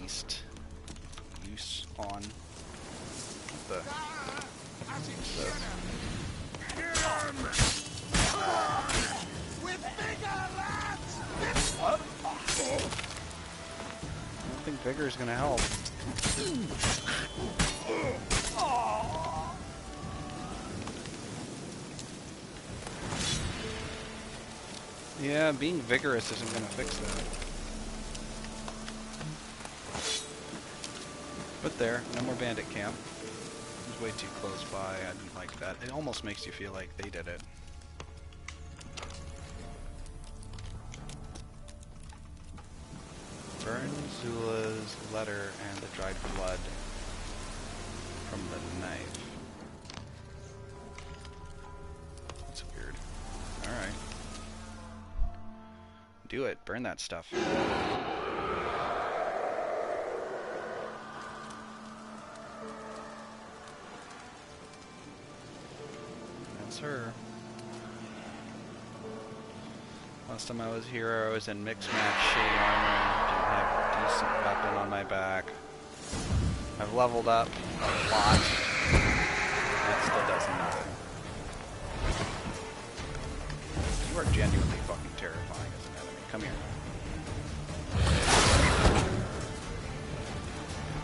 least use on the... What? I don't think vigor is going to help. Yeah, being vigorous isn't going to fix that. But there, no more bandit camp. It was way too close by. I didn't like that. It almost makes you feel like they did it. Burn Zula's letter and the dried blood from the knife. That's weird. Alright. Do it. Burn that stuff. That's her. Last time I was here, I was in mixed match shitty armor. Didn't have a decent weapon on my back. I've leveled up a lot. That still does nothing. You are genuinely fucking terrifying as an enemy. Come here.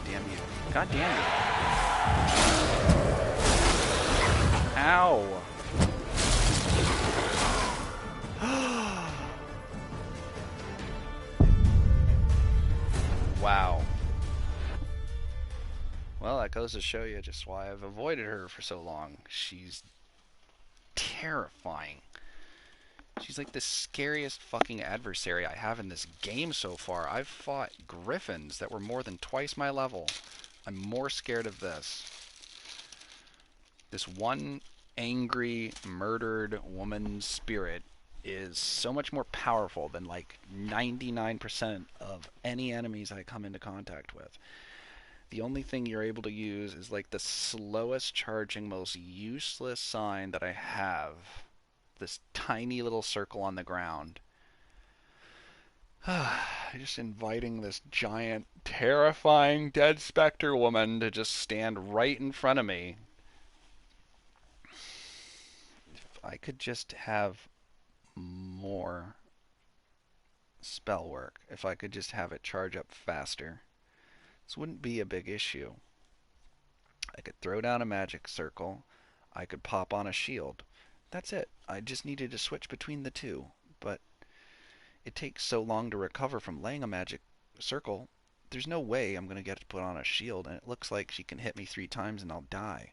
Damn you. God damn you. Ow! Wow. Well, that goes to show you just why I've avoided her for so long. She's terrifying. She's like the scariest fucking adversary I have in this game so far. I've fought griffins that were more than twice my level. I'm more scared of this. This one angry, murdered woman's spirit is so much more powerful than like 99% of any enemies I come into contact with. The only thing you're able to use is like the slowest charging, most useless sign that I have. This tiny little circle on the ground. Just inviting this giant, terrifying dead specter woman to just stand right in front of me. If I could just have more spell work, if I could just have it charge up faster, this wouldn't be a big issue. I could throw down a magic circle, I could pop on a shield. That's it. I just needed to switch between the two, but it takes so long to recover from laying a magic circle, there's no way I'm going to get to put on a shield, and it looks like she can hit me 3 times and I'll die.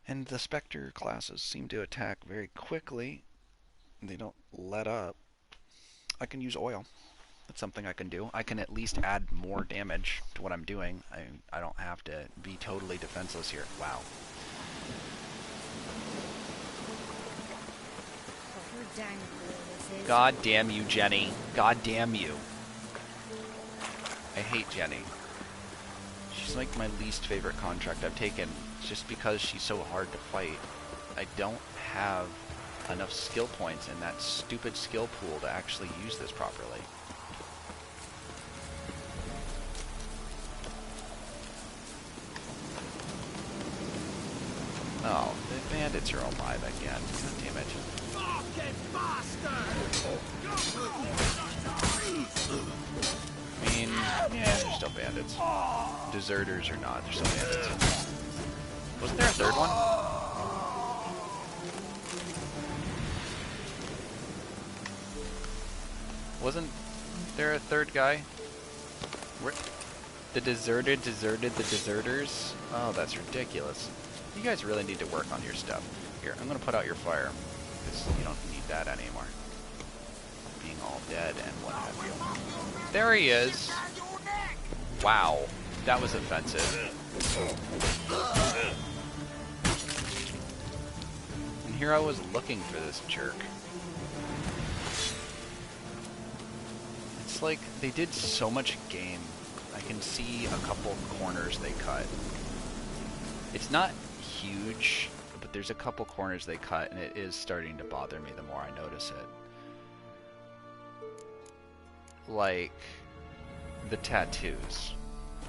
And the Spectre classes seem to attack very quickly. They don't let up. I can use oil. That's something I can do. I can at least add more damage to what I'm doing. I don't have to be totally defenseless here. Wow. God damn you, Jenny. God damn you. I hate Jenny. She's like my least favorite contract I've taken, just because she's so hard to fight. I don't have enough skill points in that stupid skill pool to actually use this properly. Oh, the bandits are alive again. God damn it. I mean, yeah, they're still bandits. Deserters or not, they're still bandits. Wasn't there a third one? Wasn't there a third guy? Where? The deserted the deserters? Oh, that's ridiculous. You guys really need to work on your stuff. Here, I'm gonna put out your fire, because you don't need that anymore. Being all dead and what have you. There he is! Wow, that was offensive. And here I was looking for this jerk. It's like they did so much game. I can see a couple corners they cut. It's not huge, but there's a couple corners they cut, and it is starting to bother me the more I notice it. Like, the tattoos.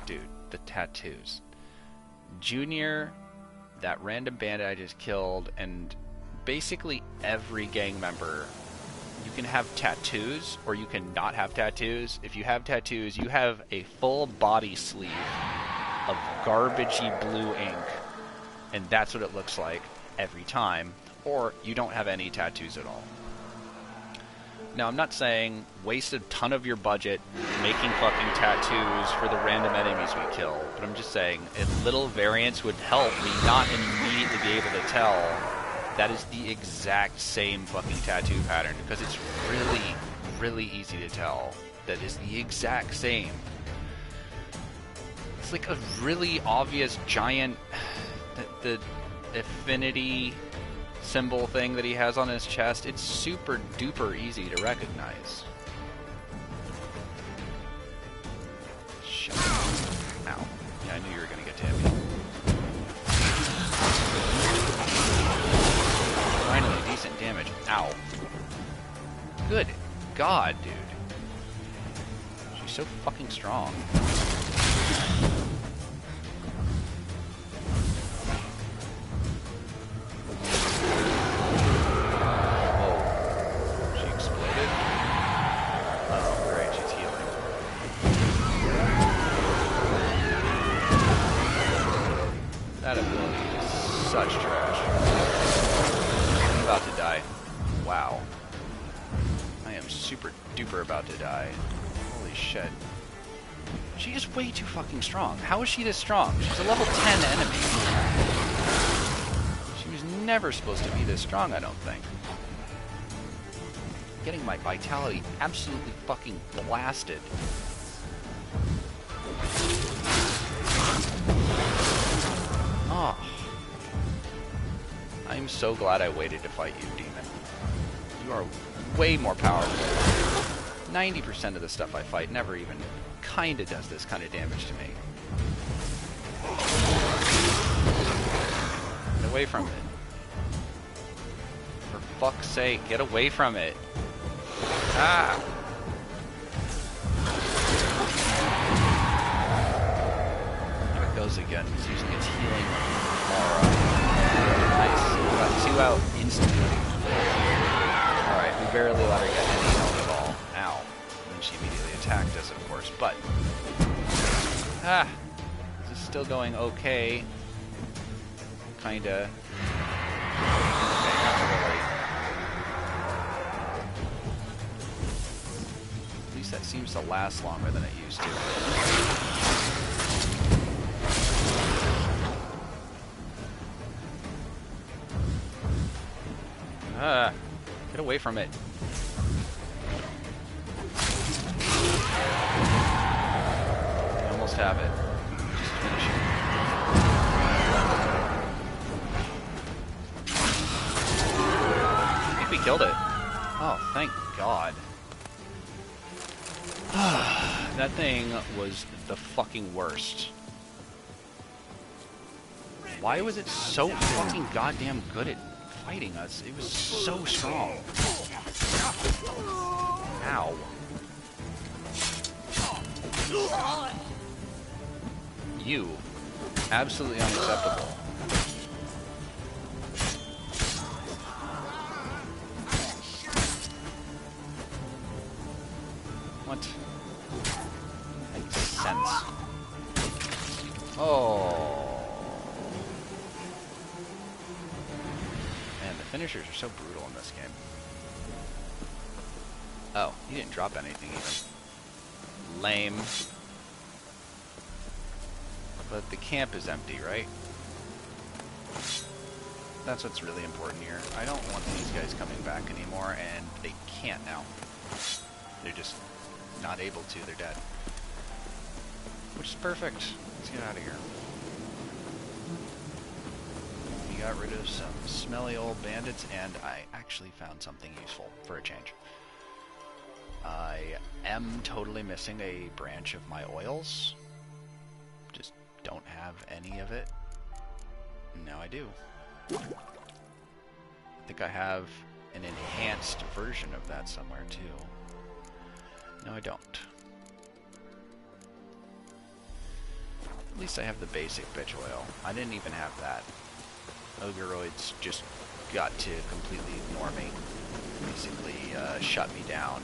Dude, the tattoos. Junior, that random bandit I just killed, and basically every gang member, you can have tattoos or you can not have tattoos. If you have tattoos, you have a full body sleeve of garbagey blue ink, and that's what it looks like every time, or you don't have any tattoos at all. Now, I'm not saying waste a ton of your budget making fucking tattoos for the random enemies we kill, but I'm just saying a little variance would help me not immediately be able to tell that is the exact same fucking tattoo pattern, because it's really, really easy to tell that is the exact same. It's like a really obvious giant, the affinity symbol thing that he has on his chest. It's super duper easy to recognize. Shit. Ow. Yeah, I knew you were gonna get to hit me. Finally, decent damage. Ow. Good God, dude. She's so fucking strong. That ability is such trash. I'm about to die. Wow. I am super duper about to die. Holy shit. She is way too fucking strong. How is she this strong? She's a level 10 enemy. She was never supposed to be this strong, I don't think. Getting my vitality absolutely fucking blasted. Oh. I'm so glad I waited to fight you, demon. You are way more powerful. 90% of the stuff I fight never even kinda does this kind of damage to me. Get away from it. For fuck's sake, get away from it. Ah! Goes again. He's using its healing aura. Nice. Got 2 out instantly. Alright, we barely let her get any health at all. Ow. And then she immediately attacked us, of course. But this is still going okay. Kinda. Okay, not really. At least that seems to last longer than it used to. Get away from it. I almost have it. Just finish it. I think we killed it. Oh, thank God. That thing was the fucking worst. Why was it so fucking goddamn good at fighting us? It was so strong. Ow. You. Absolutely unacceptable. What? Makes sense. Oh. Finishers are so brutal in this game. Oh, he didn't drop anything even. Lame. But the camp is empty, right? That's what's really important here. I don't want these guys coming back anymore, and they can't now. They're just not able to. They're dead. Which is perfect. Let's get out of here. Got rid of some smelly old bandits, and I actually found something useful for a change. I am totally missing a branch of my oils. Just don't have any of it. Now I do. I think I have an enhanced version of that somewhere too. No, I don't. At least I have the basic bitch oil. I didn't even have that. Ogreoids just got to completely ignore me. Basically, shut me down.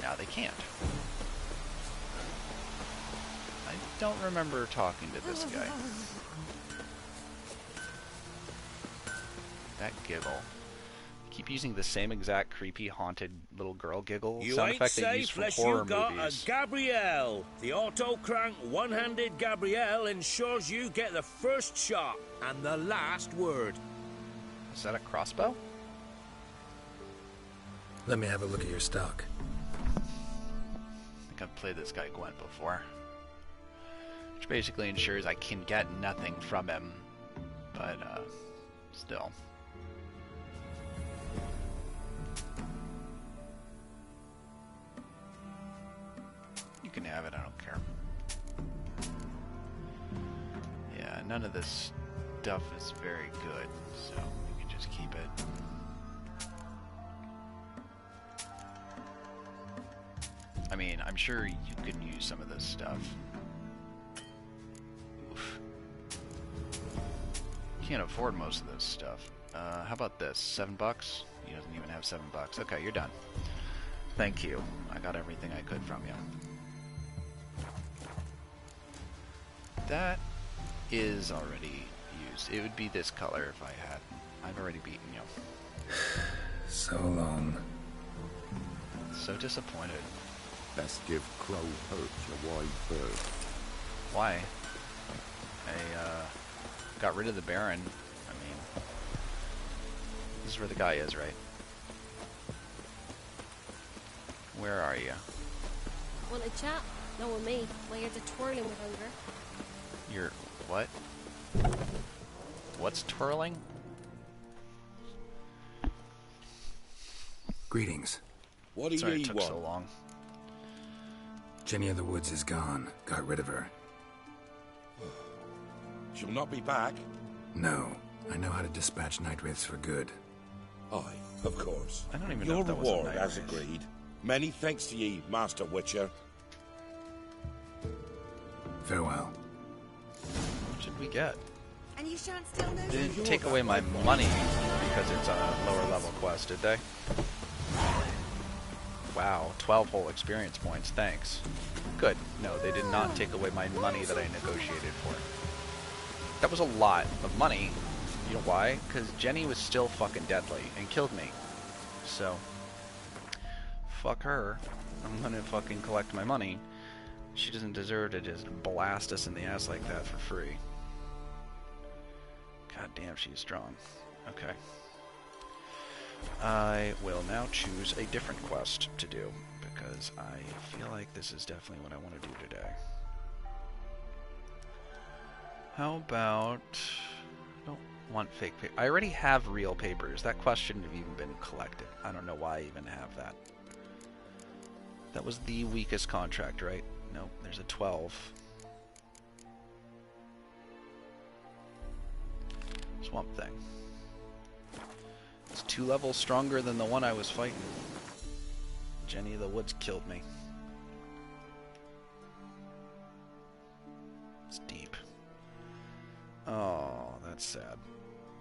Now they can't. I don't remember talking to this guy. That giggle. Keep using the same exact creepy, haunted little girl giggle sound effect they use from horror movies. A Gabrielle. The auto-crank one-handed Gabrielle ensures you get the first shot and the last word. Is that a crossbow? Let me have a look at your stock. I think I've played this guy Gwent before. Which basically ensures I can get nothing from him. But, still. You can have it, I don't care. Yeah, none of this stuff is very good, so you can just keep it. I mean, I'm sure you can use some of this stuff. Oof. Can't afford most of this stuff. How about this? $7? He doesn't even have $7. Okay, you're done. Thank you. I got everything I could from you. That is already used. It would be this color if I had. I've already beaten you. So long. So disappointed. Best give Crow Perch a wide berth. Why? I got rid of the Baron. I mean, this is where the guy is, right? Where are you? Want to chat? No, with me. My ears are twirling with hunger. You're what? What's twirling? Greetings. What do Sorry ye it took want? so long. Jenny of the Woods is gone. Got rid of her. She'll not be back. No. I know how to dispatch night wraiths for good. Aye, of course. I don't even know Your if that was a reward, night as wraith. agreed. Many thanks to ye, Master Witcher. Farewell. What should we get? And you shan't still know. They didn't take away my money because it's a lower level quest, did they? Wow, 12 whole experience points, thanks. Good. No, they did not take away my money that I negotiated for. That was a lot of money. You know why? Because Jenny was still fucking deadly and killed me. So, fuck her. I'm gonna fucking collect my money. She doesn't deserve to just blast us in the ass like that for free. God damn, she's strong. Okay. I will now choose a different quest to do, because I feel like this is definitely what I want to do today. How about... I don't want fake paper. I already have real papers. That quest shouldn't have even been collected. I don't know why I even have that. That was the weakest contract, right? Nope, there's a 12. Swamp Thing. It's 2 levels stronger than the one I was fighting. Jenny of the Woods killed me. It's deep. Oh, that's sad.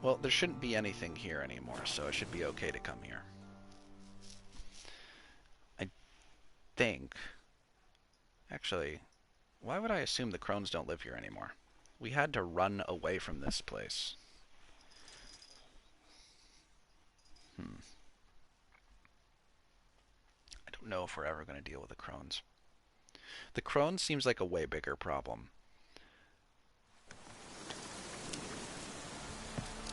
Well, there shouldn't be anything here anymore, so it should be okay to come here. I think... Actually, why would I assume the crones don't live here anymore? We had to run away from this place. I don't know if we're ever going to deal with the crones. The crones seems like a way bigger problem.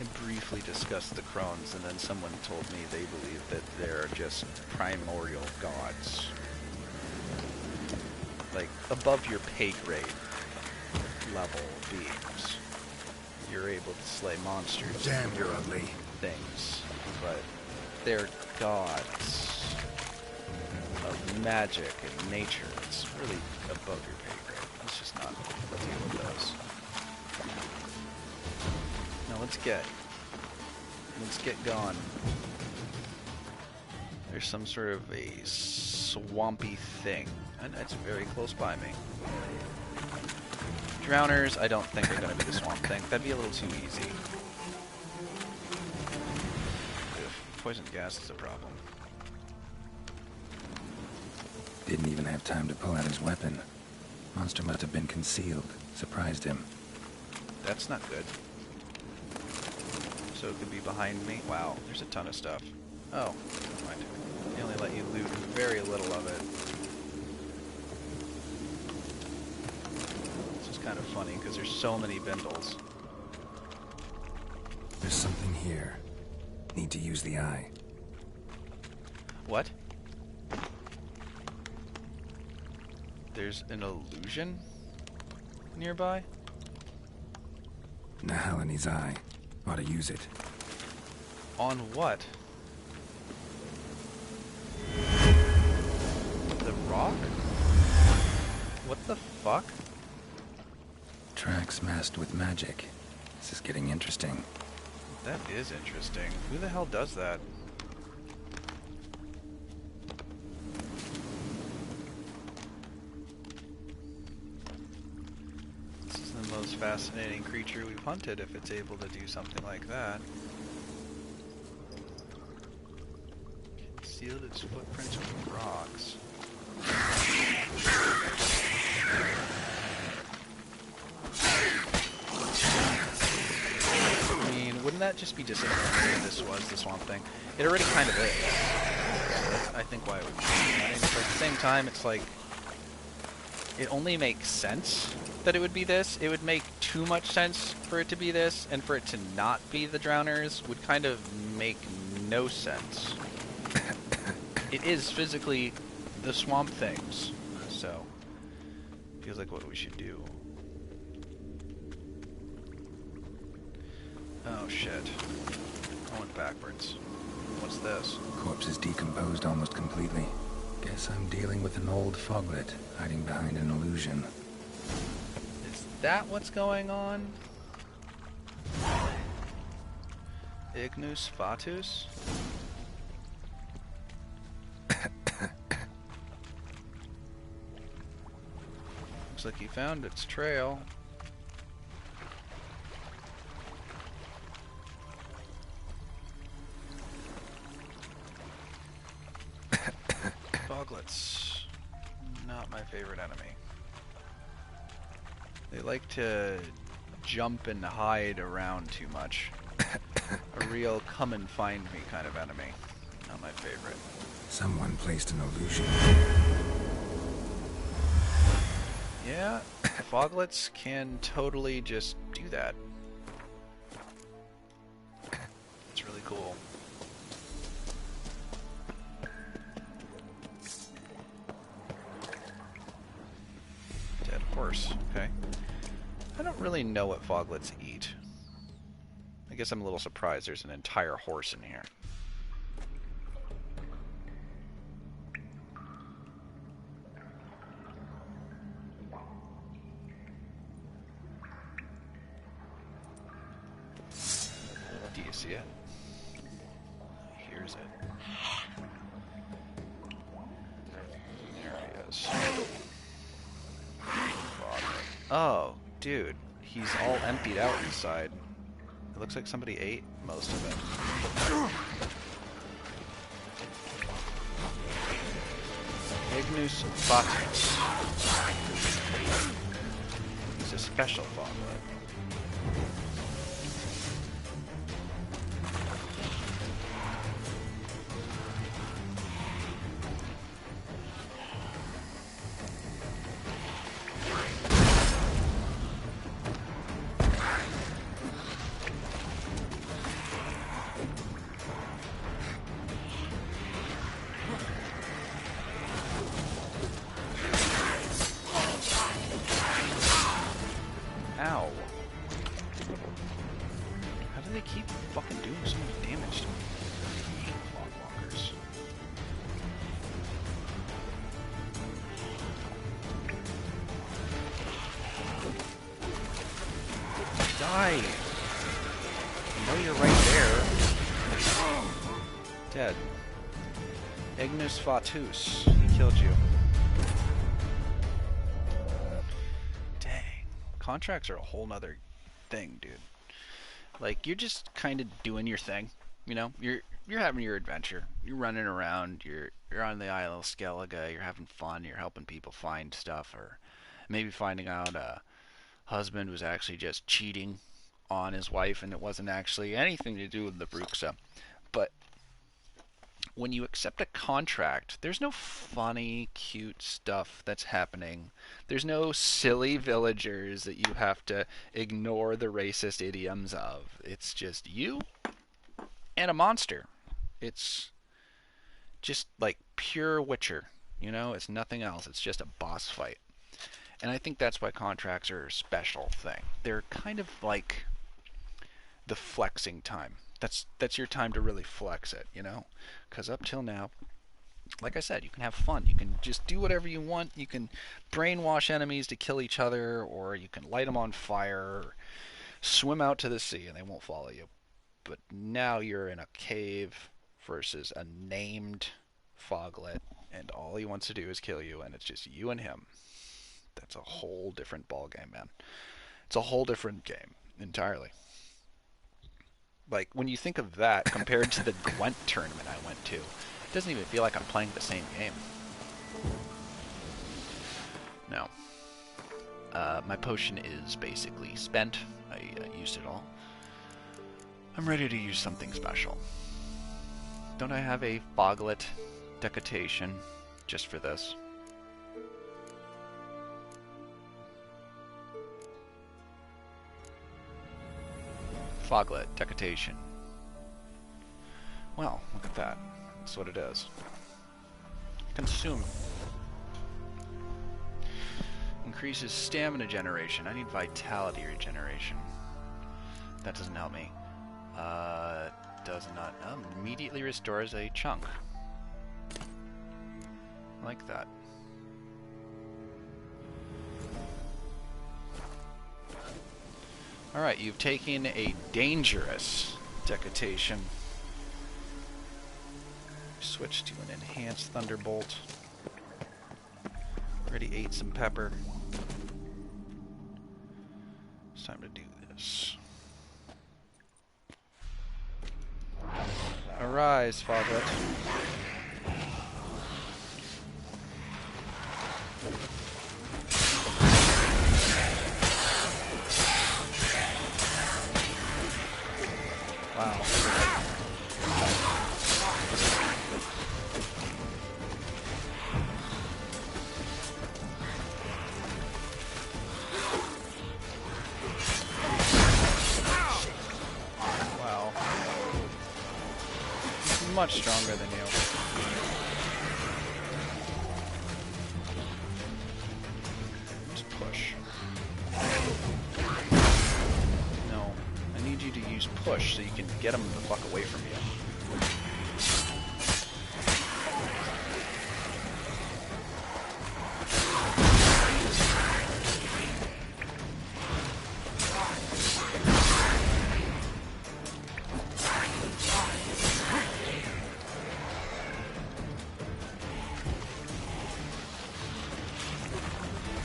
I briefly discussed the crones, and then someone told me they believe that they're just primordial gods. Like, above your pay grade level beings. You're able to slay monsters. Damn, you're ugly. Things. But they're gods of magic and nature. It's really above your pay grade. Let's just not deal with those. Now let's get gone. There's some sort of a swampy thing, and it's very close by me. drowners, I don't think are going to be the Swamp Thing. That'd be a little too easy. Poison gas is a problem. Didn't even have time to pull out his weapon. Monster must have been concealed. Surprised him. That's not good. So it could be behind me. Wow, there's a ton of stuff. Oh, never mind. They only let you loot very little of it. This is kind of funny because there's so many bindles. There's something here. Need to use the eye. What? There's an illusion nearby? Nahalani's eye. Ought to use it. On what? The rock? What the fuck? Tracks masked with magic. This is getting interesting. That is interesting. Who the hell does that? This is the most fascinating creature we've hunted if it's able to do something like that. Concealed its footprints with rocks. Wouldn't that just be disappointing if this was the Swamp Thing? It already kind of is. That's, I think, why it would be. But at the same time, it's like... It only makes sense that it would be this. It would make too much sense for it to be this, and for it to not be the Drowners would kind of make no sense. It is physically the Swamp Things, so... Feels like what we should do. Oh shit. I went backwards. What's this? Corpse is decomposed almost completely. Guess I'm dealing with an old foglet, hiding behind an illusion. Is that what's going on? Ignus Fatus? Looks like he found its trail. Foglets. Not my favorite enemy. They like to jump and hide around too much. A real come and find me kind of enemy. Not my favorite. Someone placed an illusion. Yeah, Foglets can totally just do that. It's really cool. Dead horse, okay. I don't really know what Foglets eat. I guess I'm a little surprised there's an entire horse in here. Do you see it? Here's it. There he is. Oh, dude. He's all emptied out inside. It looks like somebody ate most of it. Ignus Fatus. He's a special foglet. Ow. How do they keep fucking doing so much damage to me? Clockwalkers. Die! You know you're right there. Dead. Ignus Fatus. He killed you. Dang. contracts are a whole nother thing, dude. Like you're just kind of doing your thing, you know. You're having your adventure. You're running around. You're on the Isle of Skellige. You're having fun. You're helping people find stuff, or maybe finding out a husband was actually just cheating on his wife, and it wasn't actually anything to do with the Bruxa. But when you accept a contract, there's no funny, cute stuff that's happening. There's no silly villagers that you have to ignore the racist idioms of. It's just you and a monster. It's just like pure Witcher. You know, it's nothing else. It's just a boss fight. And I think that's why contracts are a special thing. They're kind of like the flexing time. That's your time to really flex it, you know? Because up till now, like I said, you can have fun. You can just do whatever you want. You can brainwash enemies to kill each other, or you can light them on fire, or swim out to the sea and they won't follow you. But now you're in a cave versus a named foglet, and all he wants to do is kill you, and it's just you and him. That's a whole different ball game, man. It's a whole different game entirely. Like when you think of that compared to the Gwent tournament I went to, it doesn't even feel like I'm playing the same game. No. My potion is basically spent. I used it all. I'm ready to use something special. Don't I have a foglet decatation just for this? Foglet decatation. Well, look at that. That's what it is. Consume. Increases stamina generation. I need vitality regeneration. That doesn't help me. Does not. Immediately restores a chunk. I like that. Alright, you've taken a dangerous decatation. Switch to an enhanced thunderbolt. Already ate some pepper. It's time to do this. Arise, Foglet. Wow. Wow. He's much stronger than you. Just push. No. I need you to use push so you can get him the fuck away from you.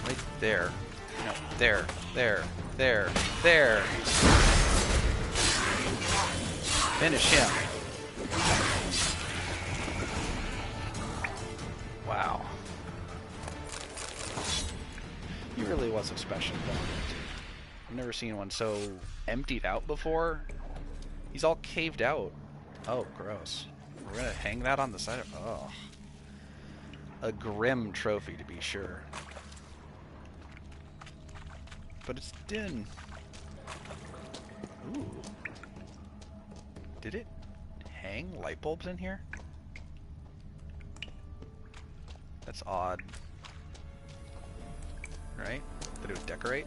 Right there. No, there, there, there. Finish him. Wow. He really was a special one. I've never seen one so emptied out before. He's all caved out. Oh, gross. We're gonna hang that on the side of... Oh. A grim trophy, to be sure. But it's din. Ooh. Did it hang light bulbs in here? That's odd. Right? Did it decorate?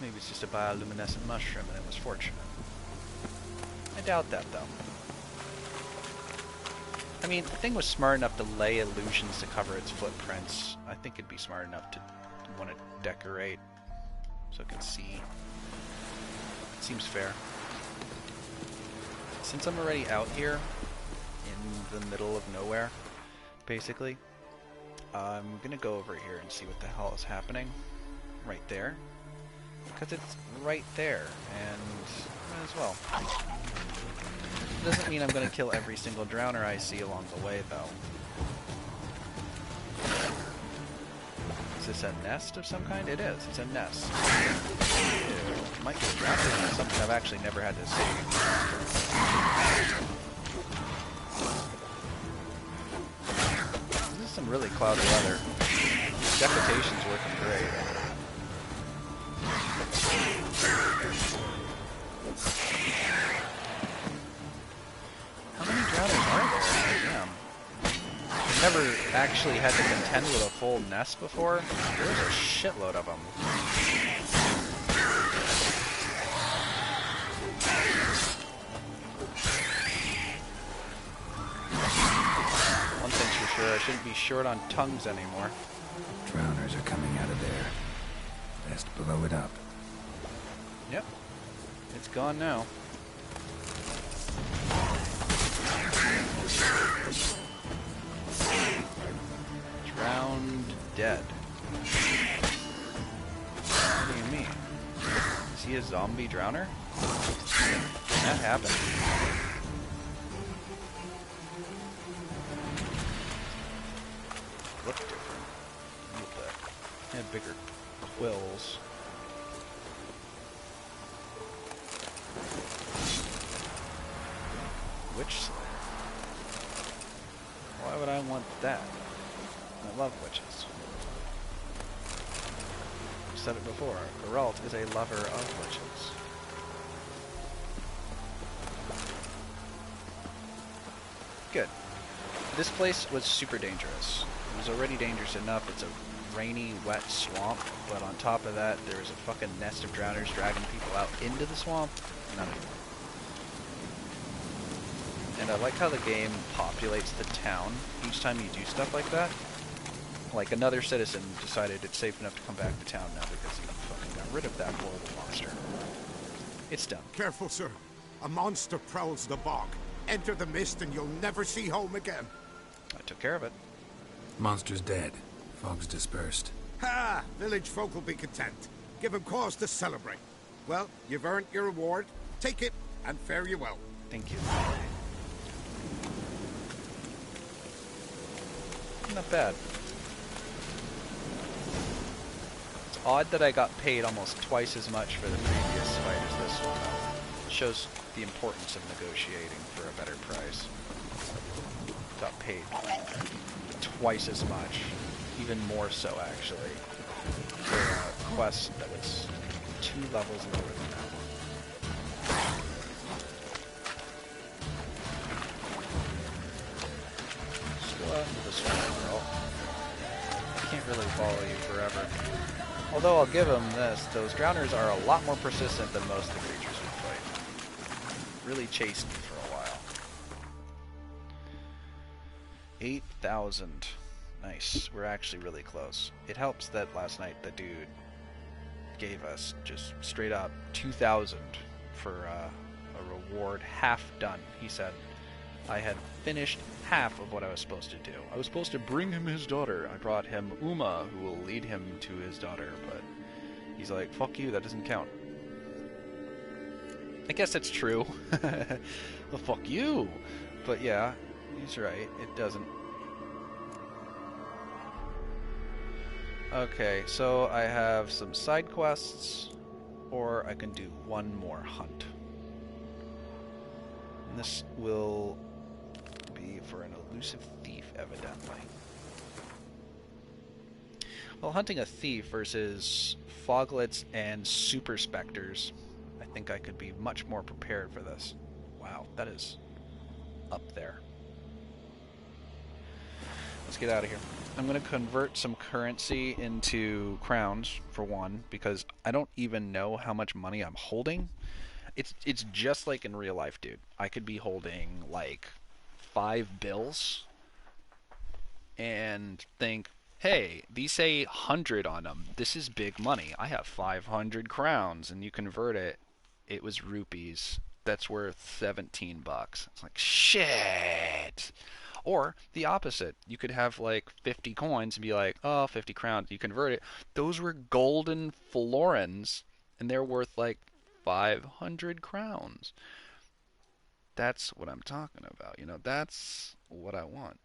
Maybe it's just a bioluminescent mushroom and it was fortunate. I doubt that, though. I mean, the thing was smart enough to lay illusions to cover its footprints. I think it'd be smart enough to want to decorate so it can see. Seems fair. Since I'm already out here in the middle of nowhere, basically, I'm gonna go over here and see what the hell is happening. Right there. Because it's right there, and might as well. Doesn't mean I'm gonna kill every single drowner I see along the way, though. Is this a nest of some kind? It is. It's a nest. Ew. Might get drowned in something I've actually never had to see. This is some really cloudy weather. Decapitation's working great. How many drowners are there? Damn. I've never actually had to contend with a full nest before. There's a shitload of them. One thing's for sure, I shouldn't be short on tongues anymore. Drowners are coming out of there. Best blow it up. Yep. It's gone now. Drowned dead. What do you mean? Is he a zombie drowner? That happened. Look different. Look at that. He had bigger quills. Witch Slayer. Why would I want that? I love witches. I've said it before. Geralt is a lover of witches. Good. This place was super dangerous. It was already dangerous enough. It's a rainy, wet swamp, but on top of that, there was a fucking nest of drowners dragging people out into the swamp. None of it. And I like how the game populates the town each time you do stuff like that. Like, another citizen decided it's safe enough to come back to town now because he fucking got rid of that horrible monster. It's done. Careful, sir. A monster prowls the bog. Enter the mist and you'll never see home again. I took care of it. Monster's dead. Fog's dispersed. Ha! Village folk will be content. Give 'em cause to celebrate. Well, you've earned your reward. Take it and fare you well. Thank you. Not bad. It's odd that I got paid almost twice as much for the previous fight as this one, though. It shows the importance of negotiating for a better price. Got paid twice as much, even more so actually, for a quest that was 2 levels lower than that one. Into the swamp, girl. Can't really follow you forever. Although I'll give them this, those drowners are a lot more persistent than most of the creatures we fight. Really chased me for a while. 8,000. Nice. We're actually really close. It helps that last night the dude gave us just straight up 2,000 for a reward half done. He said I had finished half of what I was supposed to do. I was supposed to bring him his daughter. I brought him Uma, who will lead him to his daughter, but he's like, fuck you, that doesn't count. I guess that's true. Well, fuck you! But yeah, he's right, it doesn't. Okay, so I have some side quests, or I can do one more hunt. And this will be for an elusive thief, evidently. Well, hunting a thief versus foglets and super specters, I think I could be much more prepared for this. Wow, that is up there. Let's get out of here. I'm going to convert some currency into crowns, for one, because I don't even know how much money I'm holding. It's just like in real life, dude. I could be holding, like, 5 bills and think, hey, these say 100 on them. This is big money. I have 500 crowns, and you convert it. It was rupees. That's worth $17. It's like, shit! Or the opposite. You could have like 50 coins and be like, oh, 50 crowns. You convert it. Those were golden florins, and they're worth like 500 crowns. That's what I'm talking about. That's what I want.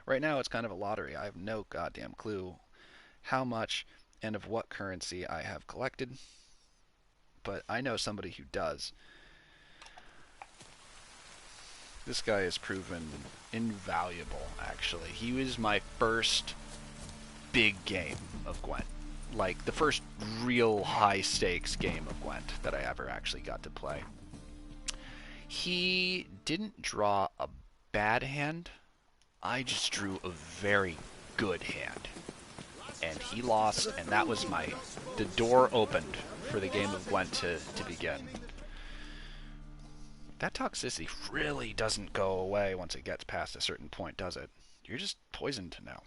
Right now, it's kind of a lottery. I have no goddamn clue how much and of what currency I have collected, but I know somebody who does. This guy has proven invaluable, actually. He was my first big game of Gwent. Like, the first real high-stakes game of Gwent that I ever actually got to play. He didn't draw a bad hand. I just drew a very good hand. And he lost, and that was the door opened for the game of Gwent to begin. That toxicity really doesn't go away once it gets past a certain point, does it? You're just poisoned now.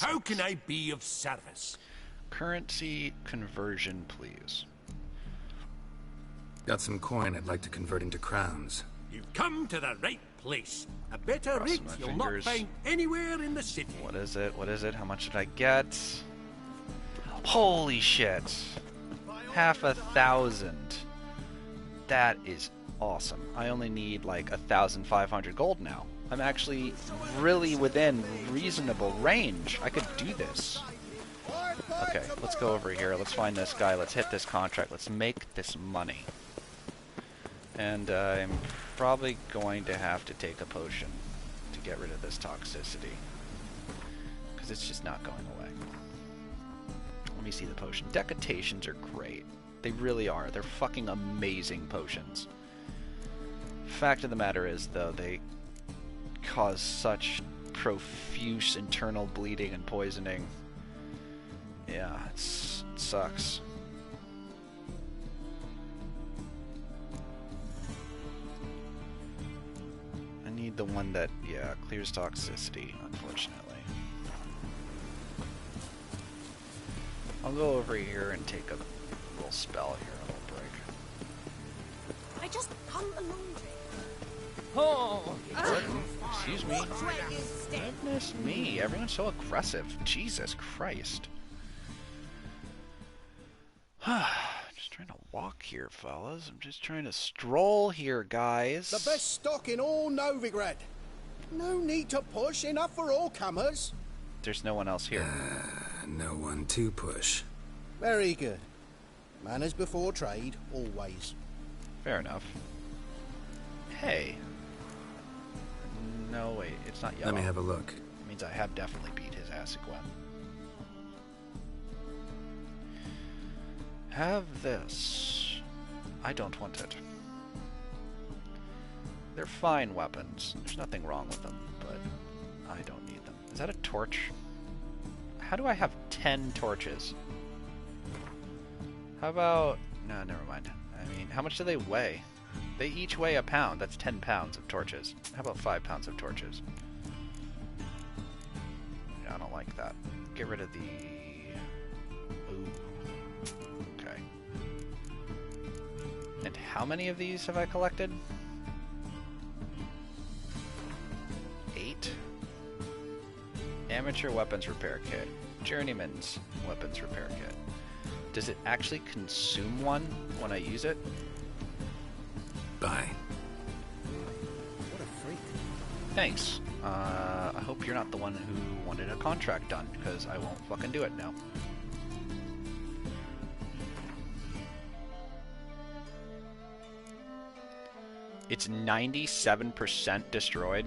How can I be of service? Currency conversion, please. Got some coin I'd like to convert into crowns. You've come to the right place. A better Crossing rate my you'll not fingers. find anywhere in the city. What is it? What is it? How much did I get? Holy shit. 500,000. That is awesome. I only need like 1,500 gold now. I'm actually really within reasonable range. I could do this. Okay, let's go over here. Let's find this guy. Let's hit this contract. Let's make this money. And I'm probably going to have to take a potion to get rid of this toxicity. Because it's just not going away. Let me see the potion. Decatations are great. They really are. They're fucking amazing potions. Fact of the matter is, though, they cause such profuse internal bleeding and poisoning. Yeah, it sucks. I need the one that, yeah, clears toxicity, unfortunately. I'll go over here and take a little spell here, a little break. I just hung the laundry. Oh! Excuse me. Where you stand. Goodness me, everyone's so aggressive. Jesus Christ. Just trying to walk here, fellas. I'm just trying to stroll here, guys. The best stock in all Novigrad. No need to push, enough for all comers. There's no one else here. No one to push. Very good. Manners before trade, always. Fair enough. Hey. No, wait, it's not yellow. Let me have a look. It means I have definitely beat his ass again. Have this. I don't want it. They're fine weapons. There's nothing wrong with them, but I don't need them. Is that a torch? How do I have 10 torches? How about... No, never mind. I mean, how much do they weigh? They each weigh a pound. That's 10 pounds of torches. How about 5 pounds of torches? Yeah, I don't like that. Get rid of the... Ooh. Okay. And how many of these have I collected? 8. Amateur weapons repair kit. Journeyman's weapons repair kit. Does it actually consume one when I use it? Bye. What a freak. Thanks. I hope you're not the one who wanted a contract done, because I won't fucking do it now. It's 97% destroyed?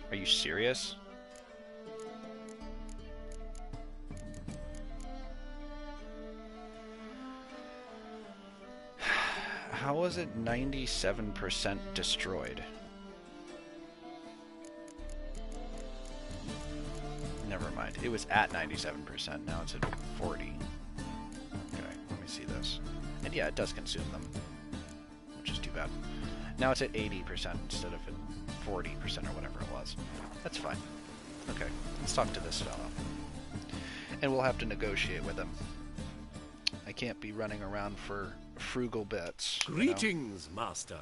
Are you serious? How was it 97% destroyed? Never mind. It was at 97%. Now it's at 40. Okay, let me see this. And yeah, it does consume them, which is too bad. Now it's at 80% instead of at 40% or whatever it was. That's fine. Okay, let's talk to this fellow. And we'll have to negotiate with him. I can't be running around for frugal bits. Greetings, master.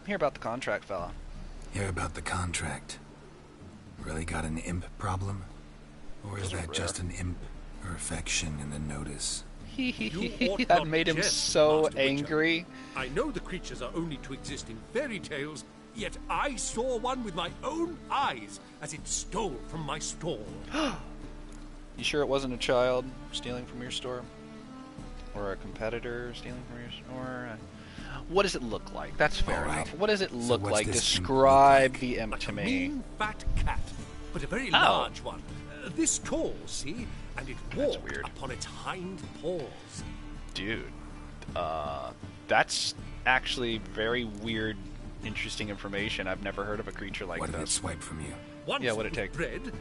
Hear about the contract, fella. Hear about the contract. Really got an imp problem? Or is that just an imp perfection in the notice? That made him so angry. I know the creatures are only to exist in fairy tales, yet I saw one with my own eyes as it stole from my stall. You sure it wasn't a child stealing from your store? Or a competitor stealing from your store? What does it look like? That's fair enough. What does it look like? Describe the imp to me. A mean fat cat, but a very large one. This tall, see? And it walked upon its hind paws. Dude, that's actually very weird, interesting information. I've never heard of a creature like this. What did it swipe from you? Once it was bread,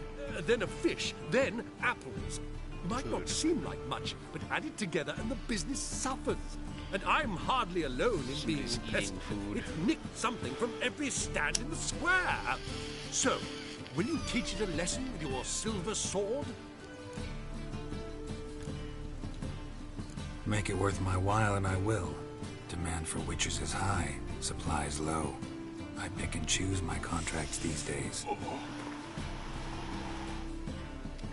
then a fish, then apples. Might not seem like much, but add it together and the business suffers. And I'm hardly alone in being pesky. It nicked something from every stand in the square. So, will you teach it a lesson with your silver sword? Make it worth my while and I will. Demand for witches is high, supplies low. I pick and choose my contracts these days.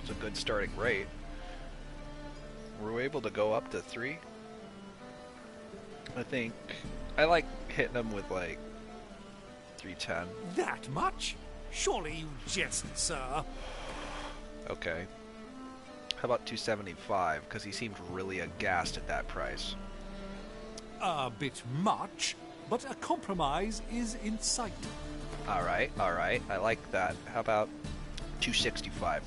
It's a good starting rate. Were we able to go up to 3? I think I like hitting them with like 310. That much? Surely you jest, sir. Okay. How about 275? Because he seemed really aghast at that price. A bit much, but a compromise is in sight. Alright. I like that. How about 265?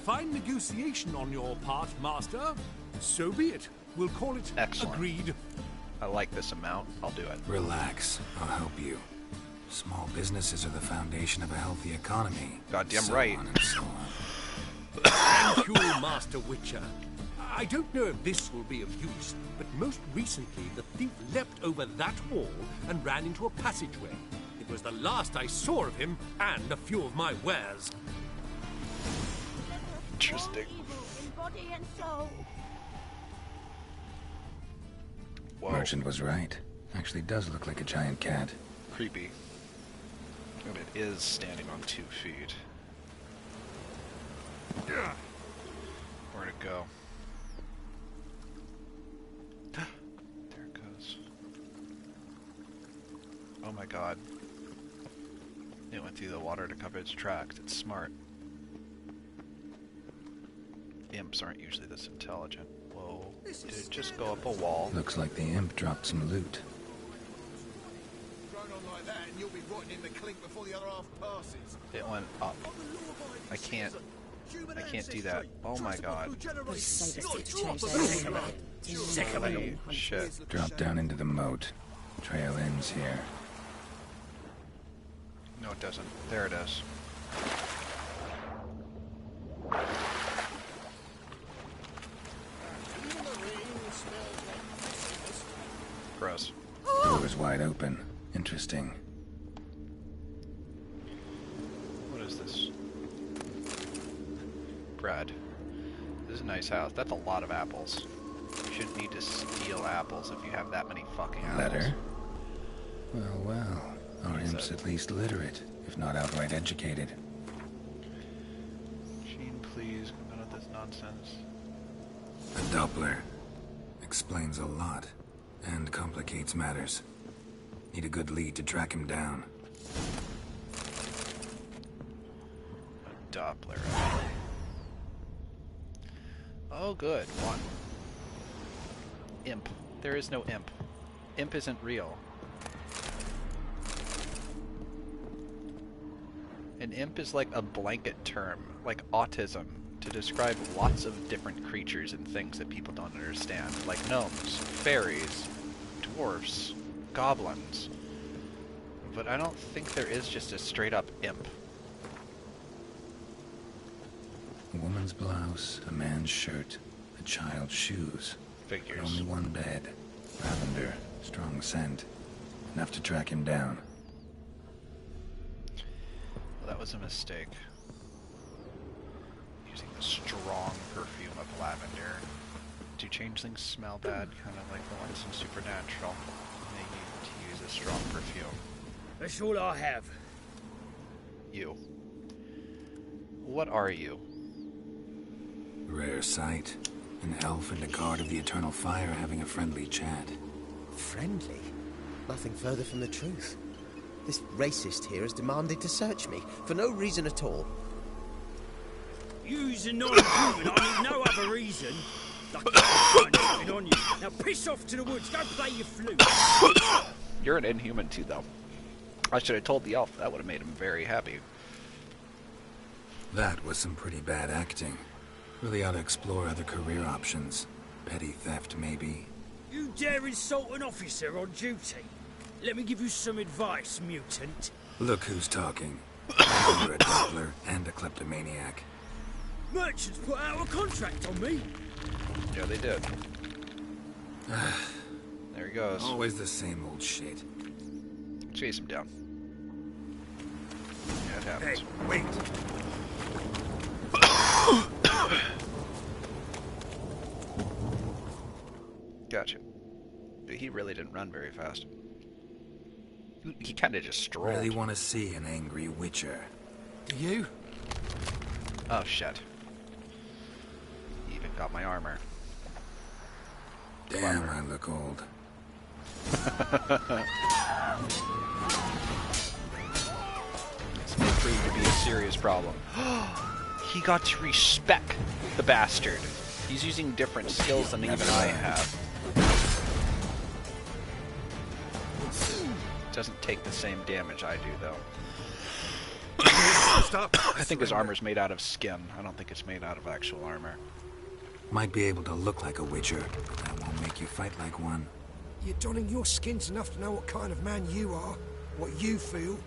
Fine negotiation on your part, Master. So be it. We'll call it agreed. I like this amount. I'll do it. Relax. I'll help you. Small businesses are the foundation of a healthy economy. Goddamn so right. On and so on. Thank you, Master Witcher. I don't know if this will be of use, but most recently the thief leapt over that wall and ran into a passageway. It was the last I saw of him and a few of my wares. Interesting. Whoa. Merchant was right. Actually does look like a giant cat. Creepy. And it is standing on 2 feet. Where'd it go? There it goes. Oh my god. It went through the water to cover its tracks. It's smart. Imps aren't usually this intelligent. Whoa. Did it just go up a wall? Looks like the imp dropped some loot. It went up. I can't do that. Oh my god. Holy shit. Drop down into the moat. Trail ends here. No, it doesn't. There it is. Gross. Door was wide open. Interesting. What is this? Bread. This is a nice house. That's a lot of apples. You shouldn't need to steal apples if you have that many fucking apples. Letter? Well. Our imp's at least literate, if not outright educated. Gene, please, none of this nonsense. A Doppler. Explains a lot. And complicates matters. Need a good lead to track him down. A Doppler. Oh, good. 1. Imp. There is no imp. Imp isn't real. An imp is like a blanket term, like autism, to describe lots of different creatures and things that people don't understand, like gnomes, fairies, dwarfs, goblins. But I don't think there is just a straight-up imp. A woman's blouse, a man's shirt, a child's shoes. Figures. Only one bed. Lavender, strong scent. Enough to track him down. Well, that was a mistake. Using the strong perfume of lavender. Do changelings smell bad? Kind of like the ones in Supernatural. They need to use a strong perfume. That's all I have. You. What are you? Rare sight. An elf and a guard of the Eternal Fire having a friendly chat. Friendly? Nothing further from the truth. This racist here has demanded to search me, for no reason at all. You's a non-human, I need no other reason. Lucky I can't get on you. Now piss off to the woods, go play your flute. You're an inhuman too, though. I should have told the elf. That would have made him very happy. That was some pretty bad acting. Really ought to explore other career options. Petty theft, maybe. You dare insult an officer on duty? Let me give you some advice, mutant. Look who's talking. You're a Doppler and a kleptomaniac. Merchants put out a contract on me. Yeah, they did. There he goes. Always the same old shit. Chase him down. Yeah, it happens. Hey, wait. Gotcha. But he really didn't run very fast. He kind of just strolled. Really want to see an angry witcher. Do you? Oh, shit. He even got my armor. Damn, I look old. This may prove to be a serious problem. He got to respec the bastard. He's using different skills than even I have. Doesn't take the same damage I do, though. Stop. I think his armor's made out of skin. I don't think it's made out of actual armor. Might be able to look like a witcher, but that won't make you fight like one. You're donning your skins enough to know what kind of man you are, what you feel.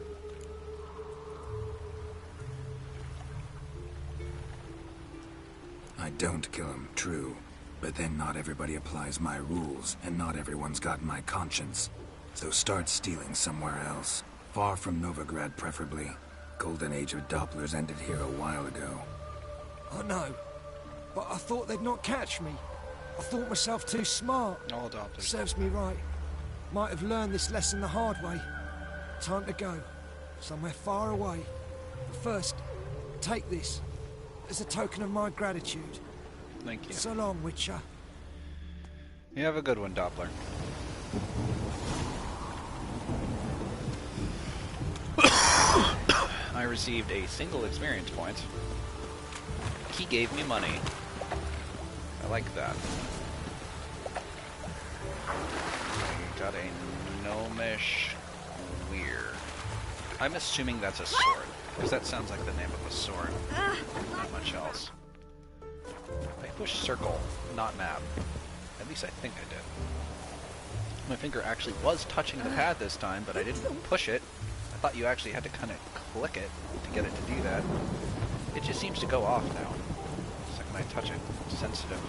I don't kill him, true. But then not everybody applies my rules, and not everyone's got my conscience. So start stealing somewhere else. Far from Novigrad, preferably. Golden age of Dopplers ended here a while ago. I know, but I thought they'd not catch me. I thought myself too smart. All adopters. Serves me right. Might have learned this lesson the hard way. Time to go. Somewhere far away. But first, take this. As a token of my gratitude. Thank you. So long, Witcher. You have a good one, Doppler. I received a single experience point. He gave me money. I like that. Got a gnomish weir. I'm assuming that's a sword, because that sounds like the name of a sword. Not much else. I pushed circle, not map. At least I think I did. My finger actually was touching the pad this time, but I didn't push it. I thought you actually had to kind of click it to get it to do that. It just seems to go off now. The second I touch it, it's sensitive.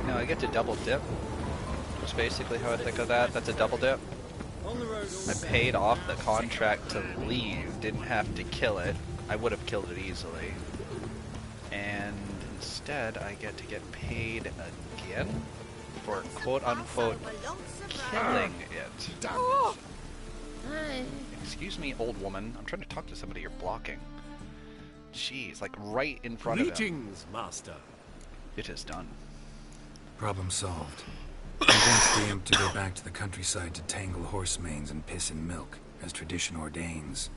Now I get to double dip. That's basically how I think of that. That's a double dip. I paid off the contract to leave, didn't have to kill it. I would have killed it easily. And instead I get to get paid again for quote-unquote killing it. Hi. Excuse me, old woman. I'm trying to talk to somebody. You're blocking. Jeez, like right in front of him. Greetings, master. It is done. Problem solved. Convince the imp to go back to the countryside to tangle horse manes and piss in milk, as tradition ordains.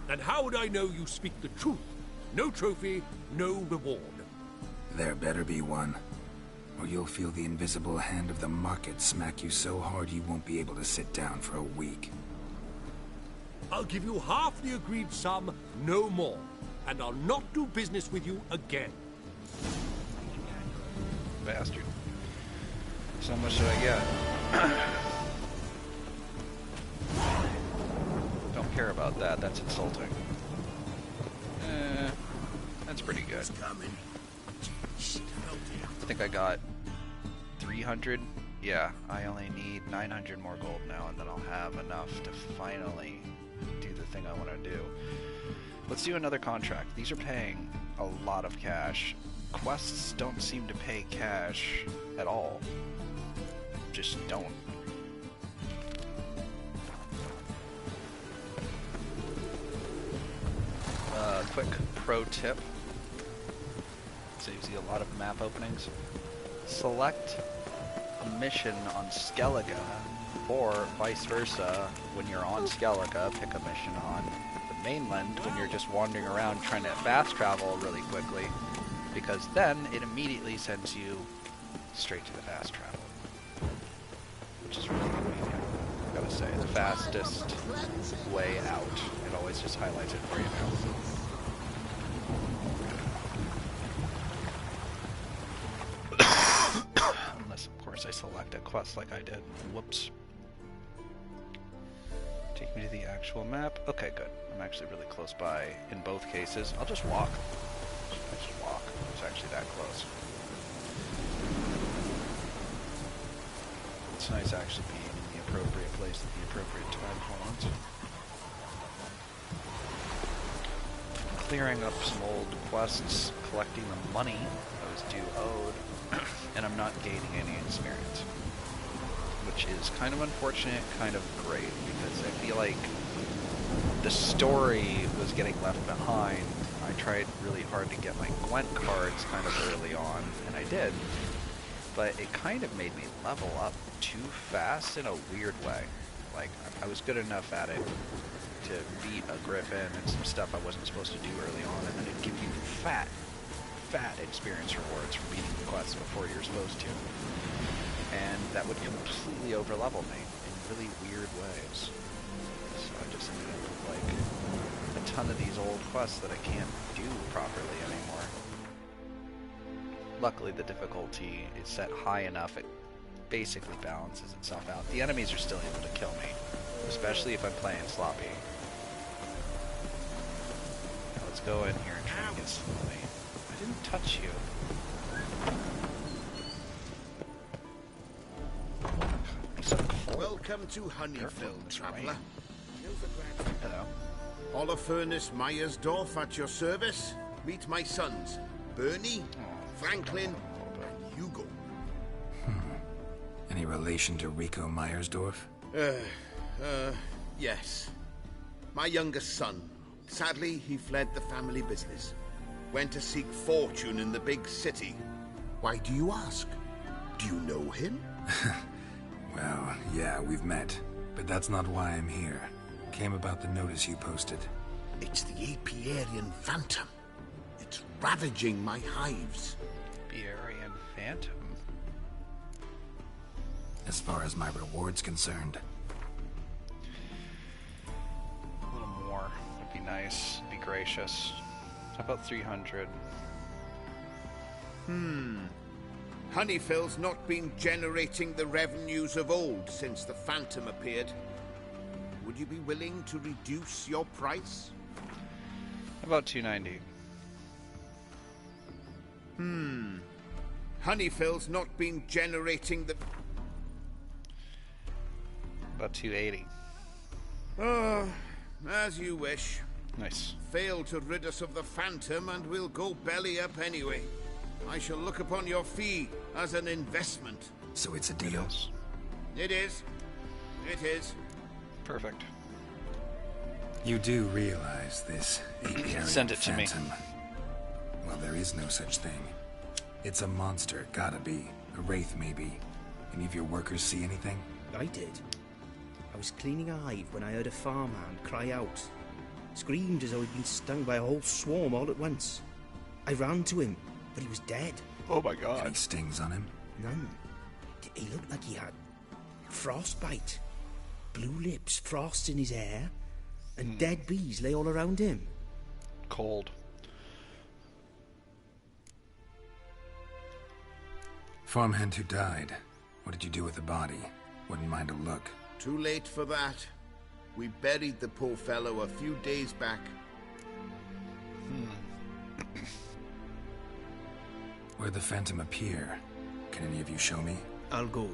And how would I know you speak the truth? No trophy, no reward. There better be one, or you'll feel the invisible hand of the market smack you so hard you won't be able to sit down for a week. I'll give you half the agreed sum, no more. And I'll not do business with you again. Bastard. So much do I get? Don't care about that. That's insulting. That's pretty good. I think I got 300. Yeah, I only need 900 more gold now, and then I'll have enough to finally do the thing I want to do. Let's do another contract. These are paying a lot of cash. Quests don't seem to pay cash at all. Just don't. quick pro tip. Saves you a lot of map openings. Select a mission on Skellige, or vice versa, when you're on Skellige, pick a mission on the mainland when you're just wandering around trying to fast travel really quickly, because then it immediately sends you straight to the fast travel, which is really convenient. I gotta say, the fastest way out. It always just highlights it for you now. Unless, of course, I select a quest like I did. Whoops. Take me to the actual map. Okay, good. I'm actually really close by in both cases. I'll just walk. I just walk. It's actually that close. It's nice actually being in the appropriate place at the appropriate time for once. Clearing up some old quests, collecting the money I was due owed, and I'm not gaining any experience. Which is kind of unfortunate, kind of great, because I feel like the story was getting left behind. I tried really hard to get my Gwent cards kind of early on, and I did, but it kind of made me level up too fast in a weird way. Like, I was good enough at it to beat a griffin and some stuff I wasn't supposed to do early on, and then it'd give you fat experience rewards for beating the quests before you're supposed to. And that would completely overlevel me in really weird ways. So I just ended up with like a ton of these old quests that I can't do properly anymore. Luckily the difficulty is set high enough it basically balances itself out. The enemies are still able to kill me, especially if I'm playing sloppy. Now let's go in here and try and get some money. I didn't touch you. Welcome to Honeyfield, traveller. Hello. Holofernes Myersdorf at your service. Meet my sons, Bernie, Franklin, and Hugo. Any relation to Rico Myersdorf? Yes. My youngest son. Sadly, he fled the family business. Went to seek fortune in the big city. Why do you ask? Do you know him? Well, yeah, we've met. But that's not why I'm here. Came about the notice you posted. It's the Apiarian Phantom. It's ravaging my hives. Apiarian Phantom? As far as my reward's concerned. A little more would be nice, be gracious. How about 300? Honeyfield's not been generating the revenues of old since the Phantom appeared. Would you be willing to reduce your price? How about 290? Honeyfield's not been generating the... About 280. As you wish. Nice. Fail to rid us of the Phantom and we'll go belly up anyway. I shall look upon your fee as an investment. So it's a deal? It is. It is. Perfect. You do realize this Apiarian Send it to me. Phantom? Well, there is no such thing. It's a monster, gotta be. A wraith, maybe. Any of your workers see anything? I did. I was cleaning a hive when I heard a farmhand cry out. Screamed as though he'd been stung by a whole swarm all at once. I ran to him, but he was dead. Oh my god. Any stings on him? None. He looked like he had frostbite. Blue lips, frost in his hair, and dead bees lay all around him. Cold. Farmhand who died. What did you do with the body? Wouldn't mind a look. Too late for that. We buried the poor fellow a few days back. Where'd the Phantom appear? Can any of you show me? I'll go.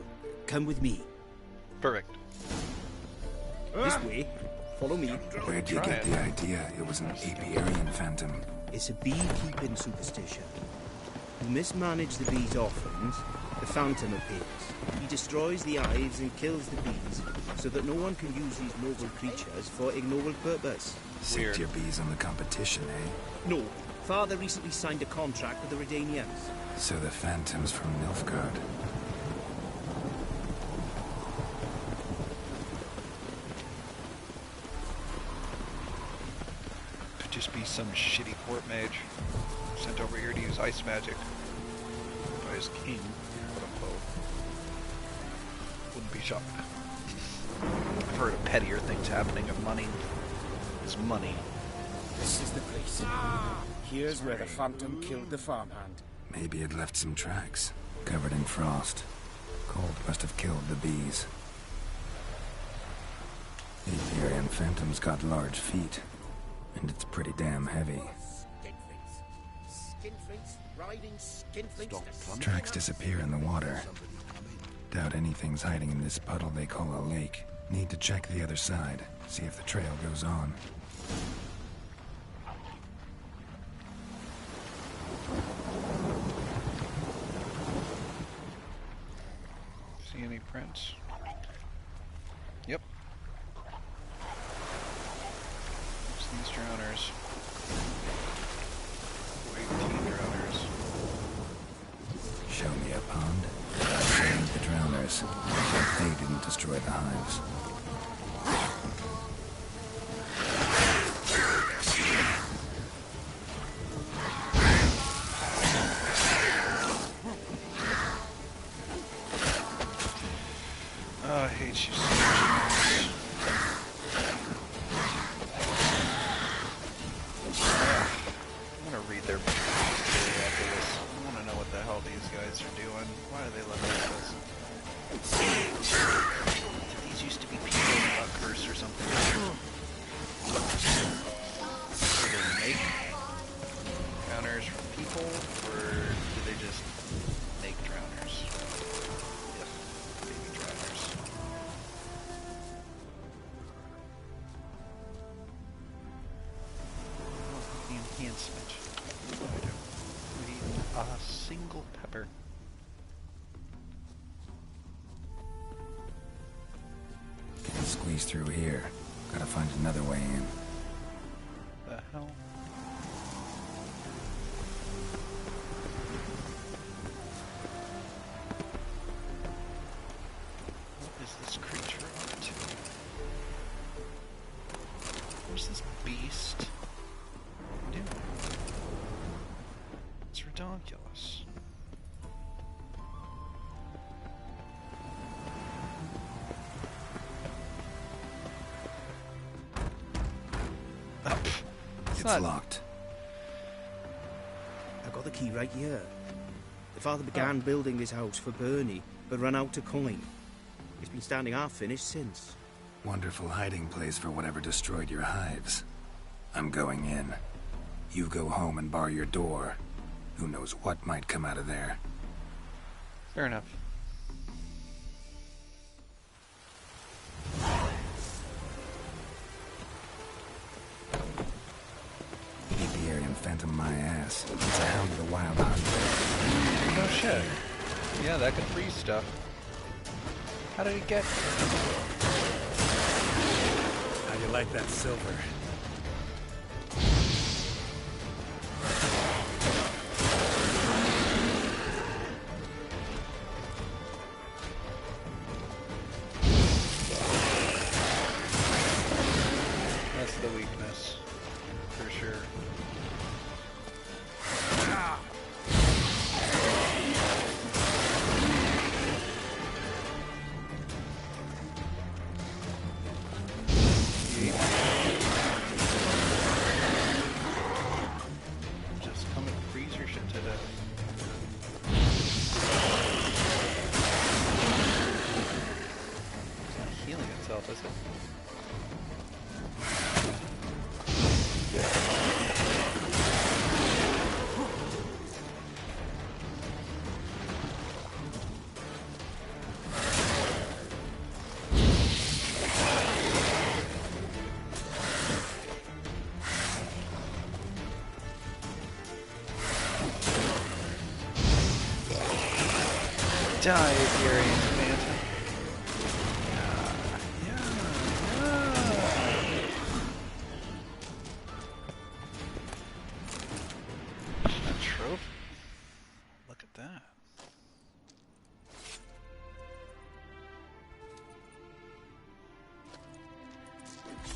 Come with me. Perfect. This way. Follow me. Where'd you get the idea it was an Apiarian Phantom? It's a beekeeping superstition. You mismanage the bees often, the Phantom appears. He destroys the hives and kills the bees, so that no one can use these noble creatures for ignoble purpose. Sicked your bees on the competition, eh? No, Father recently signed a contract with the Redanians. So the phantoms from Nilfgaard. Could just be some shitty court mage sent over here to use ice magic by his king, quote unquote. Wouldn't be shocked. I've heard of pettier things happening if money is money. This is the place. Here's where the Phantom killed the farmhand. Maybe it left some tracks, covered in frost. Cold must have killed the bees. The Iberian Phantom's got large feet, and it's pretty damn heavy. Tracks disappear in the water. Doubt anything's hiding in this puddle they call a lake. Need to check the other side, see if the trail goes on. See any prints? Yep. It's these drowners. 18 drowners. Show me a pond. Show me the drowners. They didn't destroy the hives. Oh, I hate you so much. I'm gonna read their story after this. I wanna know what the hell these guys are doing. Why are they living like this? These used to be people in a curse or something. Do they make drowners from people, or do they just make drowners? Yep, baby drowners. The enhancement. What do I do? We need a single pepper. Can't squeeze through here. Gotta find another way in. The hell? What is this creature up to? Where's this beast doing? It's ridiculous. It's not locked. I've got the key right here. The father began building this house for Bernie, but ran out of coin. It's been standing half finished since. Wonderful hiding place for whatever destroyed your hives. I'm going in. You go home and bar your door. Who knows what might come out of there. Fair enough. Iberian Phantom my ass. It's a hound of the wild hunt. No shit. Yeah, that could freeze stuff. How did it get? How you like that silver? That's the weakness, for sure. Just come and freeze your shit to death. It's not healing itself, is it? Die, Iberian Phantom. Yeah. that?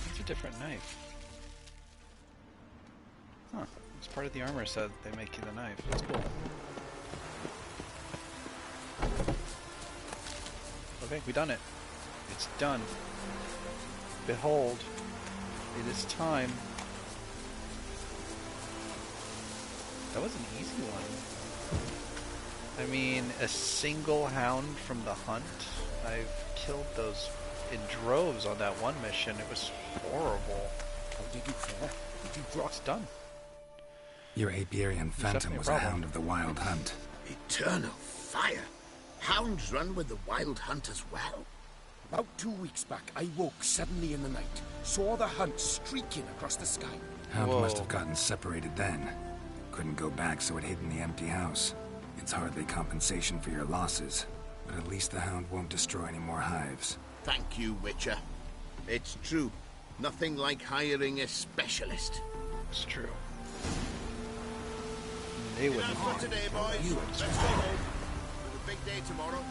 It's a different knife. Huh. It's part of the armor set. They make you the knife. That's cool. Okay, we done it. It's done. Behold, it is time. That was an easy one. I mean, a single hound from the hunt. I've killed those in droves on that one mission. It was horrible. How did you fare? Did you draw? It's done. Your Apiarian Phantom was a hound of the Wild Hunt. Eternal fire! Hounds run with the Wild Hunt as well. About 2 weeks back, I woke suddenly in the night, saw the hunt streaking across the sky. Hound must have gotten separated then. Couldn't go back, so it hid in the empty house. It's hardly compensation for your losses, but at least the hound won't destroy any more hives. Thank you, Witcher. It's true. Nothing like hiring a specialist. It's true. They wouldn't Enough for today, boys. Let's go home. With a big day tomorrow.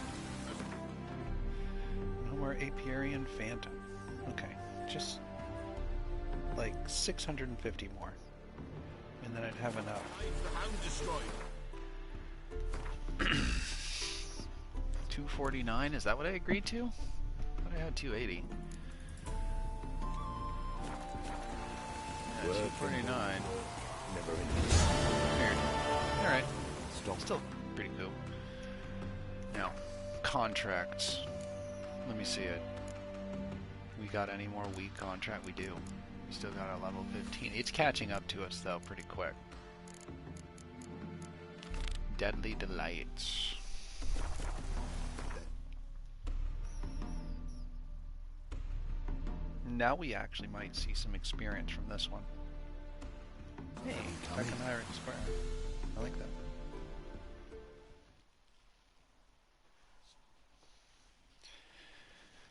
No more Apiarian Phantom. Okay, just like 650 more. And then I'd have enough. The hound destroyed. 249, is that what I agreed to? I thought I had 280. Yeah, 249. Never Weird. Alright. Still pretty cool. Now, contracts. Let me see it. We got any more weak contract? We do. We still got our level 15. It's catching up to us, though, pretty quick. Deadly Delights. Now we actually might see some experience from this one. Hey, I can hire expire. I like that.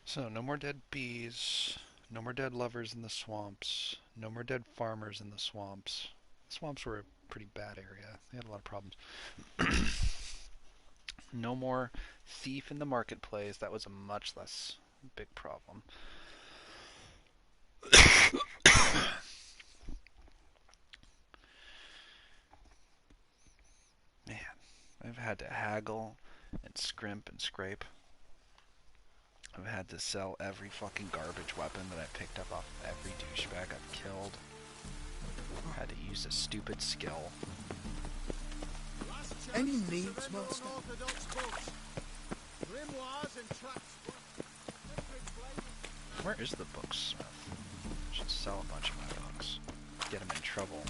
So, no more dead bees, no more dead lovers in the swamps, no more dead farmers in the swamps. The swamps were a pretty bad area. They had a lot of problems. No more thief in the marketplace. That was a much less big problem. Man, I've had to haggle and scrimp and scrape. I've had to sell every fucking garbage weapon that I picked up off every douchebag I've killed. I had to use a stupid skill. Any needs, Master? Where is the booksmith? Should sell a bunch of my books. Get him in trouble.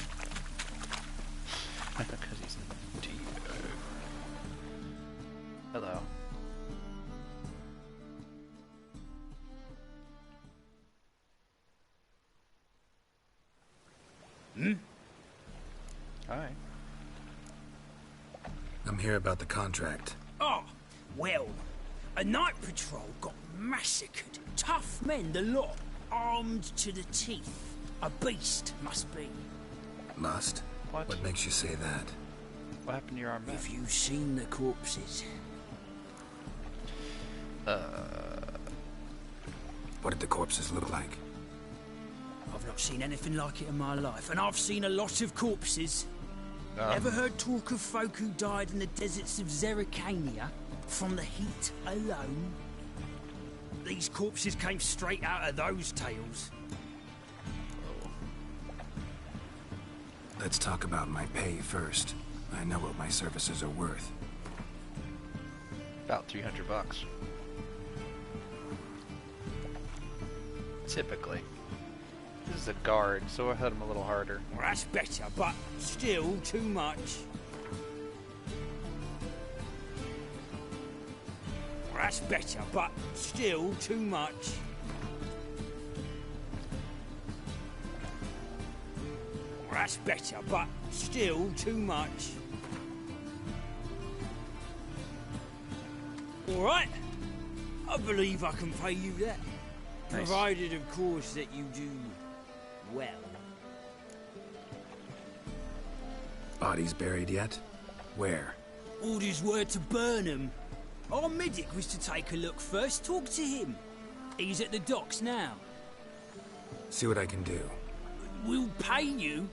Because he's in tea. Hello. Hi. I'm here about the contract. Oh, well, a night patrol got massacred. Tough men, the lot, armed to the teeth. A beast, must be. Must? What makes you say that? What happened to your arm? Have you seen the corpses? What did the corpses look like? I've not seen anything like it in my life, and I've seen a lot of corpses. Ever heard talk of folk who died in the deserts of Zerrikania from the heat alone? These corpses came straight out of those tales. Let's talk about my pay first. I know what my services are worth. About $300. Typically. This is a guard, so I hit him a little harder. Well, that's better, but still too much. Well, that's better, but still too much. Well, that's better, but still too much. All right. I believe I can pay you that. Nice. Provided, of course, that you do well. Bodies buried yet? Where? Orders were to burn 'em. Our medic was to take a look first, talk to him. He's at the docks now. See what I can do. We'll pay you.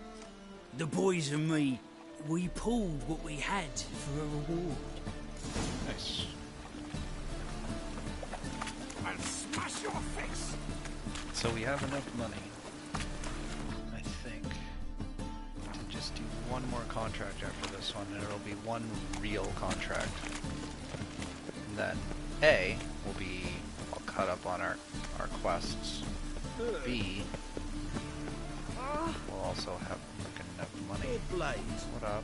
The boys and me, we pulled what we had for a reward. Nice. I'll smash your face! So we have enough money, I think, to just do one more contract after this one, and it'll be one real contract. And then A will be all caught up on our quests. B, we'll also have fucking enough money. What up?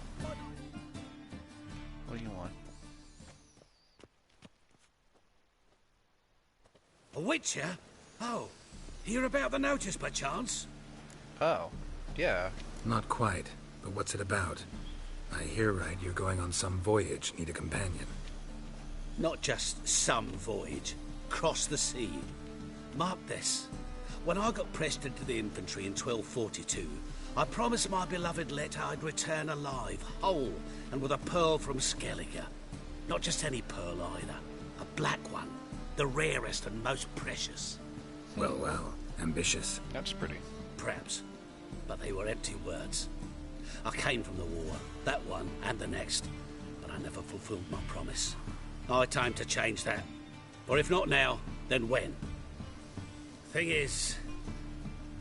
What do you want? A witcher? Oh, hear about the notice by chance? Oh, yeah. Not quite, but what's it about? I hear right, you're going on some voyage, need a companion. Not just some voyage. Cross the sea. Mark this. When I got pressed into the infantry in 1242, I promised my beloved Let I'd return alive, whole, and with a pearl from Skellige. Not just any pearl either. A black one. The rarest and most precious. Well, well. Ambitious. That's pretty. Perhaps. But they were empty words. I came from the war. That one and the next. But I never fulfilled my promise. High time to change that. Or if not now, then when? Thing is,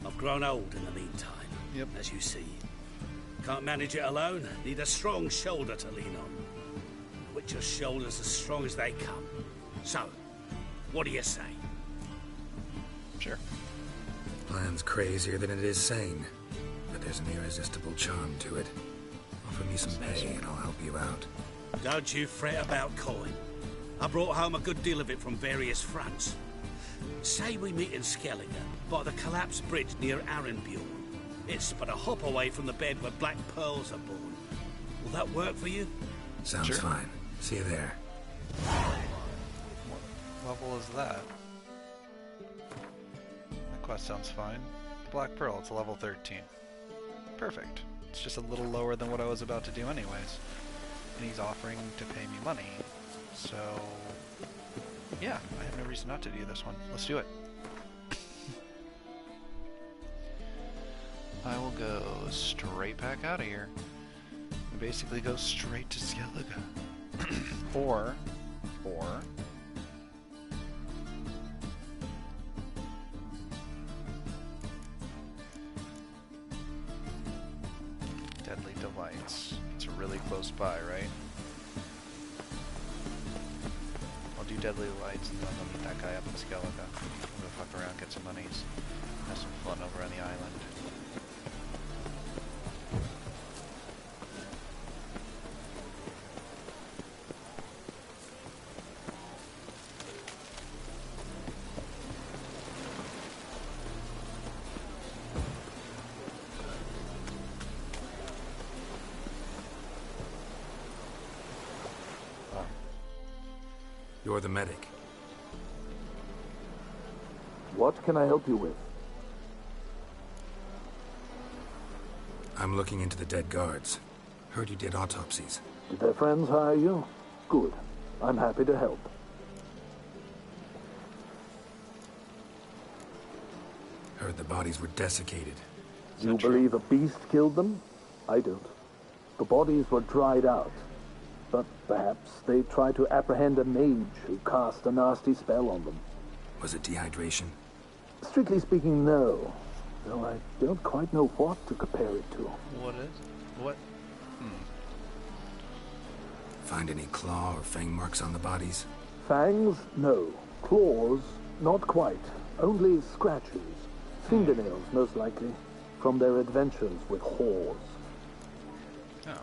I've grown old in the meantime. Yep. As you see. Can't manage it alone. Need a strong shoulder to lean on. Witcher's shoulders as strong as they come. So, what do you say? Sure. Plan's crazier than it is sane. But there's an irresistible charm to it. Offer me some pay and I'll help you out. Don't you fret about coin. I brought home a good deal of it from various fronts. Say we meet in Skellige, by the collapsed bridge near Arenbjorn. It's but a hop away from the bed where black pearls are born. Will that work for you? Sounds Sure. fine. See you there. What level is that? That quest sounds fine. Black Pearl, it's level 13. Perfect. It's just a little lower than what I was about to do anyways. And he's offering to pay me money. So, yeah, I have no reason not to do this one. Let's do it. I will go straight back out of here. And basically go straight to Skellige. or... Deadly Delights. It's really close by, right? I'll do Deadly Delights and then I'll meet that guy up in Skellige. We'll go fuck around, get some monies, have some fun over on the island. You're the medic. What can I help you with? I'm looking into the dead guards. Heard you did autopsies. Did their friends hire you? Good. I'm happy to help. Heard the bodies were desiccated. You believe a beast killed them? I don't. The bodies were dried out. But perhaps they tried to apprehend a mage who cast a nasty spell on them. Was it dehydration? Strictly speaking, no. Though I don't quite know what to compare it to. What is? What? Find any claw or fang marks on the bodies? Fangs? No. Claws? Not quite. Only scratches. Fingernails, most likely. From their adventures with whores. Oh.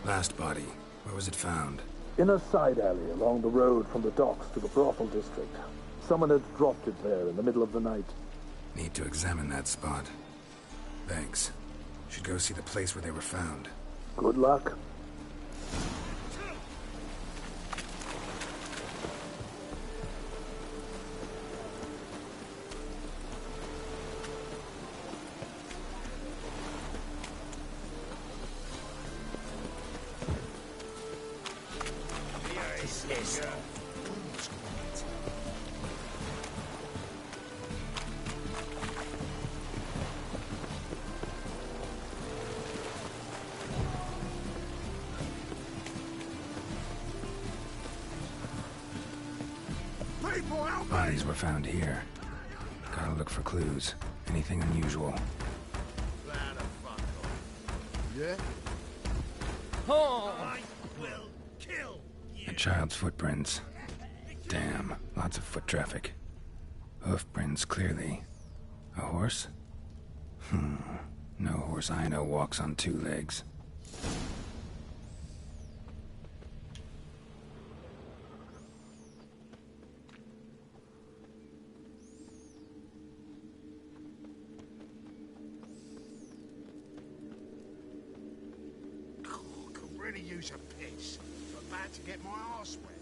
Last body. Where was it found? In a side alley along the road from the docks to the brothel district. Someone had dropped it there in the middle of the night. Need to examine that spot. Thanks. Should go see the place where they were found. Good luck. Piss off. Bodies were found here. Gotta look for clues. Anything unusual. Yeah? Oh! I will kill you. A child's footprints. Damn, lots of foot traffic. Hoof prints, clearly. A horse? No horse I know walks on two legs. Could really use a piss. I'm about to get my arse wet.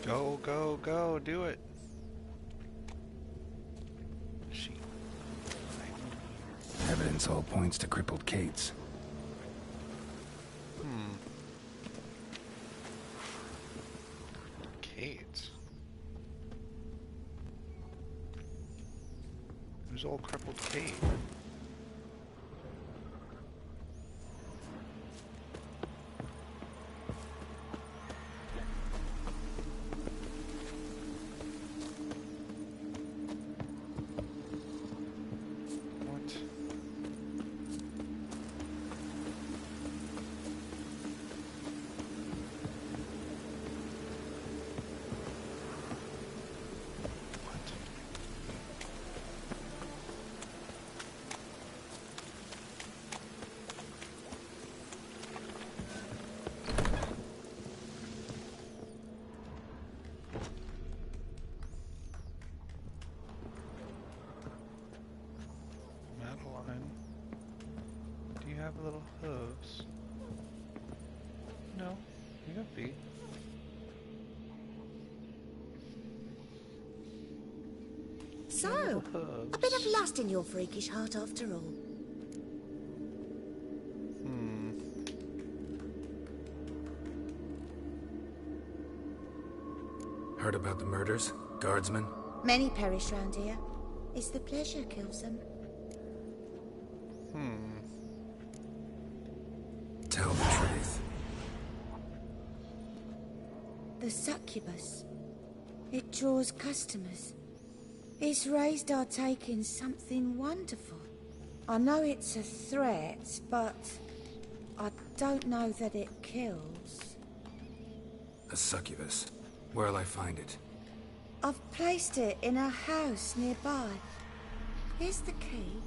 Go, go, go, do it. Evidence all points to crippled Kate's. Kate. Who's old crippled Kate? Do you have little hooves? No, you got feet. So, a bit of lust in your freakish heart after all. Heard about the murders? Guardsmen? Many perish round here. It's the pleasure kills them. Tell the truth. The succubus. It draws customers. It's raised our taking something wonderful. I know it's a threat, but I don't know that it kills. A succubus. Where'll I find it? I've placed it in a house nearby. Here's the key.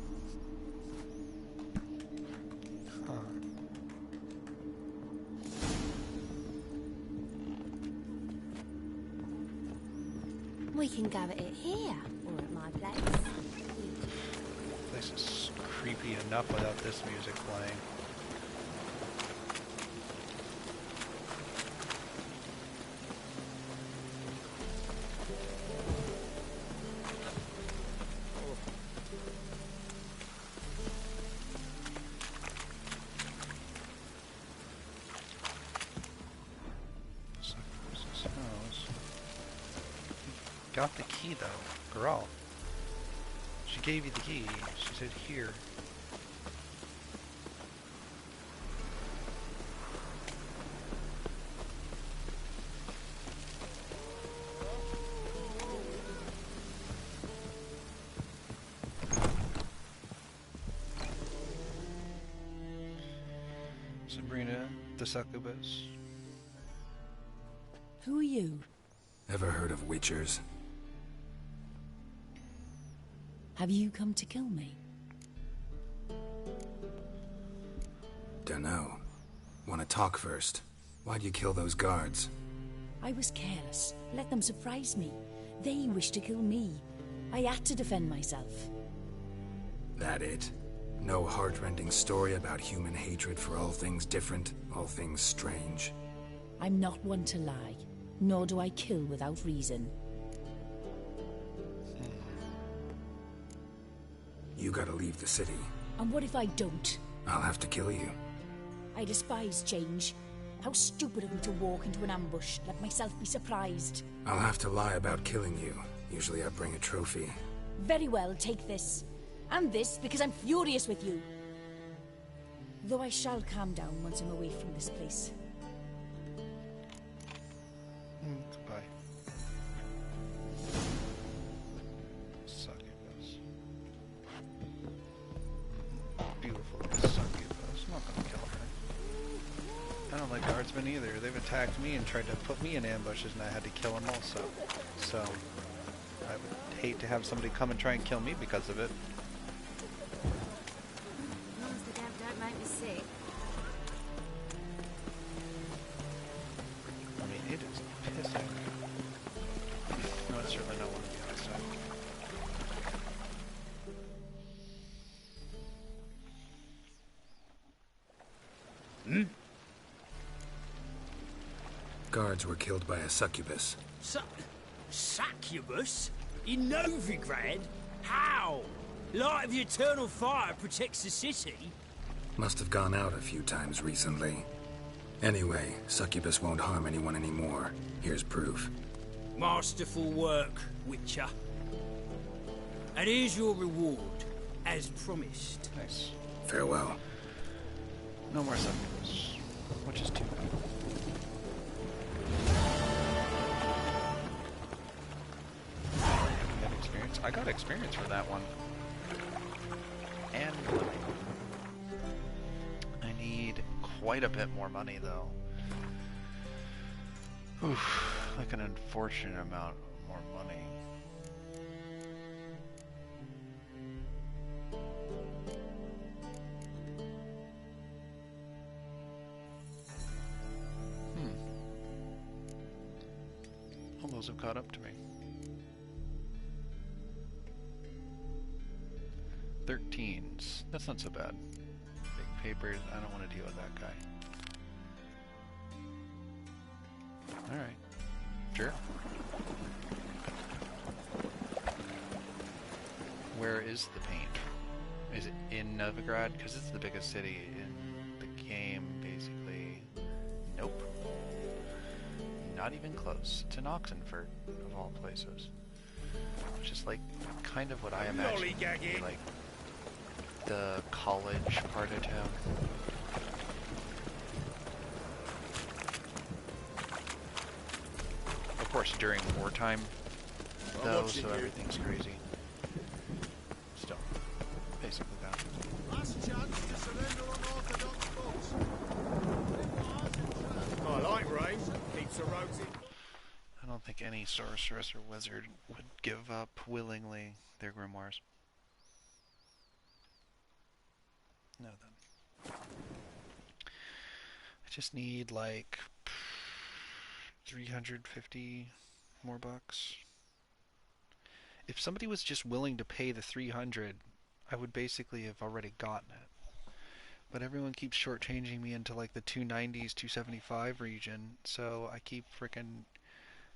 We can go at it here, or at my place. This is creepy enough without this music playing. Got the key though, Geralt. She gave you the key. She said here. Sabrina, the succubus. Who are you? Ever heard of witchers? Have you come to kill me? Dunno. Wanna talk first? Why'd you kill those guards? I was careless. Let them surprise me. They wished to kill me. I had to defend myself. That it? No heart-rending story about human hatred for all things different, all things strange? I'm not one to lie, nor do I kill without reason. You gotta leave the city. And what if I don't? I'll have to kill you. I despise change. How stupid of me to walk into an ambush, let myself be surprised. I'll have to lie about killing you. Usually I bring a trophy. Very well, take this. And this, because I'm furious with you. Though I shall calm down once I'm away from this place. Goodbye. Succubus. Beautiful succubus. I'm not gonna kill her. I don't like guardsmen either. They've attacked me and tried to put me in ambushes, and I had to kill them also. So, I would hate to have somebody come and try and kill me because of it. As long as the dev don't make me sick. I mean, it is pissing. No, it's certainly not one of the outside. Guards were killed by a succubus. Succubus? In Novigrad? How? Light of the eternal fire protects the city? Must have gone out a few times recently. Anyway, succubus won't harm anyone anymore. Here's proof. Masterful work, Witcher. And here's your reward, as promised. Nice. Farewell. No more succubus, which is too bad. Get experience. I got experience for that one. And money. I need quite a bit more money, though. Oof, like an unfortunate amount more money. All those have caught up to me. 13s. That's not so bad. Big papers. I don't want to deal with that guy. Alright. Sure. Where is the paint? Is it in Novigrad? Because it's the biggest city in the game, basically. Nope. Not even close. It's in Oxenford, of all places. Which is like, kind of what I imagine would be like the college part of town. Of course, during wartime, though, so everything's crazy. Still, basically that. Last chance to surrender unorthodox foes. I like rain. Keeps the roads in. I don't think any sorceress or wizard would give up willingly their grimoires. No, then. I just need like 350 more bucks. If somebody was just willing to pay the 300, I would basically have already gotten it. But everyone keeps shortchanging me into like the 290s, 275 region, so I keep frickin'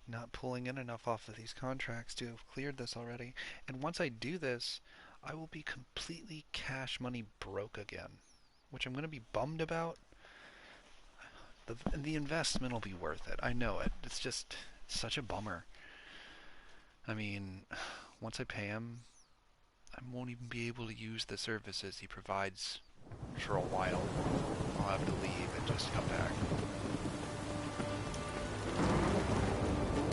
not pulling in enough off of these contracts to have cleared this already. And once I do this, I will be completely cash money broke again, which I'm going to be bummed about. The investment will be worth it. I know it. It's just such a bummer. I mean, once I pay him, I won't even be able to use the services he provides for a while. I'll have to leave and just come back.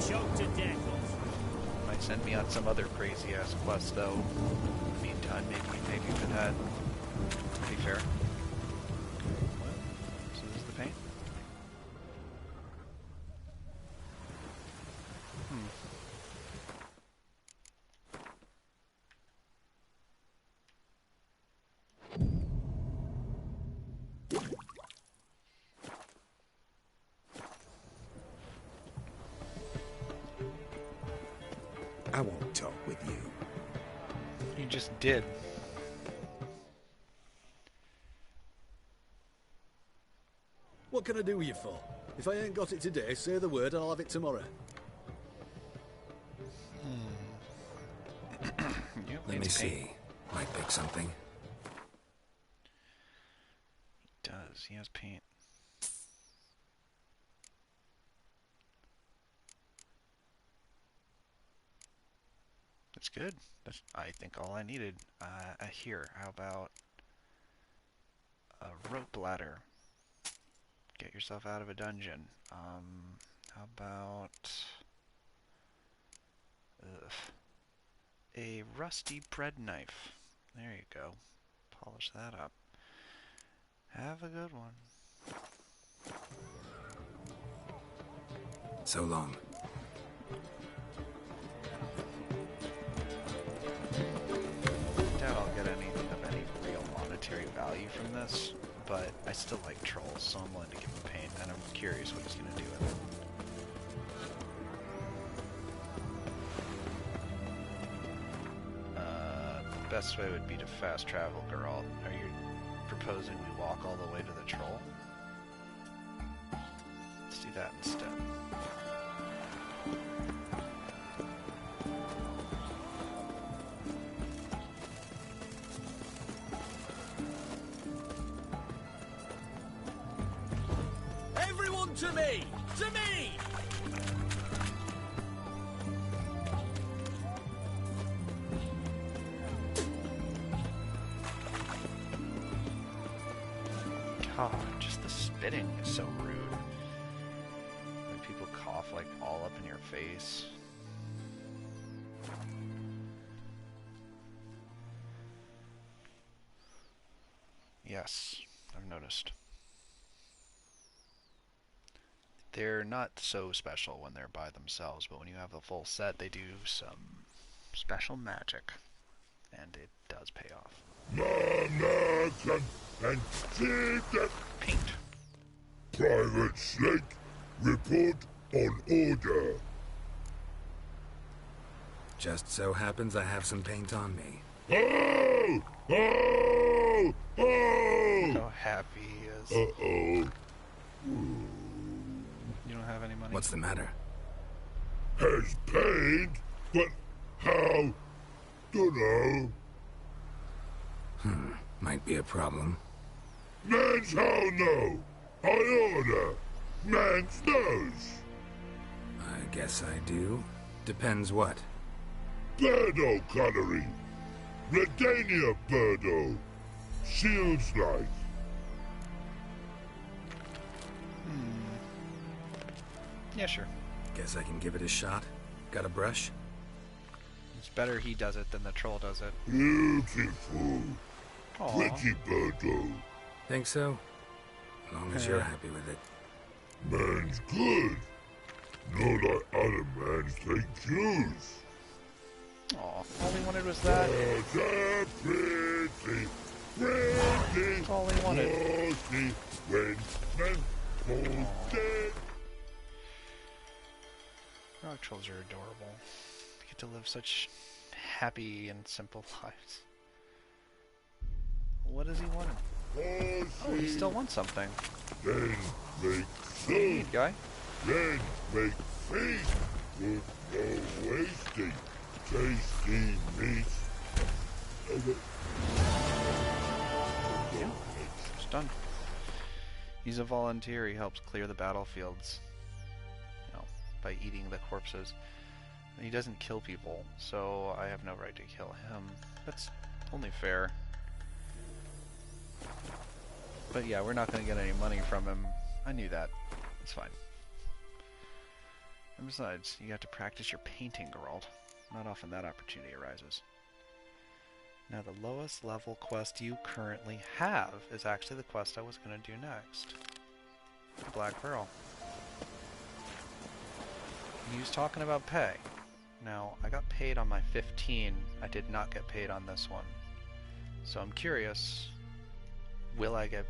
Choked to death. Might send me on some other crazy ass quest though. In the meantime, maybe for that. Pretty fair. Well, so this is the paint. I won't talk with you. You just did. What can I do with you for? If I ain't got it today, say the word and I'll have it tomorrow. Let me see. Might pick something. He has paint. That's good. That's, I think, all I needed. Here, how about a rope ladder? Get yourself out of a dungeon. How about a rusty bread knife? There you go. Polish that up. Have a good one. So long. I doubt I'll get anything of any real monetary value from this, but I still like trolls, so I'm willing to give him paint, and I'm curious what he's going to do with it. The best way would be to fast travel, Geralt. Are you proposing we walk all the way to the troll? Let's do that instead. Everyone to me! To me! God, just the spitting is so rude. When people cough like all up in your face. Yes, I've noticed. They're not so special when they're by themselves, but when you have the full set, they do some special magic, and it does pay off. And paint. Private Snake, report on order. Just so happens I have some paint on me. Oh! Oh! Oh! How happy he is. Uh-oh. You don't have any money? What's the matter? Has paint, but how? Dunno. Might be a problem. Man's how no. I order. Man's knows. I guess I do. Depends what. Birdo coloring. Redania Birdo. Shields light. Yeah, sure. Guess I can give it a shot. Got a brush? It's better he does it than the troll does it. Beautiful. Aww. Pretty Birdo. Think so? As long as you're happy with it. Man's good. Not like other mans take cues. Aw, all he wanted was that. Pretty, pretty. That's all he wanted. When men fall dead. Rock trolls are adorable. They get to live such happy and simple lives. What does he want? Oh, he still wants something. Then make Hey, soup. guy. Then make feast. With no wasting. Tasty meat. Yeah, it's done. He's a volunteer. He helps clear the battlefields, you know, by eating the corpses. He doesn't kill people, so I have no right to kill him. That's only fair. But yeah, we're not going to get any money from him. I knew that. It's fine. And besides, you have to practice your painting, Geralt. Not often that opportunity arises. Now, the lowest level quest you currently have is actually the quest I was going to do next. The Black Pearl. He was talking about pay. Now, I got paid on my 15. I did not get paid on this one. So I'm curious, will I get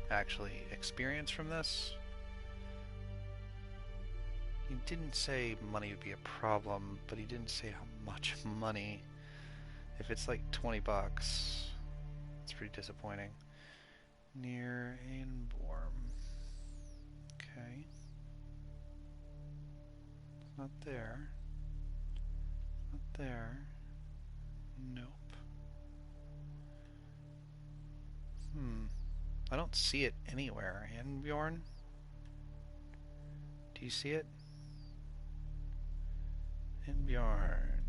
actually experience from this? He didn't say money would be a problem, but he didn't say how much money. If it's like 20 bucks, it's pretty disappointing. Near Ainborm. Okay. It's not there. Not there. Nope. I don't see it anywhere. And Bjorn? Do you see it? And Bjorn.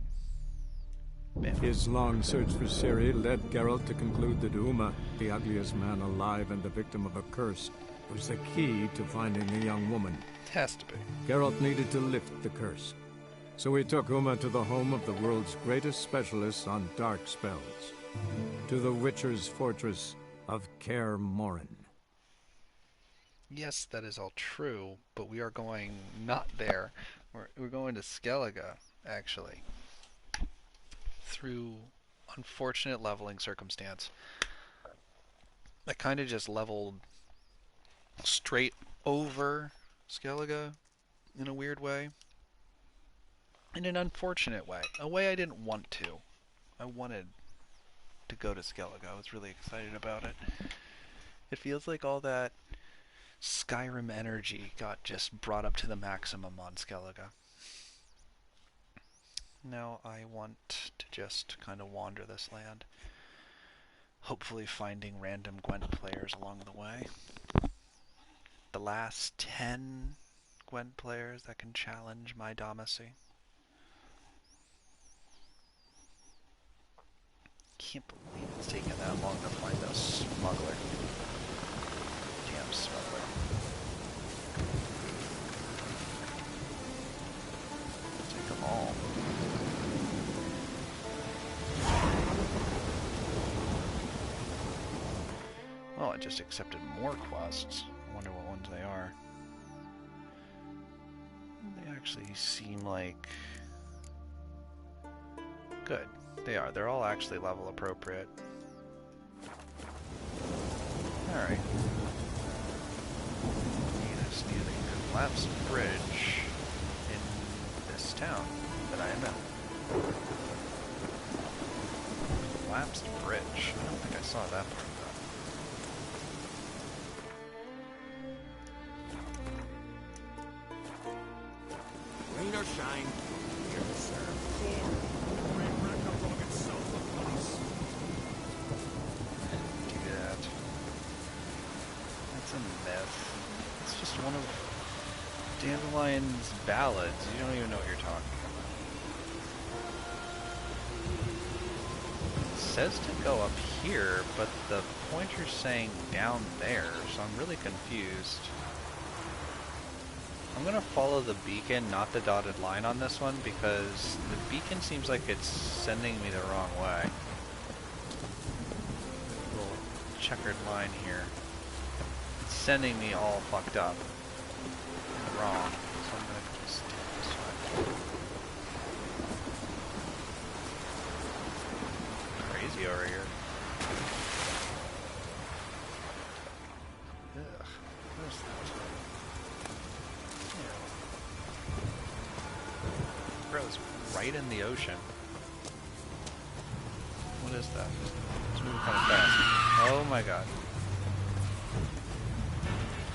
His long search for Ciri led Geralt to conclude that Uma, the ugliest man alive and the victim of a curse, was the key to finding the young woman. Has to be. Geralt needed to lift the curse. So he took Uma to the home of the world's greatest specialists on dark spells. To the Witcher's fortress of Kaer Morhen. Yes, that is all true, but we are going not there. We're going to Skellige, actually. Through unfortunate leveling circumstance. I kind of just leveled straight over Skellige in a weird way. In an unfortunate way. A way I didn't want to. I wanted to go to Skellige. I was really excited about it. It feels like all that Skyrim energy got just brought up to the maximum on Skellige. Now I want to just kind of wander this land. Hopefully finding random Gwent players along the way. The last 10 Gwent players that can challenge my domacy. Can't believe it's taken that long to find a smuggler. Damn smuggler. Take them all. Well, I just accepted more quests. I wonder what ones they are. They actually seem like... good. They are. They're all actually level appropriate. Alright. I just need a collapsed bridge in this town that I am in. Collapsed bridge. I don't think I saw that part. Rain or shine, here to serve. Do that. That's a myth. It's just one of Dandelion's ballads. You don't even know what you're talking about. It says to go up here, but the pointer's saying down there, so I'm really confused. I'm gonna follow the beacon, not the dotted line on this one, because the beacon seems like it's sending me the wrong way. Little checkered line here. It's sending me all fucked up. And wrong. So I'm gonna just take this way. Crazy over here. Ugh. Where's that? Bro, it's right in the ocean. What is that? It's moving kind of fast. Oh my god.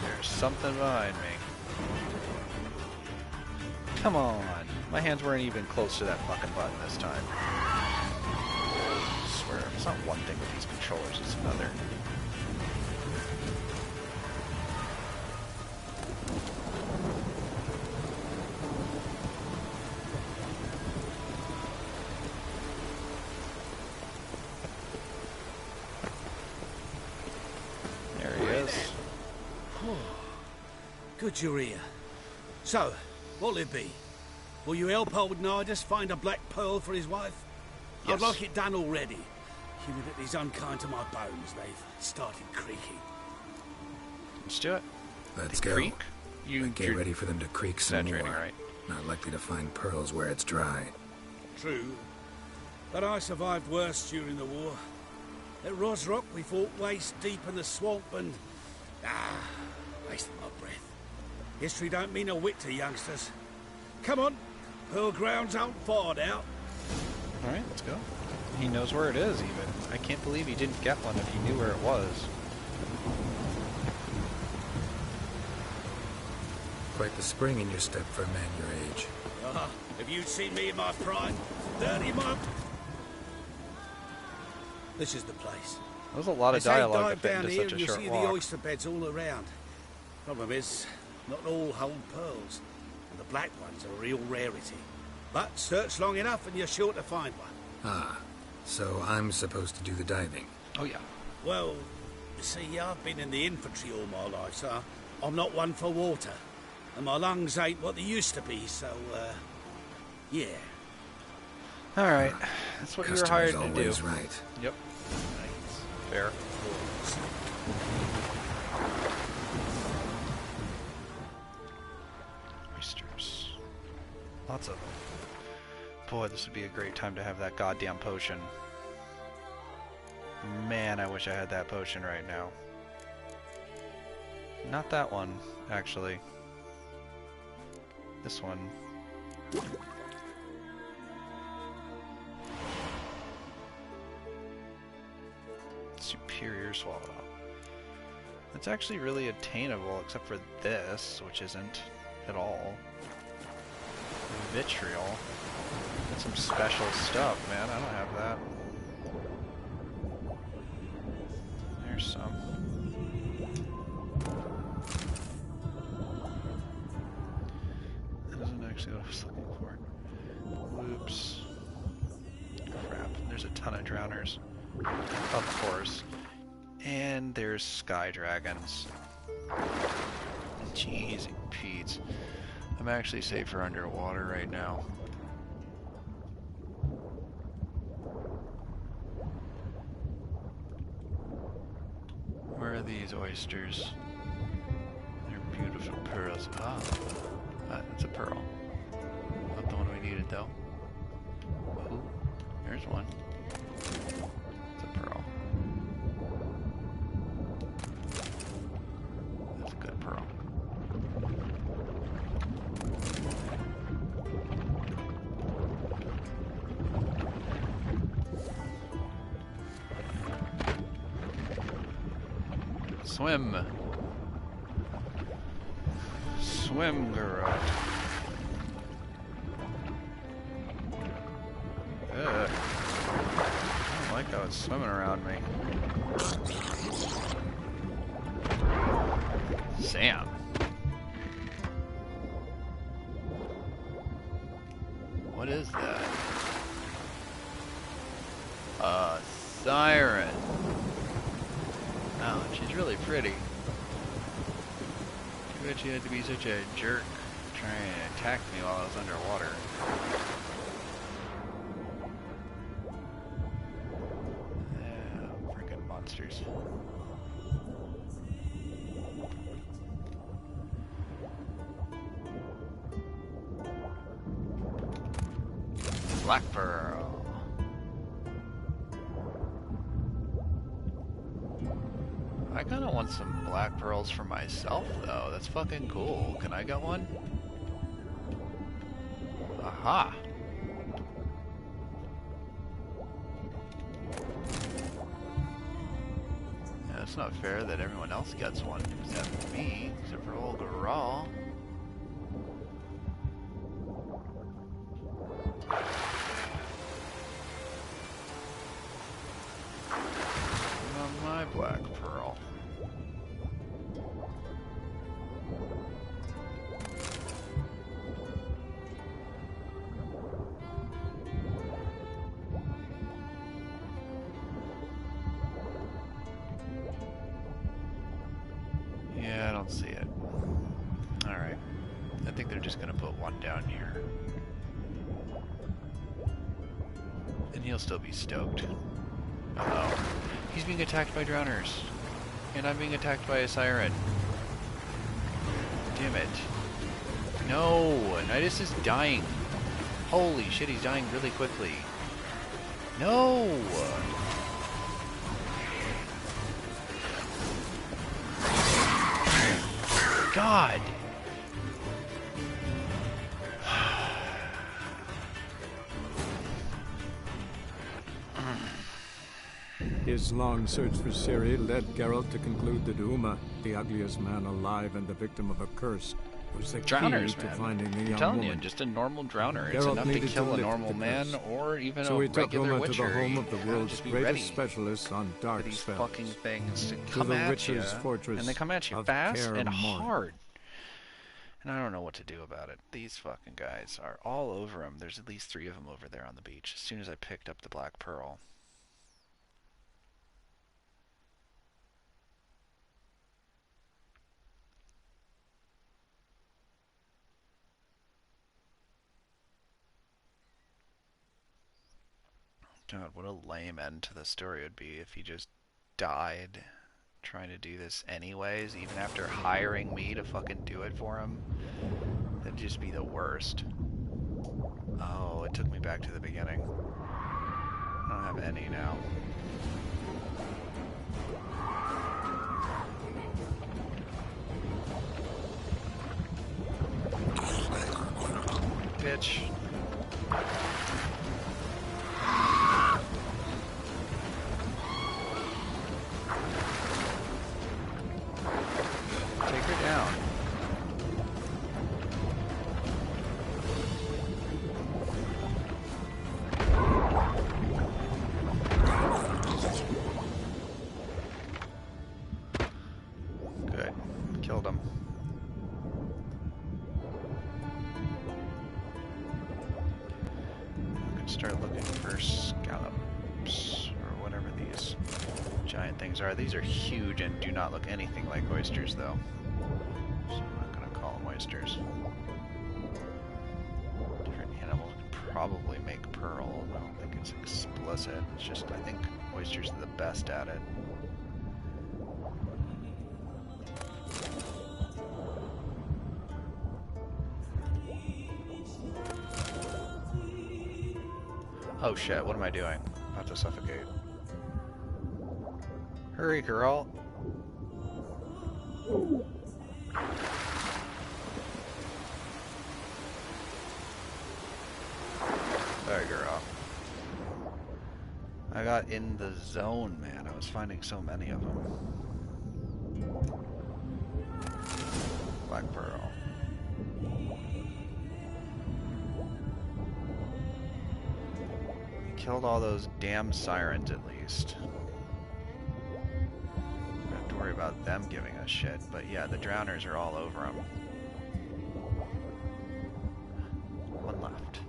There's something behind me. Come on. My hands weren't even close to that fucking button this time. I swear, it's not one thing with these controllers, it's another. Good you're here. So, what'll it be? Will you help old Nidus find a black pearl for his wife? Yes. I'd like it done already. Given that he's unkind to my bones, they've started creaking. Let's do it. Let's They go. creak? But get ready for them to creak some more. Right? Not likely to find pearls where it's dry. True. But I survived worse during the war. At Rosrock, we fought waist deep in the swamp and... wasting my breath. History don't mean a whit to youngsters. Come on, Pearl Grounds aren't far out. Alright, let's go. He knows where it is, even. I can't believe he didn't get one if he knew where it was. Quite the spring in your step for a man your age. Have you seen me in my prime? 30 months. This is the place. That was a lot of As they dialogue to dive fit down into here, such a you short see walk. the oyster beds all around. Problem is, not all hold pearls, and the black ones are a real rarity. But search long enough and you're sure to find one. Ah, so I'm supposed to do the diving. Oh yeah. Well, you see, I've been in the infantry all my life, so I'm not one for water. And my lungs ain't what they used to be, so, yeah. Alright, that's what you were hired to do. Always right. Yep. Fair. Oysters. Lots of them. Boy, this would be a great time to have that goddamn potion. Man, I wish I had that potion right now. Not that one, actually. This one. Superior swallow. It's actually really attainable, except for this, which isn't at all. Vitriol. That's some special stuff, man. I don't have that. There's some. That isn't actually what I was looking for. Whoops. Crap. There's a ton of drowners. Of course. And there's sky dragons. Jeez, Pete. I'm actually safer underwater right now. Where are these oysters? They're beautiful pearls. Ah, that's a pearl. Not the one we needed though. Ooh, there's one. It's a pearl. That's a good pearl. Swim. Swim, Geralt. Ugh. I don't like how it's swimming around me. Sam. What is that? A siren. Oh, she's really pretty. Too bad she had to be such a jerk trying to attack me while I was underwater. Yeah, freaking monsters. Black Pearl. I kinda want some black pearls for myself, though. That's fucking cool. Can I get one? Aha! Yeah, it's not fair that everyone else gets one, except me, except for old Geralt. Not my black pearl. Yeah, I don't see it. Alright. I think they're just gonna put one down here. And he'll still be stoked. Uh-oh. He's being attacked by drowners. And I'm being attacked by a siren. Damn it. No! Nidus is dying. Holy shit, he's dying really quickly. No! God! His long search for Ciri led Geralt to conclude that Uma, the ugliest man alive and the victim of a curse, was the Drowners, key to man. finding the I'm young telling woman. you, just a normal drowner. It's Geralt enough to needed to kill a lift normal the man curse. or even So a he took regular Uma to witcher. the home You of the gotta world's just be greatest ready specialists on for dark these spells. fucking things to To come the at you, Witcher's fortress and they come at you of fast Kaer and Morhen. hard. And I don't know what to do about it. These fucking guys are all over him. There's at least 3 of them over there on the beach. As soon as I picked up the Black Pearl. God, what a lame end to the story would be if he just died trying to do this anyways, even after hiring me to fucking do it for him. That'd just be the worst. Oh, it took me back to the beginning. I don't have any now. Bitch. Take her down. Good. Killed him. I can start looking for scallops or whatever these giant things are. These are huge and do not look anything like oysters, though. So I'm not going to call them oysters. Different animals could probably make pearl. I don't think it's explicit. It's just, I think oysters are the best at it. Oh shit, what am I doing? I'm about to suffocate. Hurry, girl. Sorry, girl. I got in the zone, man. I was finding so many of them. Black Pearl. We killed all those damn sirens, at least. Don't have to worry about them giving us shit, but yeah, the drowners are all over them. One left.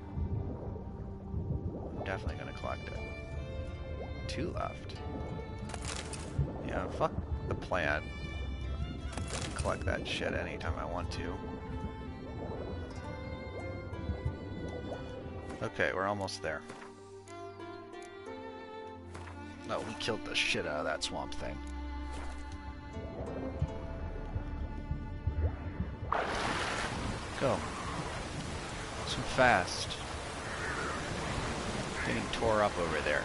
I'm definitely gonna collect it. 2 left. Yeah, fuck the plan. Collect that shit anytime I want to. Okay, we're almost there. No, we killed the shit out of that swamp thing. Go. So fast. Getting tore up over there.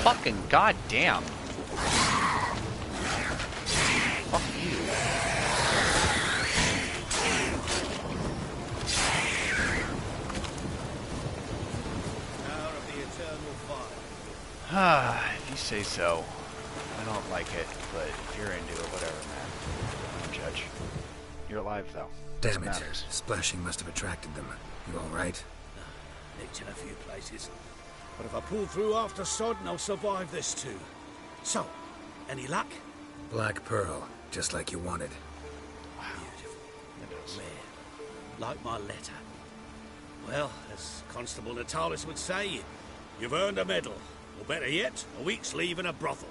Fucking goddamn. Fuck you. Power of the eternal fire. Ah, if you say so. I don't like it, but if you're into it, whatever, man. I don't judge. You're alive, though. Damn it. Matters. Splashing must have attracted them. You alright? Nicked in a few places. But if I pull through after Sodden, I'll survive this too. So, any luck? Black Pearl, just like you wanted. Beautiful. Rare. Like my letter. Well, as Constable Natalis would say, you've earned a medal. Or better yet, a week's leave in a brothel.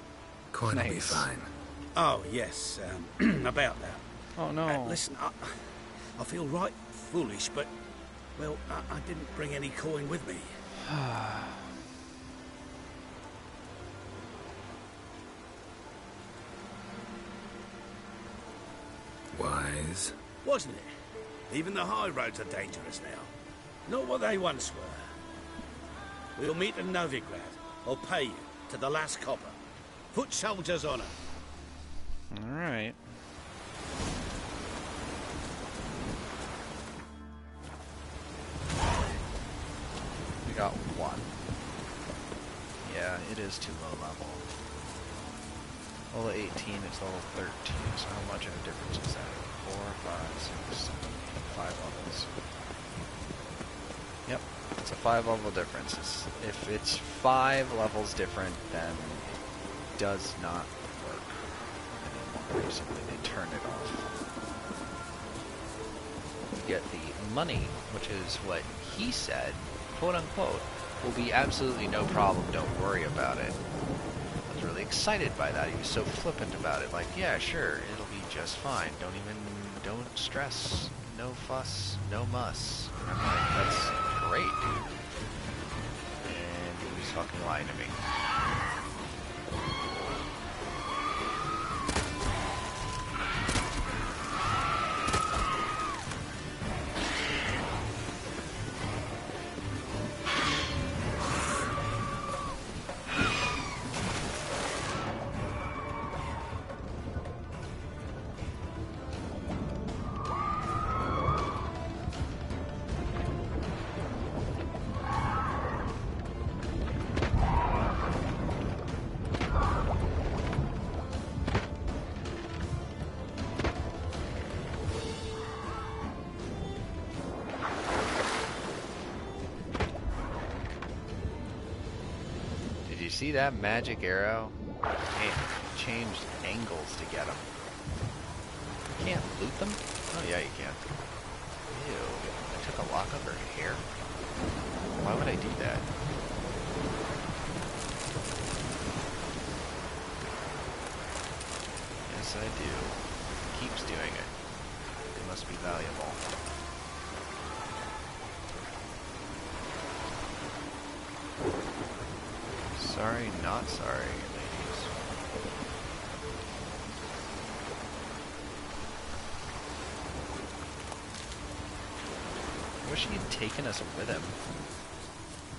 Coin will be fine. Oh, yes, about that. Oh, no. Listen, I feel right foolish, but, well, I didn't bring any coin with me. Wise. Wasn't it? Even the high roads are dangerous now. Not what they once were. We'll meet in Novigrad. I'll pay you to the last copper. Foot soldier's honor. Alright. We got one. Yeah, it is too low level. Level 18, it's level 13, so how much of a difference is that? 4, 5, 6, 7, 8, 5 levels. Yep, it's a 5 level difference. If it's 5 levels different, then it does not work anymore. Basically, they turn it off. You get the money, which is what he said, quote unquote, will be absolutely no problem, don't worry about it. I was really excited by that. He was so flippant about it, like, yeah, sure, it'll be just fine. Don't stress, no fuss, no muss. And I'm like, that's great, dude. And he was fucking lying to me. See that magic arrow? Man, changed angles to get them. You can't loot them? Oh yeah, you can. Ew, I took a lock of her hair? Why would I do that? Yes, I do. He keeps doing it. It must be valuable. Sorry, not sorry, ladies. I wish he had taken us with him.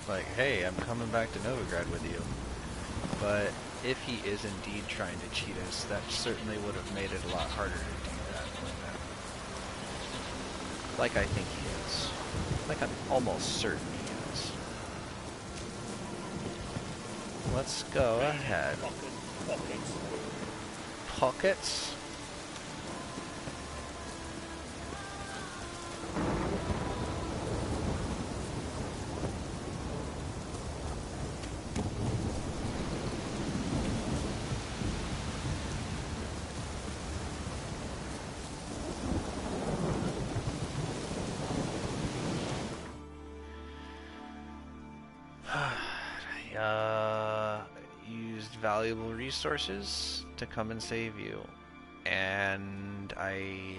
Like, hey, I'm coming back to Novigrad with you. But if he is indeed trying to cheat us, that certainly would have made it a lot harder to do that. Like I think he is. Like I'm almost certain he is. Let's go ahead. Pockets? Used valuable resources to come and save you, and I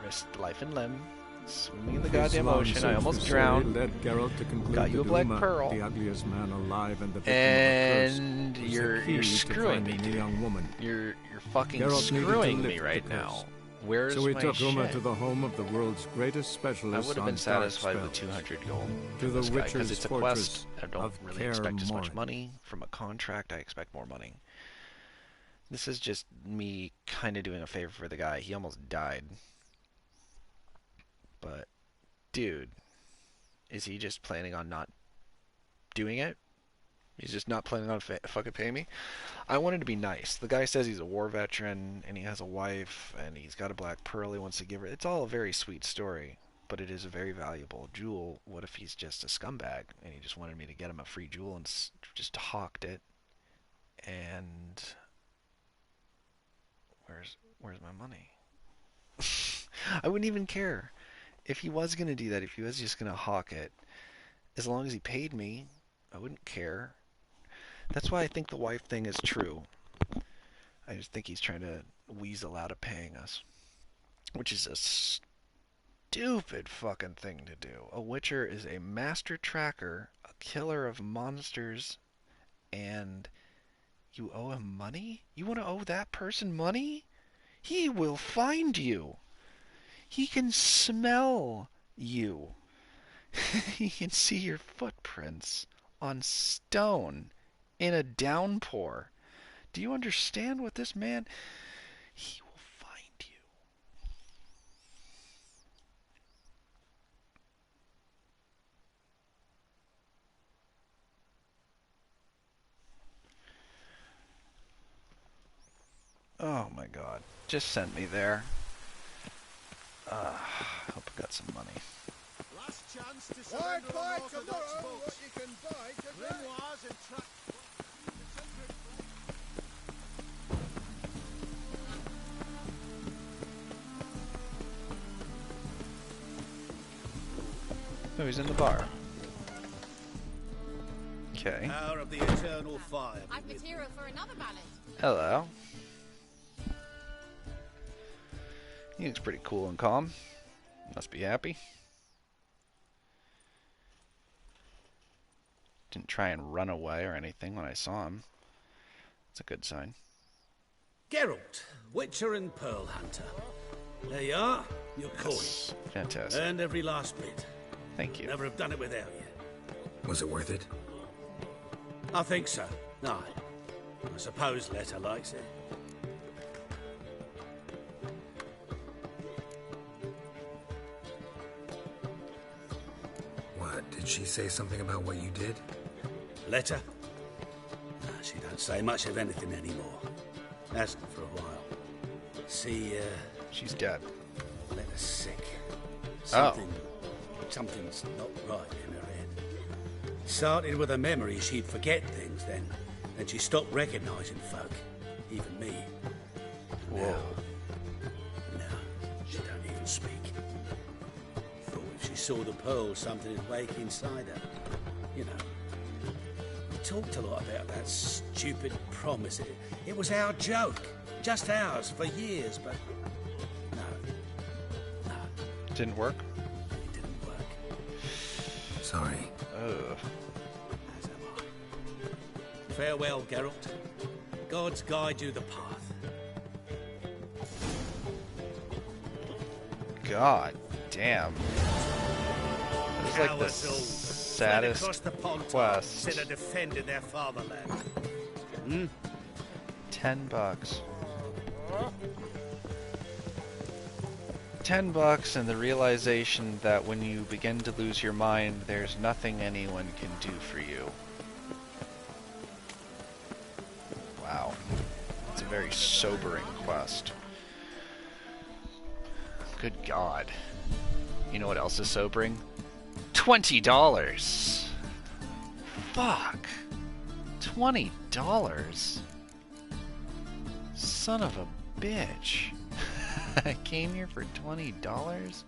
risked life and limb, swimming in the goddamn ocean. I almost drowned. Led Geralt to conclude Got you a that black Uma, pearl, the ugliest man alive and the victim and of a curse, you're screwing me, the young woman. You're fucking Geralt screwing needed to me lift right the curse. now. Where's so he my took shit? Uma to the home of the world's greatest specialist I would have on been satisfied dark with 200 gold to from the this guy, because Witcher's it's a fortress quest. I don't of really expect as much Kaer money from a contract. I expect more money. This is just me kind of doing a favor for the guy. He almost died. But, dude, is he just planning on not doing it? He's just not planning on fucking paying me? I wanted to be nice. The guy says he's a war veteran, and he has a wife, and he's got a black pearl he wants to give her. It's all a very sweet story, but it is a very valuable jewel. What if he's just a scumbag, and he just wanted me to get him a free jewel and just hawked it? And where's my money? I wouldn't even care. If he was going to do that, if he was just going to hawk it, as long as he paid me, I wouldn't care. That's why I think the wife thing is true. I just think he's trying to weasel out of paying us. Which is a stupid fucking thing to do. A Witcher is a master tracker, a killer of monsters, and you owe him money? You want to owe that person money? He will find you. He can smell you. He can see your footprints on stone in a downpour. Do you understand what this man... He will find you. Oh my god. Just sent me there. Hope I got some money. Last chance to surrender on Orthodox books. What you can buy today. Grimoires and Oh, he's in the bar. Okay. Power of the eternal fire. I've material for another ballad. Hello. He looks pretty cool and calm. Must be happy. Didn't try and run away or anything when I saw him. That's a good sign. Geralt, Witcher and Pearl Hunter. There you are. Your coin. Fantastic. Earned every last bit. Thank you. Never have done it without you. Was it worth it? I think so. No. I suppose Letta likes it. What, did she say something about what you did? Letta? No, she don't say much of anything anymore. Hasn't for a while. She's dead. Letta's sick. Oh. Something's not right in her head. Started with a memory she'd forget things, then she stopped recognising folk. Even me. Whoa. Now, she don't even speak. Thought if she saw the pearl, something'd wake inside her. You know. We talked a lot about that stupid promise. It was our joke. Just ours for years, but no. Didn't work? It didn't work. Sorry. Ugh. As am I. Farewell, Geralt. Gods guide you the path. God damn. It's like the Cowards all fled saddest across the Pontar quest. instead of defending their fatherland. Hmm? $10. $10 and the realization that when you begin to lose your mind, there's nothing anyone can do for you. Wow. It's a very sobering quest. Good God. You know what else is sobering? $20! Fuck. $20? Son of a bitch. I came here for $20?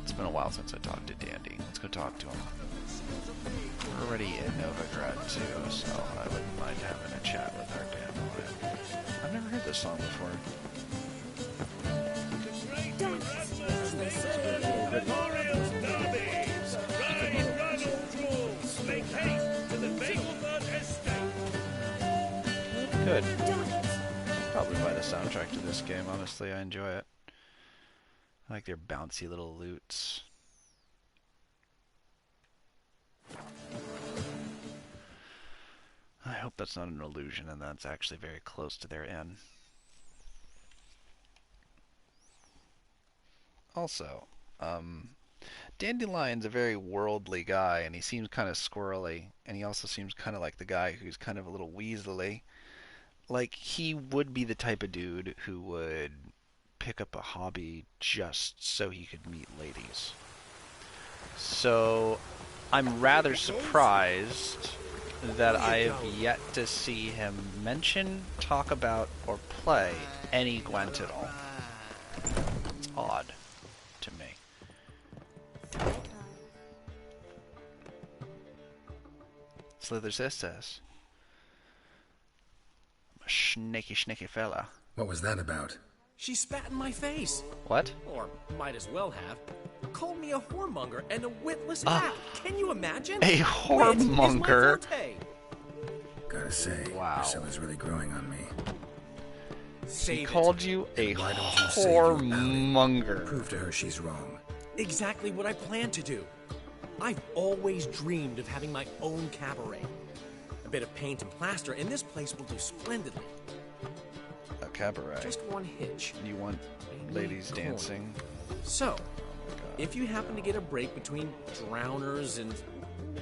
It's been a while since I talked to Dandy. Let's go talk to him. We're already in Novigrad too, so I wouldn't mind having a chat with our dandelion. I've never heard this song before. Good. Probably buy the soundtrack to this game, honestly. I enjoy it. I like their bouncy little lutes. I hope that's not an illusion and that's actually very close to their inn. Also, Dandelion's a very worldly guy, and he seems kind of squirrely, and he also seems kind of like the guy who's kind of a little weaselly. Like, he would be the type of dude who would pick up a hobby just so he could meet ladies. So, I'm rather surprised that I have yet to see him mention, talk about, or play any Gwent at all. It's odd to me. Slither Sisters. Snaky fella. What was that about? She spat in my face. What? Or might as well have. Called me a whoremonger and a witless hack. Can you imagine? A whoremonger? Gotta say, Priscilla's really growing on me. She called you a whoremonger. Prove to her she's wrong. Exactly what I plan to do. I've always dreamed of having my own cabaret. A bit of paint and plaster, and this place will do splendidly. A cabaret. Just one hitch. You want ladies dancing? So, if you happen to get a break between drowners and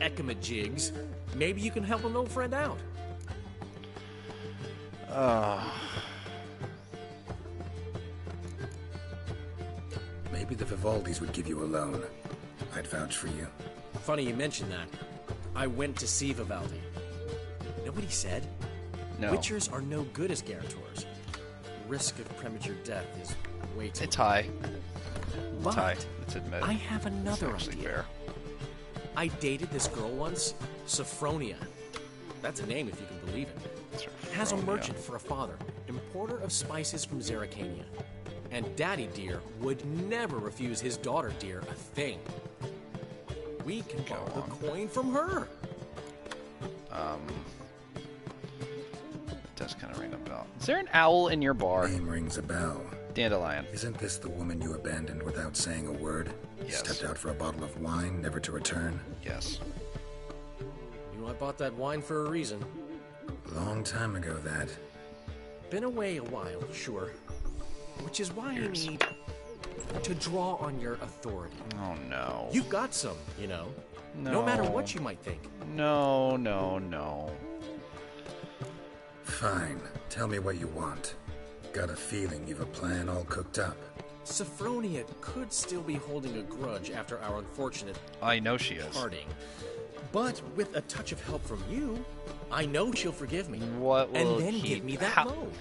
ekamajigs, maybe you can help an old friend out. Maybe the Vivaldis would give you a loan. I'd vouch for you. Funny you mention that. I went to see Vivaldi. Know what he said? No. Witchers are no good as guarantors. Risk of premature death is way too It's high. But It's high. Let's admit. I have another It's actually idea. fair. I dated this girl once, Sophronia. That's a name if you can believe it. Has a merchant for a father, importer of spices from Zerrikania. And Daddy Dear would never refuse his daughter Dear a thing. We can borrow the coin from her. Does kind of ring a bell. Is there an owl in your bar? Name rings a bell. Dandelion. Isn't this the woman you abandoned without saying a word? Yes. Stepped out for a bottle of wine, never to return? Yes. You know, I bought that wine for a reason. Long time ago, that. Been away a while, sure. Which is why I need to draw on your authority. Oh, no. You've got some, you know. No. No matter what you might think. No, no, no. Fine. Tell me what you want. Got a feeling you've a plan all cooked up. Sophronia could still be holding a grudge after our unfortunate I know she is. parting. But with a touch of help from you, I know she'll forgive me. What will and then he- give me that how- loan.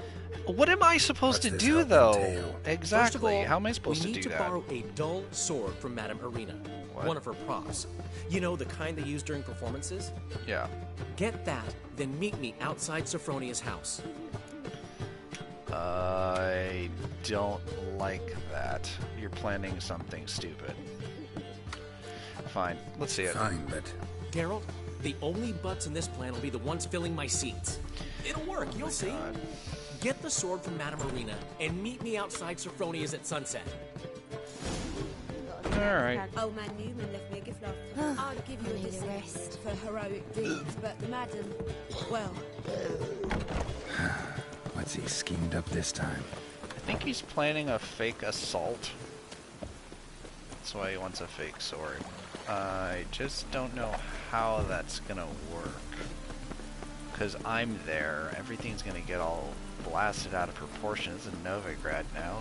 What am I supposed What's to this do, help though? entail? Exactly. First of all, How am I supposed we to need do to that? borrow a dull sword from Madame Arena. What? One of her props. You know, the kind they use during performances? Yeah. Get that, then meet me outside Sophronia's house. I don't like that. You're planning something stupid. Fine. Let's see it. Fine, but... Geralt, the only butts in this plan will be the ones filling my seats. It'll work, you'll see. God. Get the sword from Madame Arena and meet me outside Sophronia's at sunset. Alright. Old man Newman left me a gift last time. I'll give you a need a discount rest. for heroic deeds, but the madam, well, What's he schemed up this time? I think he's planning a fake assault. That's why he wants a fake sword. I just don't know how that's gonna work. Because I'm there. Everything's gonna get all blasted out of proportion. It's in Novigrad now.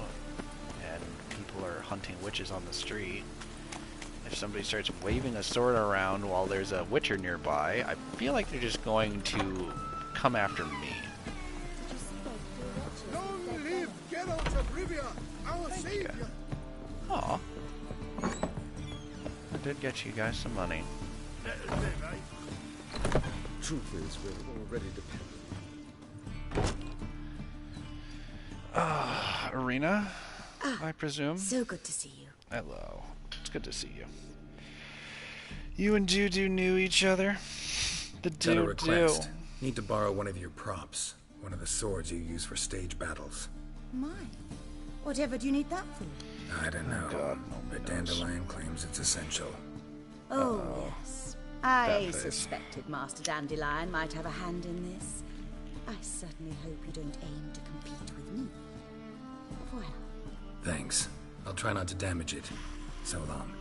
And people are hunting witches on the street. If somebody starts waving a sword around while there's a witcher nearby, I feel like they're just going to come after me. Long live Geralt of Rivia, our savior! Aw. I did get you guys some money. Truth is, we're already dependent. Arena, I presume? So good to see you. Hello. It's good to see you. You and Dudu knew each other? The Got a Dudu. request. Need to borrow one of your props. One of the swords you use for stage battles. My. Whatever do you need that for? I don't know. God, but Dandelion claims it's essential. Oh, yes. I That face. suspected Master Dandelion might have a hand in this. I certainly hope you don't aim to compete with me. Voilà. Thanks. I'll try not to damage it. So long.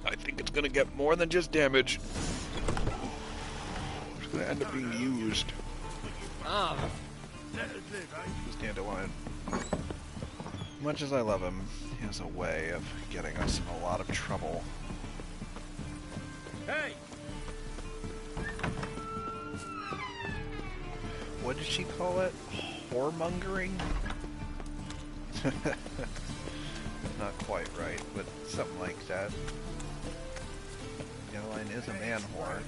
I think it's gonna get more than just damage. It's gonna end up being used. This Dandelion. Much as I love him, he has a way of getting us in a lot of trouble. Hey! What did she call it? Whoremongering? Not quite right, but something like that. Dandelion is a man whore.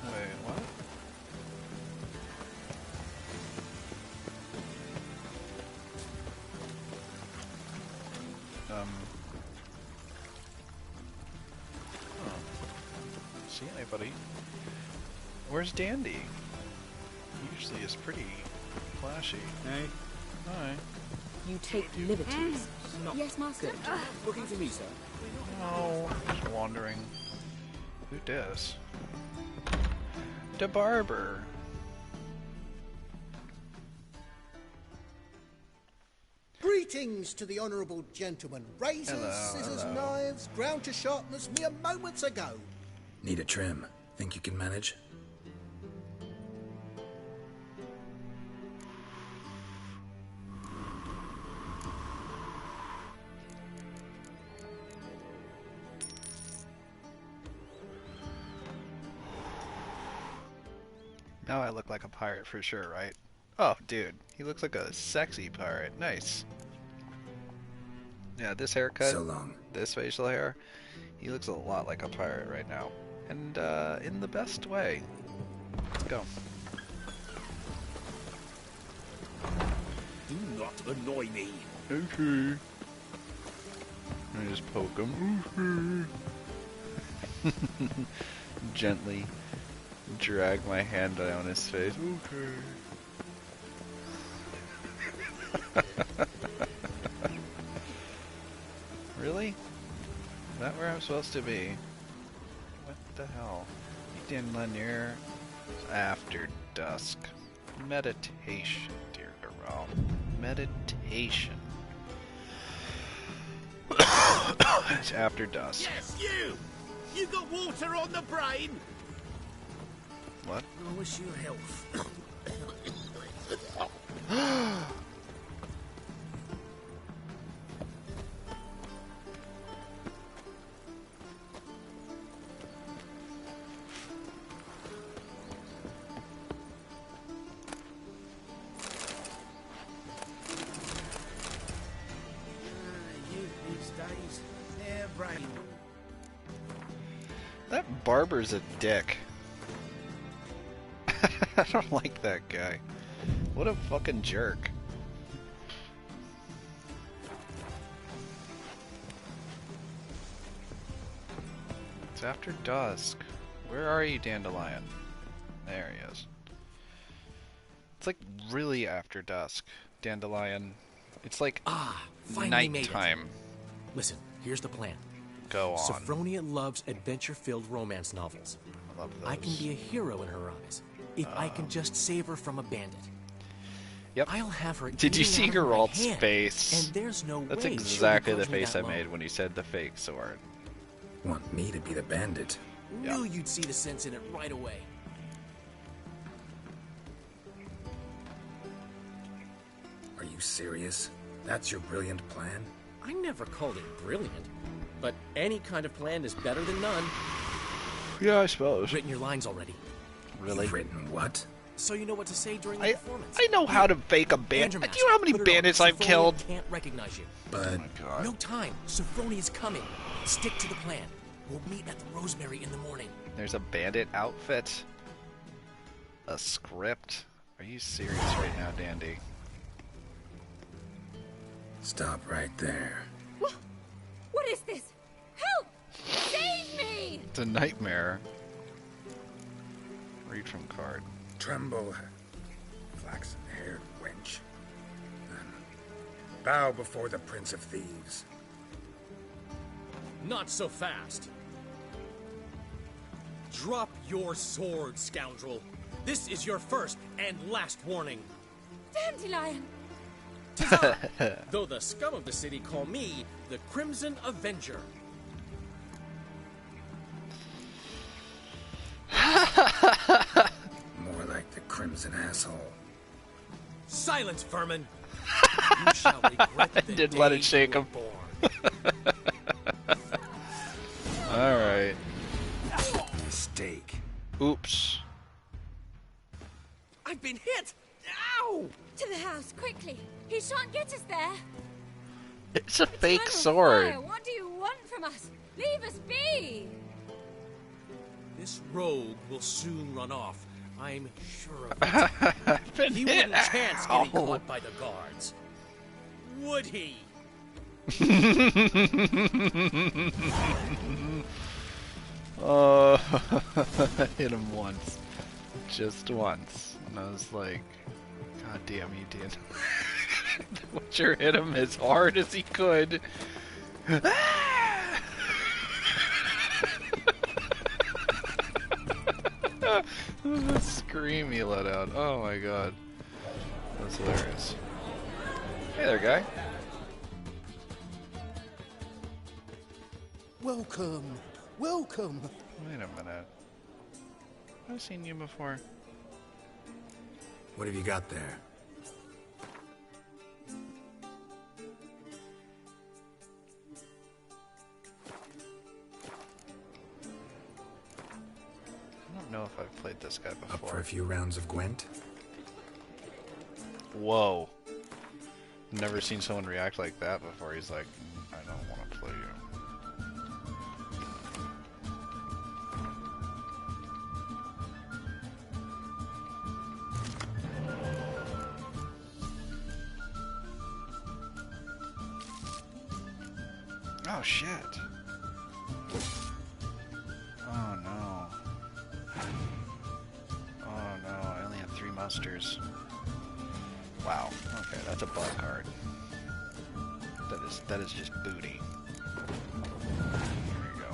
Wait, what? See anybody? Where's Dandy? He usually is pretty flashy. Hey. Hi. You take liberties. yes, master. Looking for me, sir? No, just wandering. Who does? The barber. Greetings to the honourable gentleman. Razors, Hello, scissors, hello. knives, ground to sharpness mere moments ago. Need a trim. Think you can manage? Now I look like a pirate for sure, right? Oh, dude, he looks like a sexy pirate. Nice. Yeah, this haircut, So long. this facial hair, he looks a lot like a pirate right now. And, in the best way. Let's go. Do not annoy me. Okay. I just poke him. Gently drag my hand down his face. Okay. Really? Is that where I'm supposed to be? What the hell? Dan Lanier. After dusk. Meditation, dear Geralt. Meditation. It's after dusk. Yes, you! You got water on the brain? What? I wish you health. These days, they're brain. That barber's a dick. I don't like that guy. What a fucking jerk. It's after dusk. Where are you, Dandelion? There he is. It's like really after dusk, Dandelion. It's like finally made it. nighttime. Listen, here's the plan. Go on. Sophronia loves adventure-filled romance novels. I love those. I can be a hero in her eyes if I can just save her from a bandit. Yep. I'll have her. Did you eating see out of my Geralt's hand, face? And there's no That's way exactly she'll the begrudge me face that I made loan. when you said the fake sword. Want me to be the bandit? Knew you'd see the sense in it right away. Are you serious? That's your brilliant plan? I never called it brilliant, but any kind of plan is better than none. Yeah, I suppose. Written your lines already. Really? You've written what? So you know what to say during the performance. I know how to fake a bandit. Do you know how many bandits I've killed? Can't recognize you. But oh my God. No time. Sophronia's coming. Stick to the plan. We'll meet at the Rosemary in the morning. There's a bandit outfit. A script. Are you serious right now, Dandy? Stop right there. What is this? Help! Save me! It's a nightmare. Read from card. Tremble, flaxen-haired wench. Bow before the Prince of Thieves. Not so fast. Drop your sword, scoundrel. This is your first and last warning. Dandelion! Though the scum of the city call me the Crimson Avenger. More like the Crimson Asshole. Silence, vermin! You shall regret the Did day let it shake you him. were born. Alright. Mistake. Oops. I've been hit! Ow! To the house, quickly! He shan't get us there! It's a fake Time of sword. fire. What do you want from us? Leave us be! This rogue will soon run off. I'm sure of it. I've been He hit. wouldn't chance getting Ow. caught by the guards. Would he? Oh, I hit him once. Just once. And I was like, God damn, you did. The Witcher hit him as hard as he could. The scream he let out. Oh my god. That's hilarious. Hey there, guy. Welcome. Welcome. Wait a minute. I've seen you before. What have you got there? I don't know if I've played this guy before. Up for a few rounds of Gwent? Whoa. Never seen someone react like that before. He's like, I don't want to play you. Oh shit. Oh no. Oh no, I only have 3 musters. Wow. Okay, that's a bug card. That is just booty. Here we go.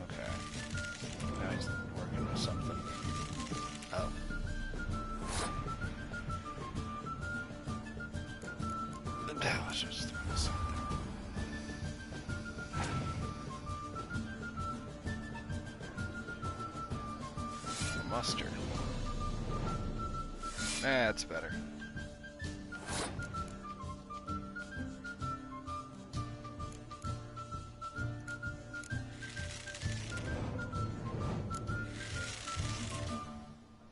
Okay. Now he's working with something. Oh. Let's just throw this in there. Mustard. That's better.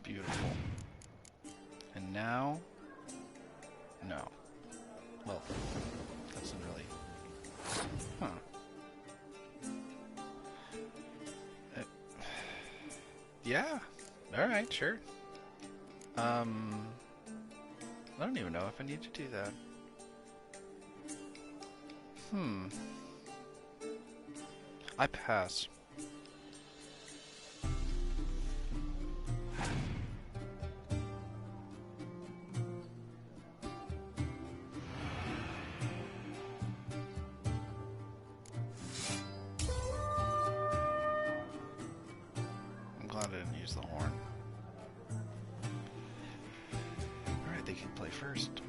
Beautiful. And now? No. Well, doesn't really... Huh. Yeah. Alright, sure. I don't even know if I need to do that. I pass. I'm glad I didn't use the horn. Alright, they can play first.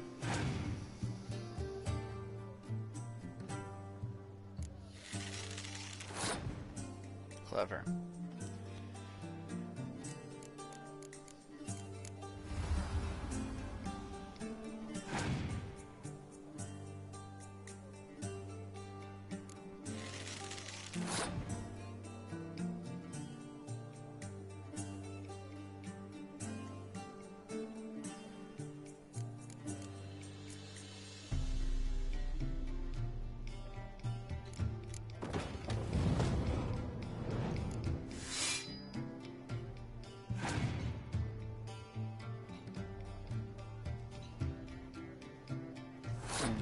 Clever.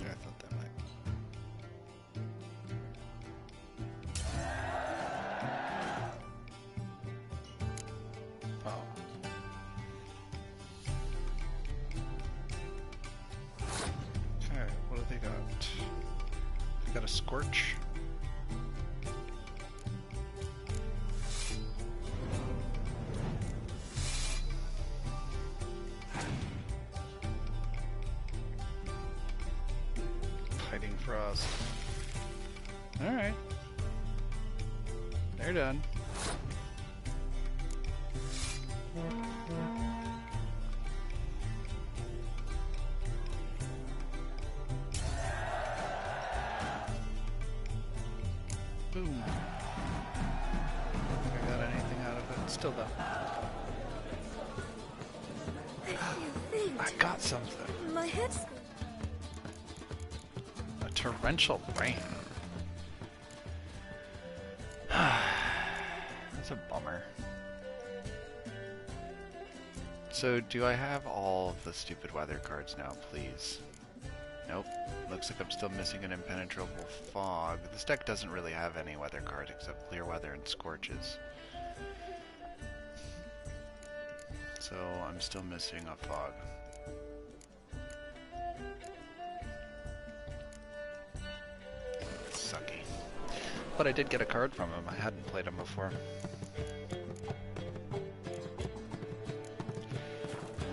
Yeah, I thought that might. Oh. Okay, what do they got? They got a Scorch. Fighting Frost. Alright. They're done. Boom. I got anything out of it. Still though. I got something. My head's... A torrential rain. That's a bummer. So, do I have all of the stupid weather cards now, please? Nope. Looks like I'm still missing an impenetrable fog. This deck doesn't really have any weather cards except clear weather and scorches. So, I'm still missing a fog. Sucky. But I did get a card from him. I hadn't played him before.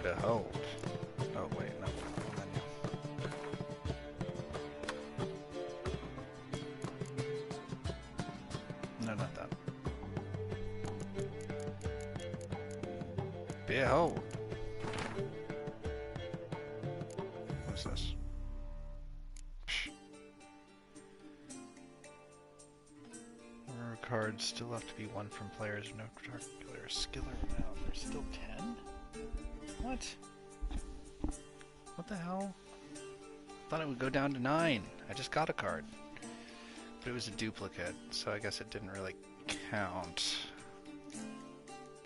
Behold. Oh, wait, no. Behold. What's this? More cards still have to be won from players with no particular skill or amount. There's still 10? What? What the hell? Thought it would go down to 9. I just got a card. But it was a duplicate, so I guess it didn't really count.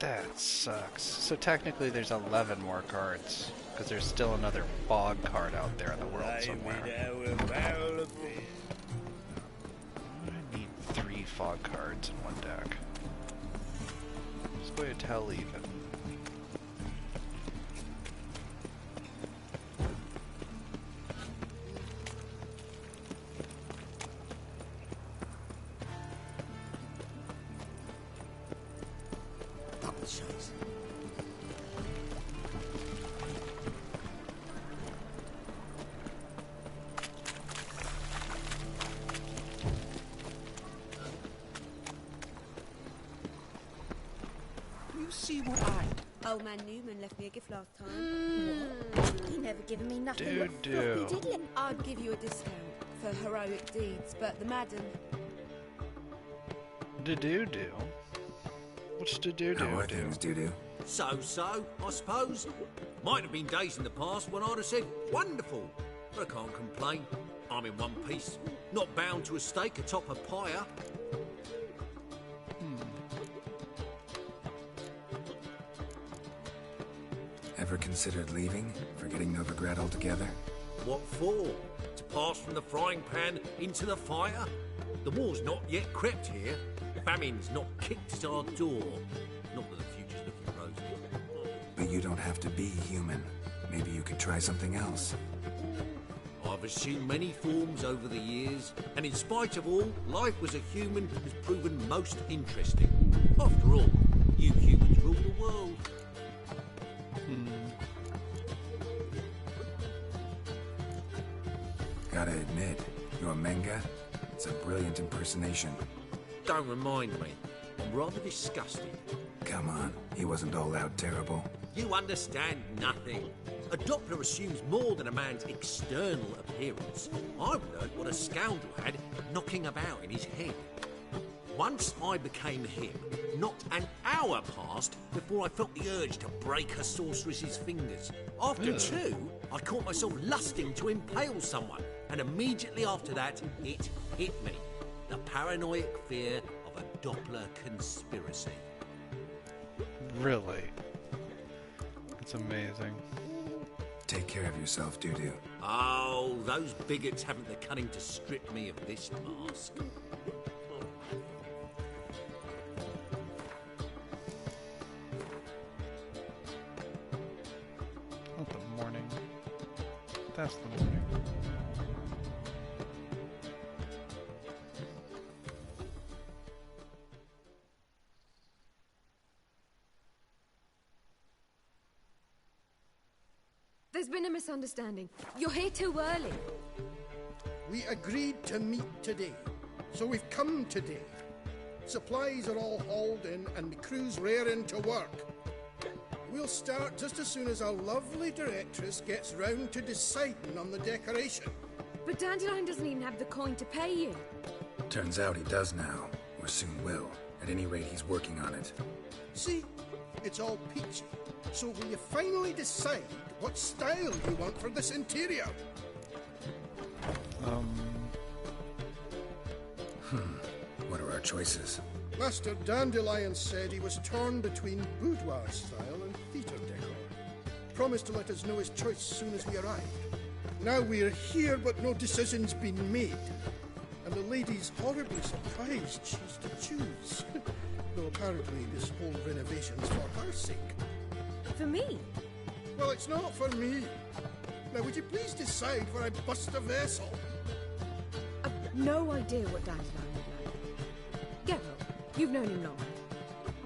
That sucks. So technically there's 11 more cards, because there's still another fog card out there in the world somewhere. I need 3 fog cards in one deck. Let's go to tell even. Old man Newman left me a gift last time. He never given me nothing. Do. I'd give you a discount for heroic deeds, but the madam... Do. What's do? How are things, do? So, I suppose. Might have been days in the past when I'd have said, wonderful. But I can't complain. I'm in one piece. Not bound to a stake atop a pyre. Ever considered leaving? Forgetting Novigrad altogether? What for? To pass from the frying pan into the fire? The war's not yet crept here. Famine's not kicked at our door. Not that the future's looking rosy. But you don't have to be human. Maybe you could try something else. I've assumed many forms over the years, and in spite of all, life as a human has proven most interesting. After all, you humans rule the world. Gotta admit, your Menga, it's a brilliant impersonation. Don't remind me. I'm rather disgusted. Come on, he wasn't all out terrible. You understand nothing. A Doppler assumes more than a man's external appearance. I've learned what a scoundrel had knocking about in his head. Once I became him, not an hour passed before I felt the urge to break a sorceress's fingers. After 2, I caught myself lusting to impale someone, and immediately after that, it hit me. The paranoid fear of a Doppler conspiracy. Really? It's amazing. Take care of yourself, Dudu. Oh, those bigots haven't the cunning to strip me of this mask. Not the morning. That's the morning. There's been a misunderstanding. You're here too early. We agreed to meet today, so we've come today. Supplies are all hauled in and the crew's raring to work. We'll start just as soon as our lovely directress gets round to deciding on the decoration. But Dandelion doesn't even have the coin to pay you. Turns out he does now, or soon will. At any rate, he's working on it. See? It's all peachy. So will you finally decide what style you want for this interior? What are our choices? Master Dandelion said he was torn between boudoir style and theatre decor. Promised to let us know his choice soon as we arrived. Now we're here, but no decision's been made. And the lady's horribly surprised she's to choose. Though apparently this whole renovation's for her sake. For me? Well, it's not for me. Now, would you please decide where I bust a vessel? I've no idea what Dandelion would like. Geralt, you've known him long.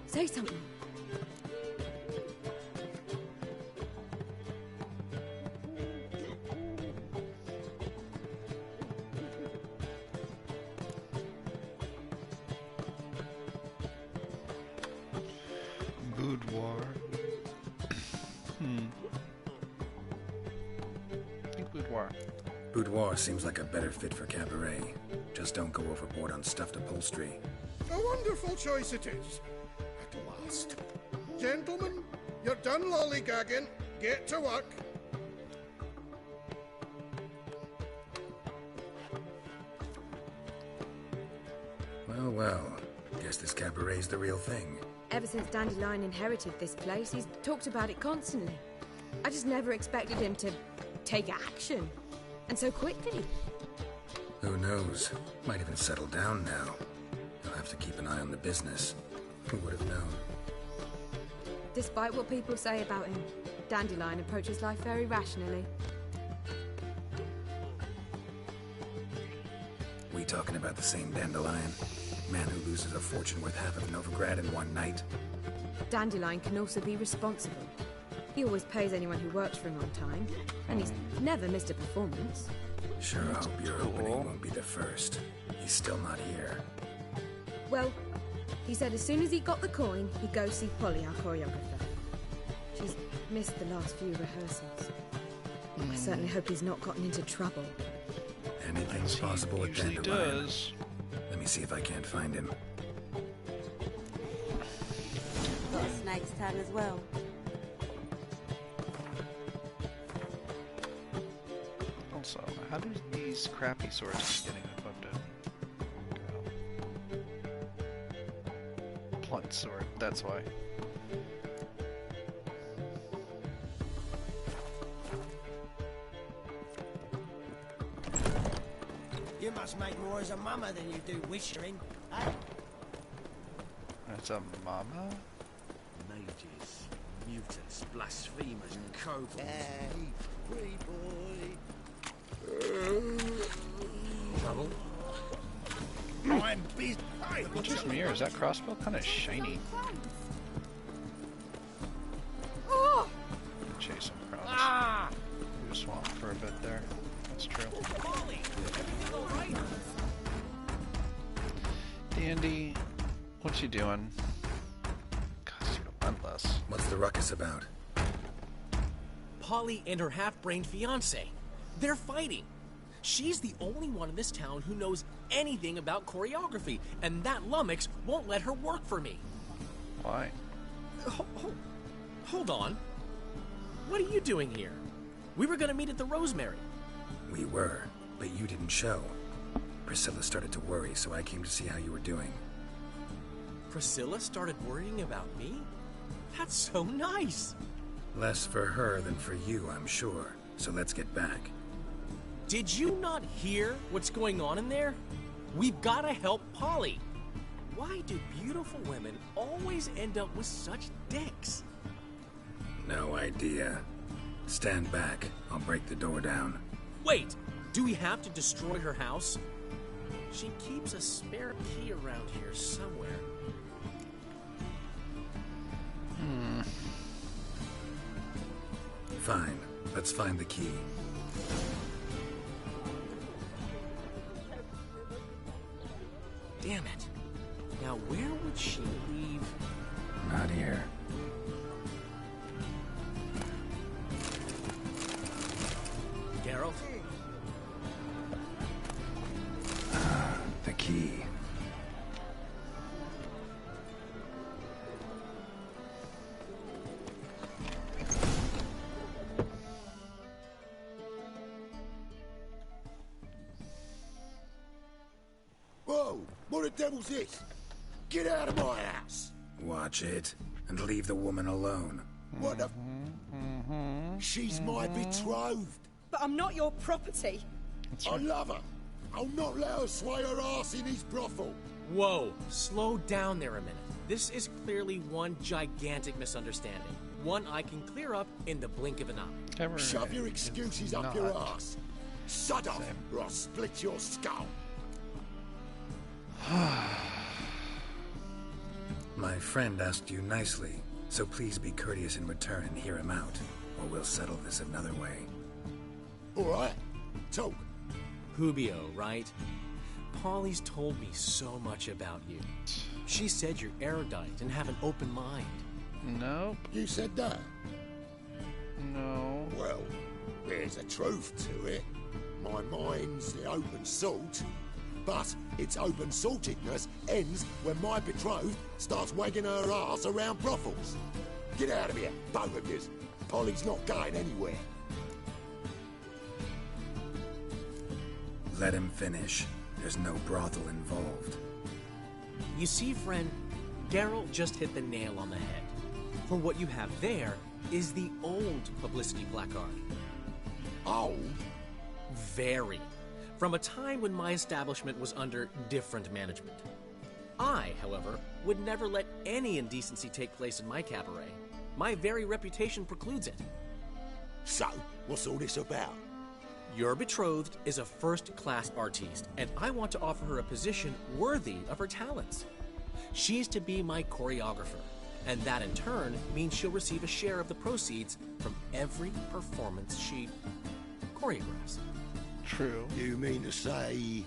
Say something. Boudoir. Boudoir. Boudoir seems like a better fit for cabaret. Just don't go overboard on stuffed upholstery. A wonderful choice it is. At last. Gentlemen, you're done lollygagging. Get to work. Well, well. Guess this cabaret's the real thing. Ever since Dandelion inherited this place, he's talked about it constantly. I just never expected him to take action. And so quickly. Who knows? Might even settle down now. He'll have to keep an eye on the business. Who would have known? Despite what people say about him, Dandelion approaches life very rationally. We talking about the same Dandelion? Man who loses a fortune worth half of Novigrad in one night? Dandelion can also be responsible. He always pays anyone who works for him on time, and he's never missed a performance. Sure hope your opening won't be the first. He's still not here. Well, he said as soon as he got the coin, he'd go see Polly, our choreographer. She's missed the last few rehearsals. I certainly hope he's not gotten into trouble. Anything's possible with Dandelion. Let me see if I can't find him. Got a snake's tongue as well. Also, how do these crappy swords keep getting equipped? Blunt sword, that's why. You must make more as a mama than you do wishing, eh? That's a mama? Mages, mutants, blasphemers, kobolds. Hey, free boy. Trouble? I'm busy. Is it just me, or is that crossbow kind of shiny? Oh! Chase him across. We just swamp for a bit there. That's true. Dandy, what you doing? God, you're relentless. What's the ruckus about? Polly and her half-brained fiancé. They're fighting. She's the only one in this town who knows anything about choreography, and that lummox won't let her work for me. Why? Hold on. What are you doing here? We were gonna meet at the Rosemary. We were, but you didn't show. Priscilla started to worry, so I came to see how you were doing. Priscilla started worrying about me? That's so nice. Less for her than for you, I'm sure. So let's get back. Did you not hear what's going on in there? We've gotta help Polly. Why do beautiful women always end up with such dicks? No idea. Stand back. I'll break the door down. Wait! Do we have to destroy her house? She keeps a spare key around here somewhere. Fine. Let's find the key. Damn it. Now where would she leave? Not here. Geralt? The key. Whoa! What the devil's this? Get out of my house! Watch it, and leave the woman alone. What the... She's my betrothed. But I'm not your property. I love her. I'll not let her sway her ass in his brothel. Whoa, slow down there a minute. This is clearly one gigantic misunderstanding. One I can clear up in the blink of an eye. Shove your excuses up your ass. Shut up, or I'll split your skull. My friend asked you nicely, so please be courteous in return and hear him out, or we'll settle this another way. All right, talk. Hubio, right? Polly's told me so much about you. She said you're erudite and have an open mind. Nope. You said that? No. Well, There's a truth to it. My mind's the open salt. But its open saltedness ends when my betrothed starts wagging her arse around brothels. Get out of here, both of yous. Polly's not going anywhere. Let him finish. There's no brothel involved. You see, friend, Geralt just hit the nail on the head. For what you have there is the old publicity placard. Old? Very. From a time when my establishment was under different management. I, however, would never let any indecency take place in my cabaret. My very reputation precludes it. So, what's all this about? Your betrothed is a first-class artiste, and I want to offer her a position worthy of her talents. She's to be my choreographer, and that in turn means she'll receive a share of the proceeds from every performance she choreographs. True. You mean to say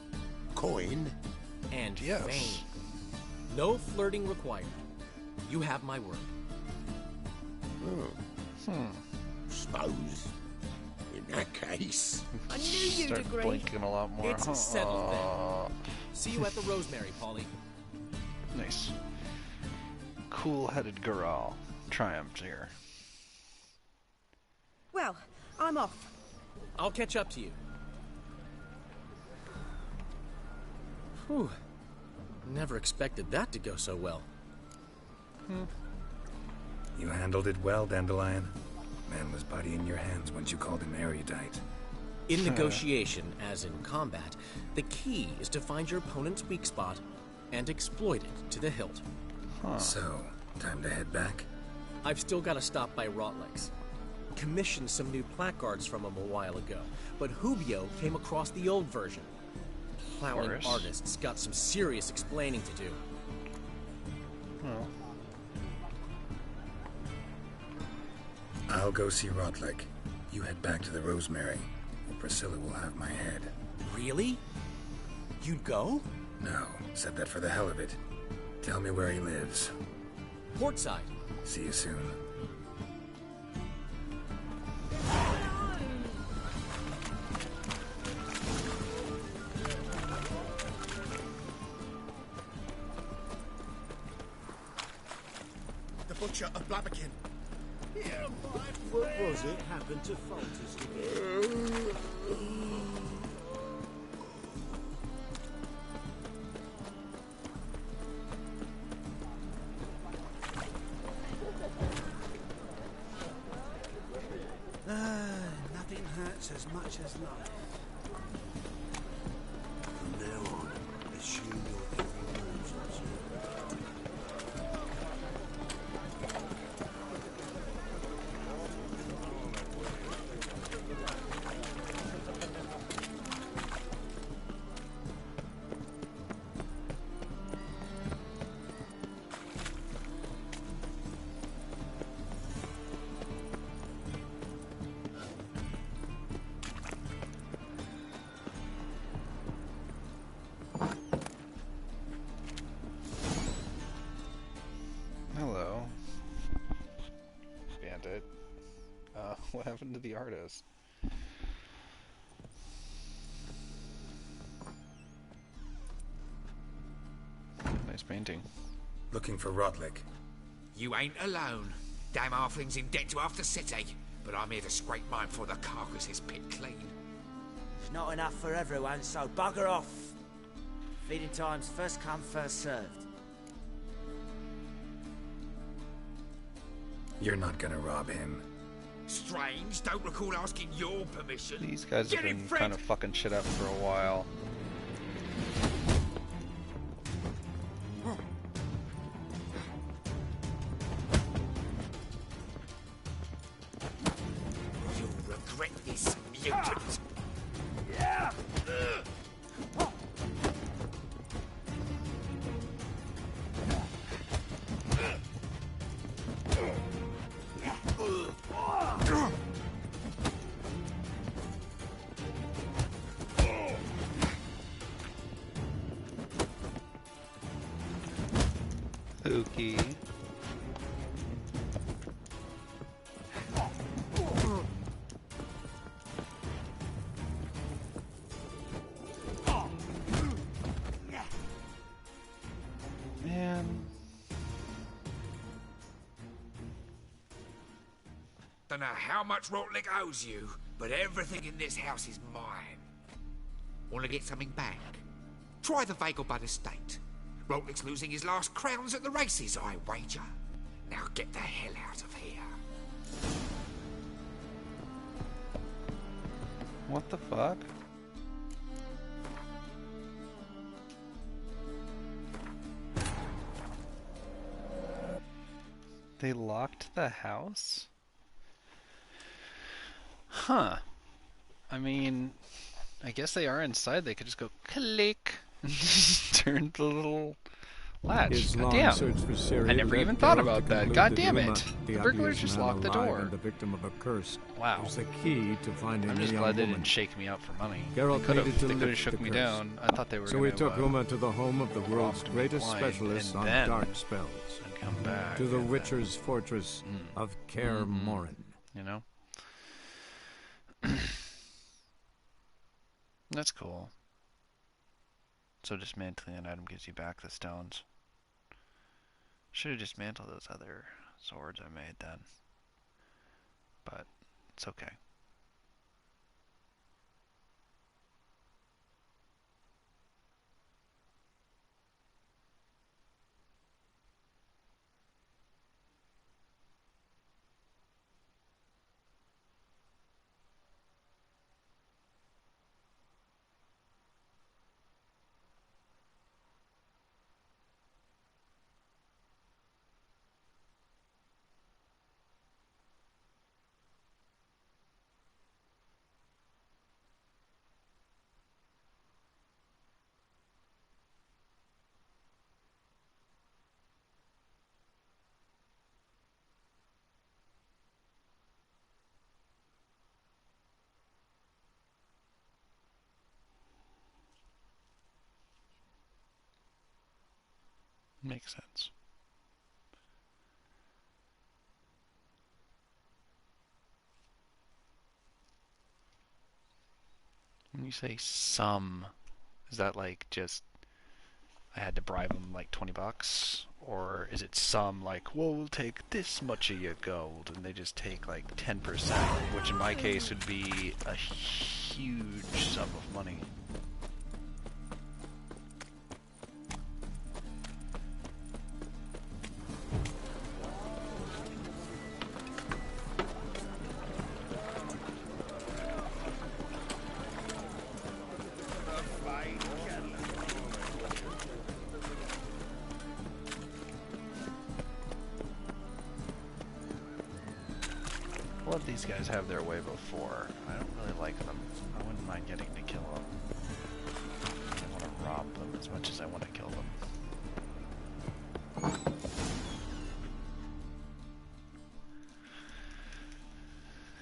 coin? And yes. fame. No flirting required. You have my word. Suppose. In that case... I knew you'd Start agree. blinking a lot more. It's settled then. See you at the Rosemary, Polly. Nice. Cool-headed Geralt triumphed here. Well, I'm off. I'll catch up to you. Whew. Never expected that to go so well. You handled it well, Dandelion. Man was body in your hands once you called him erudite. In negotiation, as in combat, the key is to find your opponent's weak spot and exploit it to the hilt. So, time to head back? I've still got to stop by Rotlegs. Commissioned some new placards from him a while ago, but Hubio came across the old version. Plowing Horace. artists got some serious explaining to do. Well, I'll go see Rotleg. You head back to the Rosemary, or Priscilla will have my head. Really? You'd go? No, said that for the hell of it. Tell me where he lives. Portside. See you soon. The Butcher of Blaviken. What was it happened to Folters? Nothing hurts as much as life. From now on, assume your every move's observed. hello. Bandit. What happened to the artist? Nice painting. Looking for Rotleg. You ain't alone. Damn halfling's in debt to half the city, but I'm here to scrape mine before the carcass is picked clean. There's not enough for everyone, so bugger off. Feeding time's first come, first served. You're not gonna rob him. Strange, don't recall asking your permission. These guys have Get him, been friend! kind of fucking shit up for a while. You'll regret this, mutant. Yeah! Spooky. don't know how much Rotlick owes you, but everything in this house is mine. Want to get something back? Try the Vagelbud estate. Rotlick's losing his last crowns at the races, I wager. Now get the hell out of here. What the fuck? They locked the house? Huh. I mean, I guess they are inside. They could just go click and turn the little latch. His God long damn. search for Ciri I never led even thought Geralt about to that. conclude God that damn Uma, it. the The burglars ugliest just man locked the alive door. and the victim of a curse, Wow. was the key to finding I'm the just young glad they woman. didn't shake me out for money. Geralt They needed to could have lift shook the me curse. down. I thought they were So going he took Uma to the home of the world's robbed me greatest blind specialist and on then dark spells. and come back. To the and Witcher's fortress of Kaer Morhen. you know? That's cool. So dismantling an item gives you back the stones. Should have dismantled those other swords I made then. But it's okay. Makes sense. When you say some, is that like just I had to bribe them like $20? Or is it some like, well, we'll take this much of your gold, and they just take like 10%, which in my case would be a huge sum of money. Let these guys have their way before. I don't really like them. I wouldn't mind getting to kill them. I want to rob them as much as I want to kill them.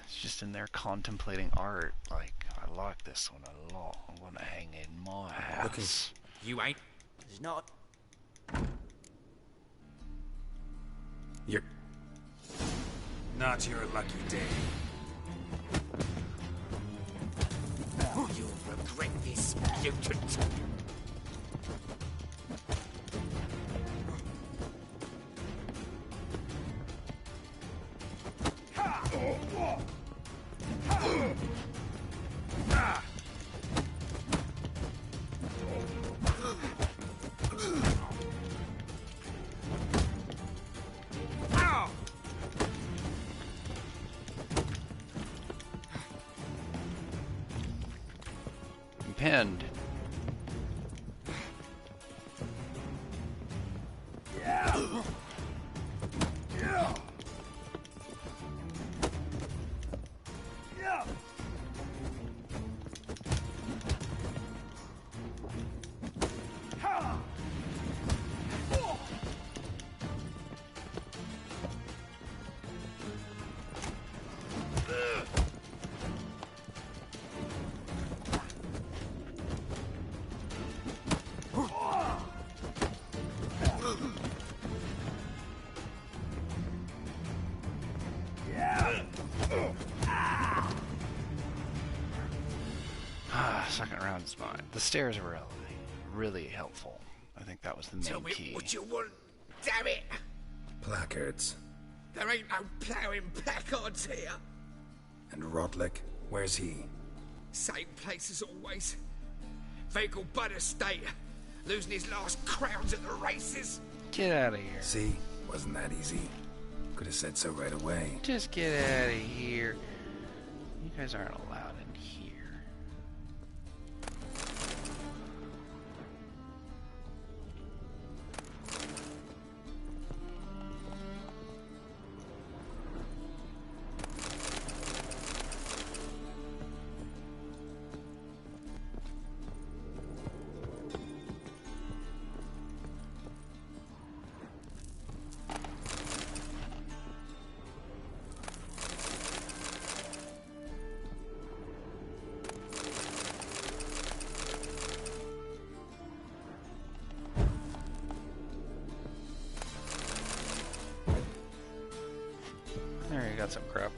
It's just in there contemplating art. Like, I like this one a lot. I'm going to hang it in my house. You ain't. There's not. You're not your lucky day. You'll regret this, mutant. Pinned. Second round is fine. The stairs were really helpful. I think that was the main Tell me key. what you want, damn it! Placards. There ain't no ploughing placards here. And Rotlick, where's he? Same place as always. Vegelbud estate. Losing his last crowns at the races. Get out of here. See? Wasn't that easy? Could have said so right away. Just get out of here. You guys aren't allowed in here. There, you got some crap.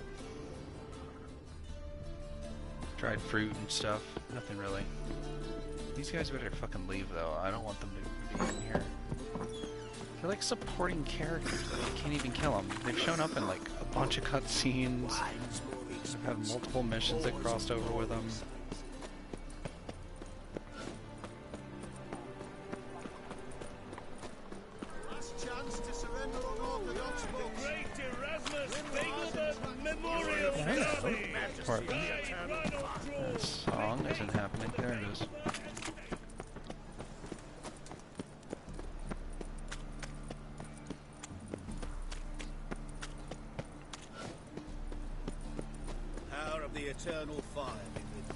Dried fruit and stuff. Nothing really. These guys better fucking leave, though. I don't want them to be in here. They're like supporting characters, though. You can't even kill them. They've shown up in like a bunch of cutscenes. I've had multiple missions that crossed over with them. That song isn't happening. There it is. Power of the eternal fire be with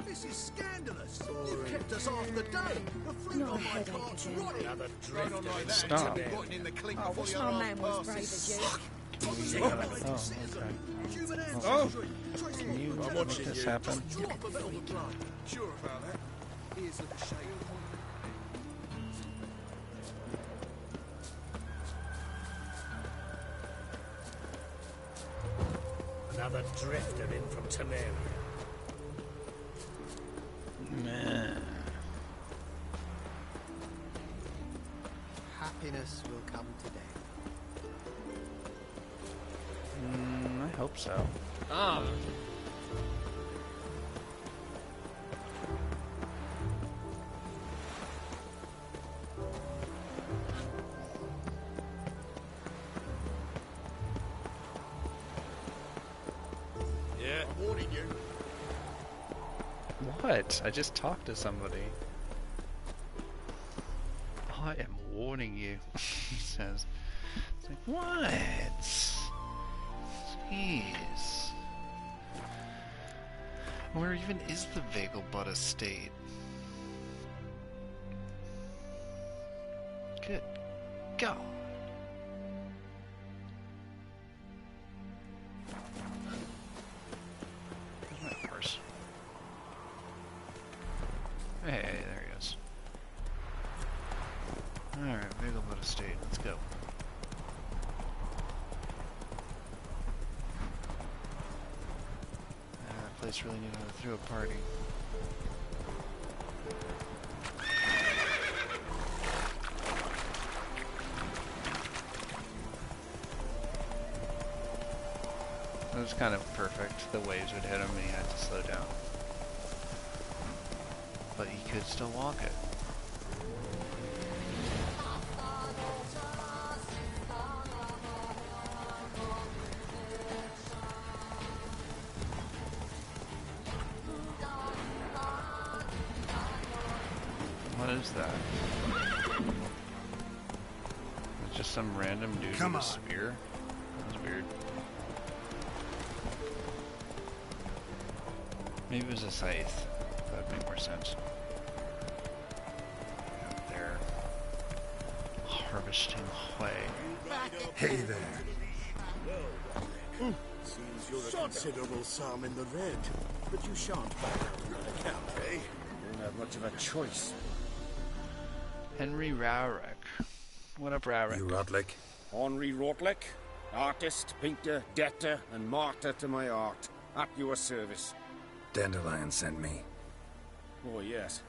you. This is scandalous. You've kept us half the day. The fruit on my cart's rotting. Another drift on like that. Stop. In the clink Oh, before wish the my alarm man was brave passes. as you. Oh, okay. Can you I'm make watching this you. happen? Drop a velvet glove. Sure about that. Here's the shade. Another drifter in from Temeria. Man. Happiness will come today. I hope so. Ah. Yeah. I'm warning you. What? I just talked to somebody. I am warning you, he says. It's like, what? Jeez. Where even is the Vegelbud estate? Good God. Where's my horse? Hey, there he is. Alright, Vegelbud estate, let's go. That place really knew how to throw a party. It was kind of perfect. The waves would hit him and he had to slow down. But he could still walk it. What is that? It's just some random dude with a spear? That was weird. Maybe it was a scythe. That would make more sense. Up there. Harvesting hay. Hey there. Seems you're a considerable sum in the red, but you shan't back out on that account, eh? You don't have much of a choice. Henry Rowrick. What up, Rowrick? You Rotlick? Henri Rotlick, artist, painter, debtor, and martyr to my art. At your service. Dandelion sent me. Oh, yes.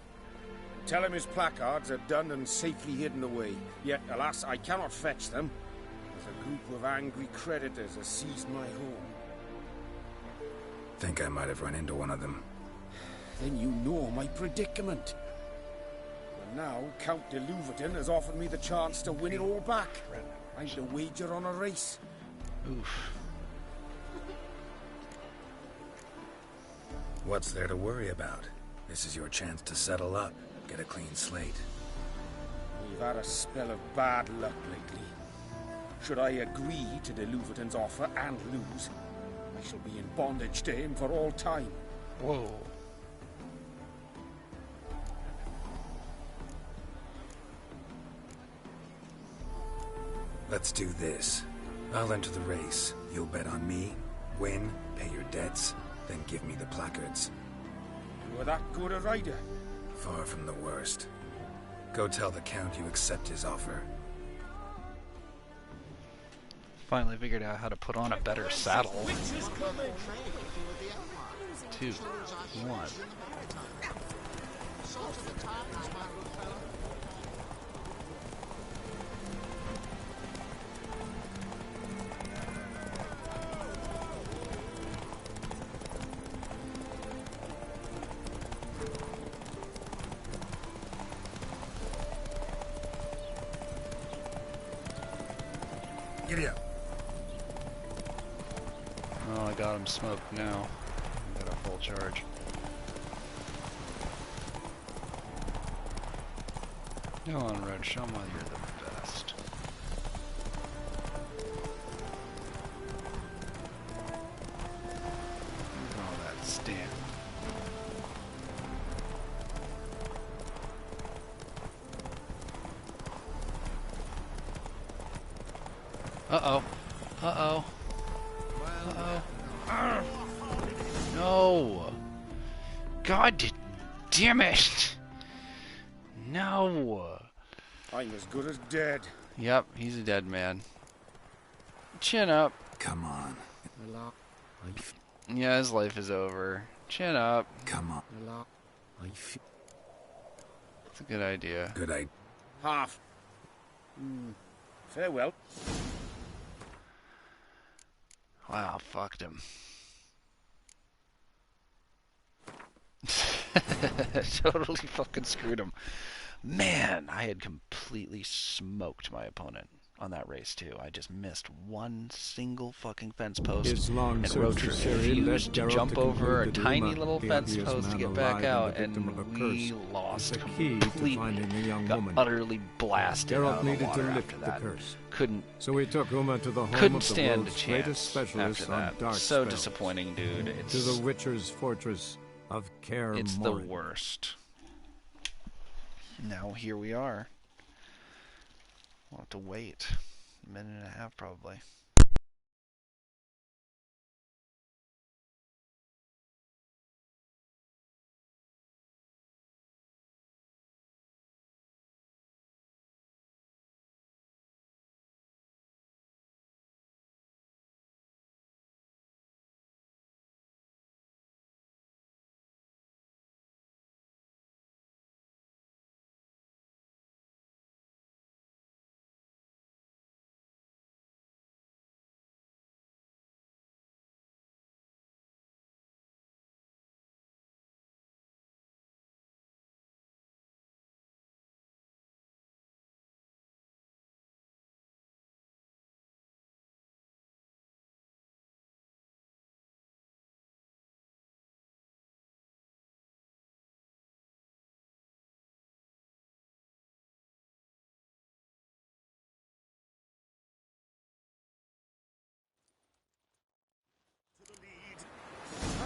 Tell him his placards are done and safely hidden away. Yet, alas, I cannot fetch them. There's a group of angry creditors has seized my home. Think I might have run into one of them. Then you know my predicament. And now Count de Louverton has offered me the chance to win it all back. I'm to wager on a race. Oof. What's there to worry about? This is your chance to settle up, get a clean slate. We've had a spell of bad luck lately. Should I agree to de Louverton's offer and lose, I shall be in bondage to him for all time. Whoa. Let's do this. I'll enter the race. You'll bet on me, win, pay your debts, then give me the placards. You are that good a rider? Far from the worst. Go tell the Count you accept his offer. Finally figured out how to put on a better saddle. 2, 1. Giddy up. Oh, I got him smoked now. I got a full charge. Go on, Red. Show them why you're the best. Look at all that stand. Uh-oh. Uh-oh. Uh-oh. No! God damn it! No! I'm as good as dead. Yep, he's a dead man. Chin up. Come on. Yeah, his life is over. Chin up. Come on. It's a good idea. Good idea. Half. Farewell. Wow, fucked him. Totally fucking screwed him. Man, I had completely smoked my opponent on that race too. I just missed one single fucking fence post, and Roach refused to jump over a tiny little fence post to get back out, and we lost completely. Got utterly blasted out of the water after that. Couldn't. So we took Uma to the home Couldn't of the stand a world's greatest chance specialist after on that. dark So spells. disappointing, dude. To the Witcher's fortress of Kaer It's the Morhen. worst. Now here we are. We'll have to wait a minute and a half probably.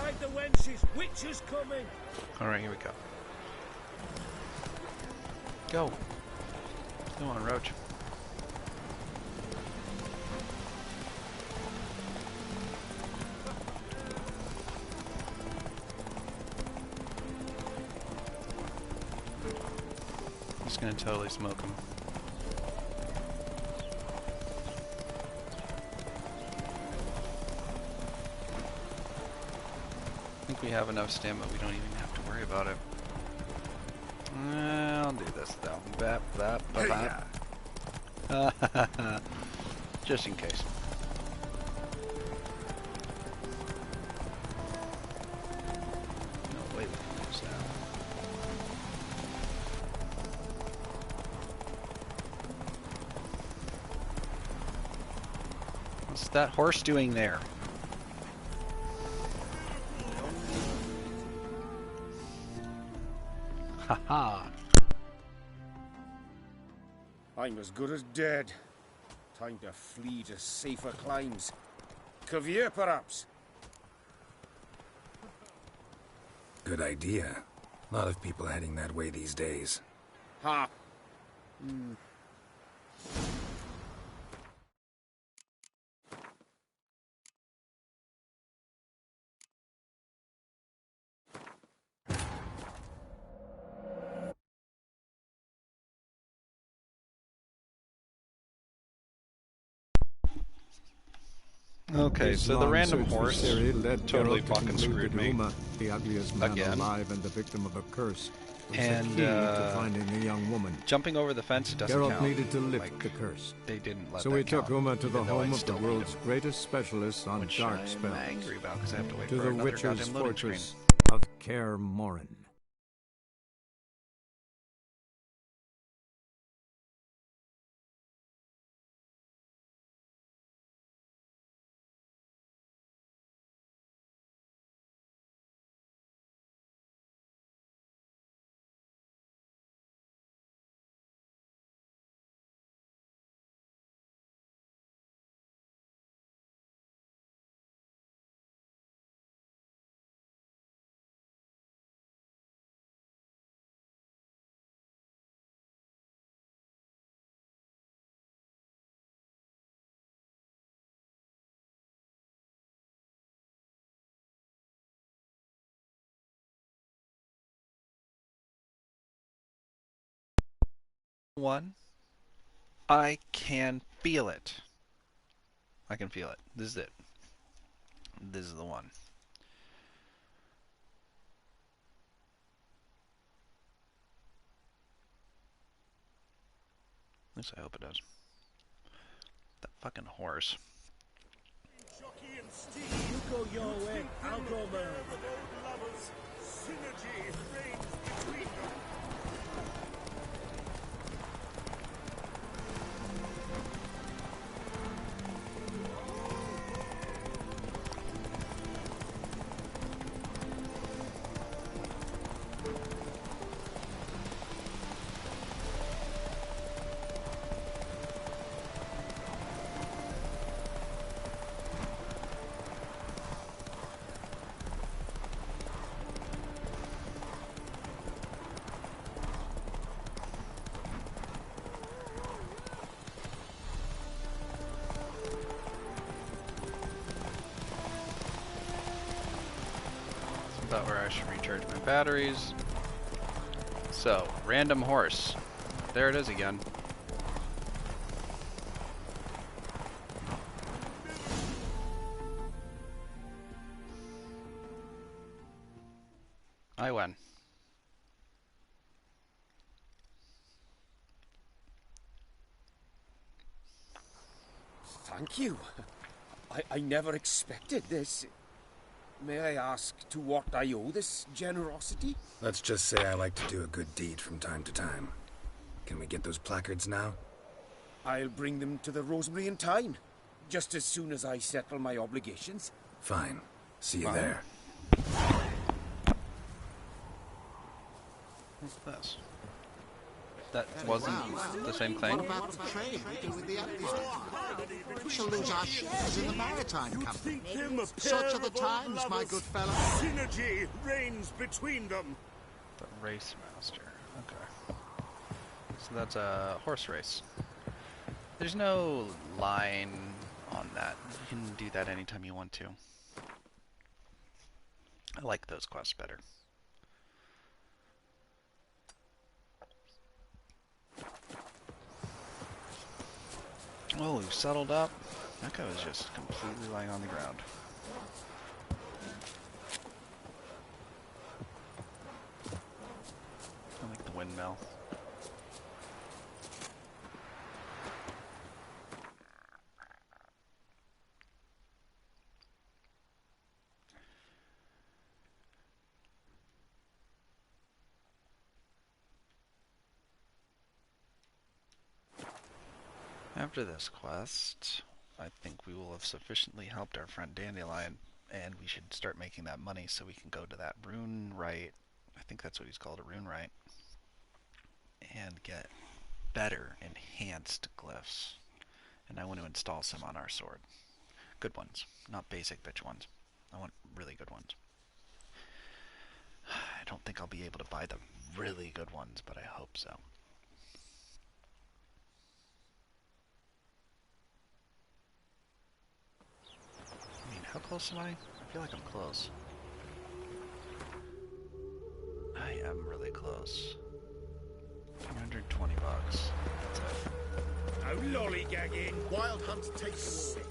Hide the wenches, witches coming. Alright, here we go. Go. Come on, Roach. Just gonna totally smoke him. I think we have enough stamina, we don't even have to worry about it. I'll do this though. Bap, bap, bap, bap. Just in case. No way we can use that. What's that horse doing there? Haha. I'm as good as dead. Time to flee to safer climes. Caviar, perhaps? Good idea. A lot of people heading that way these days. Ha! Okay, His so the long random search for horse Ciri led totally Geralt to fucking conclude screwed that me. Uma, the ugliest man Again. alive and the victim of a curse, was And the key to finding the young woman. jumping over the fence, it doesn't Geralt count. needed to lift Like, the curse. they didn't let So that he took count, Uma to the even though I home of the still beat world's him. greatest specialist on Which dark I'm spells. angry about because I have to wait to for the another Witcher's goddamn loading screen. fortress of Kaer Morhen. One, I can feel it. I can feel it. This is it. This is the one. At least I hope it does. That fucking horse. You go your way, I'll go mine. Synergy reigns between them. About where I should recharge my batteries. So, random horse. There it is again. I win. Thank you. I never expected this. May I ask to what I owe this generosity? Let's just say I like to do a good deed from time to time. Can we get those placards now? I'll bring them to the Rosemary in time, just as soon as I settle my obligations. Fine. See you there. What's this? That wasn't the same thing? What about the trade we do with the Empire? We shall lose our shares in the maritime company. Such are the times, my good fellow. Synergy reigns between them. The race master. Okay. So that's a horse race. There's no line on that. You can do that anytime you want to. I like those quests better. Oh, we've settled up. That guy was just completely lying on the ground. I like the windmill. After this quest, I think we will have sufficiently helped our friend Dandelion, and we should start making that money so we can go to that rune right. I think that's what he's called, a rune right, and get better enhanced glyphs. And I want to install some on our sword. Good ones, not basic bitch ones. I want really good ones. I don't think I'll be able to buy the really good ones, but I hope so. I mean, how close am I? I feel like I'm close. I am really close. 120 bucks. That's it. No lollygagging. Wild Hunt tastes sick.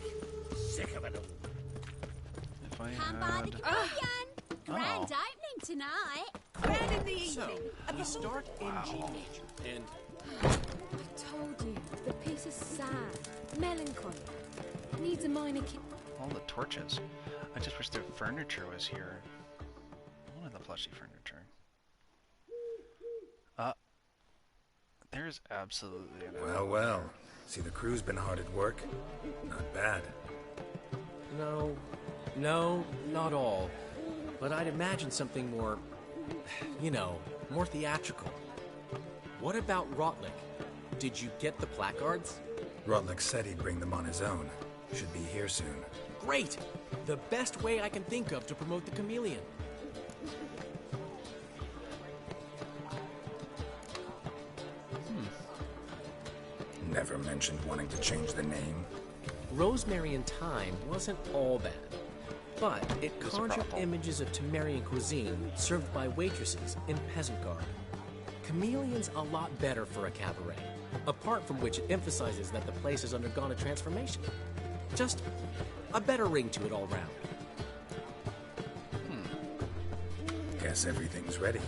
Sick of it all. If I Come by the Korean. Grand opening tonight. Grand in the evening. So, we start in G major, and I told you, the piece is sad, melancholy. Needs a minor key. All the torches. I just wish their furniture was here. I wanted the fleshy furniture. There's absolutely an Well, well. See, the crew's been hard at work. Not bad. no, not all. But I'd imagine something more, more theatrical. What about Rotlick? Did you get the placards? Rotlick said he'd bring them on his own. Should be here soon. Great! The best way I can think of to promote the chameleon. Never mentioned wanting to change the name. Rosemary and Thyme wasn't all bad, but it conjured images of Temerian cuisine served by waitresses in peasant garb. Chameleon's a lot better for a cabaret, apart from which it emphasizes that the place has undergone a transformation. Just a better ring to it all round. Guess everything's ready.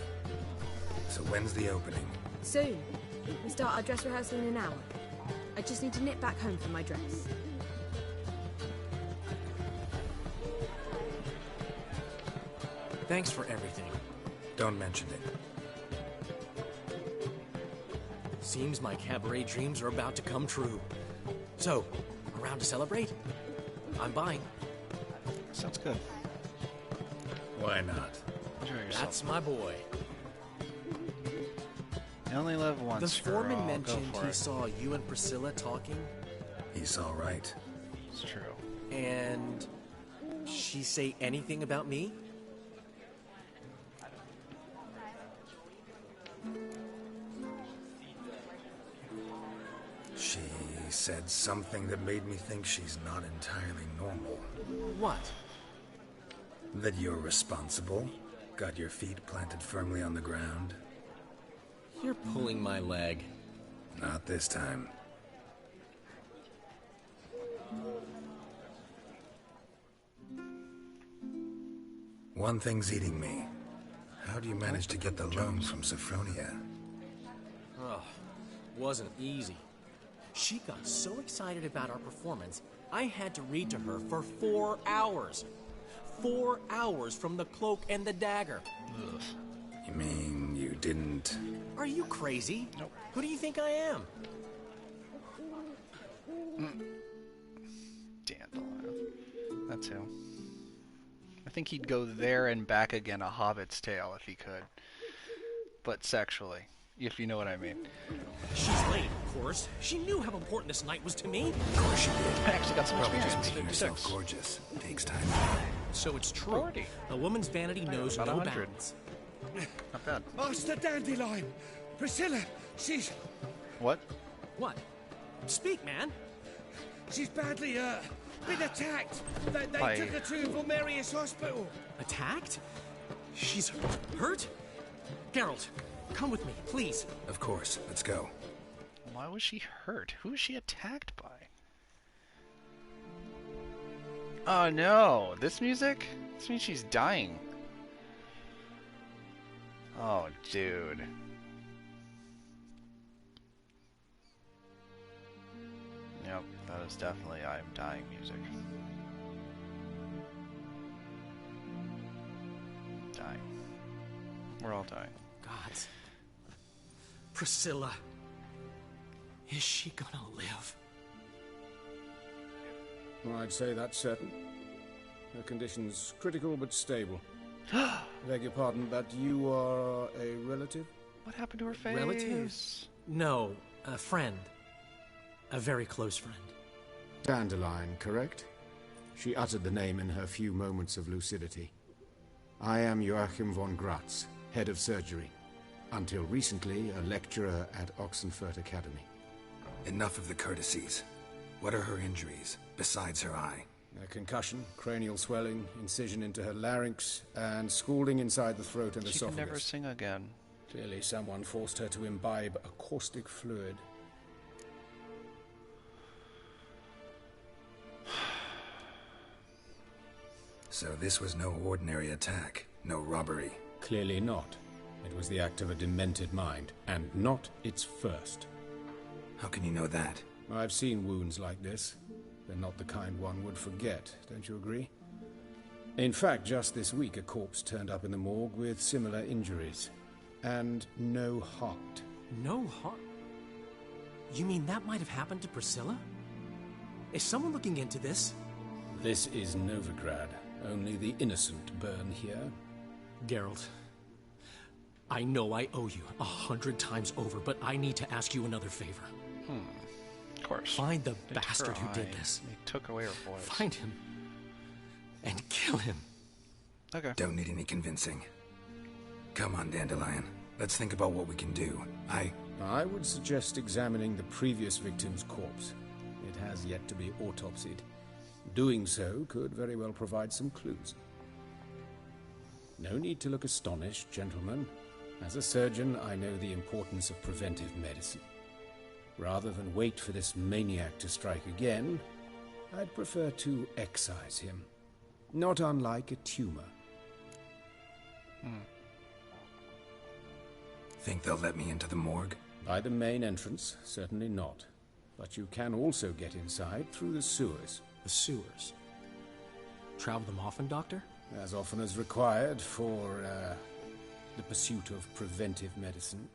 So when's the opening? Soon. We start our dress rehearsal in an hour. I just need to nip back home for my dress. Thanks for everything. Don't mention it. Seems my cabaret dreams are about to come true. So, around to celebrate? I'm buying. Sounds good. Why not? Enjoy yourself. That's my boy. You only live once. The foreman girl. mentioned Go for he it. saw you and Priscilla talking. He's all right. It's true. And she say anything about me? She said something that made me think she's not entirely normal. What? That you're responsible, got your feet planted firmly on the ground. You're pulling my leg. Not this time. One thing's eating me. How do you manage to get the loan from Sophronia? Oh, wasn't easy. She got so excited about our performance, I had to read to her for 4 hours. 4 hours from the cloak and the dagger. Ugh. You mean you didn't... Are you crazy? Nope. Who do you think I am? Dandelion. That's who. I think he'd go there and back again a hobbit's tale if he could. But sexually, if you know what I mean. She's late, of course. She knew how important this night was to me. Of course she did. I actually got some Probably experience. just making 56. herself gorgeous. Takes time. So it's true. 40. A woman's vanity knows About no 100. bounds. Not bad. Master Dandelion! Priscilla! She's What? What? Speak, man. She's badly, been attacked. They By- took her to Vulmerius Hospital. Attacked? She's hurt? Geralt, come with me, please. Of course. Let's go. Why was she hurt? Who was she attacked by? Oh no! This music? This means she's dying. Oh, dude. Yep, that is definitely I'm dying music. Dying. We're all dying. Gods. Priscilla. Is she gonna live? I'd say that's certain. Her condition's critical but stable. Beg your pardon, but you are a relative? What happened to her face? Relative? No, a friend. A very close friend. Dandelion, correct? She uttered the name in her few moments of lucidity. I am Joachim von Gratz, head of surgery. Until recently, a lecturer at Oxenfurt Academy. Enough of the courtesies. What are her injuries, besides her eye? A concussion, cranial swelling, incision into her larynx, and scalding inside the throat and she esophagus. She can never sing again. Clearly someone forced her to imbibe a caustic fluid. So this was no ordinary attack, no robbery. Clearly not. It was the act of a demented mind, and not its first. How can you know that? I've seen wounds like this. They're not the kind one would forget, don't you agree? In fact, just this week a corpse turned up in the morgue with similar injuries. And no heart. No heart? You mean that might have happened to Priscilla? Is someone looking into this? This is Novigrad. Only the innocent burn here. Geralt, I know I owe you 100 times over, but I need to ask you another favor. Of course. Find the bastard who did this. They took away her voice. Find him. And kill him. Okay. Don't need any convincing. Come on, Dandelion. Let's think about what we can do. I would suggest examining the previous victim's corpse. It has yet to be autopsied. Doing so could very well provide some clues. No need to look astonished, gentlemen. As a surgeon, I know the importance of preventive medicine. Rather than wait for this maniac to strike again, I'd prefer to excise him. Not unlike a tumor. Think they'll let me into the morgue? By the main entrance, certainly not. But you can also get inside through the sewers. The sewers? Travel them often, Doctor? As often as required for, the pursuit of preventive medicine.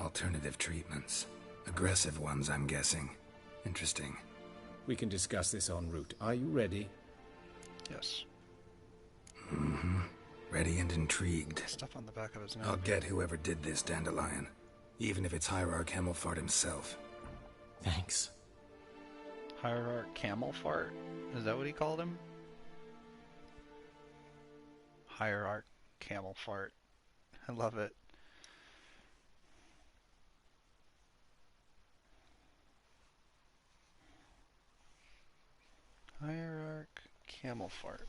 Alternative treatments. Aggressive ones, I'm guessing. Interesting. We can discuss this en route. Are you ready? Yes. Mm-hmm. Ready and intrigued. Stuff on the back of his nose. I'll get whoever did this, Dandelion. Even if it's Hierarch Hemmelfart himself. Thanks. Hierarch Camel Fart? Is that what he called him? Hierarch Camel Fart. I love it. Hierarch Camel Fart.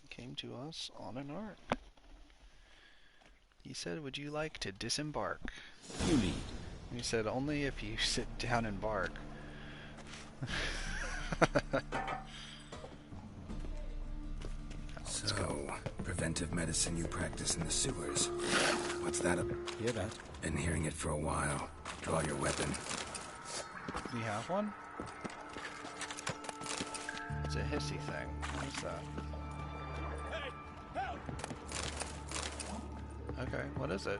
Came to us on an ark. He said, would you like to disembark? You lead. He said, only if you sit down and bark. So, preventive medicine you practice in the sewers. What's that about? Hear that? Been hearing it for a while. Draw your weapon. Do you have one? It's a hissy thing. What is that? Okay, what is it?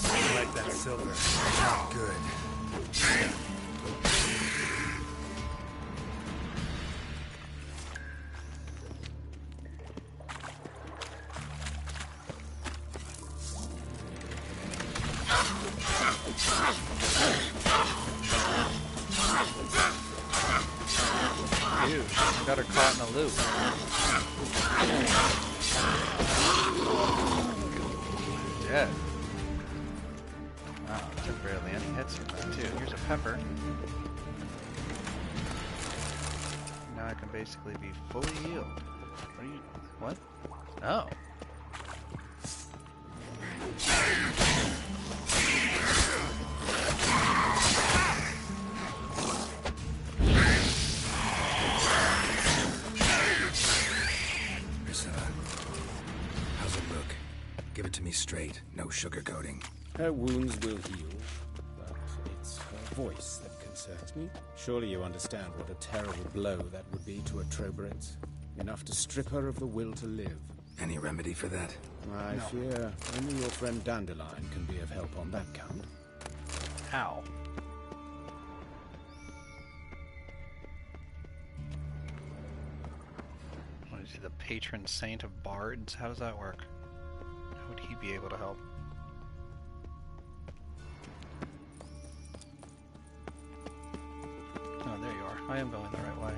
I like that silver. Not good. Ew, got her caught in a loop. Dead. Wow, took barely any hits with that too. Here's a pepper. Now I can basically be fully healed. What are you... what? Oh. Give it to me straight, no sugarcoating. Her wounds will heal, but it's her voice that can concerns me. Surely you understand what a terrible blow that would be to a Trobrenz. Enough to strip her of the will to live. Any remedy for that? I fear only your friend Dandelion can be of help on that count. How? What is he, the patron saint of bards? How does that work? How would he be able to help? Oh, there you are. I am going the right way.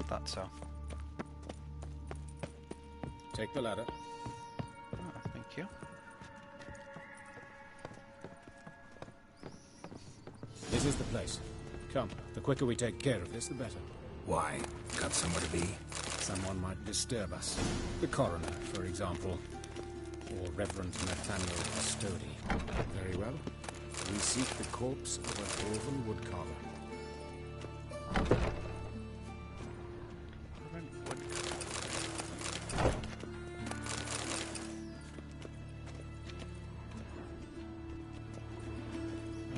Thought so. Take the ladder. Oh, thank you. This is the place. Come, the quicker we take care of this, the better. Why? Got somewhere to be? Someone might disturb us. The coroner, for example. Or Reverend Nathaniel Custody. Very well. We seek the corpse of a dwarven woodcarver.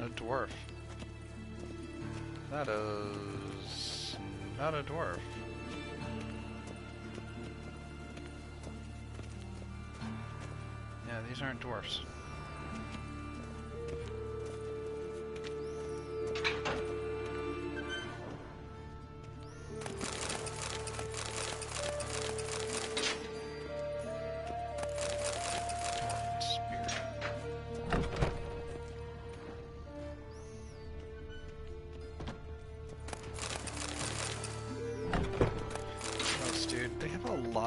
A dwarf. That is not a dwarf. Yeah, these aren't dwarfs.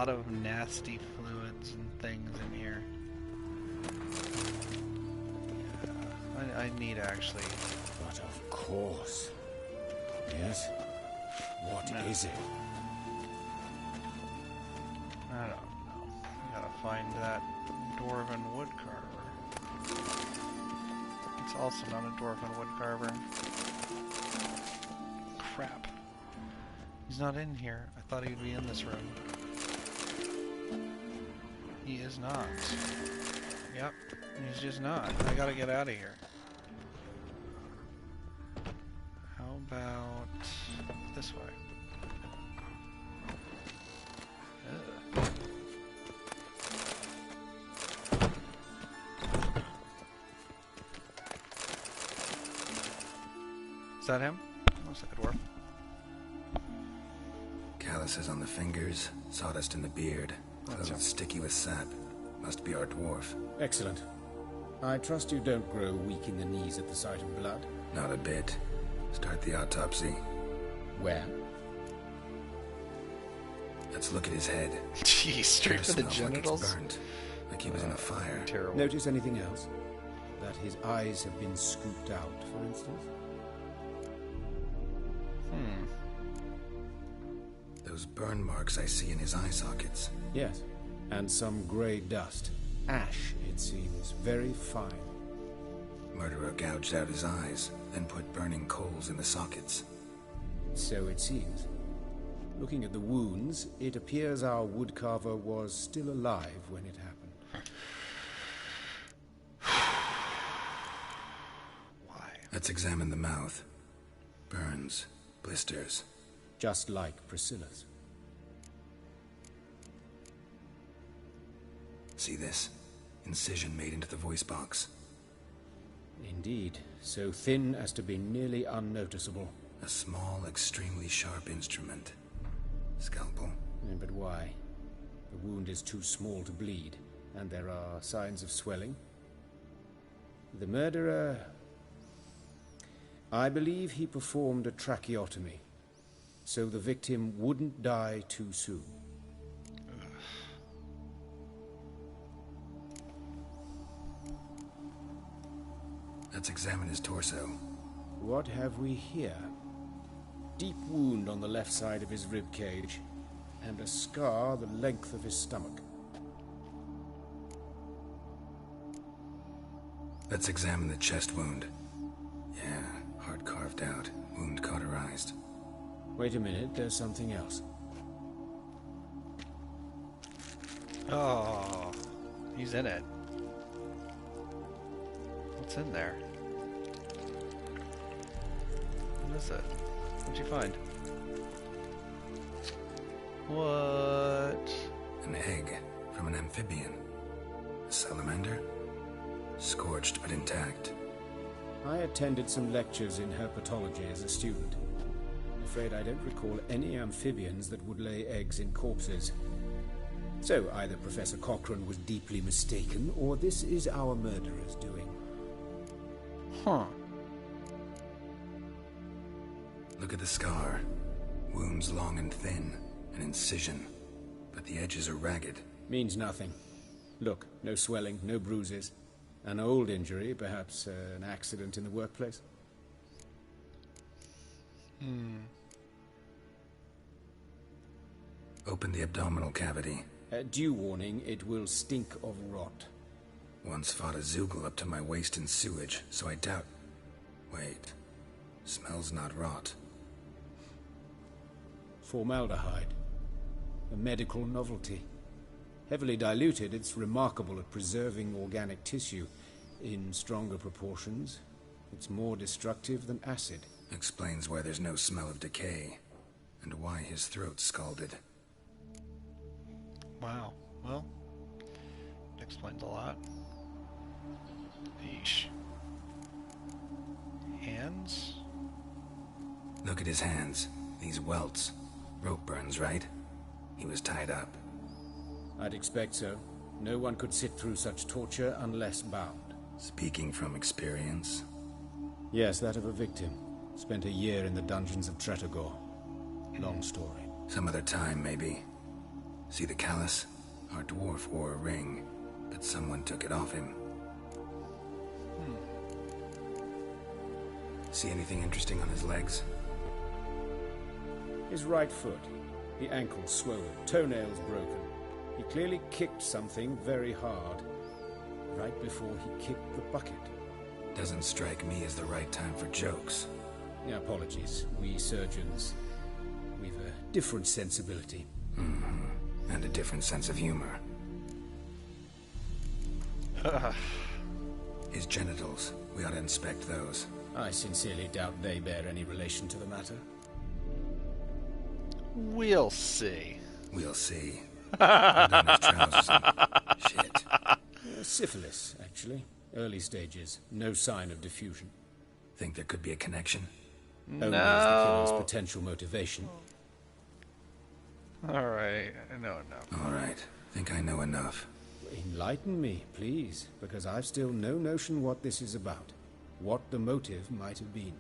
Of nasty fluids and things in here. Yeah, I need actually. But of course. Yes? What is it? I don't know. We gotta find that dwarven woodcarver. It's also not a dwarven woodcarver. Crap. He's not in here. I thought he'd be in this room. He is not. Yep, he's just not. I gotta get out of here. How about this way? Ugh. Is that him? Looks like a dwarf. Calluses on the fingers, sawdust in the beard. Clothes sticky with sap. Must be our dwarf. Excellent. I trust you don't grow weak in the knees at the sight of blood. Not a bit. Start the autopsy. Where? Let's look at his head. Jeez, straight to the genitals? Like it's burnt. Like he was in a fire. Terrible. Notice anything else? That his eyes have been scooped out, for instance? Those burn marks I see in his eye sockets. Yes, and some grey dust. Ash, it seems. Very fine. Murderer gouged out his eyes, then put burning coals in the sockets. So it seems. Looking at the wounds, it appears our woodcarver was still alive when it happened. Why? Let's examine the mouth. Burns, blisters. Just like Priscilla's. See this? Incision made into the voice box. Indeed, so thin as to be nearly unnoticeable. A small, extremely sharp instrument. Scalpel. But why? The wound is too small to bleed, and there are signs of swelling. The murderer... I believe he performed a tracheotomy, so the victim wouldn't die too soon. Let's examine his torso. What have we here? Deep wound on the left side of his rib cage, and a scar the length of his stomach. Let's examine the chest wound. Yeah, heart carved out, wound cauterized. Wait a minute, there's something else. Oh, he's in it. What's in there? is it? What'd you find? What? An egg from an amphibian. A salamander? Scorched but intact. I attended some lectures in herpetology as a student. I'm afraid I don't recall any amphibians that would lay eggs in corpses. So either Professor Cochrane was deeply mistaken, or this is our murderer's doing. Huh. Look at the scar. Wounds long and thin. An incision. But the edges are ragged. Means nothing. Look, no swelling, no bruises. An old injury, perhaps an accident in the workplace. Open the abdominal cavity. Due warning, it will stink of rot. Once fought a Zoogle up to my waist in sewage, so I doubt... Wait. Smells not rot. Formaldehyde. A medical novelty. Heavily diluted, it's remarkable at preserving organic tissue. In stronger proportions, it's more destructive than acid. Explains why there's no smell of decay, and why his throat's scalded. Wow. Well, it explains a lot. Yeesh. Hands? Look at his hands. These welts. Rope burns, right? He was tied up. I'd expect so. No one could sit through such torture unless bound. Speaking from experience? Yes, that of a victim. Spent a year in the dungeons of Tretogor. Long story. Some other time, maybe. See the callus? Our dwarf wore a ring, but someone took it off him. See anything interesting on his legs? His right foot. The ankle swollen, toenails broken. He clearly kicked something very hard. Right before he kicked the bucket. Doesn't strike me as the right time for jokes. Yeah, apologies. We surgeons, we've a different sensibility. And a different sense of humor. His genitals. We ought to inspect those. I sincerely doubt they bear any relation to the matter. We'll see. We'll see. On his trousers and shit. Syphilis, actually. Early stages. No sign of diffusion. Think there could be a connection? Only as the killer's potential motivation. Alright, I know enough. Alright, think I know enough. Enlighten me, please, because I've still no notion what this is about. What the motive might have been.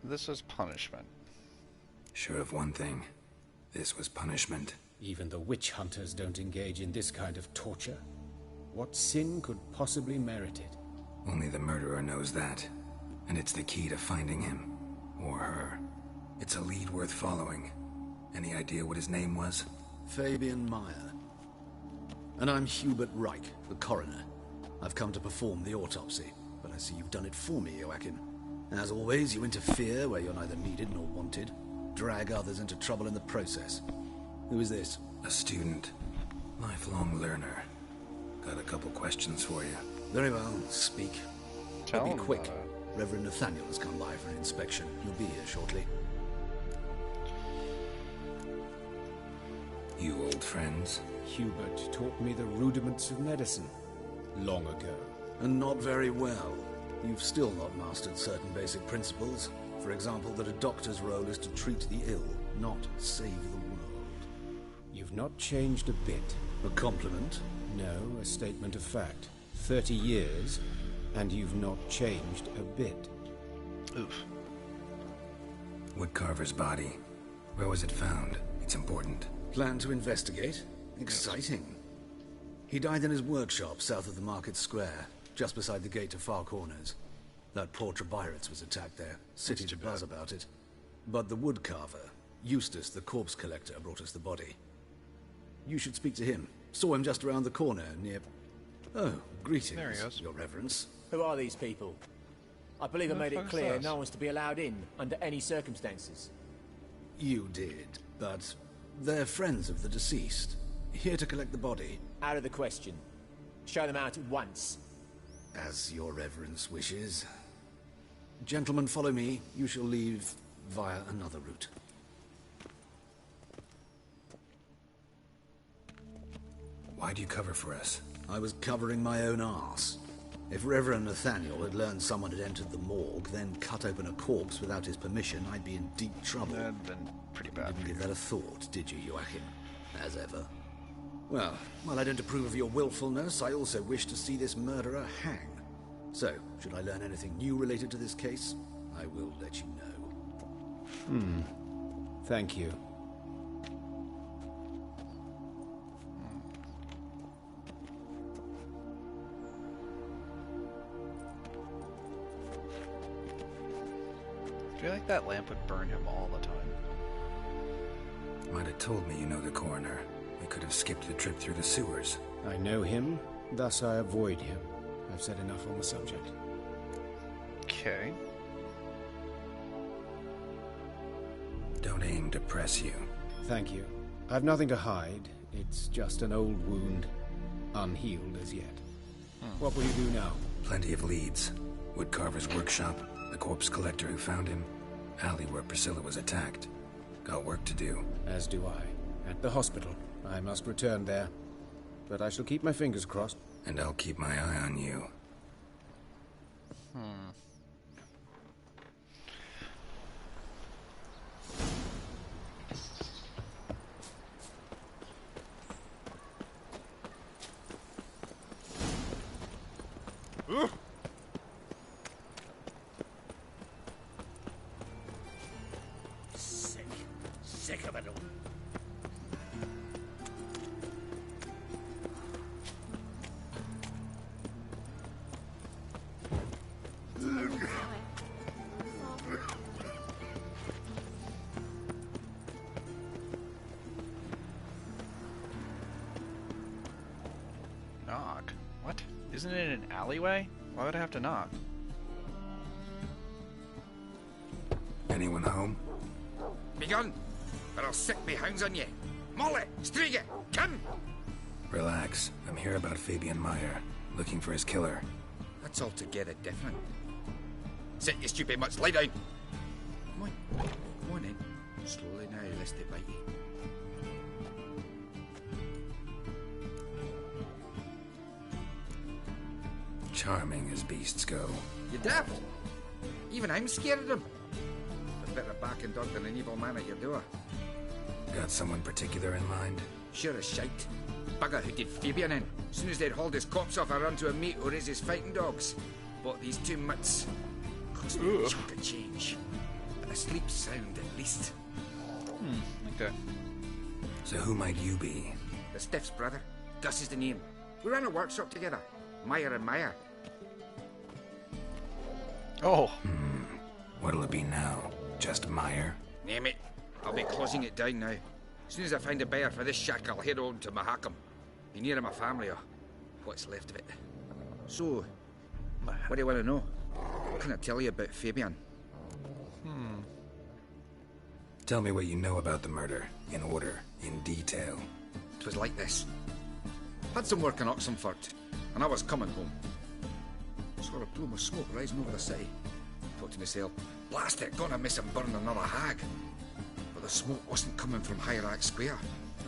This was punishment. Sure of one thing. This was punishment. Even the witch hunters don't engage in this kind of torture. What sin could possibly merit it? Only the murderer knows that. And it's the key to finding him. Or her. It's a lead worth following. Any idea what his name was? Fabian Meyer. And I'm Hubert Reich, the coroner. I've come to perform the autopsy, but I see you've done it for me, Joachim. As always, you interfere where you're neither needed nor wanted. Drag others into trouble in the process. Who is this? A student. Lifelong learner. Got a couple questions for you. Very well, speak. Tell But him be quick. about it. Reverend Nathaniel has come by for an inspection. He'll be here shortly. You old friends? Hubert taught me the rudiments of medicine. Long ago. And not very well. You've still not mastered certain basic principles. For example, that a doctor's role is to treat the ill, not save the world. You've not changed a bit. A compliment? No, a statement of fact. 30 years, and you've not changed a bit. Oof. Woodcarver's body. Where was it found? It's important. Plan to investigate? Exciting. He died in his workshop south of the market square, just beside the gate to Far Corners. That poor Trebirates was attacked there. City to buzz about it. But the woodcarver, Eustace the corpse collector, brought us the body. You should speak to him. Saw him just around the corner near... Oh, greetings, There he goes. Your Reverence. Who are these people? I believe I Who made the it fuck is clear this? no one's to be allowed in under any circumstances. You did, but they're friends of the deceased. Here to collect the body. Out of the question. Show them out at once. As your reverence wishes. Gentlemen, follow me. You shall leave via another route. Why'd you cover for us? I was covering my own arse. If Reverend Nathaniel had learned someone had entered the morgue, then cut open a corpse without his permission, I'd be in deep trouble. That'd been pretty bad. Didn't give that a thought, did you, Joachim? As ever. Well, while I don't approve of your willfulness, I also wish to see this murderer hang. So, should I learn anything new related to this case, I will let you know. Thank you. I feel like that lamp would burn him all the time. Might have told me you know the coroner. We could have skipped the trip through the sewers. I know him, thus I avoid him. I've said enough on the subject. Okay. Don't aim to press you. Thank you. I've nothing to hide. It's just an old wound, unhealed as yet. What will you do now? Plenty of leads. Woodcarver's workshop, the corpse collector who found him, alley where Priscilla was attacked. Got work to do. As do I. At the hospital. I must return there. But I shall keep my fingers crossed. And I'll keep my eye on you. Sick of it all. Knock? What? Isn't it an alleyway? Why would I have to knock? Anyone home? Be gone, or I'll sick me hounds on you. Molly, Striga, come! Relax. I'm here about Fabian Meyer, looking for his killer. That's altogether different. Sit, you stupid mutts, lie down. Come on in. Slowly now, lest it bite you. Charming as beasts go. You daft? Even I'm scared of them. A better backing dog than an evil man at your door. Got someone particular in mind? Sure as shite. Bugger who did Fabian in. As soon as they'd hauled his corpse off, I run to a mate who raised his fighting dogs. Bought these two mutts. Cost me a chunk of change. But I sleep sound at least. Okay. So who might you be? The Stiff's brother. Gus is the name. We ran a workshop together. Meyer and Meyer. Oh. What'll it be now? Just Meyer? Name it. I'll be closing it down now. As soon as I find a buyer for this shack, I'll head on to Mahakam. Be near my family, or what's left of it. So, what do you want to know? What can I tell you about Fabian? Tell me what you know about the murder, in order, in detail. 'Twas like this. Had some work in Oxenford, and I was coming home. Saw a plume of smoke rising over the city. Thought to myself, blast it, gonna miss and burn another hag. But the smoke wasn't coming from Hierarch Square.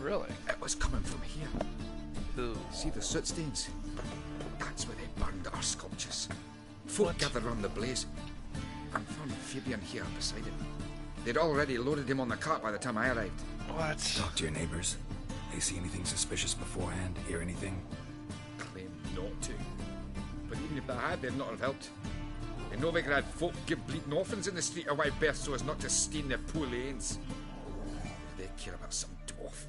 Really? It was coming from here. Ooh. See the soot stains? That's where they burned our sculptures. Folk gathered round the blaze and found Fabian here beside it. They'd already loaded him on the cart by the time I arrived. What? Talk to your neighbors. They see anything suspicious beforehand? Hear anything? Claim not to. But even if they had, they'd not have helped. In Novigrad, folk give bleeding orphans in the street a wide berth so as not to stain their poor lanes. They care about some dwarf.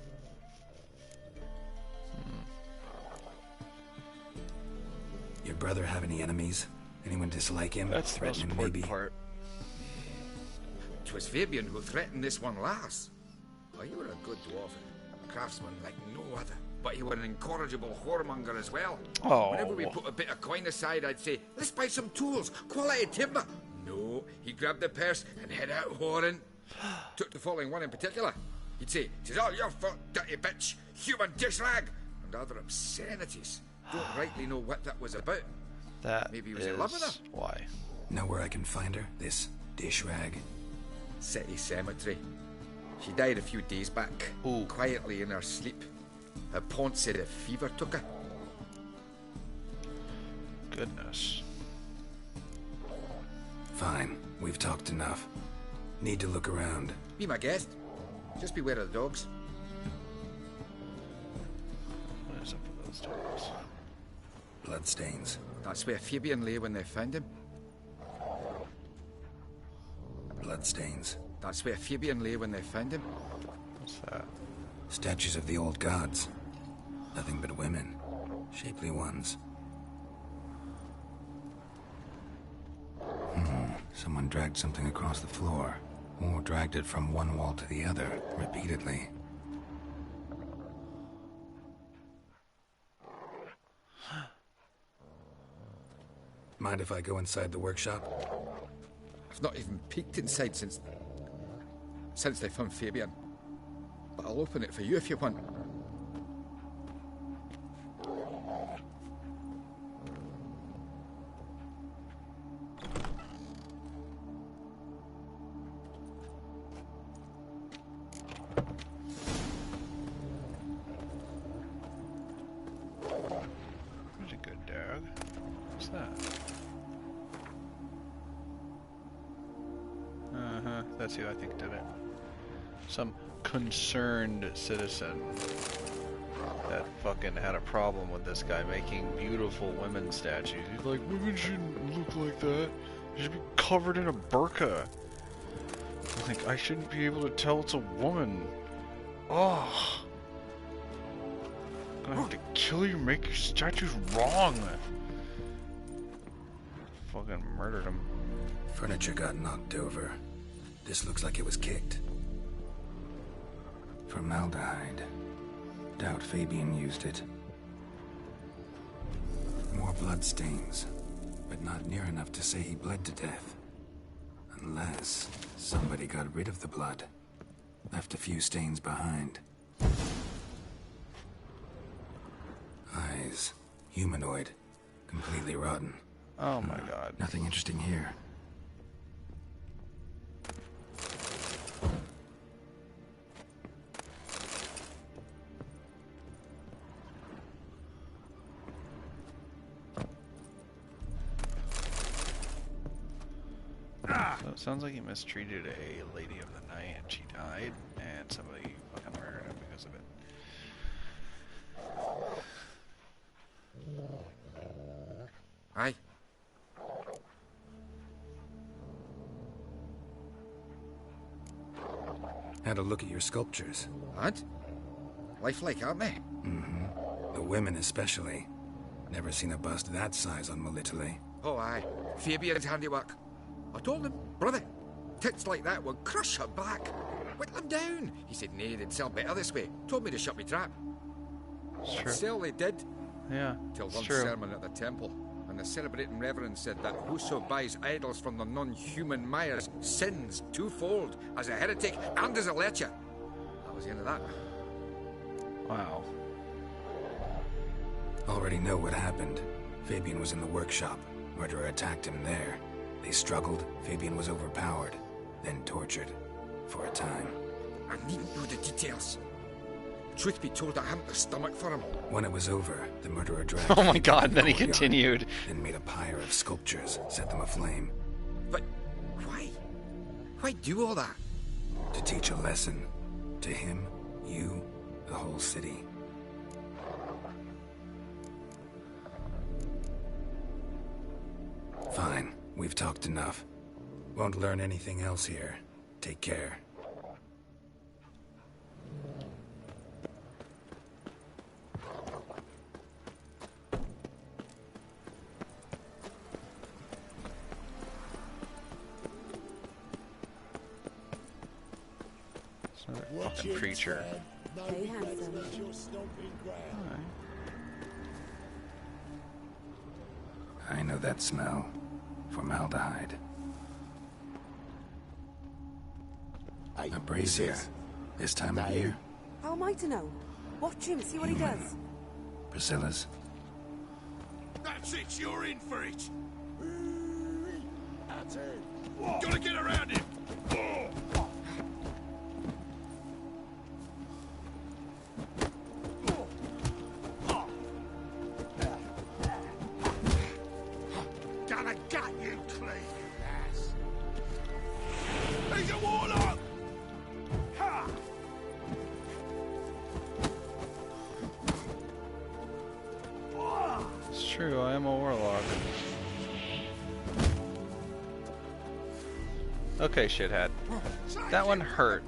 Your brother have any enemies? Anyone dislike him? That's the most Threaten him, important maybe? part. 'Twas Fabian who threatened this one last. Oh, you were a good dwarf, a craftsman like no other. But you were an incorrigible whoremonger as well. Oh. Whenever we put a bit of coin aside, I'd say, let's buy some tools, quality timber. No, he grabbed the purse and head out whoring. Took the following one in particular. He'd say, "'Tis all your fault, dirty bitch, human dish rag," and other obscenities. Don't rightly know what that was about. That Maybe he was in love with her. Why? Know where I can find her? This dish rag? City cemetery. She died a few days back. Ooh. Quietly in her sleep. Her pont said a fever took her. Goodness. Fine. We've talked enough. Need to look around. Be my guest. Just beware of the dogs. What is up with those dogs? Bloodstains. That's where Fabian lay when they found him. Bloodstains. That's where Fabian lay when they found him. What's that? Statues of the old gods. Nothing but women. Shapely ones. Someone dragged something across the floor. Or dragged it from one wall to the other, repeatedly. Mind if I go inside the workshop? I've not even peeked inside since they found Fabian. But I'll open it for you if you want. Pretty good dog. What's that? That's who I think did it. Some concerned citizen that fucking had a problem with this guy making beautiful women statues. He's like, women shouldn't look like that. They should be covered in a burqa. Like, I shouldn't be able to tell it's a woman. Oh. I'm gonna have to kill you, make your statues wrong. Fucking murdered him. Furniture got knocked over. This looks like it was kicked. Formaldehyde. Doubt Fabian used it. More bloodstains, but not near enough to say he bled to death. Unless somebody got rid of the blood. Left a few stains behind. Eyes. Humanoid. Completely rotten. Oh my god. Nothing interesting here. So it sounds like he mistreated a lady of the night and she died, and somebody fucking murdered him because of it. Aye. Had a look at your sculptures. And? Lifelike, aren't they? Mm-hmm. The women especially. Never seen a bust that size on Melitele. Oh, aye. Fabian's handiwork. I told him, brother, tits like that would crush her back. Whittle him down. He said, nay, they'd sell better this way. Told me to shut me trap. Sure. Still, they did. Yeah, Till it's one true. sermon at the temple. And the celebrating reverend said that whoso buys idols from the non-human Myers sins twofold, as a heretic and as a lecher. That was the end of that. Wow. Already know what happened. Fabian was in the workshop. Murderer attacked him there. They struggled. Fabian was overpowered. Then tortured. For a time. I needn't know the details. Truth be told, I haven't the stomach for him. When it was over, the murderer dragged Oh my Fabian god, to then the he courtyard, continued. Then made a pyre of sculptures, set them aflame. But why? Why do all that? To teach a lesson. To him, you, the whole city. Fine. We've talked enough. Won't learn anything else here. Take care. It's another fucking preacher. Hey, handsome. I know that smell. Formaldehyde. A brazier. This time of year? How am I to know? Watch him, see what he does. Priscilla's. That's it, you're in for it. That's it. Gotta get around him. Gonna gut you clean, you ass. He's a warlock. Ha! It's true, I am a warlock. Okay, shithead. That one hurt.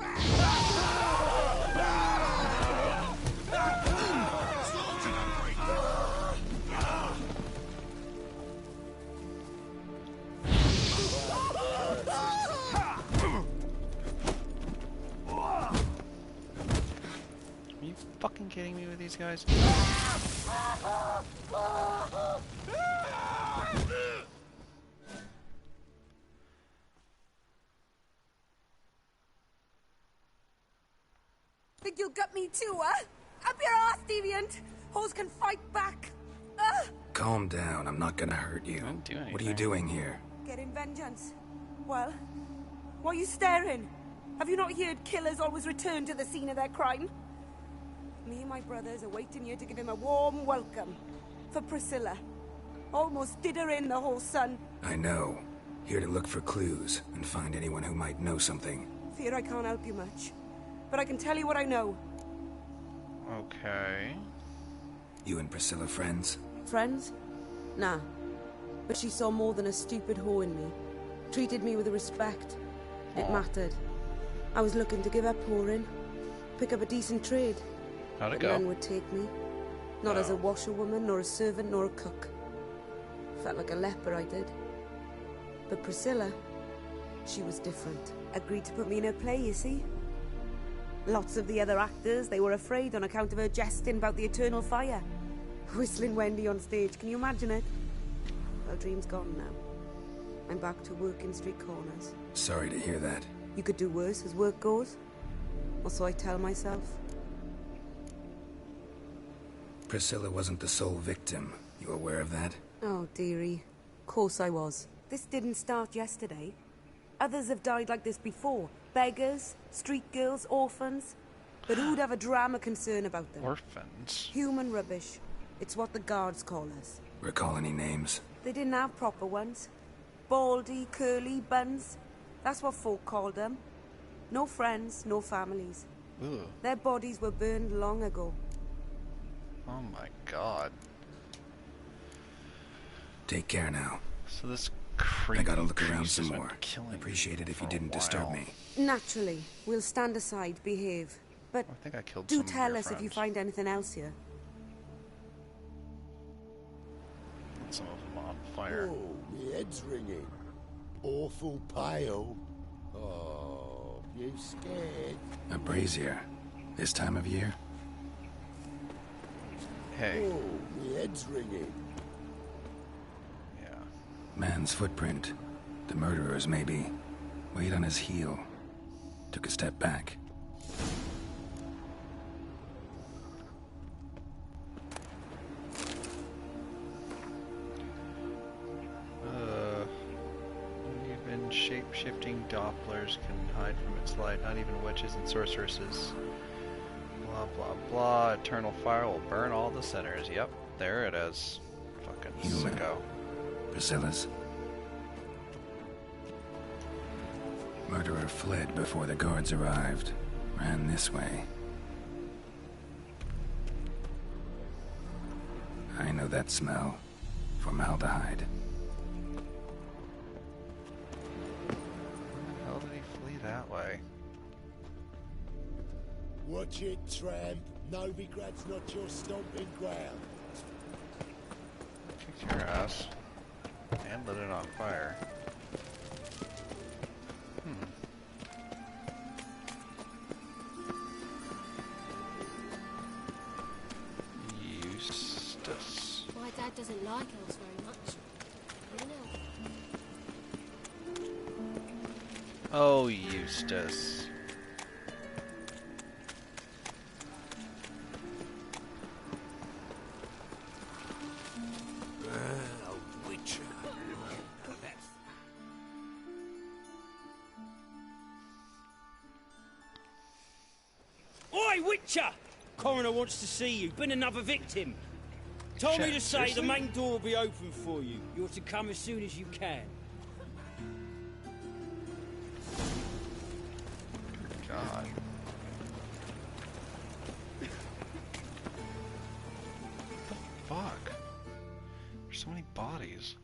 Are you fucking kidding me with these guys? Think you'll gut me too, huh? Up your ass, deviant! Hoes can fight back! Calm down, I'm not gonna hurt you. What are you doing here? Getting vengeance. Well, why are you staring? Have you not heard killers always return to the scene of their crime? Me and my brothers are waiting here to give him a warm welcome. For Priscilla. Almost did her in, the whole son. I know. Here to look for clues and find anyone who might know something. Fear I can't help you much. But I can tell you what I know. Okay. You and Priscilla friends? Friends? Nah. But she saw more than a stupid whore in me. Treated me with respect. It mattered. I was looking to give up whoring. Pick up a decent trade. How'd it But go? none would take me. Not as a washerwoman, nor a servant, nor a cook. Felt like a leper, I did. But Priscilla, she was different. Agreed to put me in her play, you see? Lots of the other actors, they were afraid on account of her jesting about the eternal fire. Whistling Wendy on stage, can you imagine it? Well, dream's gone now. I'm back to working street corners. Sorry to hear that. You could do worse as work goes. Or so I tell myself. Priscilla wasn't the sole victim. You aware of that? Oh, dearie. Course I was. This didn't start yesterday. Others have died like this before. Beggars, street girls, orphans. But who'd have a drama concern about them? Orphans? Human rubbish. It's what the guards call us. Recall any names? They didn't have proper ones. Baldy, curly, buns. That's what folk called them. No friends, no families. Ugh. Their bodies were burned long ago. Oh my god. Take care now. So this creepy I gotta look around priest some has been more. killing Appreciate it if you for a didn't disturb while. me. Naturally. We'll stand aside, behave. But I think I killed do some of tell your us if you friends. find anything else here. Some of them on fire. Oh, my head's ringing. Awful pale. Oh, you scared? A brazier. This time of year? Hey. Oh, my head's ringing. Yeah. Man's footprint. The murderer's maybe. Weight on his heel. Took a step back. Even shape-shifting Dopplers can hide from its light. Not even witches and sorceresses. Blah, blah, blah. Eternal fire will burn all the sinners. Yep, there it is. Fucking Human. sicko. Priscilla's. Murderer fled before the guards arrived. Ran this way. I know that smell. Formaldehyde. How did he flee that way? Watch it, tramp. Novigrad's not your stomping ground. Kicked your ass. And lit it on fire. Eustace. My dad doesn't like elves very much. You know. Oh, Eustace. A witcher. Oi, Witcher! Coroner wants to see you. Been another victim. Told me to say the main door will be open for you. You're to come as soon as you can. God. What the fuck? There's so many bodies.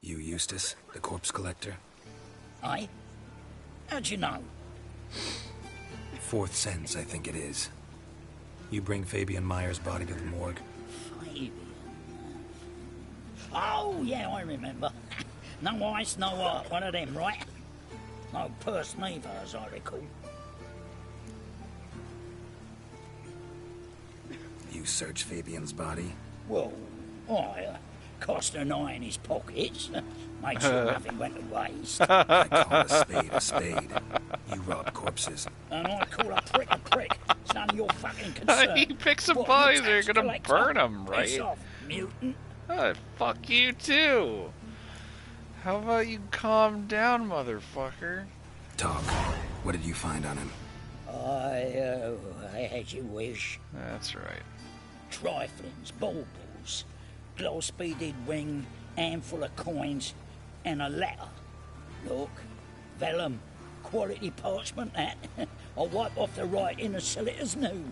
You Eustace, the corpse collector? Aye? How'd you know? Fourth sense, I think it is. You bring Fabian Meyer's body to the morgue. Fabian? Oh, yeah, I remember. No eyes, no heart, one of them, right? No purse neither, as I recall. You search Fabian's body? Well, I cast an eye in his pockets, made sure nothing went to waste. I call a spade a spade. You rob corpses. And I call a prick a prick. It's none of your fucking concern. He picks some What, bodies, you they're tax gonna collector? burn them, right? Piss off, mutant. Fuck you too. How about you calm down, motherfucker? Talk. What did you find on him? I as you wish. That's right. Triflings, baubles, gloss-beaded ring, handful of coins, and a letter. Look, vellum, quality parchment that. I'll wipe off the writing and sell it as new.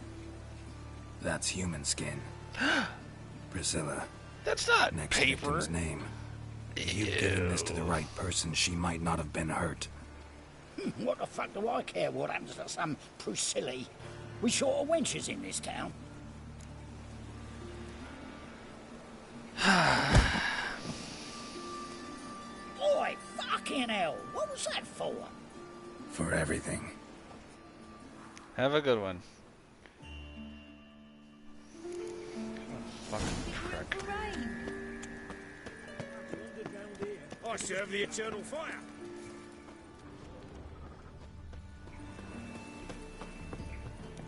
That's human skin. Priscilla. That's not next paper. Victim's name. If you've given this to the right person, she might not have been hurt. What the fuck do I care what happens to some Priscilla? We short of wenches in this town. Boy, fucking hell! What was that for? For everything. Have a good one. Fucking prick. I serve the eternal fire.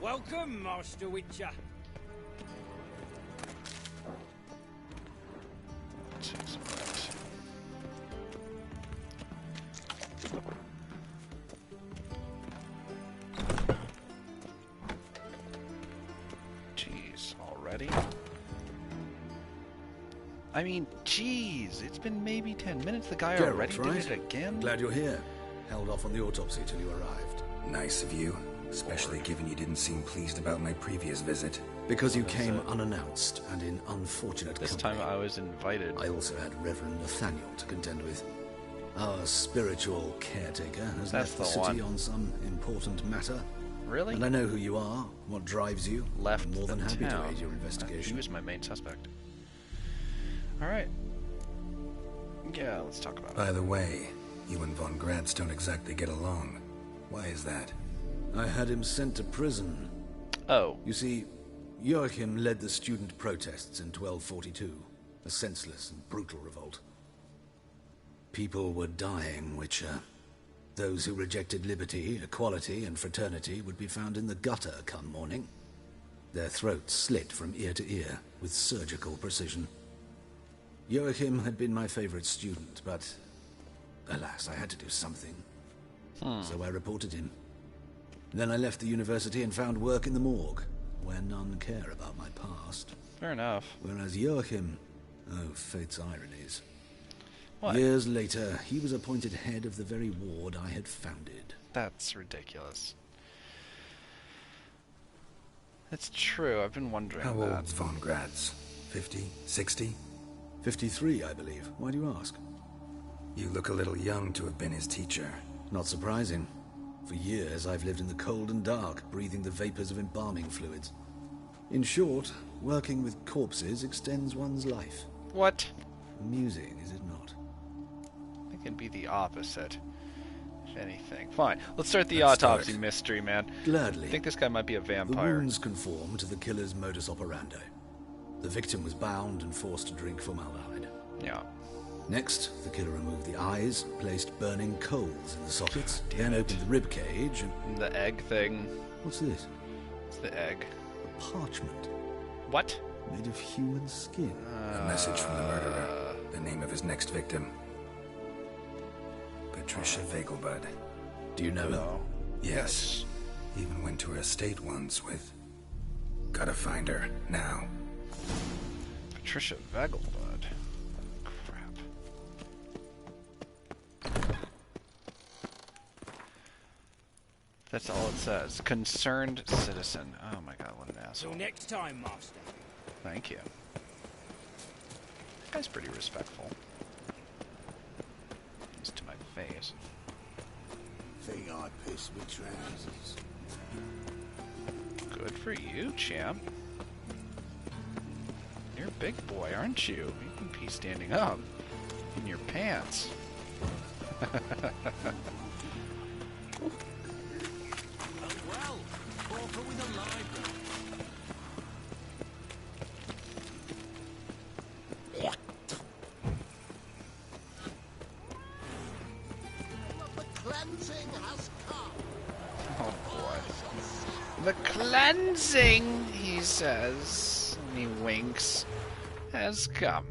Welcome, Master Witcher. Jeez, already? I mean, jeez, it's been maybe 10 minutes. The guy Geralt, already right? did it again? Glad you're here. Held off on the autopsy till you arrived. Nice of you, especially given you didn't seem pleased about my previous visit. Because you came unannounced and in unfortunate This company. time I was invited. I also had Reverend Nathaniel to contend with. Our spiritual caretaker has That's left the the city one. on some important matter. Really? And I know who you are, what drives you. Left I'm more than the happy town. to aid your He investigation. was my main suspect. Alright. Yeah, let's talk about it. By the way, you and Von Gratz don't exactly get along. Why is that? I had him sent to prison. Oh. You see, Joachim led the student protests in 1242. A senseless and brutal revolt. People were dying, Witcher. Those who rejected liberty, equality, and fraternity would be found in the gutter come morning. Their throats slit from ear to ear with surgical precision. Joachim had been my favorite student, but alas, I had to do something. So I reported him. Then I left the university and found work in the morgue, where none care about my past. Fair enough. Whereas Joachim, oh, fate's ironies. What? Years later, he was appointed head of the very ward I had founded. That's ridiculous. It's true, I've been wondering How that. old's Von Gratz? 50? 60? 53, I believe. Why do you ask? You look a little young to have been his teacher. Not surprising. For years, I've lived in the cold and dark, breathing the vapors of embalming fluids. In short, working with corpses extends one's life. What? Amusing, is it not? I think it'd be the opposite. If anything. Fine. Let's start the Let's autopsy start. mystery, man. Gladly. I think this guy might be a The vampire. wounds conform to the killer's modus operandi. The victim was bound and forced to drink formaldehyde. Yeah. Next, the killer removed the eyes, placed burning coals in the sockets, then opened the rib cage and... The egg thing. What's this? It's the egg. A parchment. What? made of human skin. A message from the murderer. The name of his next victim. Patricia Vegelbud. Do you know her? Yes. Even went to her estate once with... Gotta find her, now. Patricia Vegelbud. Crap. That's all it says. Concerned citizen. Oh my god, what an asshole. Till next time, Master. Thank you. That guy's pretty respectful. Just to my face. Think I pissed my trousers. Good for you, champ. You're a big boy, aren't you? You can be standing up in your pants. Cleansing has come. Oh boy. The cleansing, he says, and he winks, has come.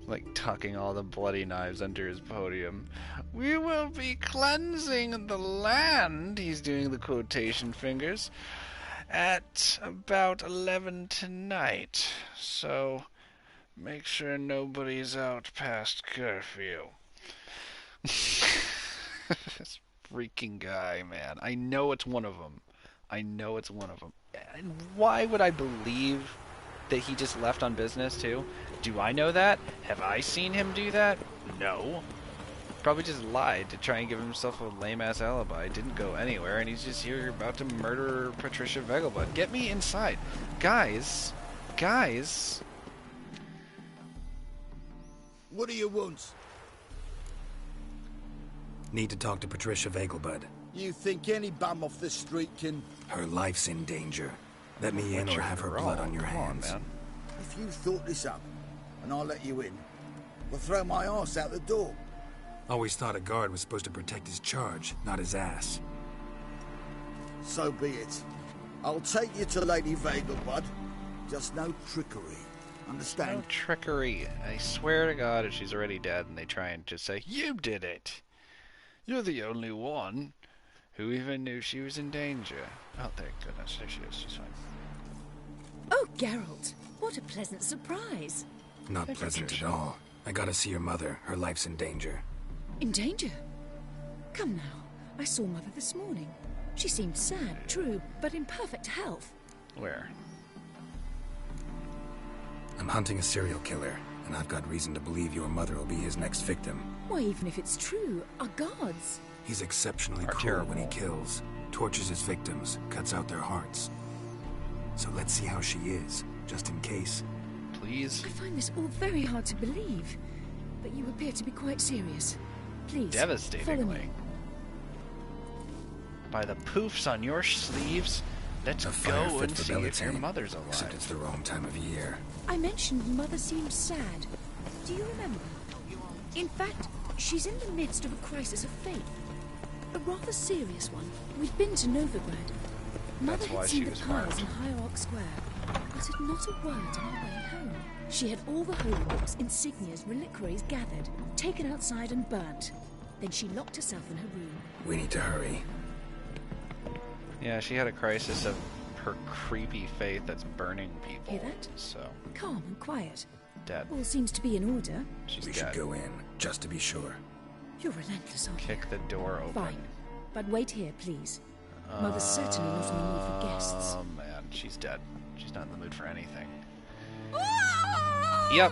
Like tucking all the bloody knives under his podium. We will be cleansing the land, he's doing the quotation fingers, at about 11 tonight. So make sure nobody's out past curfew. This freaking guy, man. I know it's one of them. I know it's one of them. And why would I believe that he just left on business, too? Do I know that? Have I seen him do that? No. Probably just lied to try and give himself a lame-ass alibi. Didn't go anywhere, and he's just here about to murder Patricia Vegelbud. Get me inside. Guys. Guys. What do you want? Need to talk to Patricia Vegelbud. You think any bum off the street can... Her life's in danger. Let me in or have her blood on your hands. If you thought this up, and I'll let you in, we'll throw my arse out the door. Always thought a guard was supposed to protect his charge, not his ass. So be it. I'll take you to Lady Vegelbud. Just no trickery. Understand? No trickery. I swear to God, if she's already dead and they try and just say, you did it. You're the only one who even knew she was in danger. Oh, thank goodness. There she is. She's fine. Oh, Geralt. What a pleasant surprise. Not pleasant at all. I gotta see your mother. Her life's in danger. In danger? Come now. I saw Mother this morning. She seemed sad, true, but in perfect health. Where? I'm hunting a serial killer, and I've got reason to believe your mother will be his next victim. Why, even if it's true, our guards... He's exceptionally cruel when he kills, tortures his victims, cuts out their hearts. So let's see how she is, just in case. Please? I find this all very hard to believe, but you appear to be quite serious. Please, follow me. Devastatingly. By the poofs on your sleeves, let's go and see if your mother's alive. Except it's the wrong time of year. I mentioned Mother seemed sad. Do you remember? In fact, she's in the midst of a crisis of faith. A rather serious one. We'd been to Novigrad. Mother had seen the piles in Hierarch Square, but had not a word on our way home. She had all the holy books, insignias, reliquaries gathered, taken outside and burnt. Then she locked herself in her room. We need to hurry. Yeah, she had a crisis of her creepy faith that's burning people. Hear that? So calm and quiet. Dead. All seems to be in order. We should go in, just to be sure. You're relentless, aren't you? Kick the door open. Fine. But wait here, please. Mother's certainly not in the mood for guests. Oh man, she's dead. She's not in the mood for anything. Yep.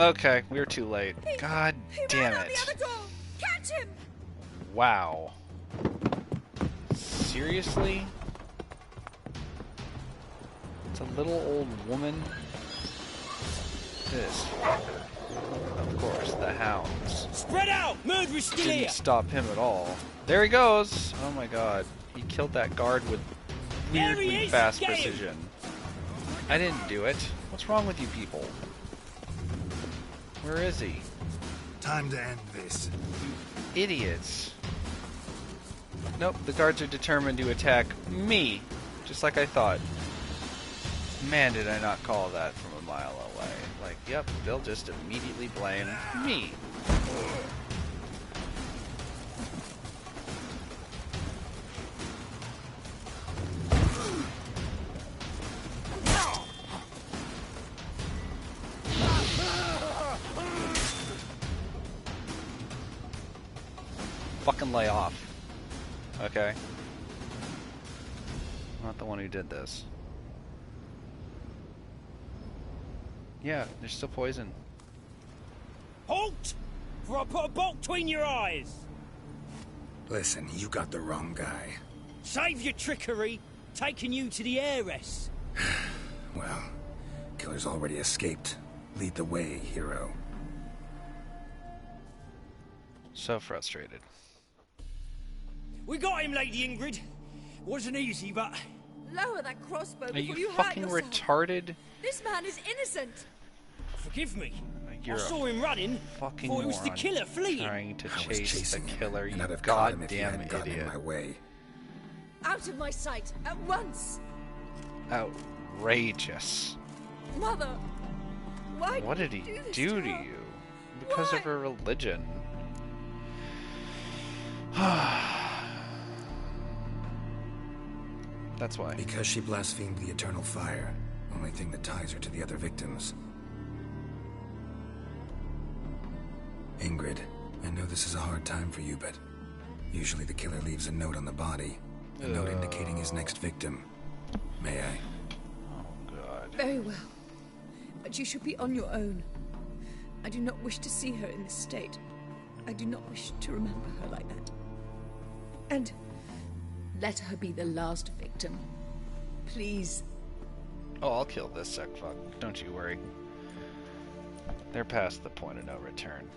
Okay, we were too late. God damn it. The other door. Catch him! Wow. Seriously? It's a little old woman. This. Of course, the hounds. Spread out! Murderer's still Didn't here! stop him at all. There he goes! Oh my god. He killed that guard with weirdly fast precision. I didn't do it. What's wrong with you people? Where is he? Time to end this. You idiots. Nope, the guards are determined to attack me. Just like I thought. Man, did I not call that from a mile away. Like, yep, they'll just immediately blame me. Fucking lay off. Okay? I'm not the one who did this. Yeah, there's still poison. Halt! For I put a bolt between your eyes! Listen, you got the wrong guy. Save your trickery, taking you to the heiress. Well, killer's already escaped. Lead the way, hero. So frustrated. We got him, Lady Ingrid. Wasn't easy, but... Lower that crossbow Are before you hurt fucking yourself. retarded? This man is innocent. Forgive me. You're I saw him running. Fucking Thought it was the moron killer fleeing. trying to I was chase the chasing him, killer, and you I'd have caught him if he goddamn hadn't gotten in idiot. my way. Out of my sight, at once. Outrageous. Mother, why What did he do to you? Because of her religion. That's why. Because she blasphemed the eternal fire. Only thing that ties her to the other victims. Ingrid, I know this is a hard time for you, but usually the killer leaves a note on the body. A note indicating his next victim. May I? Oh, God. Very well. But you should be on your own. I do not wish to see her in this state. I do not wish to remember her like that. And let her be the last victim. Please. Oh, I'll kill this sick fuck. Don't you worry. They're past the point of no return.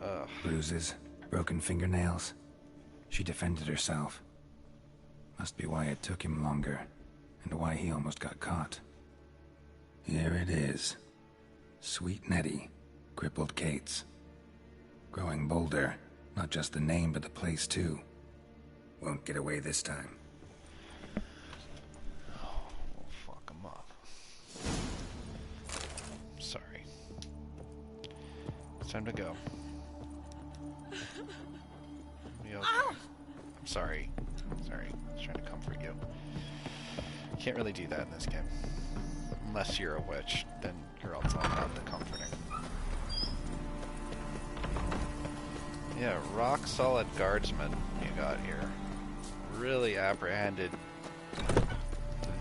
Ugh. Bruises, broken fingernails. She defended herself. Must be why it took him longer, and why he almost got caught. Here it is. Sweet Nettie, crippled Kate's. Growing bolder, not just the name but the place too. Won't get away this time. Oh, we'll fuck him up. Sorry. It's time to go. Be okay. I'm sorry. Sorry. I was trying to comfort you. Can't really do that in this game. Unless you're a witch, then Geralt's all about the comforting. Yeah, rock solid guardsman you got here. Really apprehended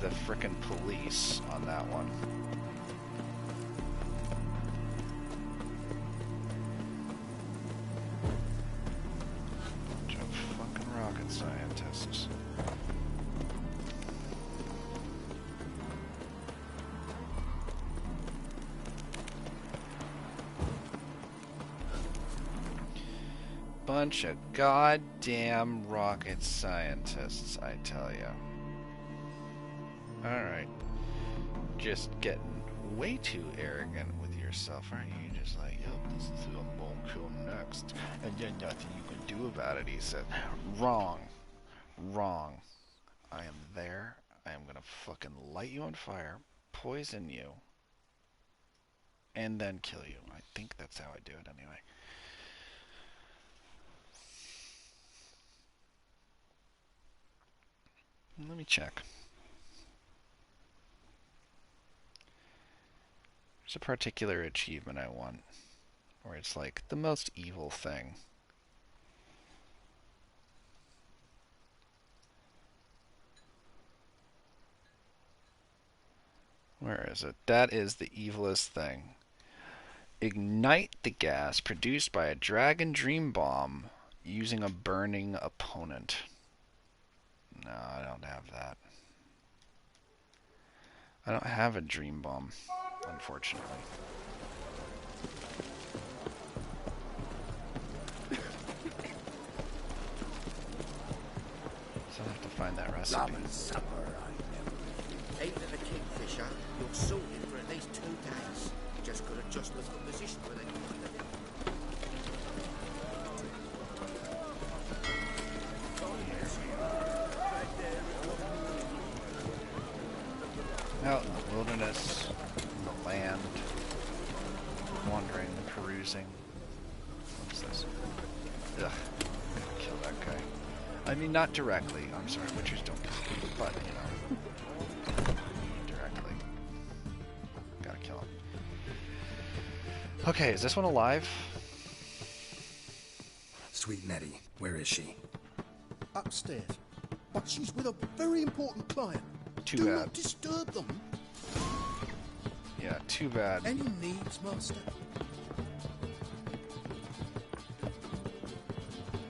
the frickin' police on that one. Bunch of fucking rocket scientists. Bunch of goddamn rocket scientists, I tell ya. Alright. Just getting way too arrogant with yourself, aren't you? You're just like, yep, this is who I'm gonna kill next. And then nothing you can do about it, he said. Wrong. Wrong. I am there. I am gonna fucking light you on fire, poison you, and then kill you. I think that's how I do it anyway. Let me check. There's a particular achievement I want, where it's like the most evil thing. Where is it? That is the evilest thing. Ignite the gas produced by a dragon dream bomb using a burning opponent. No, I don't have that. I don't have a dream bomb, unfortunately. So I'll have to find that recipe. Lamb and supper, I know. Ain't it a kingfisher? You're sorted for at least 2 days. You just got to adjust the position where they can put it in. Out in the wilderness, in the land, wandering, perusing. What's this? Ugh, gotta kill that guy. I mean, not directly. I'm sorry, witchers don't kill people, but, you know, indirectly. Gotta kill him. Okay, is this one alive? Sweet Nettie, where is she? Upstairs. But she's with a very important client. Too Do bad. not disturb them. Yeah, too bad. Any needs, Master?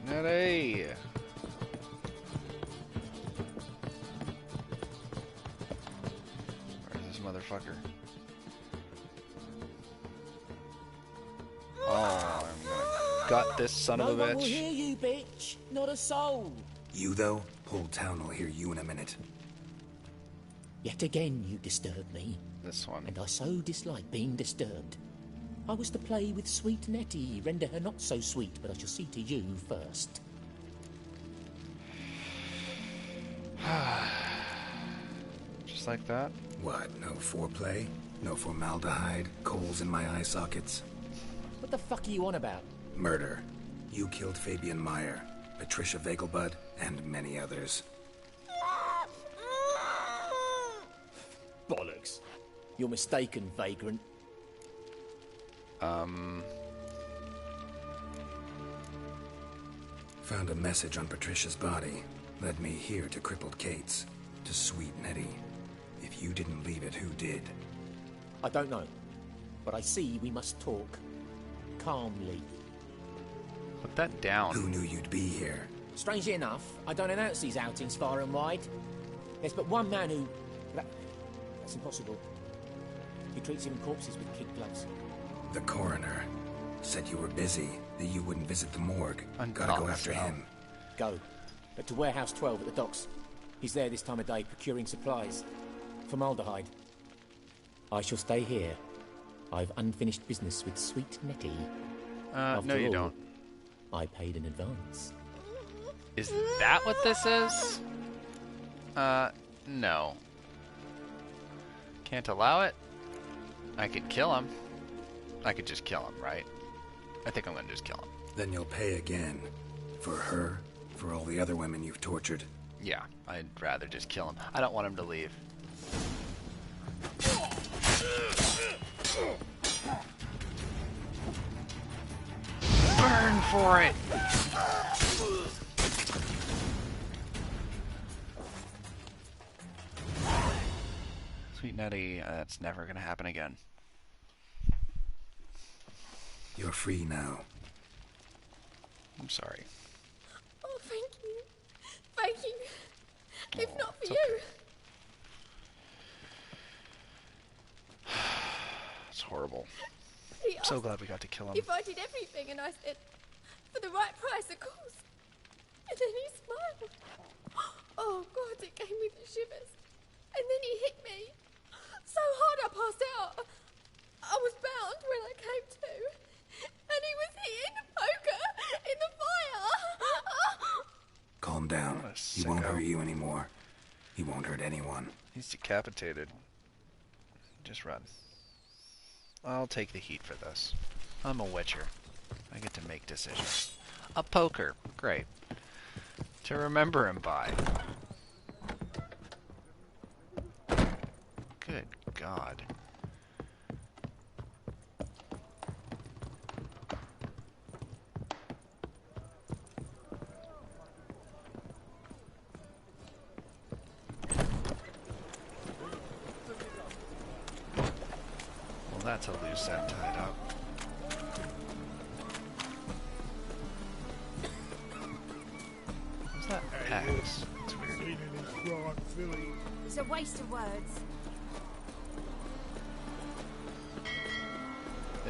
Nettie! Where's this motherfucker? Oh, I'm gonna gut this son of a No one will bitch. hear you, bitch. Not a soul. You, though? Whole town will hear you in a minute. Yet again you disturb me. This one. And I so dislike being disturbed. I was to play with sweet Nettie, render her not so sweet, but I shall see to you first. Just like that? What, no foreplay? No formaldehyde? Coals in my eye sockets? What the fuck are you on about? Murder. You killed Fabian Meyer, Patricia Vegelbud, and many others. Bollocks. You're mistaken, vagrant. Found a message on Patricia's body. Led me here to crippled Kate's. To sweet Nettie. If you didn't leave it, who did? I don't know. But I see we must talk. Calmly. Put that down. Who knew you'd be here? Strangely enough, I don't announce these outings far and wide. There's but one man who... That's impossible. He treats even corpses with kid gloves. The coroner. Said you were busy, that you wouldn't visit the morgue. Gotta go after him. Go. But to Warehouse 12 at the docks. He's there this time of day procuring supplies. Formaldehyde. I shall stay here. I've unfinished business with sweet Nettie. No you don't. I paid in advance. Is that what this is? No. Can't allow it? I could kill him. I could just kill him, right? I think I'm gonna just kill him. Then you'll pay again. For her, for all the other women you've tortured. Yeah, I'd rather just kill him. I don't want him to leave. Burn for it! Sweet Nettie, that's never gonna happen again. You're free now. I'm sorry. Oh, thank you. Thank you. If not for it's you. It's horrible. He I'm so asked glad we got to kill him. if I did everything, and I said, for the right price, of course. And then he smiled. Oh, God, it gave me the shivers. And then he hit me. So hard I passed out. I was bound when I came to. And he was hitting the poker in the fire. Calm down. He won't hurt you anymore. He won't hurt anyone. He's decapitated. Just run. I'll take the heat for this. I'm a witcher. I get to make decisions. A poker. Great. To remember him by. Good God. Well, that's a loose end tied up. What's that axe? It's weird. It's a waste of words.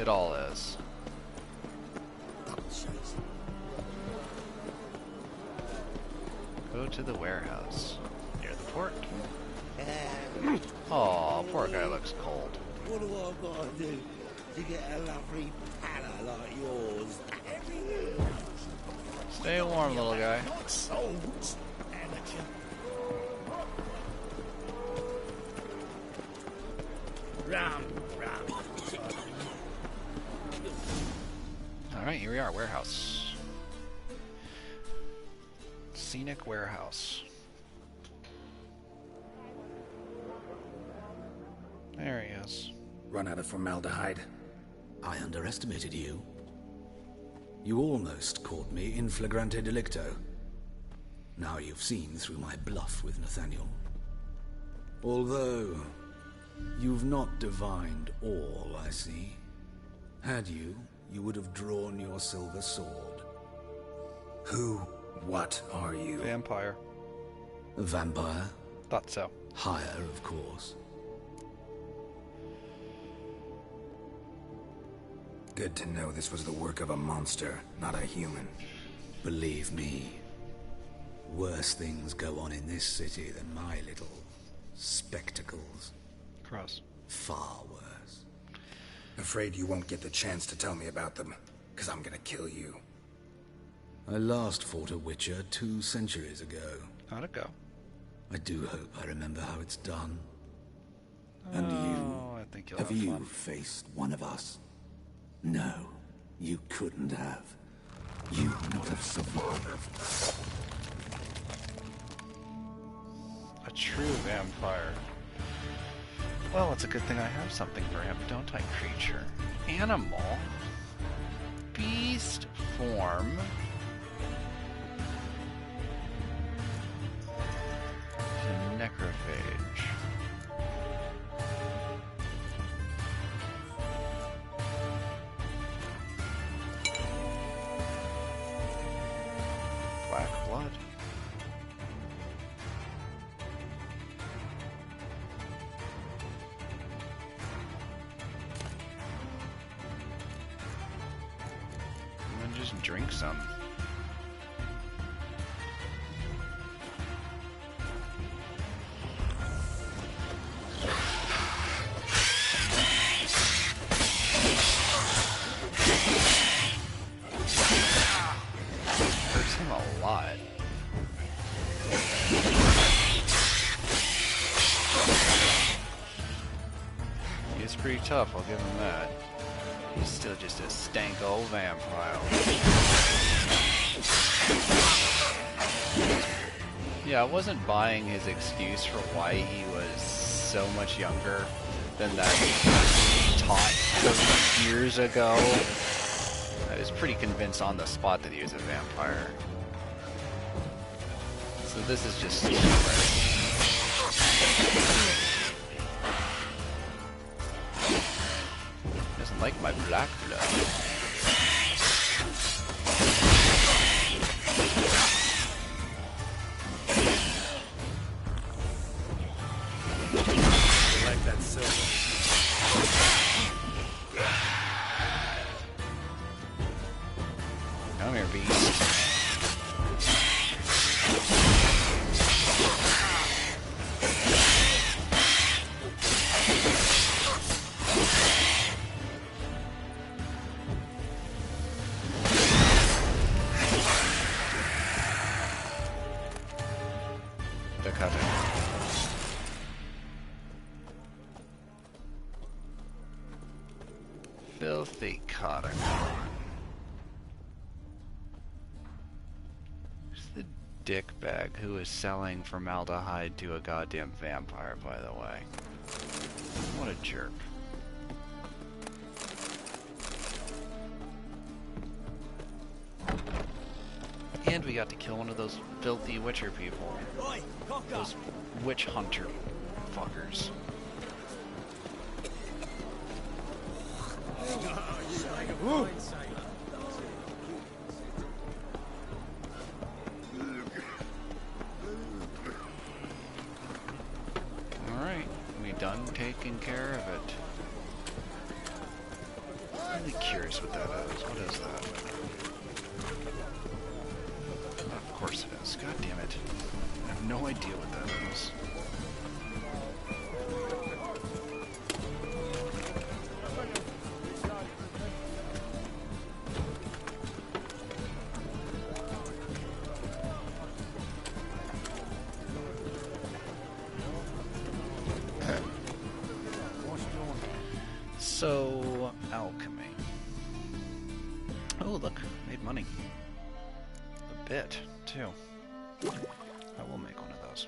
It all is. Go to the warehouse. Near the port. Oh, poor guy looks cold. What do I gotta do to get a lovely palla like yours? Stay warm, little guy. Not sold, amateur. Rum. Alright, here we are, warehouse. Scenic warehouse. There he is. Run out of formaldehyde. I underestimated you. You almost caught me in flagrante delicto. Now you've seen through my bluff with Nathaniel. Although, you've not divined all, I see. Had you, you would have drawn your silver sword. Who, what are you? Vampire. A vampire? Thought so. Higher, of course. Good to know this was the work of a monster, not a human. Believe me, worse things go on in this city than my little spectacles. Cross. Far worse. Afraid you won't get the chance to tell me about them, because I'm gonna kill you. I last fought a Witcher 2 centuries ago. How'd it go? I do hope I remember how it's done. And you, I think you'll have have you fun. faced one of us? No, you couldn't have. You would not have survived. A true vampire. Well, it's a good thing I have something for him, don't I, creature? Animal. Beast form. A necrophage. Black blood. And then just drink some. Hurts him a lot. He's pretty tough, I'll give him that. He's still just a stank old vampire. Yeah, I wasn't buying his excuse for why he was so much younger than that taught 30 years ago. I was pretty convinced on the spot that he was a vampire. So this is just stupid. Doesn't like my black blood. I like that silver. Come here, beast. The cutter. Filthy cutter. The dickbag who is selling formaldehyde to a goddamn vampire, by the way. What a jerk. And we got to kill one of those filthy Witcher people. Those witch hunter fuckers. Woo. Alright, we done taking care of it. I'm really curious what that is. What is that? Of course it is. God damn it. I have no idea what that is. So, alchemy. Oh, look, made money. A bit, too. I will make one of those.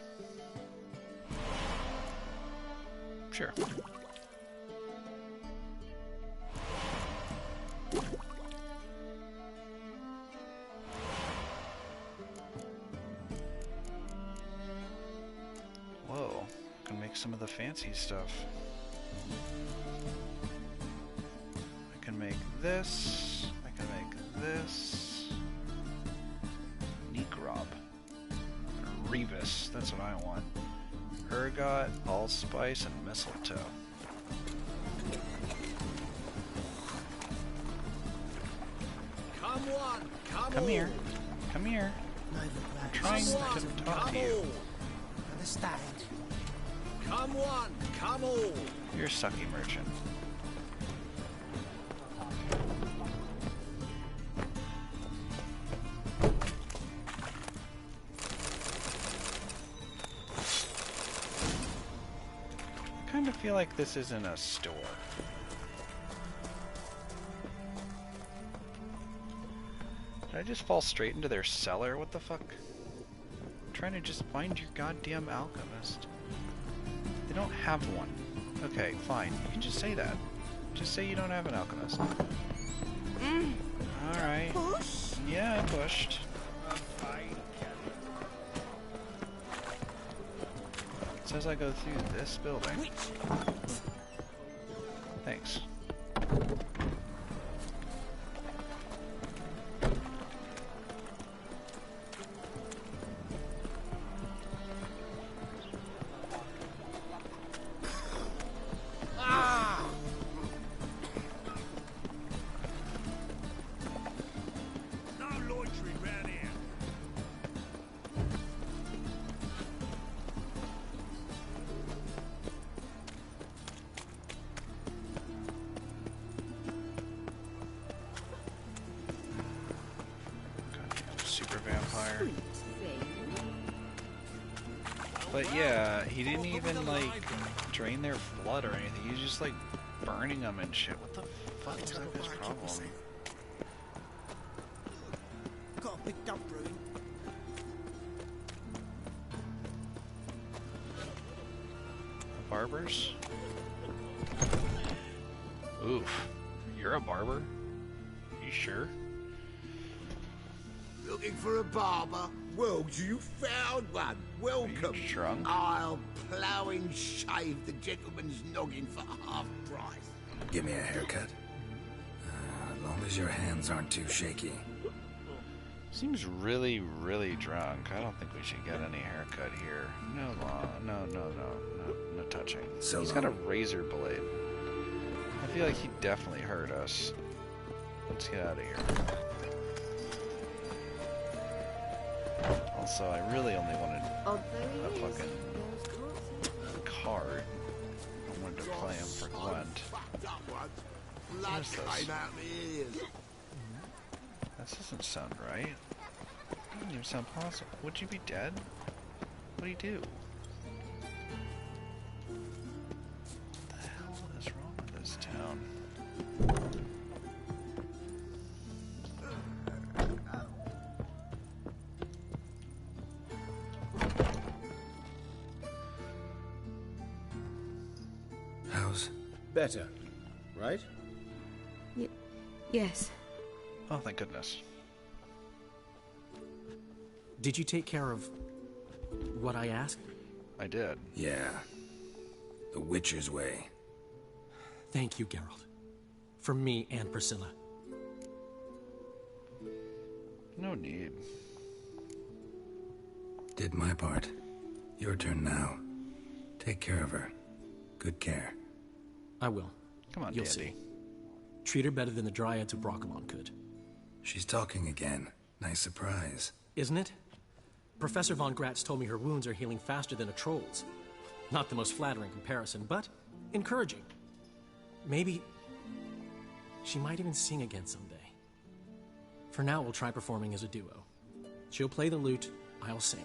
Sure. Whoa, can make some of the fancy stuff. I can make this. I can make this. Necrob. Revis, that's what I want. Ergot, allspice, and mistletoe. Come here. Come here. I'm trying to talk to you. Understand? Come one, come all. You're a sucky merchant. I kind of feel like this isn't a store. Did I just fall straight into their cellar? What the fuck? I'm trying to just find your goddamn alchemist. They don't have one. Okay, fine. You can just say that. Just say you don't have an alchemist. Alright. Push? Yeah, I pushed. It says I go through this building. Thanks. But yeah, he didn't even like drain their blood or anything. He was just like burning them and shit. What the fuck was that his problem? Got a big dump brewing. Barbers? Oof. You're a barber? You sure? Looking for a barber? Well, you found one. Welcome. Drunk? I'll plough and shave the gentleman's noggin for half price. Give me a haircut. As long as your hands aren't too shaky. Seems really, really drunk. I don't think we should get any haircut here. No touching. So He's got a razor blade. I feel like he definitely hurt us. Let's get out of here. Also, I really only wanted a fucking card. I wanted to play him for Gwent. What is this? This doesn't sound right. It doesn't even sound possible. Would you be dead? What do you do? What the hell is wrong with this town? How's better, right? Yes. Oh, thank goodness. Did you take care of what I asked? I did. Yeah. The Witcher's way. Thank you, Geralt. For me and Priscilla. No need. Did my part. Your turn now. Take care of her. Good care. I will. Come on, You'll Dandy. see. Treat her better than the Dryads of Broccolon could. She's talking again. Nice surprise. Isn't it? Professor von Gratz told me her wounds are healing faster than a troll's. Not the most flattering comparison, but encouraging. Maybe she might even sing again someday. For now, we'll try performing as a duo. She'll play the lute, I'll sing.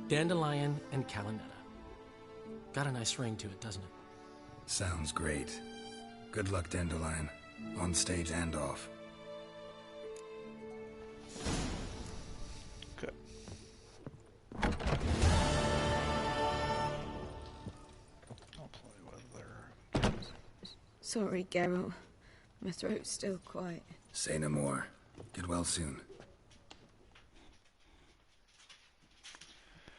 Dandelion and Calinetta. Got a nice ring to it, doesn't it? Sounds great. Good luck, Dandelion. On stage and off. Good. I'll play with her. Sorry, Geralt. My throat's still quite... Say no more. Get well soon.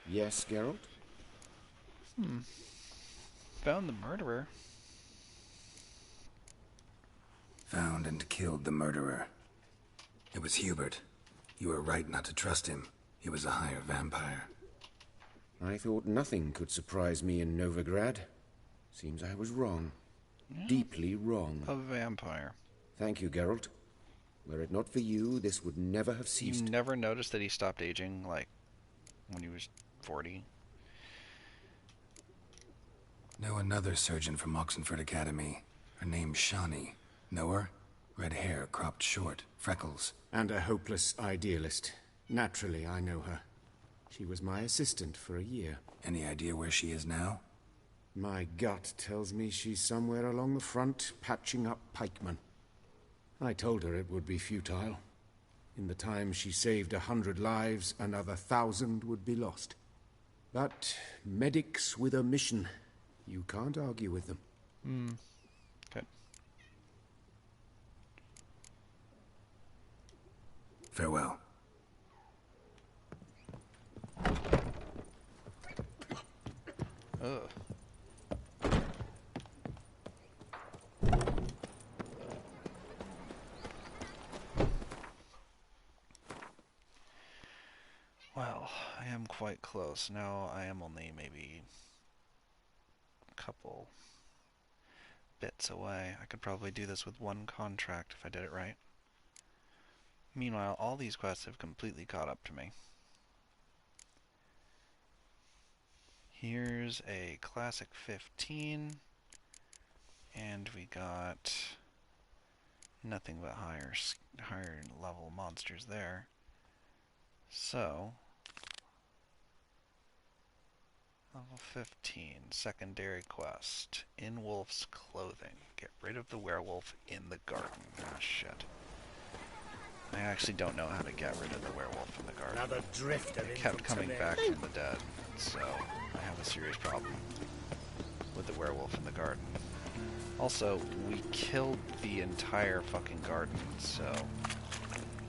Yes, Geralt? Found the murderer. Found and killed the murderer. It was Hubert. You were right not to trust him. He was a higher vampire. I thought nothing could surprise me in Novigrad. Seems I was wrong. Deeply wrong. A vampire. Thank you, Geralt. Were it not for you, this would never have ceased. You never noticed that he stopped aging, like, when he was 40? Know another surgeon from Oxenford Academy. Her name's Shawnee. Know her? Red hair, cropped short, freckles. And a hopeless idealist. Naturally, I know her. She was my assistant for a year. Any idea where she is now? My gut tells me she's somewhere along the front, patching up pikemen. I told her it would be futile. In the time she saved 100 lives, another 1,000 would be lost. But medics with a mission, you can't argue with them. Okay. Farewell. Ugh. Well, I am quite close. Now I am only maybe a couple bits away. I could probably do this with one contract if I did it right. Meanwhile, all these quests have completely caught up to me. Here's a classic 15, and we got nothing but higher level monsters there. So, level 15, secondary quest, in wolf's clothing. Get rid of the werewolf in the garden. Ah, shit. I actually don't know how to get rid of the werewolf in the garden. Another drifter. It kept coming back from the dead, so I have a serious problem with the werewolf in the garden. Also, we killed the entire fucking garden, so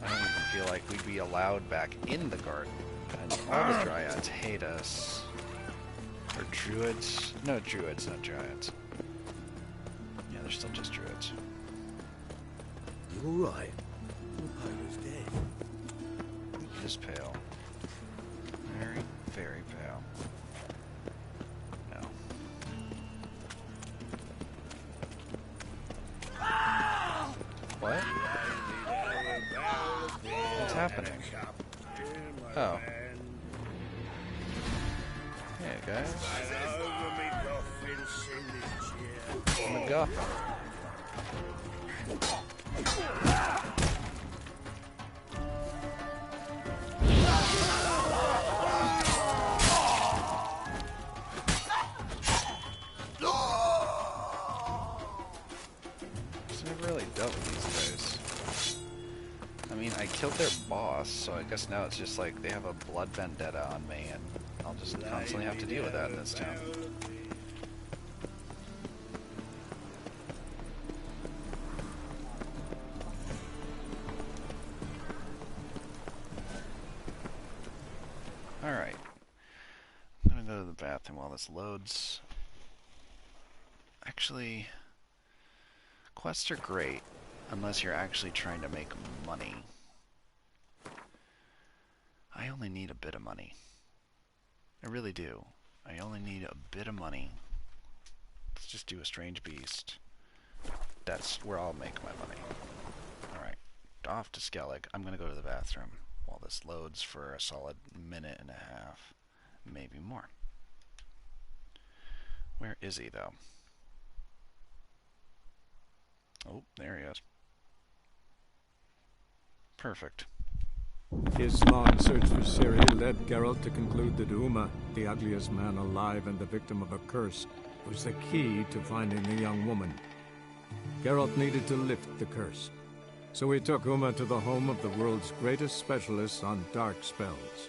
I don't even feel like we'd be allowed back in the garden. And all the dryads hate us. Or druids? No, druids, not dryads. Yeah, they're still just druids. You alright? Pogo's dead. He is pale. Very, very pale. No. What? What's happening? Oh. Hey, guys. MacGuffin. Really dealt with these guys. I mean, I killed their boss, so I guess now it's just like they have a blood vendetta on me, and I'll just constantly have to deal with that in this town. Alright. I'm gonna go to the bathroom while this loads. Actually, quests are great, unless you're actually trying to make money. I only need a bit of money. I really do. I only need a bit of money. Let's just do a strange beast. That's where I'll make my money. Alright, off to Skellig. I'm gonna go to the bathroom while this loads for a solid minute and a half, maybe more. Where is he, though? Oh, there he is. Perfect. His long search for Ciri led Geralt to conclude that Uma, the ugliest man alive and the victim of a curse, was the key to finding the young woman. Geralt needed to lift the curse. So we took Uma to the home of the world's greatest specialists on dark spells.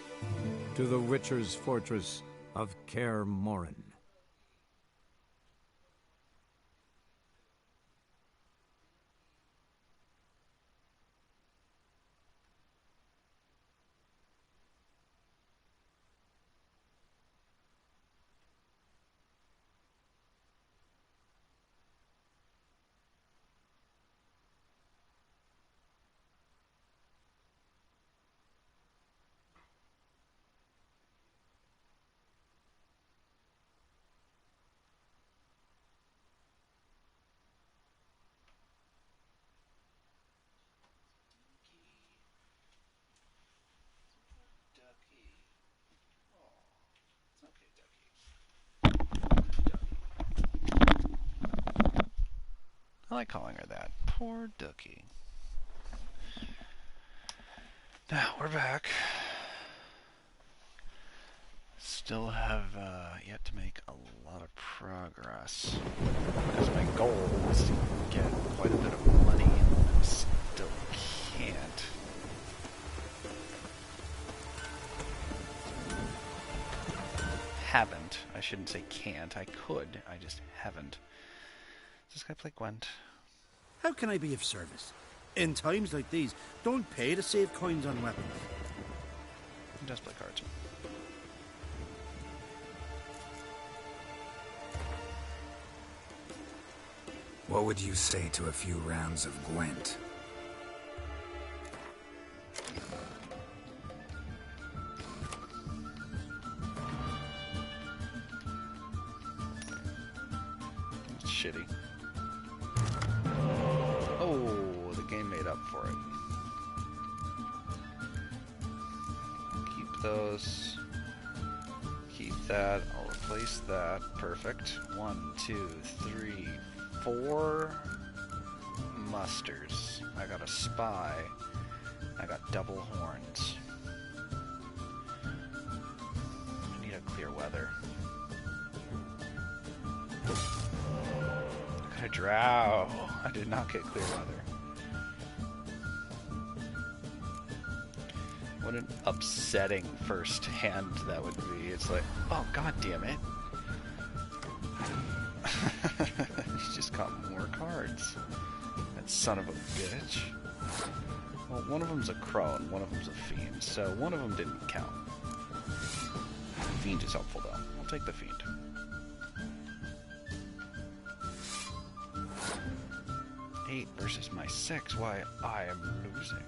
To the Witcher's fortress of Kaer Morhen. I like calling her that. Poor Dookie. Now, we're back. Still have yet to make a lot of progress. Because my goal was to get quite a bit of money, and I still can't. Haven't. I shouldn't say can't. I could. I just haven't. Does this guy play Gwent? How can I be of service? In times like these, don't pay to save coins on weapons. He does play cards. What would you say to a few rounds of Gwent? It's shitty. Oh, the game made up for it. Keep those. Keep that. I'll replace that. Perfect. 1, 2, 3, 4 musters. I got a spy. I got double horns. I need a clear weather. I got a drow. I did not get clear weather. What an upsetting first hand that would be. It's like, oh god damn it. He just got more cards. That son of a bitch. Well, one of them's a crone, one of them's a fiend, so one of them didn't count. Fiend is helpful though. I'll take the fiend. Eight versus my 6. Why, I am losing.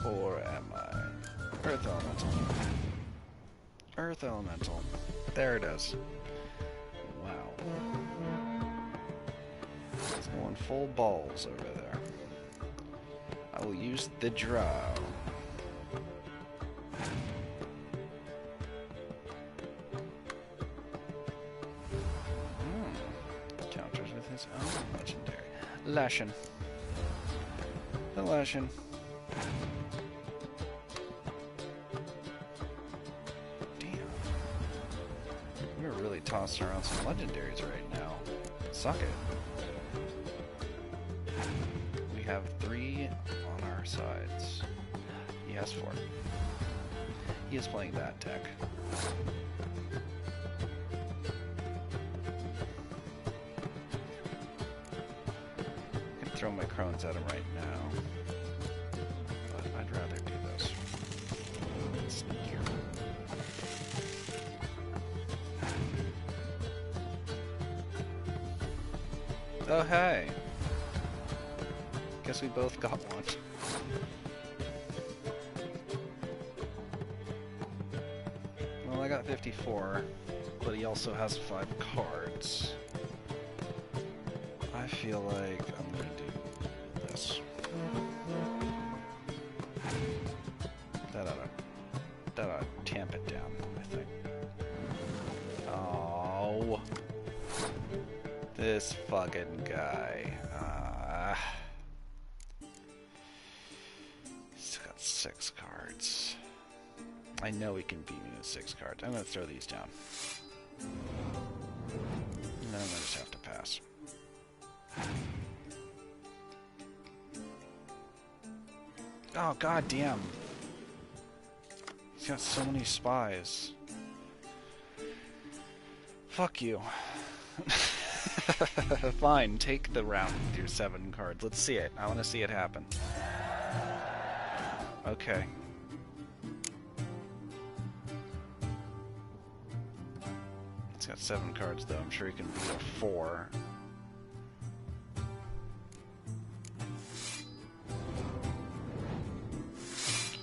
Or am I? Earth Elemental. Earth Elemental. There it is. Wow. It's going full balls over there. I will use the drow. Counters with his own legendary. Lashin. The Lashin. Tossing around some legendaries right now. Suck it. We have 3 on our sides. He has 4. He is playing that deck. I can throw my crones at him right now. But I'd rather do this. Sneakier. Oh, hey. Guess we both got one. Well, I got 54, but he also has 5 cards. I feel like I'm gonna do this. That ought to tamp it down, I think. Oh. This fucking guy. He's got 6 cards. I know he can beat me with 6 cards. I'm gonna throw these down. And then I'm gonna just have to pass. Oh, god damn. He's got so many spies. Fuck you. Fine, take the round with your 7 cards. Let's see it. I want to see it happen. Okay. He's got 7 cards, though. I'm sure he can beat a 4.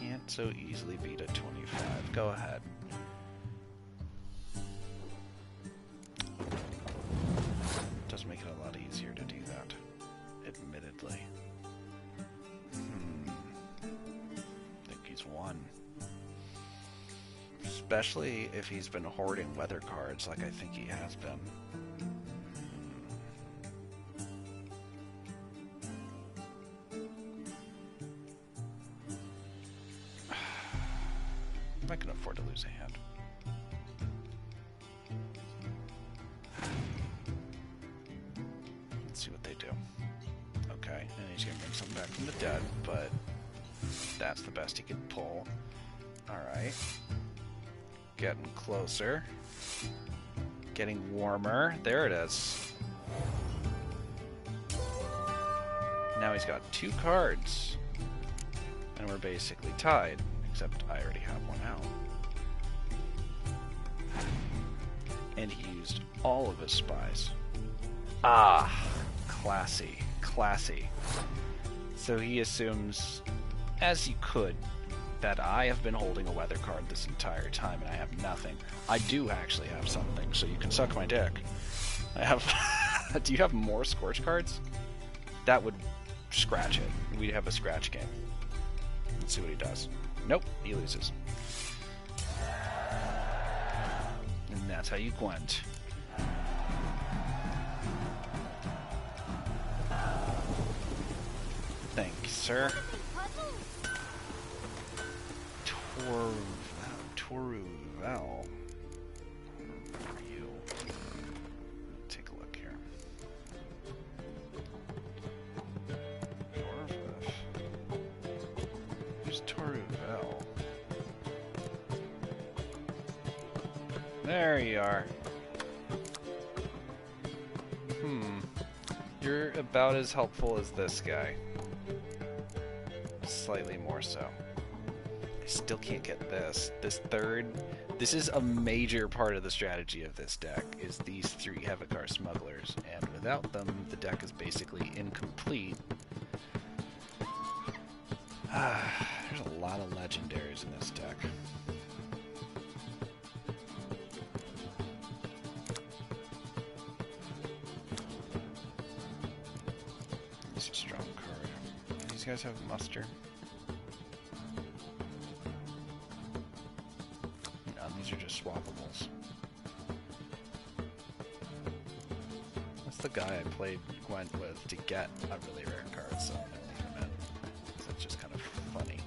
Can't so easily beat a 25. Go ahead. Does make it a lot easier to do that, admittedly. I think he's won. Especially if he's been hoarding weather cards like I think he has been. I can afford to lose a hand. Let's see what they do. Okay, and he's gonna bring something back from the dead, but that's the best he could pull. Alright. Getting closer. Getting warmer. There it is. Now he's got 2 cards. And we're basically tied. Except I already have one out. And he used all of his spies. Ah, classy, classy. So he assumes, as he could, that I have been holding a weather card this entire time and I have nothing. I do actually have something, so you can suck my dick. I have... Do you have more Scorch cards? That would scratch it. We'd have a scratch game. Let's see what he does. Nope, he loses. And that's how you Gwent. Thank you, sir. Toruval. Where are you? Take a look here. Who's Toruval? There you are. You're about as helpful as this guy. Slightly more so. I still can't get this. This third... This is a major part of the strategy of this deck, is these 3 Hevikar smugglers, and without them, the deck is basically incomplete. There's a lot of legendaries in this deck. It's a strong card. Do these guys have muster? No, these are just swappables. That's the guy I played Gwent with to get a really rare card, so I'm gonna leave him in. So it's just kind of funny.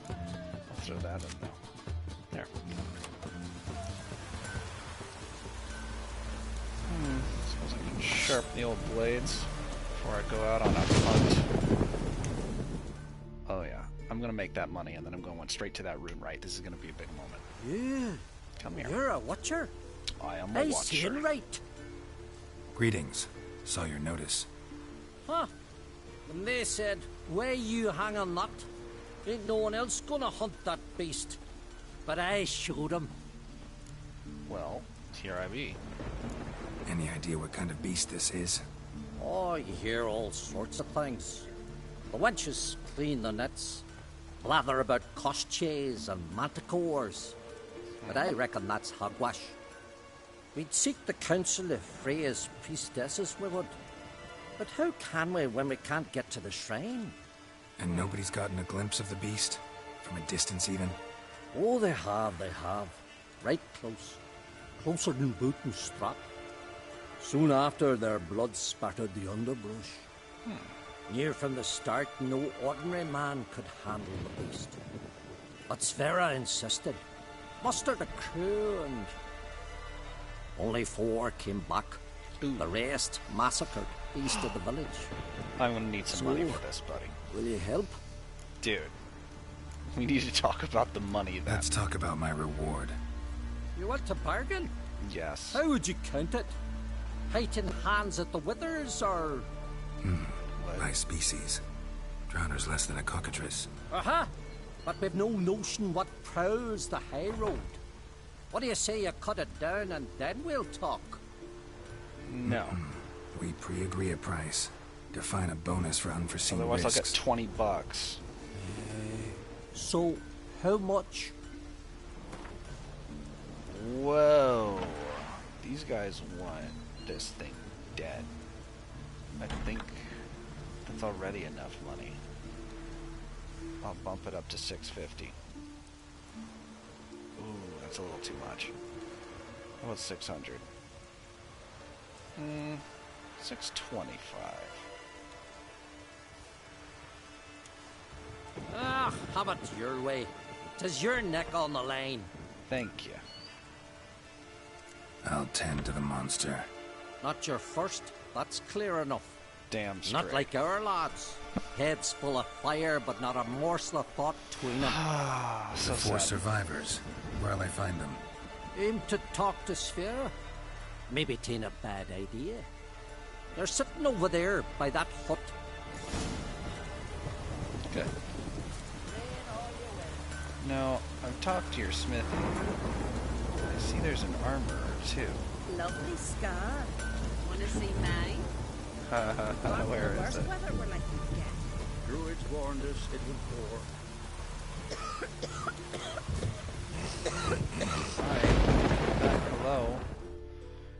I'll throw that in now. There. Suppose I can sharpen the old blades before I go out on a hunt. Oh yeah, I'm gonna make that money and then I'm going straight to that rune right. This is gonna be a big moment. Yeah. Come here. You're a watcher. I am a watcher. Seeing right. Greetings. Saw your notice. Huh. And they said, where you hang on that? Ain't no one else gonna hunt that beast. But I showed him. Well, here I be. Any idea what kind of beast this is? Oh, you hear all sorts of things. The wenches clean the nets, blather about koshches and manticores. But I reckon that's hogwash. We'd seek the counsel of Freya's priestesses, we would. But how can we when we can't get to the shrine? And nobody's gotten a glimpse of the beast? From a distance, even? Oh, they have. Right close. Closer than boot and strap. Soon after, their blood spattered the underbrush. Near from the start, no ordinary man could handle the beast. But Sverra insisted. Mustered a crew and... Only 4 came back. The rest massacred east of the village. I'm gonna need some money for this, buddy. Will you help? Dude, We need to talk about the money then. Let's talk about my reward. You want to bargain? Yes. How would you count it? Heighten hands at the withers, or... By species. Drowner's less than a cockatrice. Aha! But we've no notion what prowls the high road. What do you say you cut it down and then we'll talk? No. We pre-agree a price. Define a bonus for unforeseen Otherwise risks. I'll get $20. So, how much? Whoa. These guys want this thing dead. I think that's already enough money. I'll bump it up to $650. Ooh, that's a little too much. How about 600? $625. Ah, have it your way. 'Tis your neck on the line. Thank you. I'll tend to the monster. Not your first, that's clear enough. Damn straight. Not like our lads. Heads full of fire, but not a morsel of thought between them. The four survivors. Where'll I find them? Aim to talk to Sphere? Maybe 'tain't a bad idea. They're sitting over there by that hut. Okay. Now, I've talked to your smithy. I see there's an armorer, too. Lovely scar. Wanna see mine? Where is it? Weather we're likely to get. Druids warned us it would pour. Hi. Hello.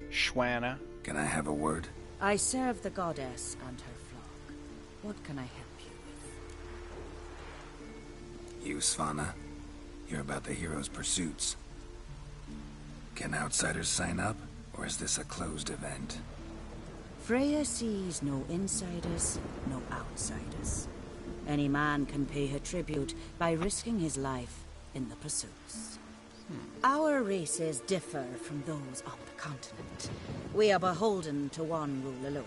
Schwanna. Can I have a word? I serve the goddess and her flock. What can I help you You, Svanna. You're about the hero's pursuits. Can outsiders sign up, or is this a closed event? Freya sees no insiders, no outsiders. Any man can pay her tribute by risking his life in the pursuits. Our races differ from those on the continent. We are beholden to one rule alone.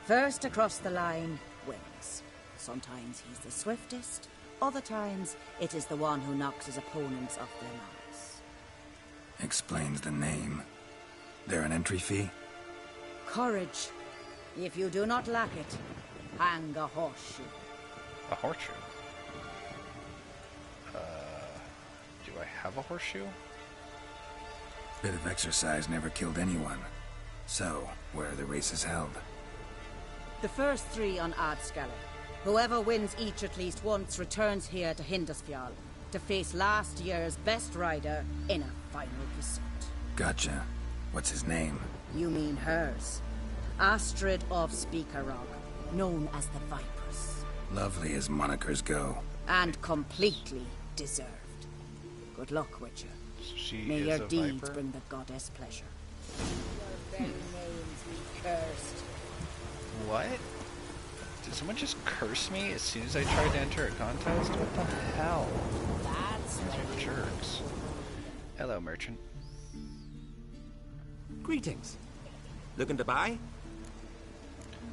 First across the line wins. Sometimes he's the swiftest, other times it is the one who knocks his opponents off their mounts. Explains the name. There an entry fee? Courage. If you do not lack it, hang a horseshoe. A horseshoe? Do I have a horseshoe? Bit of exercise never killed anyone. So, where are the races held? The first three on Adscala. Whoever wins each at least once returns here to Hindusfjall to face last year's best rider in a final pursuit. Gotcha. What's his name? You mean hers. Astrid of Speakerog, known as the Vipress. Lovely as monikers go. And completely deserved. Good luck, Witcher. May is your a deeds viper? bring the goddess pleasure. Your very names be cursed. What? Did someone just curse me as soon as I tried to enter a contest? What the hell? That's These are jerks. Hello, merchant. Greetings. Looking to buy?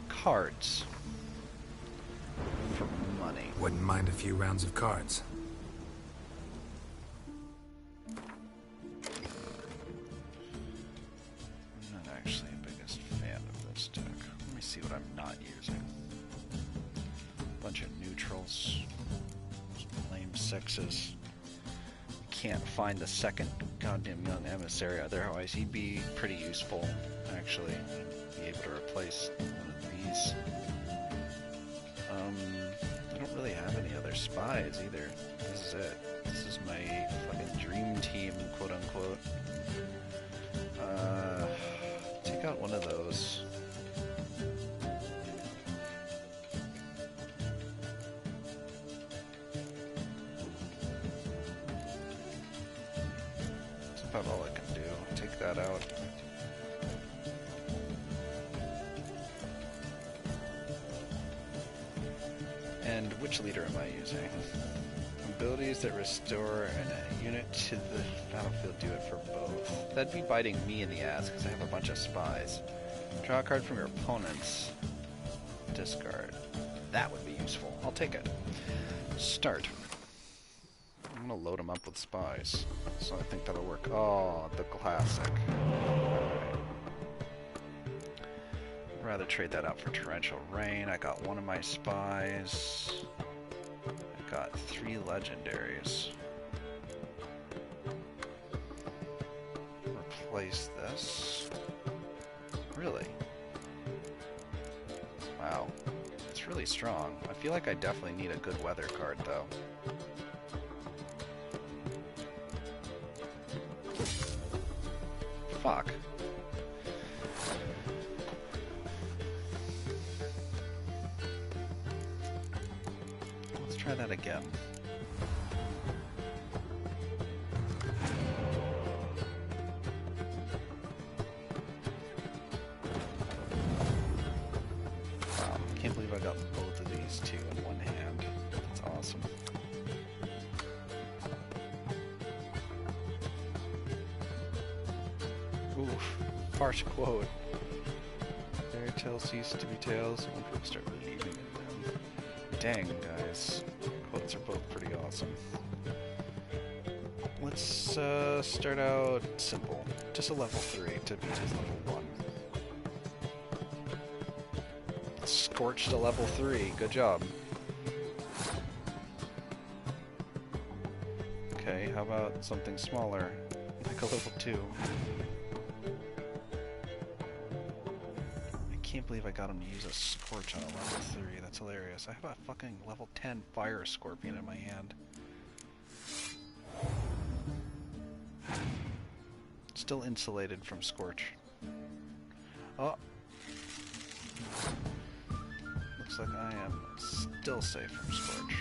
Cards. For money. Wouldn't mind a few rounds of cards. I'm not actually the biggest fan of this deck. Let me see what I'm not using. Bunch of neutrals. Some lame sixes. Can't find the second goddamn young emissary, otherwise he'd be pretty useful, actually. Be able to replace one of these. I don't really have any other spies either. This is it. This is my fucking dream team, quote unquote. Take out one of those. That's about all I can do. Take that out. And which leader am I using? Abilities that restore a unit to the battlefield do it for both. That'd be biting me in the ass because I have a bunch of spies. Draw a card from your opponent's. Discard. That would be useful. I'll take it. Start. gonna load them up with spies. So I think that'll work. Oh, the classic. I'd rather trade that out for torrential rain. I got one of my spies. I got 3 legendaries. Replace this. Really? Wow. It's really strong. I feel like I definitely need a good weather card, though. Fuck. Let's try that again. Wow, can't believe I got both of these two in one hand. That's awesome. Oof, harsh quote. Fairy tales cease to be tales when people start believing in them. Dang, guys. Quotes are both pretty awesome. Let's start out simple. Just a level 3 to beat his level 1. Scorched a level 3. Good job. Okay, how about something smaller? Like a level 2. I can't believe I got him to use a Scorch on a level 3. That's hilarious. I have a fucking level 10 Fire Scorpion in my hand. Still insulated from Scorch. Oh. Looks like I am still safe from Scorch.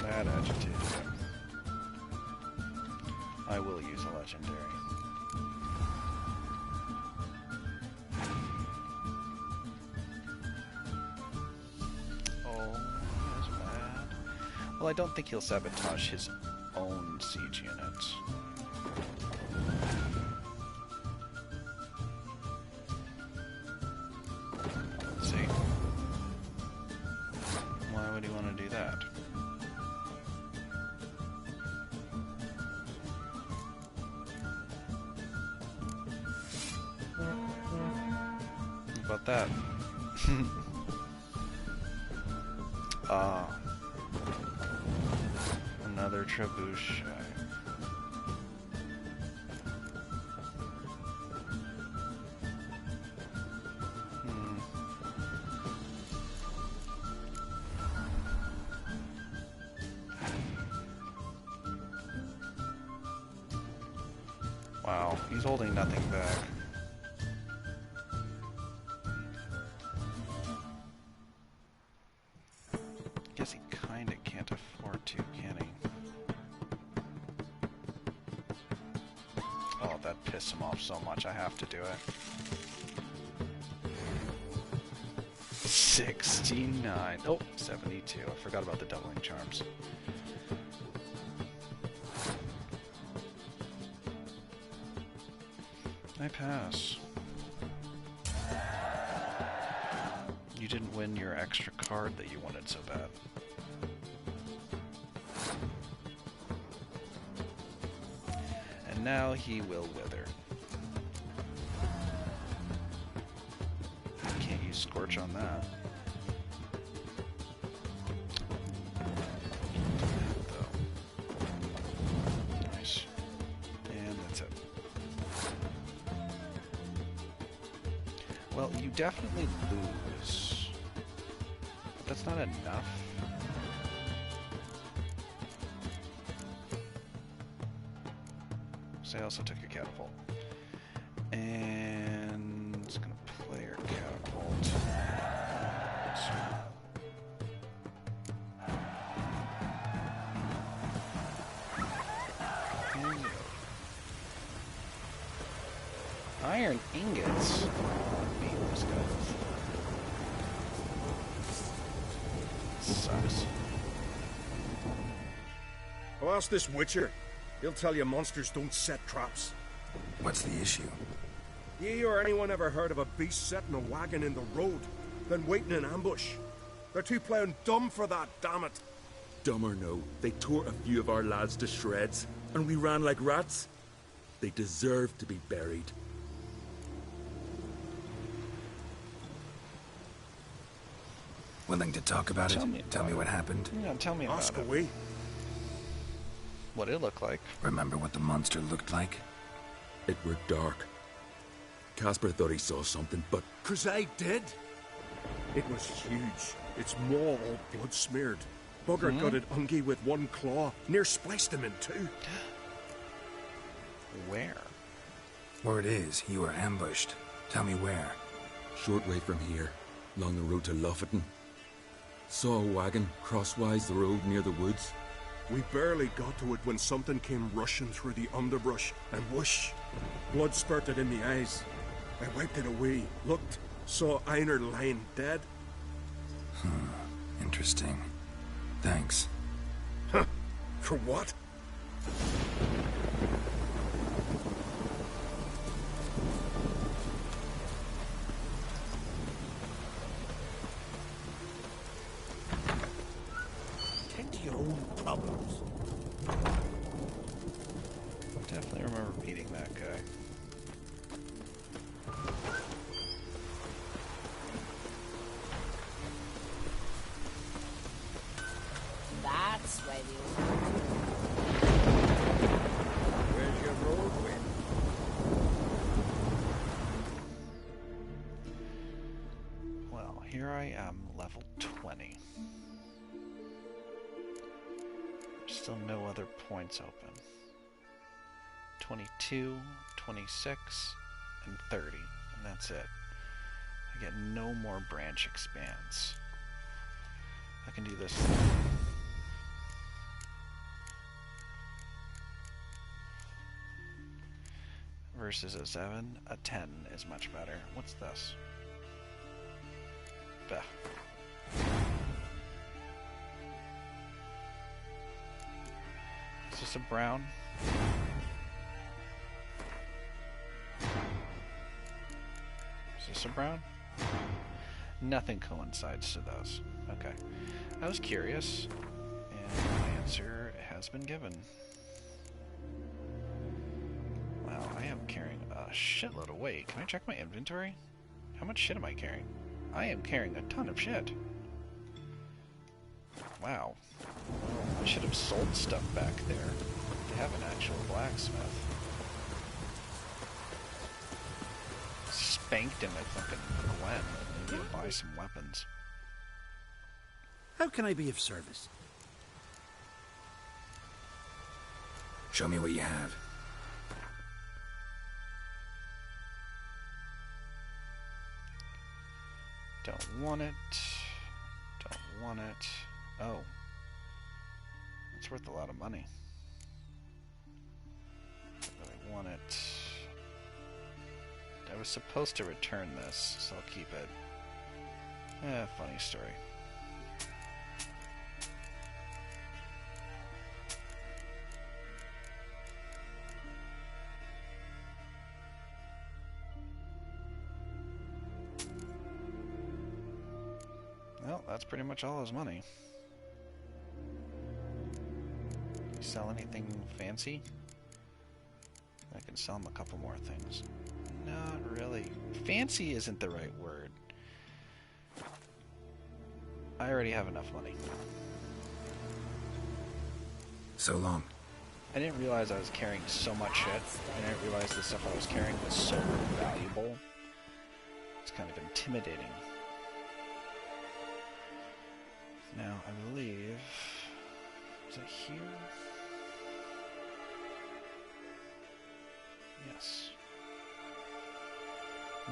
That agitated him. I will use a legendary. Oh, that's bad. Well, I don't think he'll sabotage his own siege units. Let's see. Why would he want to do that? How about that? Another trebuchet. Wow, he's holding nothing back. Guess he kinda can't afford to, can he? Oh, that pissed him off so much, I have to do it. 69. Oh, 72. I forgot about the doubling charms. I pass. You didn't win your extra card that you wanted so bad. And now he will wither. Can't use Scorch on that. Nice. And that's it. Well, you definitely lose. But that's not enough. So I also took your catapult. And it's gonna play your catapult. Iron ingots. Those guys. Sucks. Well, ask this Witcher. He'll tell you monsters don't set traps. What's the issue? Ye or anyone ever heard of a beast setting a wagon in the road? then waiting in ambush. They're too plowing dumb for that, damn it. Dumb or no, they tore a few of our lads to shreds, and we ran like rats. They deserve to be buried. Willing to talk about it? Tell me what happened. Yeah, tell me about Ask it. away. What it looked like. Remember what the monster looked like? It were dark. Casper thought he saw something, but... 'Cause I did. It was huge. Its maw all blood smeared. Bugger got it ungy with one claw. Near spliced him in two. Where? Word is, you were ambushed. Tell me where. Short way from here, along the road to Lofferton. Saw a wagon crosswise the road near the woods. We barely got to it when something came rushing through the underbrush, and whoosh! Blood spurted in the eyes. I wiped it away, looked, saw Einar lying dead. Interesting. Thanks. Huh? For what? Tend to your own problems. Definitely remember beating that guy. That's why the Where's your road went? Well, here I am, level 20. Still no other points open. 22, 26, and 30, and that's it. I get no more branch expands. I can do this. Versus a 7, a 10 is much better. What's this? Bah. Is this a brown? Is this a brown? Nothing coincides to those. Okay. I was curious, and my answer has been given. Wow, I am carrying a shitload of weight. Can I check my inventory? How much shit am I carrying? I am carrying a ton of shit. Wow. I should have sold stuff back there. They have an actual blacksmith. Spanked him at fucking Gwen. Maybe I'll buy some weapons. How can I be of service? Show me what you have. Don't want it. Don't want it. Oh. It's worth a lot of money. Don't really want it. I was supposed to return this, so I'll keep it. Funny story. Well, that's pretty much all his money. Can you sell anything fancy? I can sell him a couple more things. Not really. Fancy isn't the right word. I already have enough money. So long. I didn't realize I was carrying so much shit, and I didn't realize the stuff I was carrying was so valuable. It's kind of intimidating. Now, I believe... Is it here? Yes.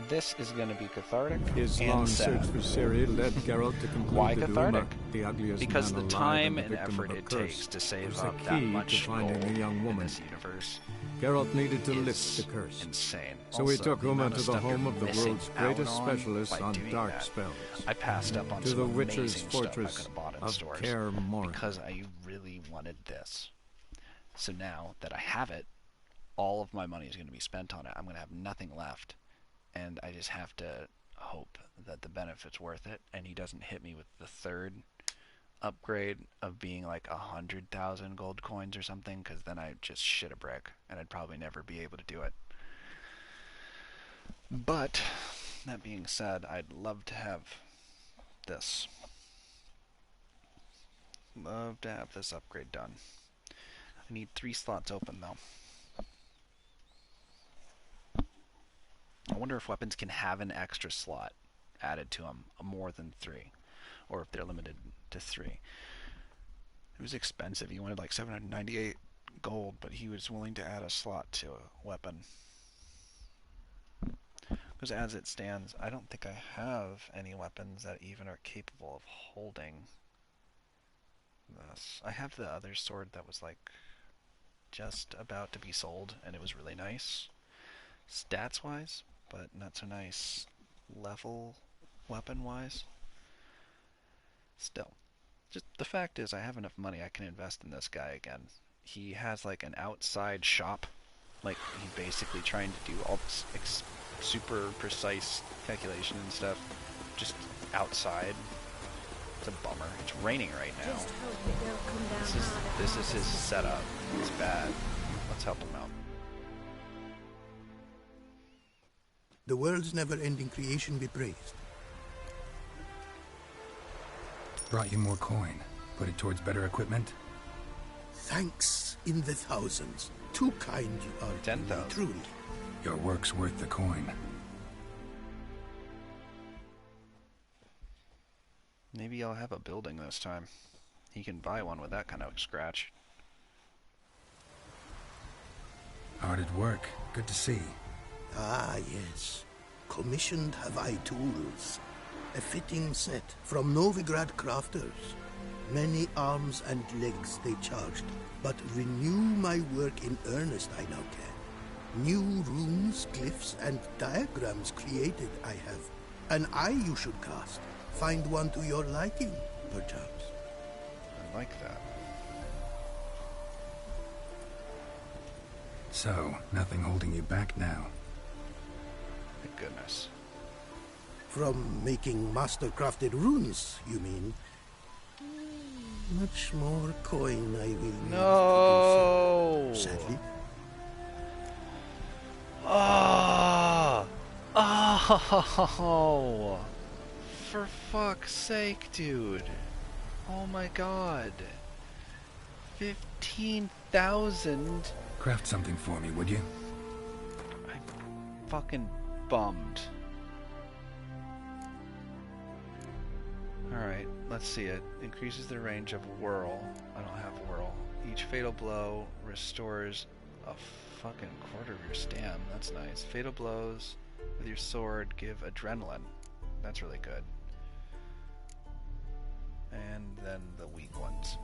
This is going to be cathartic His and long sad. search for Ciri led Geralt to conclude Why that cathartic? Uma, the ugliest Because man the alive time and and the victim effort of a it curse, takes to save was the up that key much to finding gold the young in woman. this universe. Geralt needed to is lift the curse. Insane. So he Also, took the Uma amount to of the stuff home you're of the missing world's out greatest on specialist by on doing dark that. spells. I passed up on To some the Witcher's amazing stuff I fortress could have bought in of stores Kaer Morhen. because I really wanted this. So now that I have it, all of my money is going to be spent on it. I'm going to have nothing left, and I just have to hope that the benefit's worth it, and he doesn't hit me with the third upgrade of being like 100,000 gold coins or something, because then I just shit a brick, and I'd probably never be able to do it. But, that being said, I'd love to have this. Love to have this upgrade done. I need 3 slots open, though. I wonder if weapons can have an extra slot added to them, more than 3, or if they're limited to 3. It was expensive. He wanted like 798 gold, but he was willing to add a slot to a weapon. Because as it stands, I don't think I have any weapons that even are capable of holding this. I have the other sword that was like just about to be sold, and it was really nice stats-wise, but not so nice level weapon-wise. Still, just the fact is I have enough money I can invest in this guy again. He has like an outside shop. Like, he's basically trying to do all this super precise calculation and stuff just outside. It's a bummer. It's raining right now. This is his setup. It's bad. Let's help him out. The world's never-ending creation be praised. Brought you more coin. Put it towards better equipment? Thanks in the thousands. Too kind you are. 10,000. Truly. Your work's worth the coin. Maybe I'll have a building this time. He can buy one with that kind of scratch. Hard at work. Good to see. Ah, yes. Commissioned have I tools. A fitting set from Novigrad crafters. Many arms and legs they charged, but renew my work in earnest I now can. New runes, glyphs, and diagrams created I have. An eye you should cast. Find one to your liking, perchance. I like that. So, nothing holding you back now. Thank goodness. From making master-crafted runes, you mean? Much more coin I will need No! to do so. Sadly. Oh! Oh! For fuck's sake, dude. Oh my god. 15,000? Craft something for me, would you? I'm fucking bummed. Alright, let's see it. Increases the range of whirl. I don't have whirl. Each fatal blow restores a fucking quarter of your stam. That's nice. Fatal blows with your sword give adrenaline. That's really good. And then the weak ones.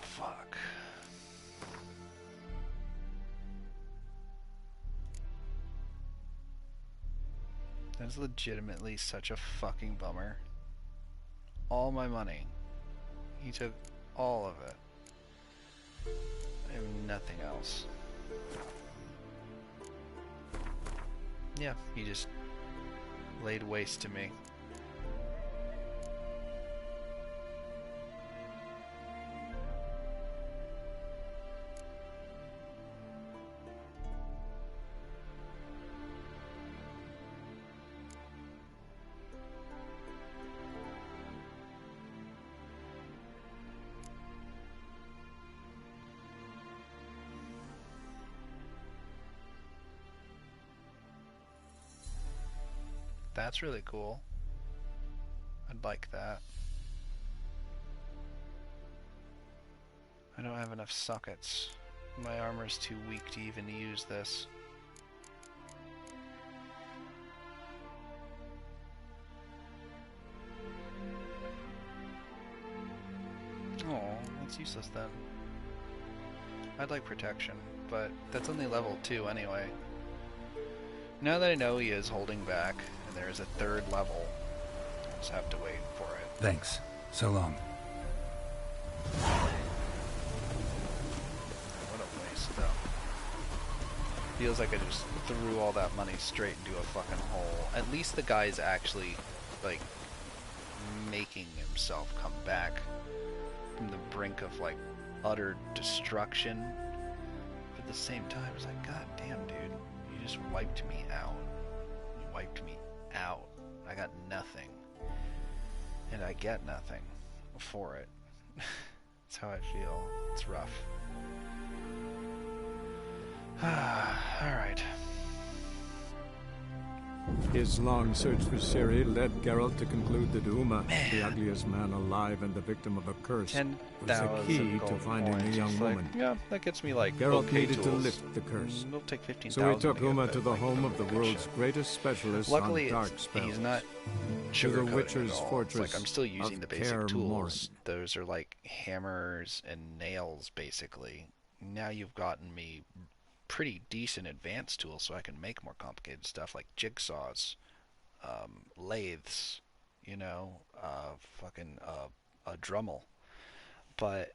Fuck. That's legitimately such a fucking bummer. All my money. He took all of it. I have nothing else. Yeah, he just laid waste to me. That's really cool. I'd like that. I don't have enough sockets. My armor's too weak to even use this. Oh, that's useless then. I'd like protection, but that's only level 2 anyway. Now that I know he is holding back, and there's a third level, I just have to wait for it. Thanks. So long. What a waste, though. Feels like I just threw all that money straight into a fucking hole. At least the guy's actually, like, making himself come back from the brink of, like, utter destruction. But at the same time, it's like, god damn, dude. You just wiped me out. You wiped me out. I got nothing. And I get nothing for it. That's how I feel. It's rough. Alright. His long search for Ciri led Geralt to conclude that Uma, the ugliest man alive and the victim of a curse, was the key to finding the young woman. Yeah, that gets me like Geralt okay needed tools. to lift the curse. It'll take 15,000. So he took to get Uma that, to the like, home of the good world's shit. greatest specialist Luckily, on dark spells. he's not to the sugarcoating Witcher's it all. fortress It's like I'm still using of the basic Kaer tools. Morhen. Those are like hammers and nails, basically. Now you've gotten me pretty decent advanced tools, so I can make more complicated stuff like jigsaws, lathes, you know, a Dremel. But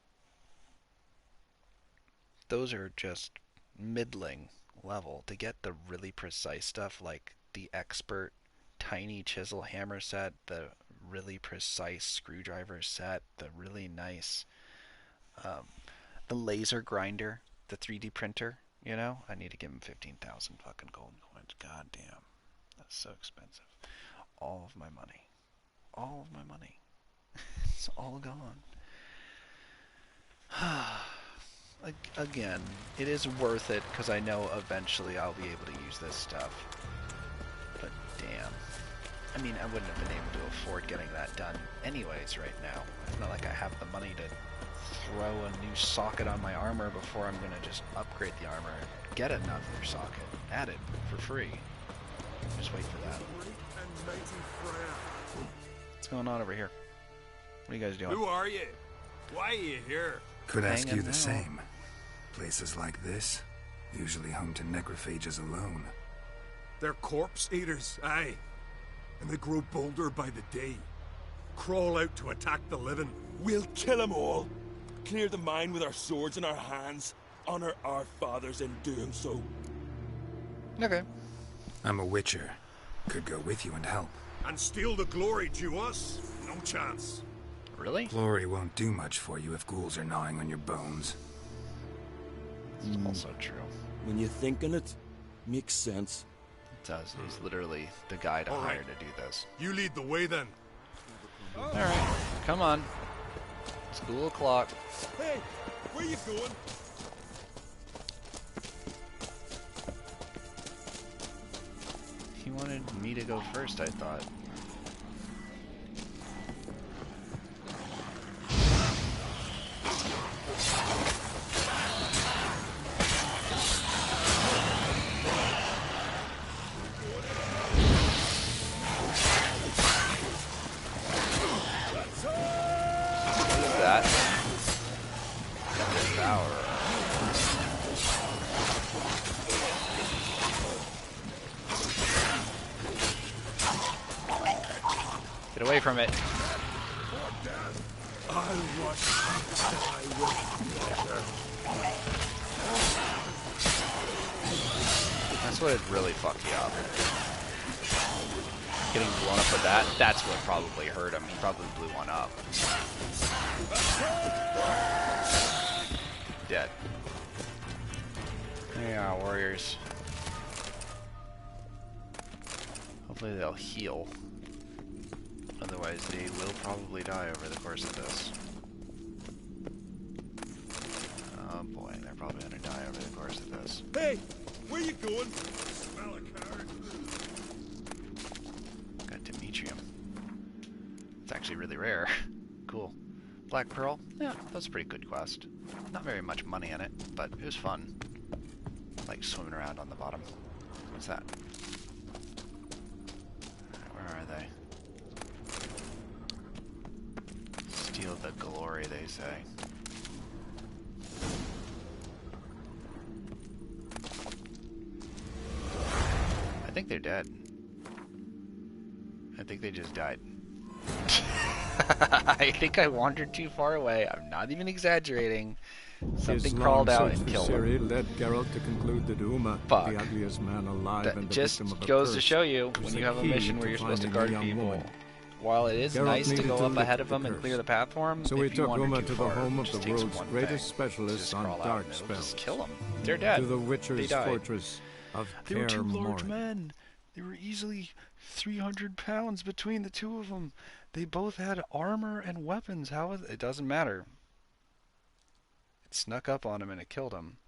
those are just middling level. To get the really precise stuff like the expert tiny chisel hammer set, the really precise screwdriver set, the really nice the laser grinder, the 3D printer, you know, I need to give him 15,000 fucking gold coins. God damn, that's so expensive. All of my money, it's all gone. Again, it is worth it because I know eventually I'll be able to use this stuff. But damn. I mean, I wouldn't have been able to afford getting that done anyways right now. It's not like I have the money to throw a new socket on my armor before I'm going to just upgrade the armor and get another socket. Add it for free. Just wait for that. What's going on over here? What are you guys doing? Who are you? Why are you here? Could ask you Hanging the out. same. Places like this, usually home to necrophages alone. They're corpse eaters, aye. And they grow bolder by the day. Crawl out to attack the living. We'll kill them all. Clear the mine with our swords in our hands. Honor our fathers in doing so. Okay. I'm a witcher. Could go with you and help. And steal the glory due us? No chance. Really? Glory won't do much for you if ghouls are gnawing on your bones. It's also true. When you're thinking it, makes sense. It does. He's literally the guy to All hire right. to do this. You lead the way then. Alright, come on. School o'clock. Hey, where you going? He wanted me to go first, I thought. What is that? Devour. Get away from it. I'll watch you die with pleasure. That's what would really fuck you up. Getting blown up with that, that's what probably hurt him. He probably blew one up. Dead. Yeah, warriors. Hopefully they'll heal. Otherwise they will probably die over the course of this. Oh boy, they're probably gonna die over the course of this. Hey, where you going? Smell a card. Got Demetrium. It's actually really rare. Cool. Black Pearl? Yeah, that's a pretty good quest. Not very much money in it, but it was fun. Like swimming around on the bottom. What's that? Where are they? Steal the glory, they say. I think they're dead. I think they just died. I think I wandered too far away. I'm not even exaggerating. Something crawled out and killed him. led Geralt to conclude that Uma, Fuck. the ugliest man alive That and the just victim of a goes curse, to show you was when the you have a key mission where to you're supposed to finding guard the young people. woman. While it is Geralt nice to needed go to up lift ahead of the them and curse. clear the platform, So if he you took wander Uma too to the far, home it of just the takes world's one greatest thing. specialist Just on crawl out dark and it'll spells. just kill them. They're dead. To the They Witcher's died. fortress of They were two Kaer large Morhen. men. They were easily 300 pounds between the two of them. They both had armor and weapons. How is it? It doesn't matter. It snuck up on him and it killed him.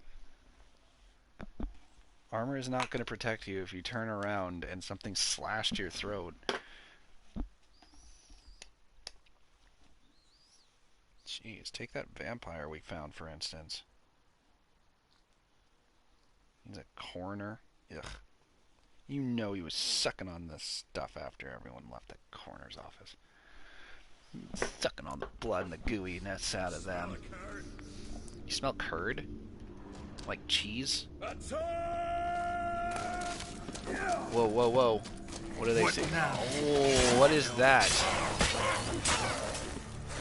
Armor is not going to protect you if you turn around and something slashed your throat. Jeez, take that vampire we found, for instance. He's a coroner. Ugh. You know he was sucking on this stuff after everyone left the coroner's office. Sucking on the blood and the gooiness out of them. You smell curd? Like cheese? Whoa, whoa, whoa. What do they say? Oh, what is that?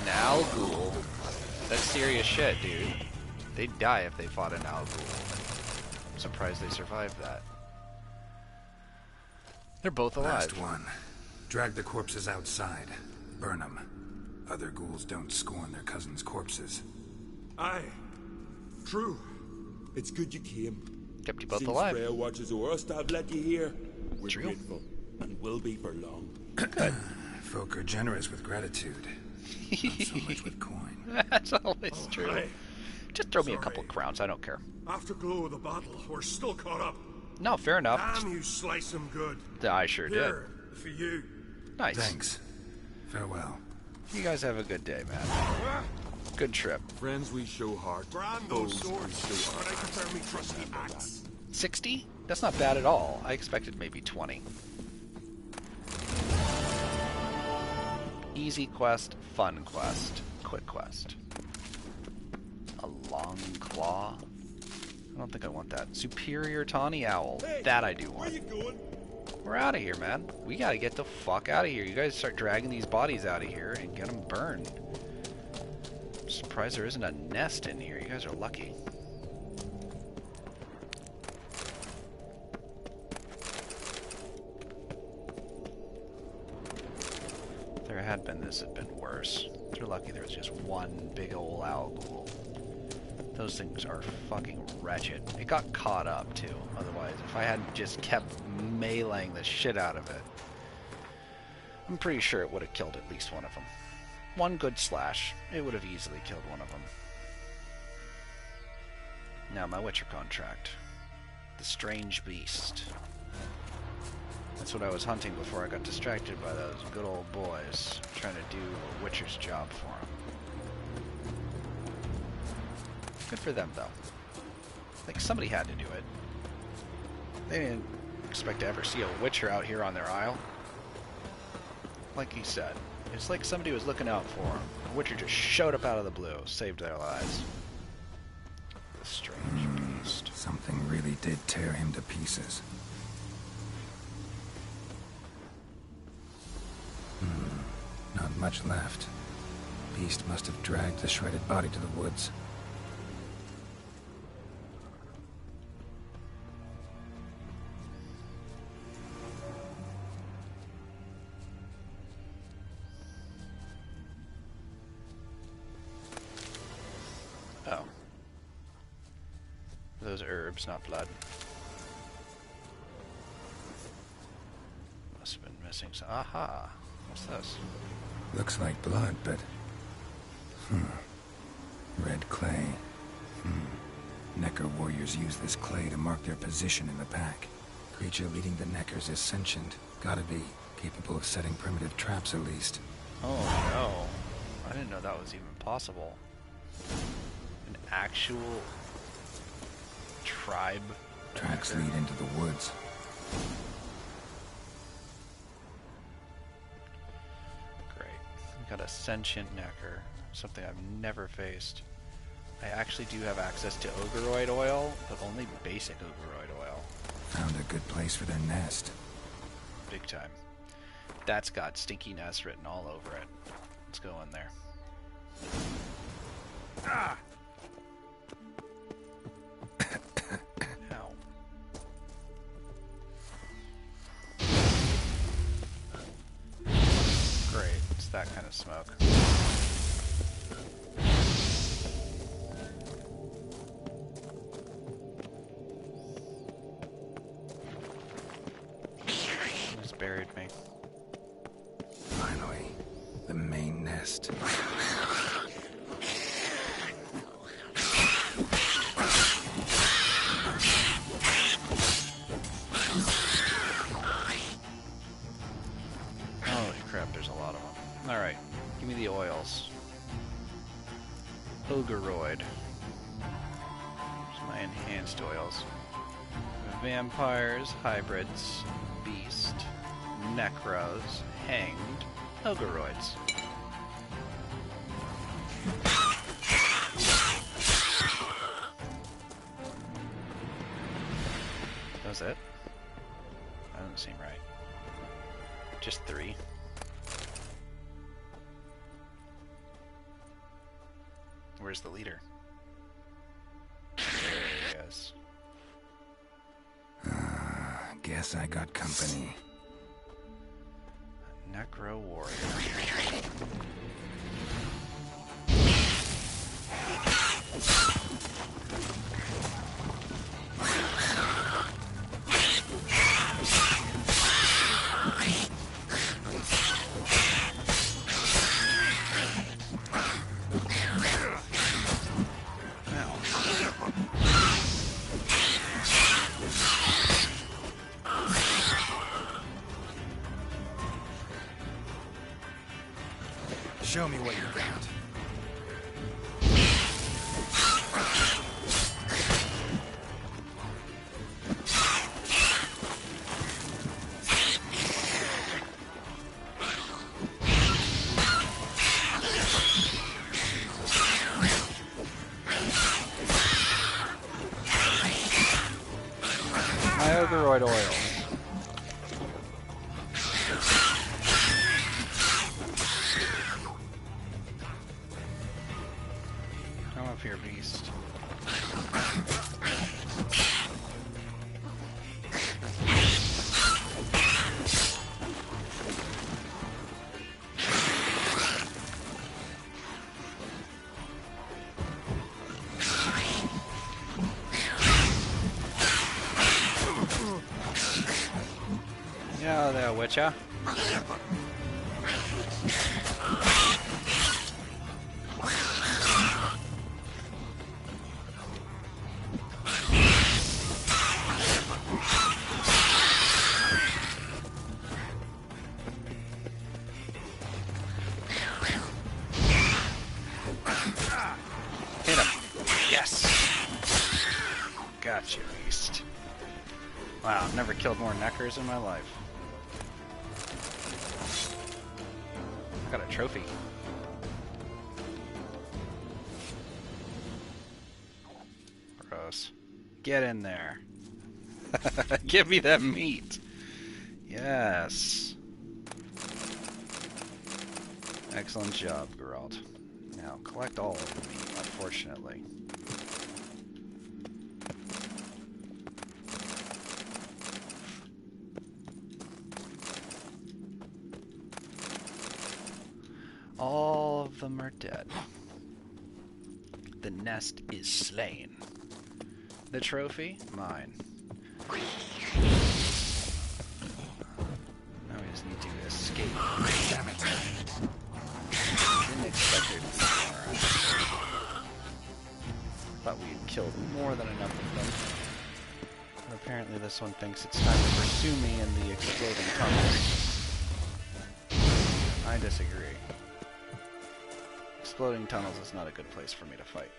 An Al Ghul? That's serious shit, dude. They'd die if they fought an Al Ghul. I'm surprised they survived that. They're both alive. Last one. Drag the corpses outside. Burn them. Other ghouls don't scorn their cousins' corpses. Aye. True. It's good you came. Kept you both Since alive. Freya watches over us to have let you here, we're True. grateful. And will be for long. Folk are generous with gratitude. Not so much with coin. That's always true. Aye. Just throw me a couple crowns, I don't care. Afterglow of the battle, we're still caught up. No, fair enough. Damn, you slice him good. I sure did. Here, for you. Nice. Thanks. Farewell. You guys have a good day, man. Good trip. Friends we show heart. Brand those swords, but I prefer me trusty axe. 60? That's not bad at all. I expected maybe 20. Easy quest, fun quest, quick quest. A long claw? I don't think I want that. Superior tawny owl. That I do want. Where you going? We're out of here, man. We gotta get the fuck out of here. You guys start dragging these bodies out of here and get them burned. I'm surprised there isn't a nest in here. You guys are lucky. If there had been this, it'd been worse. They're lucky there was just one big old owl ghoul. Those things are fucking wretched. It got caught up, too. Otherwise, if I hadn't just kept meleeing the shit out of it, I'm pretty sure it would have killed at least one of them. One good slash, it would have easily killed one of them. Now, my Witcher contract. The Strange Beast. That's what I was hunting before I got distracted by those good old boys trying to do a Witcher's job for him. Good for them, though. Like, somebody had to do it. They didn't expect to ever see a Witcher out here on their isle. Like he said, it's like somebody was looking out for them. A Witcher just showed up out of the blue, saved their lives. The Strange Beast. Something really did tear him to pieces. Not much left. Beast must have dragged the shredded body to the woods. Oh. Those herbs, not blood. Must have been missing some. Aha! What's this? Looks like blood, but... Red clay. Necker warriors use this clay to mark their position in the pack. Creature leading the Neckers is sentient. Gotta be. Capable of setting primitive traps, at least. Oh no. I didn't know that was even possible. An actual tribe. Tracks lead into the woods. Great. We got a sentient Necker. Something I've never faced. I actually do have access to Ogreoid oil, but only basic Ogreoid oil. Found a good place for their nest. Big time. That's got stinky nest written all over it. Let's go in there. Ah! Ow. Great, it's that kind of smoke. Who's buried me? Finally, the main nest. Holy crap, there's a lot of them. Alright, give me the oils. Ogreroid. There's my enhanced oils. Vampires, hybrids, beast, necros, hanged, ogreroids. That was it? That doesn't seem right. Just 3. Where's the leader? There he is. Guess I got company. A necro warrior. Show me what you got. My ogreroid oil. Come up here, beast. Yeah, there, Witcher. Hit him. Yes. Gotcha, beast. Wow, I've never killed more neckers in my life. Got a trophy. Gross. Get in there. Give me that meat. Yes. Excellent job, Geralt. Now, collect all of the meat, unfortunately. All of them are dead. The nest is slain. The trophy? Mine. Now we just need to escape. Damn it. Didn't expect there to be more. Thought we had killed more than enough of them. But apparently this one thinks it's time to pursue me in the exploding tunnel. I disagree. Exploding tunnels is not a good place for me to fight.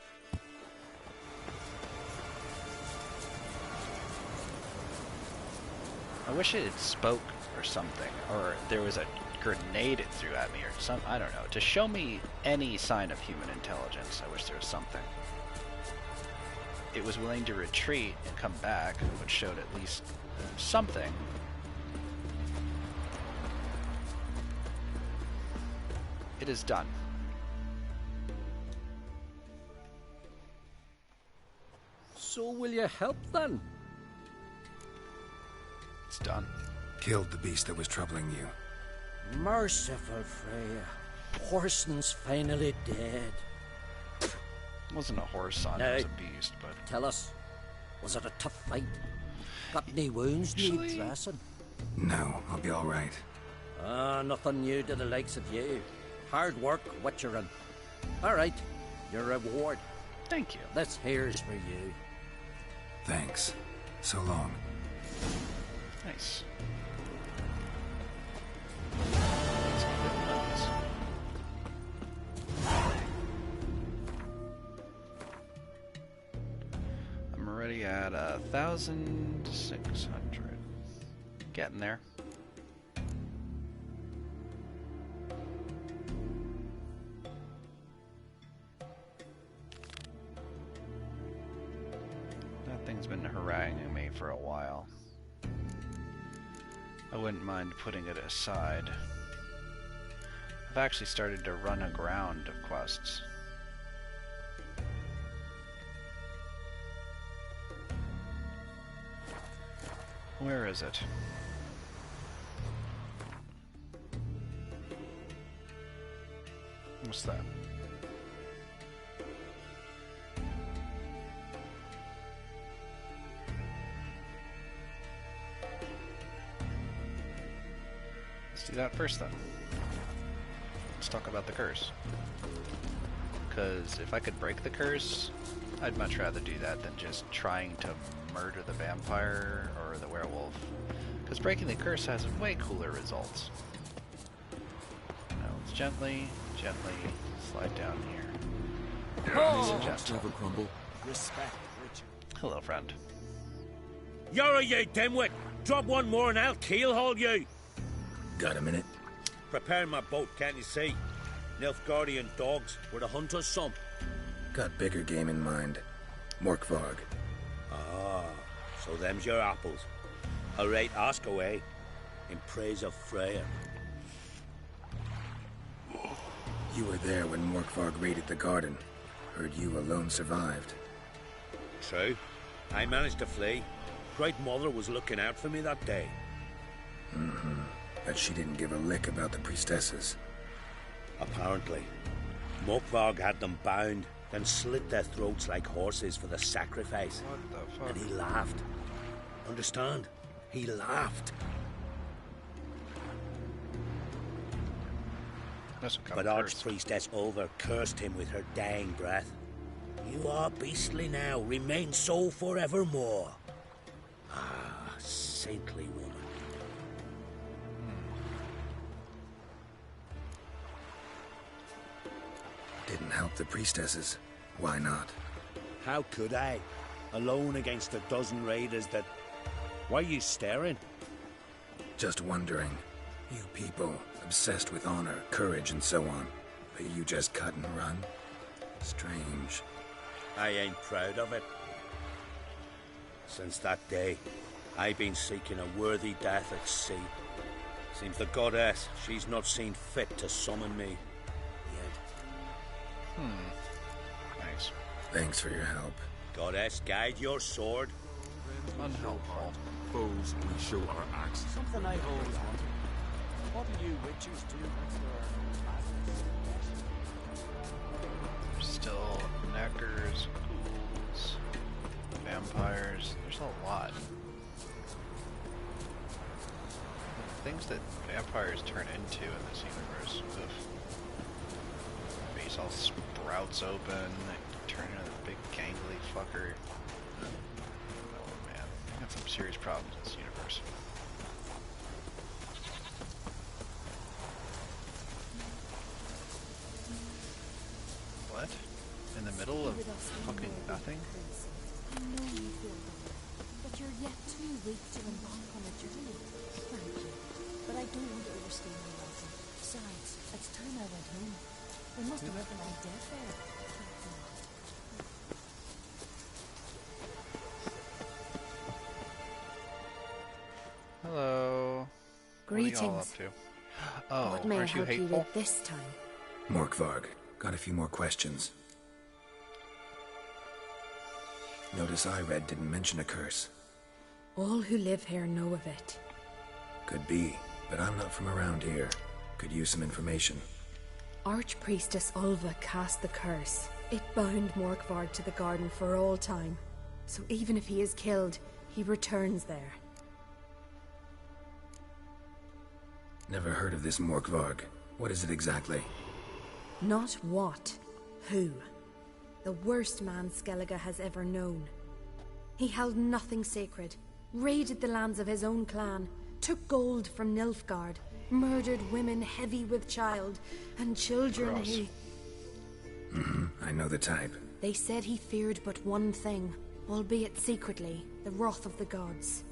I wish it had spoke or something, or there was a grenade it threw at me or something. I don't know. To show me any sign of human intelligence, I wish there was something. it was willing to retreat and come back, which showed at least something. It is done. So will you help then? It's done. Killed the beast that was troubling you. Merciful Freya. Horson's finally dead. It wasn't a horse, son. Now, it was a beast, but... Tell us, was it a tough fight? Got any wounds need dressing? No, I'll be all right. Nothing new to the likes of you. Hard work, Witcherin. All right, your reward. Thank you. This here's for you. Thanks. So long. Nice. I'm already at 1,600. Getting there. That thing's been haranguing me for a while. I wouldn't mind putting it aside. I've actually started to run aground of quests. Where is it? What's that? Let's do that first then. Let's talk about the curse. Because if I could break the curse, I'd much rather do that than just trying to murder the vampire or the werewolf. Because breaking the curse has way cooler results. Now let's gently slide down here. Nice and gentle. Crumble. Respect, Richard. Hello, friend. Yara, you dimwit! Drop one more and I'll keelhaul you! Got a minute? Preparing my boat, can't you see? Nilfgaardian dogs were the hunters' some. Got bigger game in mind. Morkvarg. Ah, so them's your apples. All right, ask away. In praise of Freya. You were there when Morkvarg raided the garden. Heard you alone survived. True. I managed to flee. Great Mother was looking out for me that day. Mm-hmm. But she didn't give a lick about the priestesses. Apparently. Morkvarg had them bound, then slit their throats like horses for the sacrifice. What the fuck? And he laughed. Understand? He laughed. But Archpriestess Ulver cursed him with her dying breath. You are beastly now, remain so forevermore. Ah, saintly woman. Didn't help the priestesses. Why not? How could I? Alone against a dozen raiders that... Why are you staring? Just wondering. You people, obsessed with honor, courage, and so on. But you just cut and run? Strange. I ain't proud of it. Since that day, I've been seeking a worthy death at sea. Seems the goddess, she's not seen fit to summon me yet. Nice. Thanks for your help. Goddess, guide your sword. Unhelpful. Foes, we show our axe. Something I've always wanted. What do you witches do with There's still neckers, ghouls, vampires. There's a lot. Things that vampires turn into in this universe. Oof. Face all sprouts open, they turn into a big gangly fucker. Oh man, I got some serious problems in this universe. What? In the middle of fucking nothing? I know you feel that, but you're yet too weak to embark on a journey. Thank you, but I don't want to overstay my welcome. Besides, it's time I went home. There must have been a death there. are you all up Greetings. to? Oh, What may I aren't you help you hateful? with this time? Morkvarg, got a few more questions. Notice I read didn't mention a curse. All who live here know of it. Could be, but I'm not from around here. Could use some information. Archpriestess Ulva cast the curse. It bound Morkvarg to the garden for all time. So even if he is killed, he returns there. Never heard of this Morkvarg. What is it exactly? Not what, who. The worst man Skellige has ever known. He held nothing sacred, raided the lands of his own clan, took gold from Nilfgaard, murdered women heavy with child, and children Gross. he... I know the type. They said he feared but one thing, albeit secretly, the wrath of the gods.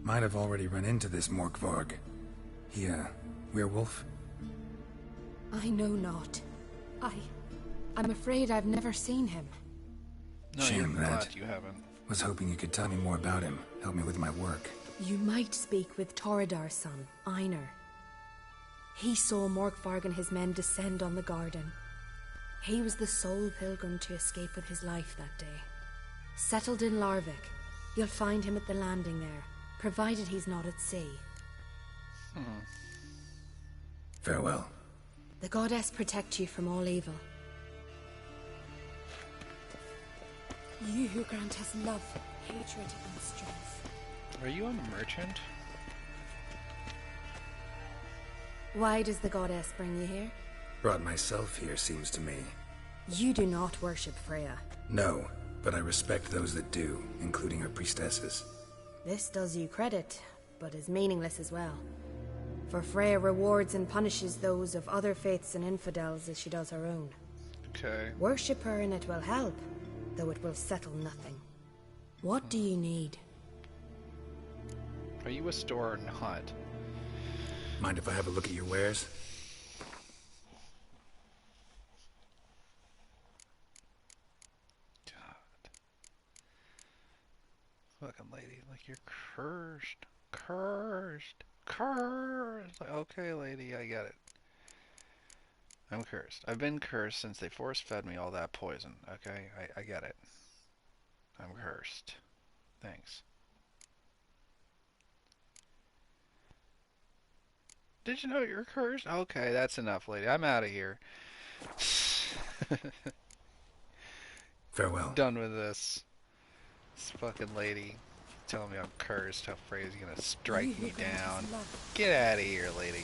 Might have already run into this Morkvarg. He, werewolf? I know not. I'm afraid I've never seen him. No, Shame you're that. glad you haven't. Was hoping you could tell me more about him. Help me with my work. You might speak with Toradar's son, Einar. He saw Morkvarg and his men descend on the garden. He was the sole pilgrim to escape with his life that day. Settled in Larvik, you'll find him at the landing there, provided he's not at sea. Farewell. The goddess protect you from all evil. You who grant us love, hatred, and strength. Are you a merchant? Why does the goddess bring you here? Brought myself here, seems to me. You do not worship Freya. No, but I respect those that do, including her priestesses. This does you credit, but is meaningless as well. For Freya rewards and punishes those of other faiths and infidels as she does her own. Okay. Worship her and it will help, though it will settle nothing. What do you need? Are you a store or not? Mind if I have a look at your wares? Fucking lady, like you're cursed. Cursed. Cursed. Like, okay, lady, I get it. I'm cursed. I've been cursed since they force-fed me all that poison, okay? I get it. I'm cursed. Thanks. Did you know you're cursed? Okay, that's enough, lady. I'm out of here. Farewell. Done with this. This fucking lady telling me I'm cursed. How Freya's gonna strike me down. Get out of here, lady.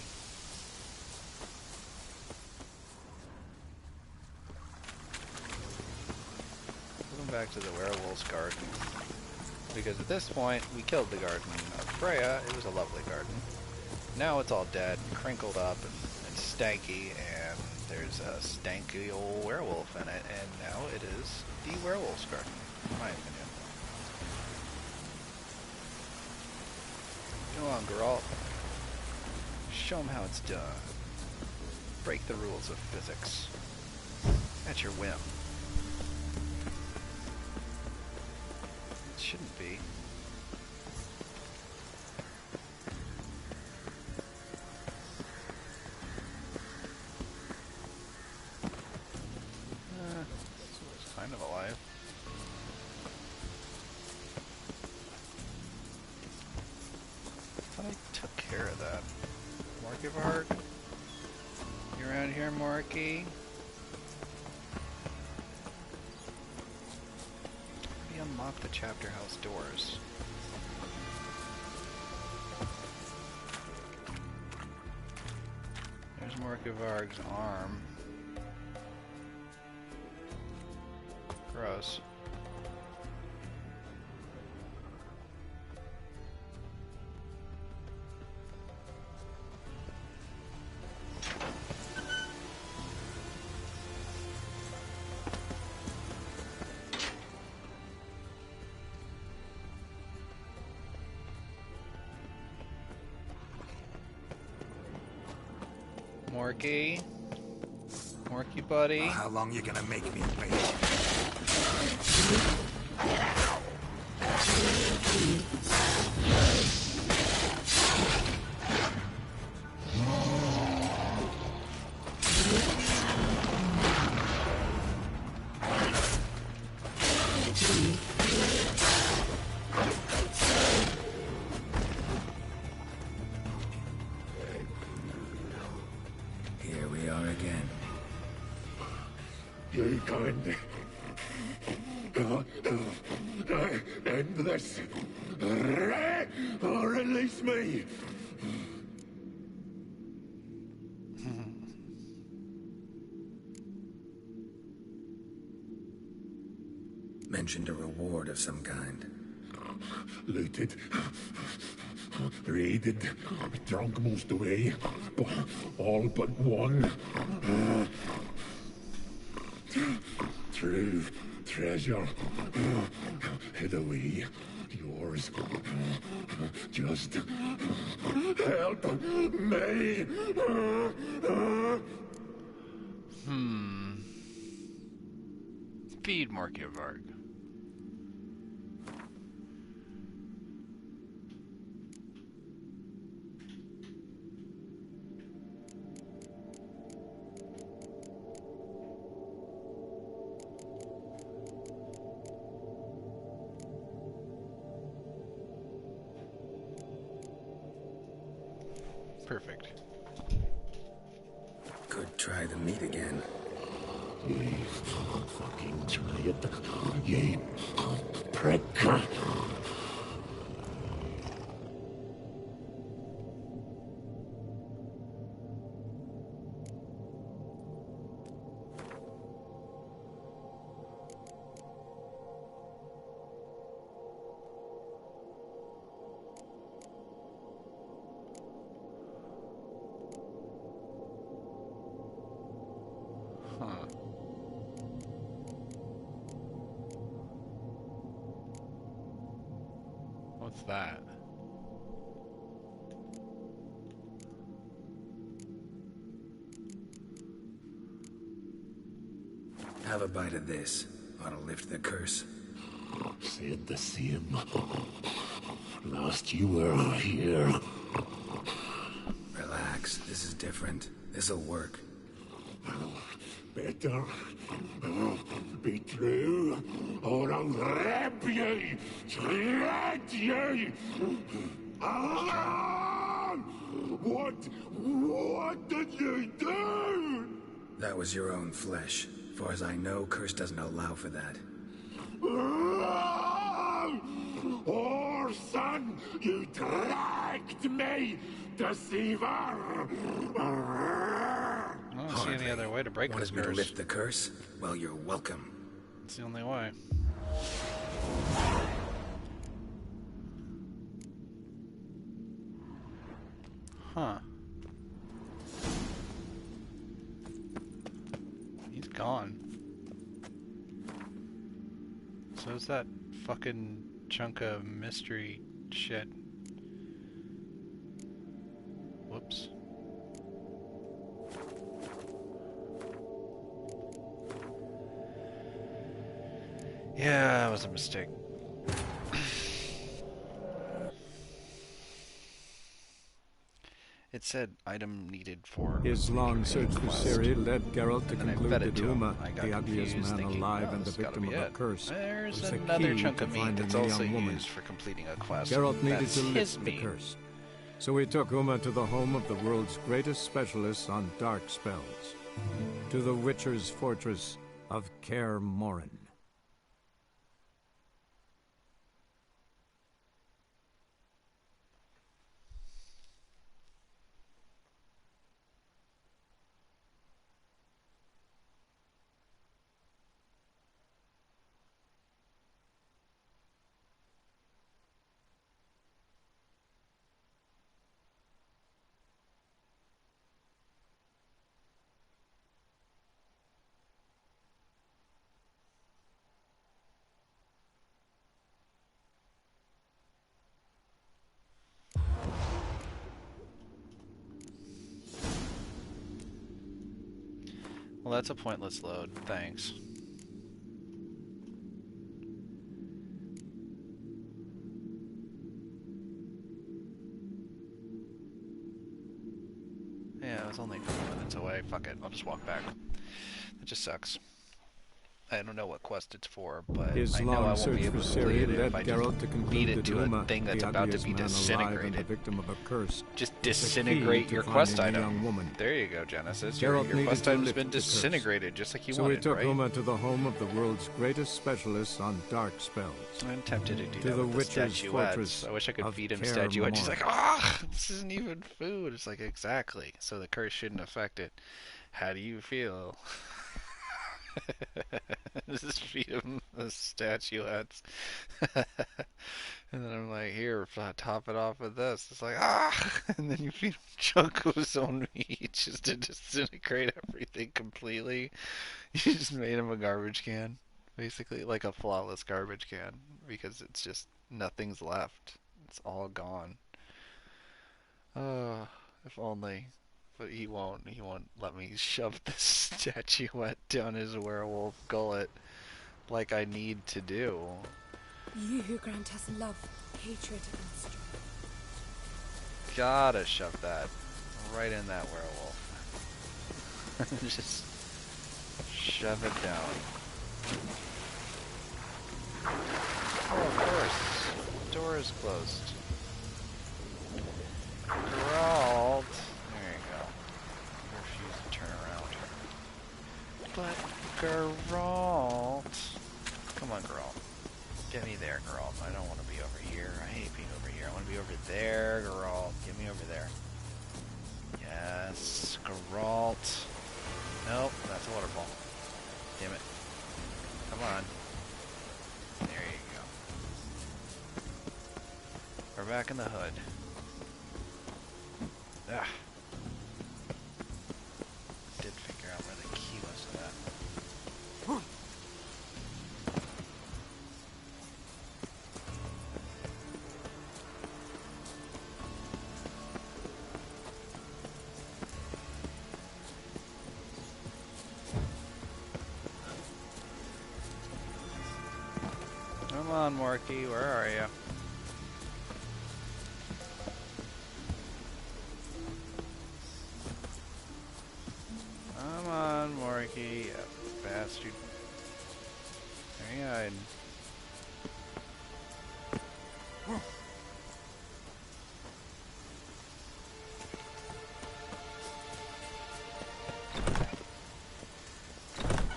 Going back to the werewolf's garden. Because at this point, we killed the garden of Freya. It was a lovely garden. Now it's all dead, crinkled up, and stanky, and there's a stanky old werewolf in it, and now it is the werewolf's garden, in my opinion. Go on, Geralt. Show them how it's done. Break the rules of physics. At your whim. It shouldn't be. It's kind of alive. I thought I took care of that. Morkivard? You around here, Morky? Maybe unlock the chapter house doors. There's Morkivard's arm. Gross. Morky? Morky buddy? How long you gonna make me wait? Here we are again. You can't. End this. Or release me. Mentioned a reward of some kind. Looted. Raided. Drunk most away. All but one. True treasure. Hid away. Yours. Just help me. Feed Morkivarg. Perfect. Could try the meat again. Fucking try it. Ye prick. Huh. What's that? Have a bite of this. Ought to lift the curse. Said the same. Last you were here. Relax. This is different. This'll work. Better be true, or I'll rip you, shred you. Ah! What did you do? That was your own flesh. Far as I know, curse doesn't allow for that. Oh, son, you dragged me, deceiver! I don't see any other way to break this Wanted me to curse. lift the curse? Well, you're welcome. It's the only way. Huh. He's gone. So is that fucking chunk of mystery shit. Whoops. Yeah, that was a mistake. It said item needed for His long search for Ciri led Geralt to and I conclude fed that it to him. Uma, I got the ugliest confused, man thinking, alive oh, and the this gotta victim be of a it. curse, There's was the another key chunk to of meat finding that's the also young woman. used for completing a quest. Geralt needed That's to his lift the meat. curse. So he took Uma to the home of the world's greatest specialists on dark spells, to the Witcher's fortress of Kaer Morhen. Well, that's a pointless load. Thanks. was only 4 minutes away. Fuck it, I'll just walk back. That just sucks. I don't know what quest it's for, but His I know I long won't search be able for to complete Ciri it led if I Geralt just to conclude beat it that to a Uma, thing that's the about to ugliest be man alive and the disintegrated. victim of a curse, Just was the key disintegrate to your quest finding the item. young woman. There you go, Genesis. Your Geralt needed quest to item's lift been the curse. disintegrated, just like you So wanted, he took right? Uma to the home of the world's greatest specialist on dark spells. I'm tempted to do to that the with the Witcher's statuettes. fortress I wish I could of feed him Kaer statuettes. He's like, Morhen. ah, this isn't even food. It's like, exactly. So the curse shouldn't affect it. How do you feel? Just feed him the statuettes. And then I'm like, here, top it off with this. It's like, ah! And then you feed him a chunk of his own meat just to disintegrate everything completely. You just made him a garbage can. Basically, like a flawless garbage can. Because it's just, nothing's left. It's all gone. If only. But he won't. He won't let me shove this statuette down his werewolf gullet like I need to do. You who grant us love, hatred, and strength. Gotta shove that right in that werewolf. Just shove it down. Oh, of course. The door is closed. Geralt. There you go. I refuse to turn around. But Geralt. Come on, Geralt. Get me there, Geralt. I don't want to be over here. I hate being over here. I want to be over there, Geralt. Get me over there. Yes, Geralt. Nope, that's a waterfall. Damn it. Come on. There you go. We're back in the hood. Ah. Did figure out where the key was to that. Come on, Morky, where are you? Come on, Morky, you bastard. There you hide.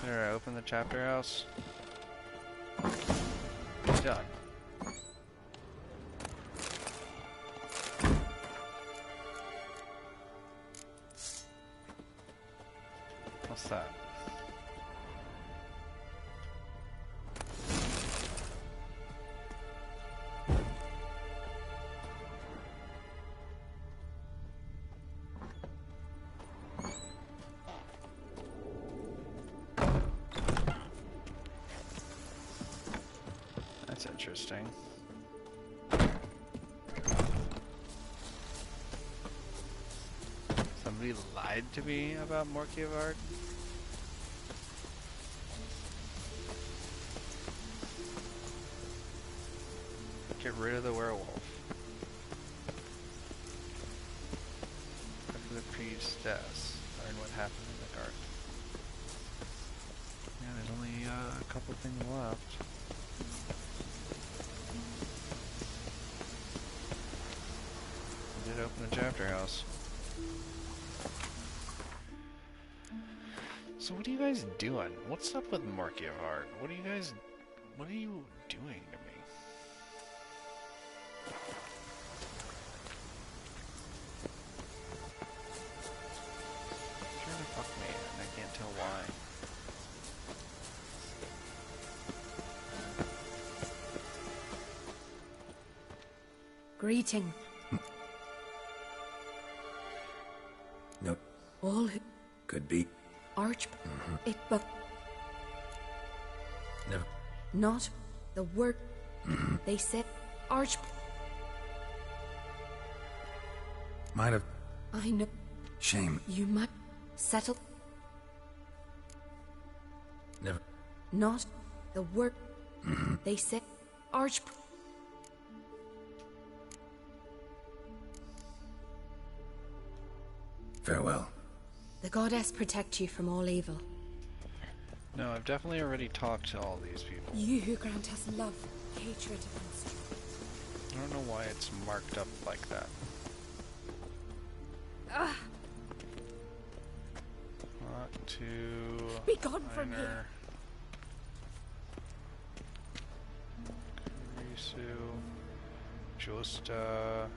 There, open the chapter house. Done. What's that? That's interesting. Somebody lied to me about Morkiavard? Get rid of the werewolf. After the priestess. Learn what happened in the garden. Yeah, there's only a couple things left. I did open the chapter house. So what are you guys doing? What's up with Morkiavard? What are you doing to me? Trying to fuck me, and I can't tell why. Greeting. No. All who Could be. arch it but Never. not the word they said arch Might have. I know Shame. you might settle Never. not the word they said arch Farewell. The goddess protect you from all evil. No, I've definitely already talked to all these people. You who grant us love, hatred, and strength. I don't know why it's marked up like that. Ugh. Not to... Be gone from here. Josta.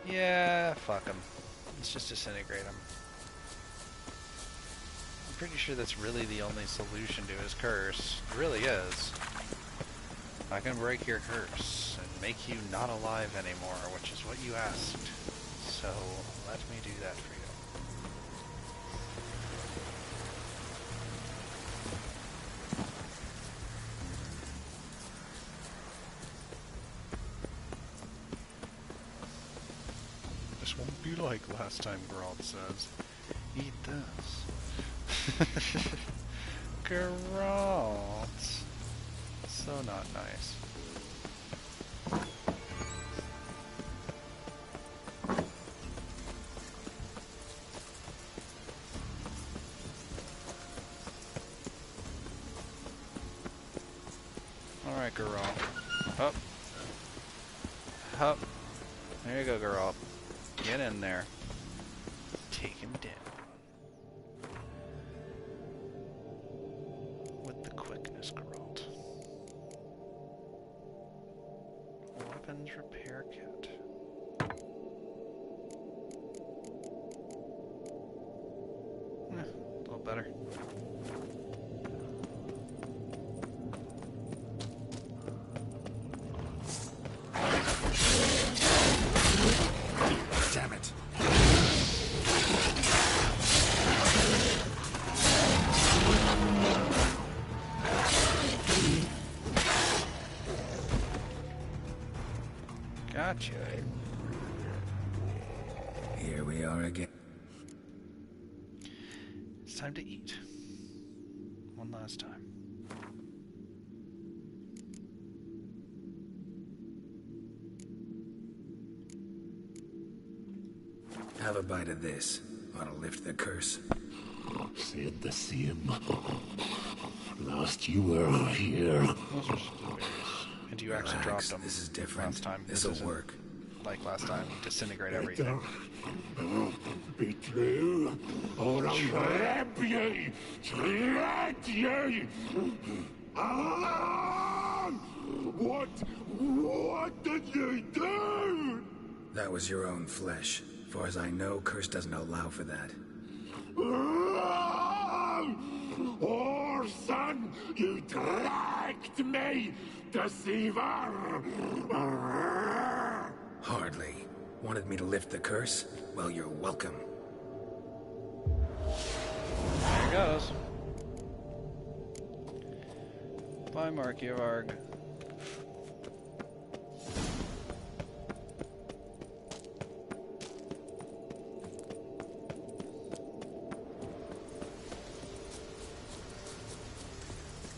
Yeah, fuck him. Let's just disintegrate him. I'm pretty sure that's really the only solution to his curse. It really is. I can break your curse and make you not alive anymore, which is what you asked. So, let me do that for you. This won't be like last time, Geralt says. Eat this. Geralt. So not nice. Alright, Geralt. Up. Up. There you go, Geralt. Get in there. Take him down. With the quickness, Geralt. Weapons repair kit. A little better. Damn it. Gotcha. Here we are again. It's time to eat. One last time. Have a bite of this. Ought to lift the curse. Said the same. Last you were here. Those are just the berries. And you actually dropped them. This is different. Last time. This'll work. Like last time. Disintegrate everything. Betrayal or entrap ye! Tread ye! What did you do? That was your own flesh. Far as I know, curse doesn't allow for that. Orson, you tracked me, deceiver! Hardly. Wanted me to lift the curse? Well, you're welcome. There goes. Bye, Markivarg.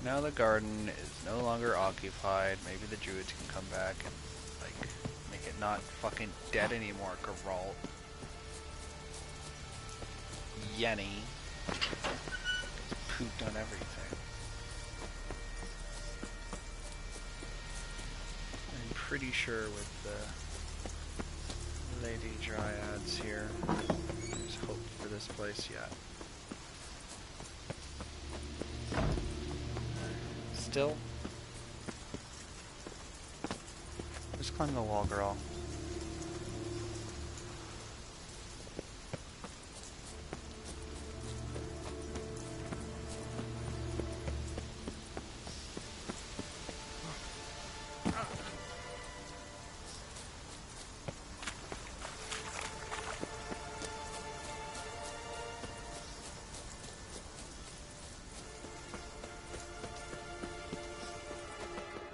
Now the garden is no longer occupied. Maybe the druids can come back and, like, make it not fucking dead anymore, Geralt. Yenny. He's pooped on everything. I'm pretty sure with the Lady Dryads here, there's hope for this place yet. Still? Just climb the wall, girl.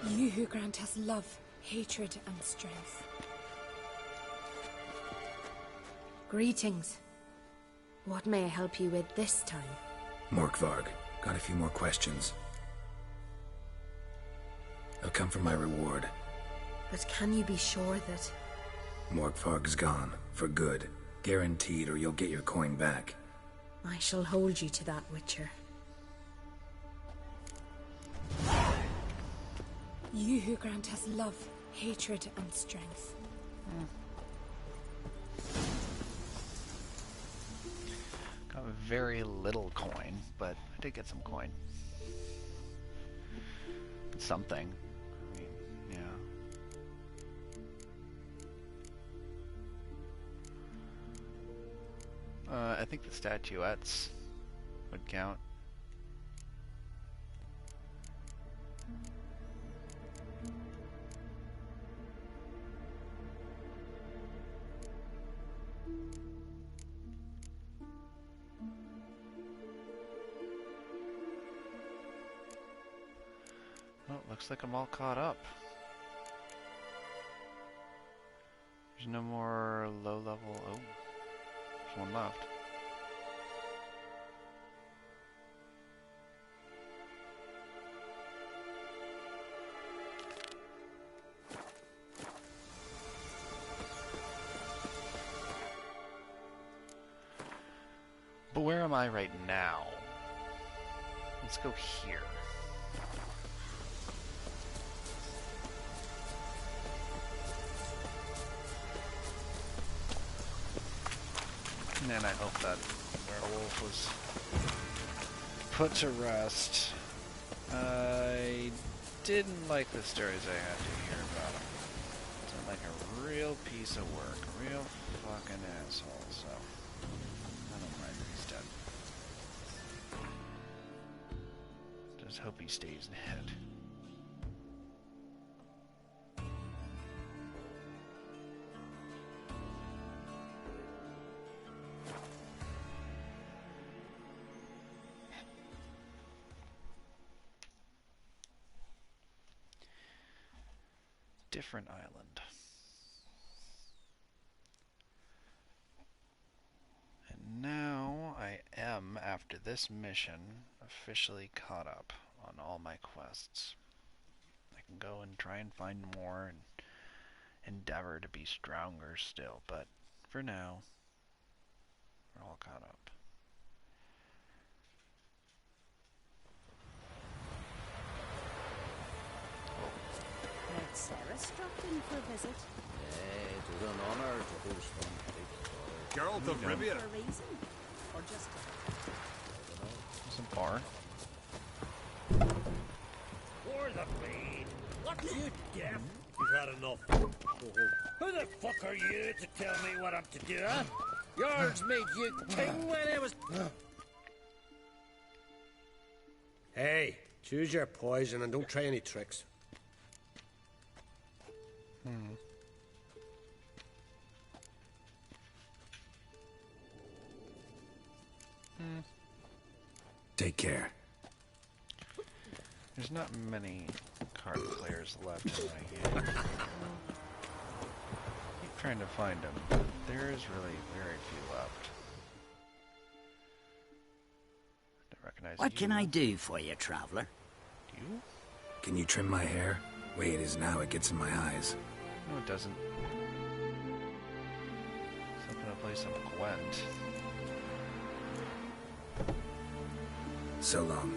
You who grant us love, hatred, and strength. Greetings. What may I help you with this time? Morkvarg, got a few more questions. I'll come for my reward. But can you be sure that... Morkvarg's gone. For good. Guaranteed, or you'll get your coin back. I shall hold you to that, Witcher. You who grant us love, hatred, and strength. Got very little coin, but I did get some coin. Something. I mean, yeah. I think the statuettes would count. Oh, looks like I'm all caught up. There's no more low level. Oh, there's one left. But where am I right now? Let's go here. And I hope that werewolf was put to rest. I didn't like the stories I had to hear about him. Sounded like a real piece of work, a real fucking asshole, so I don't mind that he's dead. Just hope he stays dead. Different island. And now I am, after this mission, officially caught up on all my quests. I can go and try and find more and endeavor to be stronger still, but for now, we're all caught up. Lord Sarah's dropped in for a visit. It is an honor to host one. Geralt of Rivia. For a reason? Or just... There's a bar. For the blade. What you deaf? You've had enough. Who the fuck are you to tell me what I'm to do, huh? Yards made you king when it was... Hey, choose your poison and don't try any tricks. Take care. There's not many card players left in my game. Keep trying to find them, but there is really very few left. I recognize What you. can I do for you, traveler? You? Can you trim my hair? Way it is now, it gets in my eyes. No, it doesn't. Something to play some Gwent. So long.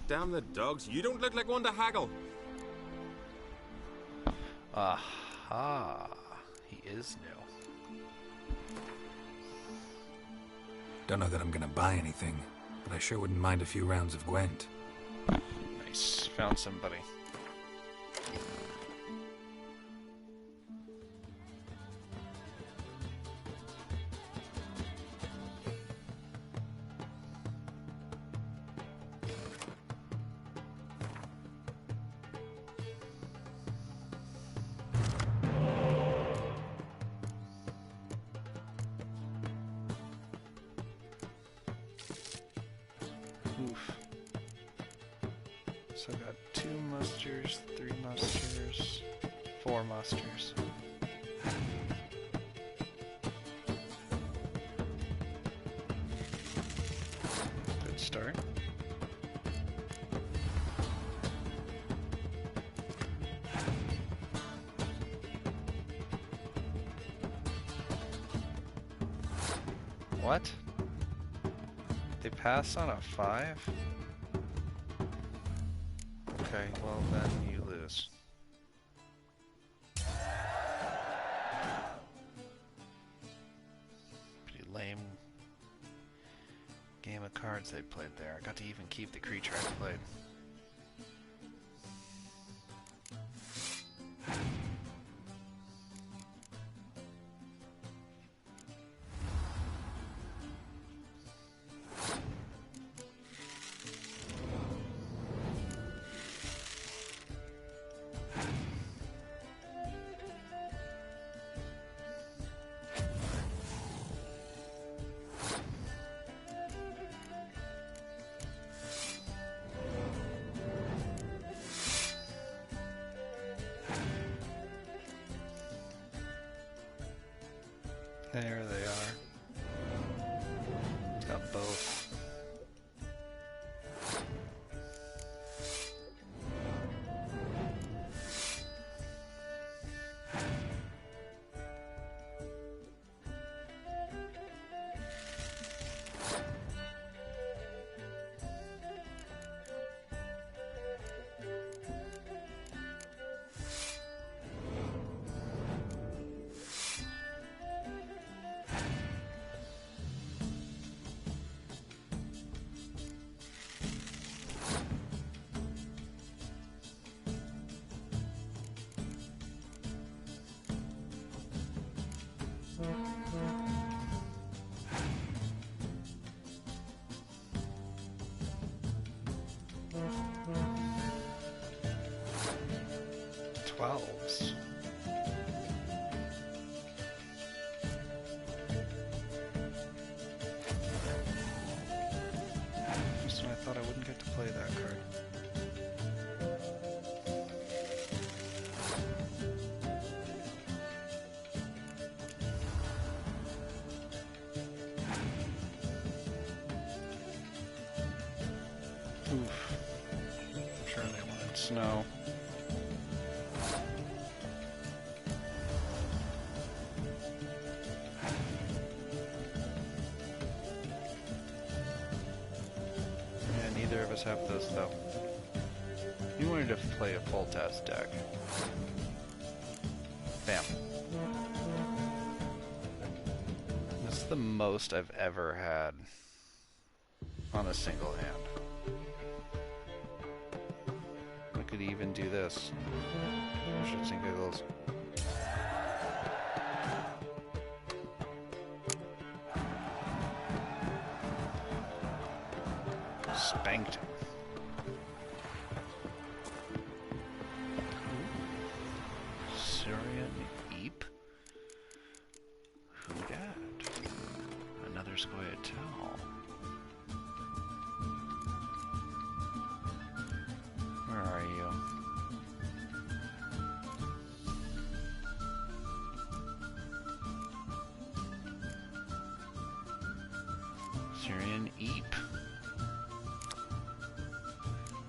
Damn the dogs. You don't look like one to haggle. Aha. He is new. Don't know that I'm gonna buy anything, but I sure wouldn't mind a few rounds of Gwent. Nice. Found somebody. Oof. So I got 2 musters, 3 musters, 4 musters. Good start. What? They pass on a 5? Okay, well then you lose. Pretty lame game of cards they played there. I got to even keep the creature I played. There they are. Got both. Twelves. Just when I thought I wouldn't get to play that card. Oof. I'm sure they wanted snow. Yeah, neither of us have those though. You wanted to play a full test deck. Bam. That's the most I've ever had on a single hand. I could even do this. Shits and giggles. Spanked. Syrian Eep? Who dat? Another Scoia'tael. Where are you? Syrian Eep.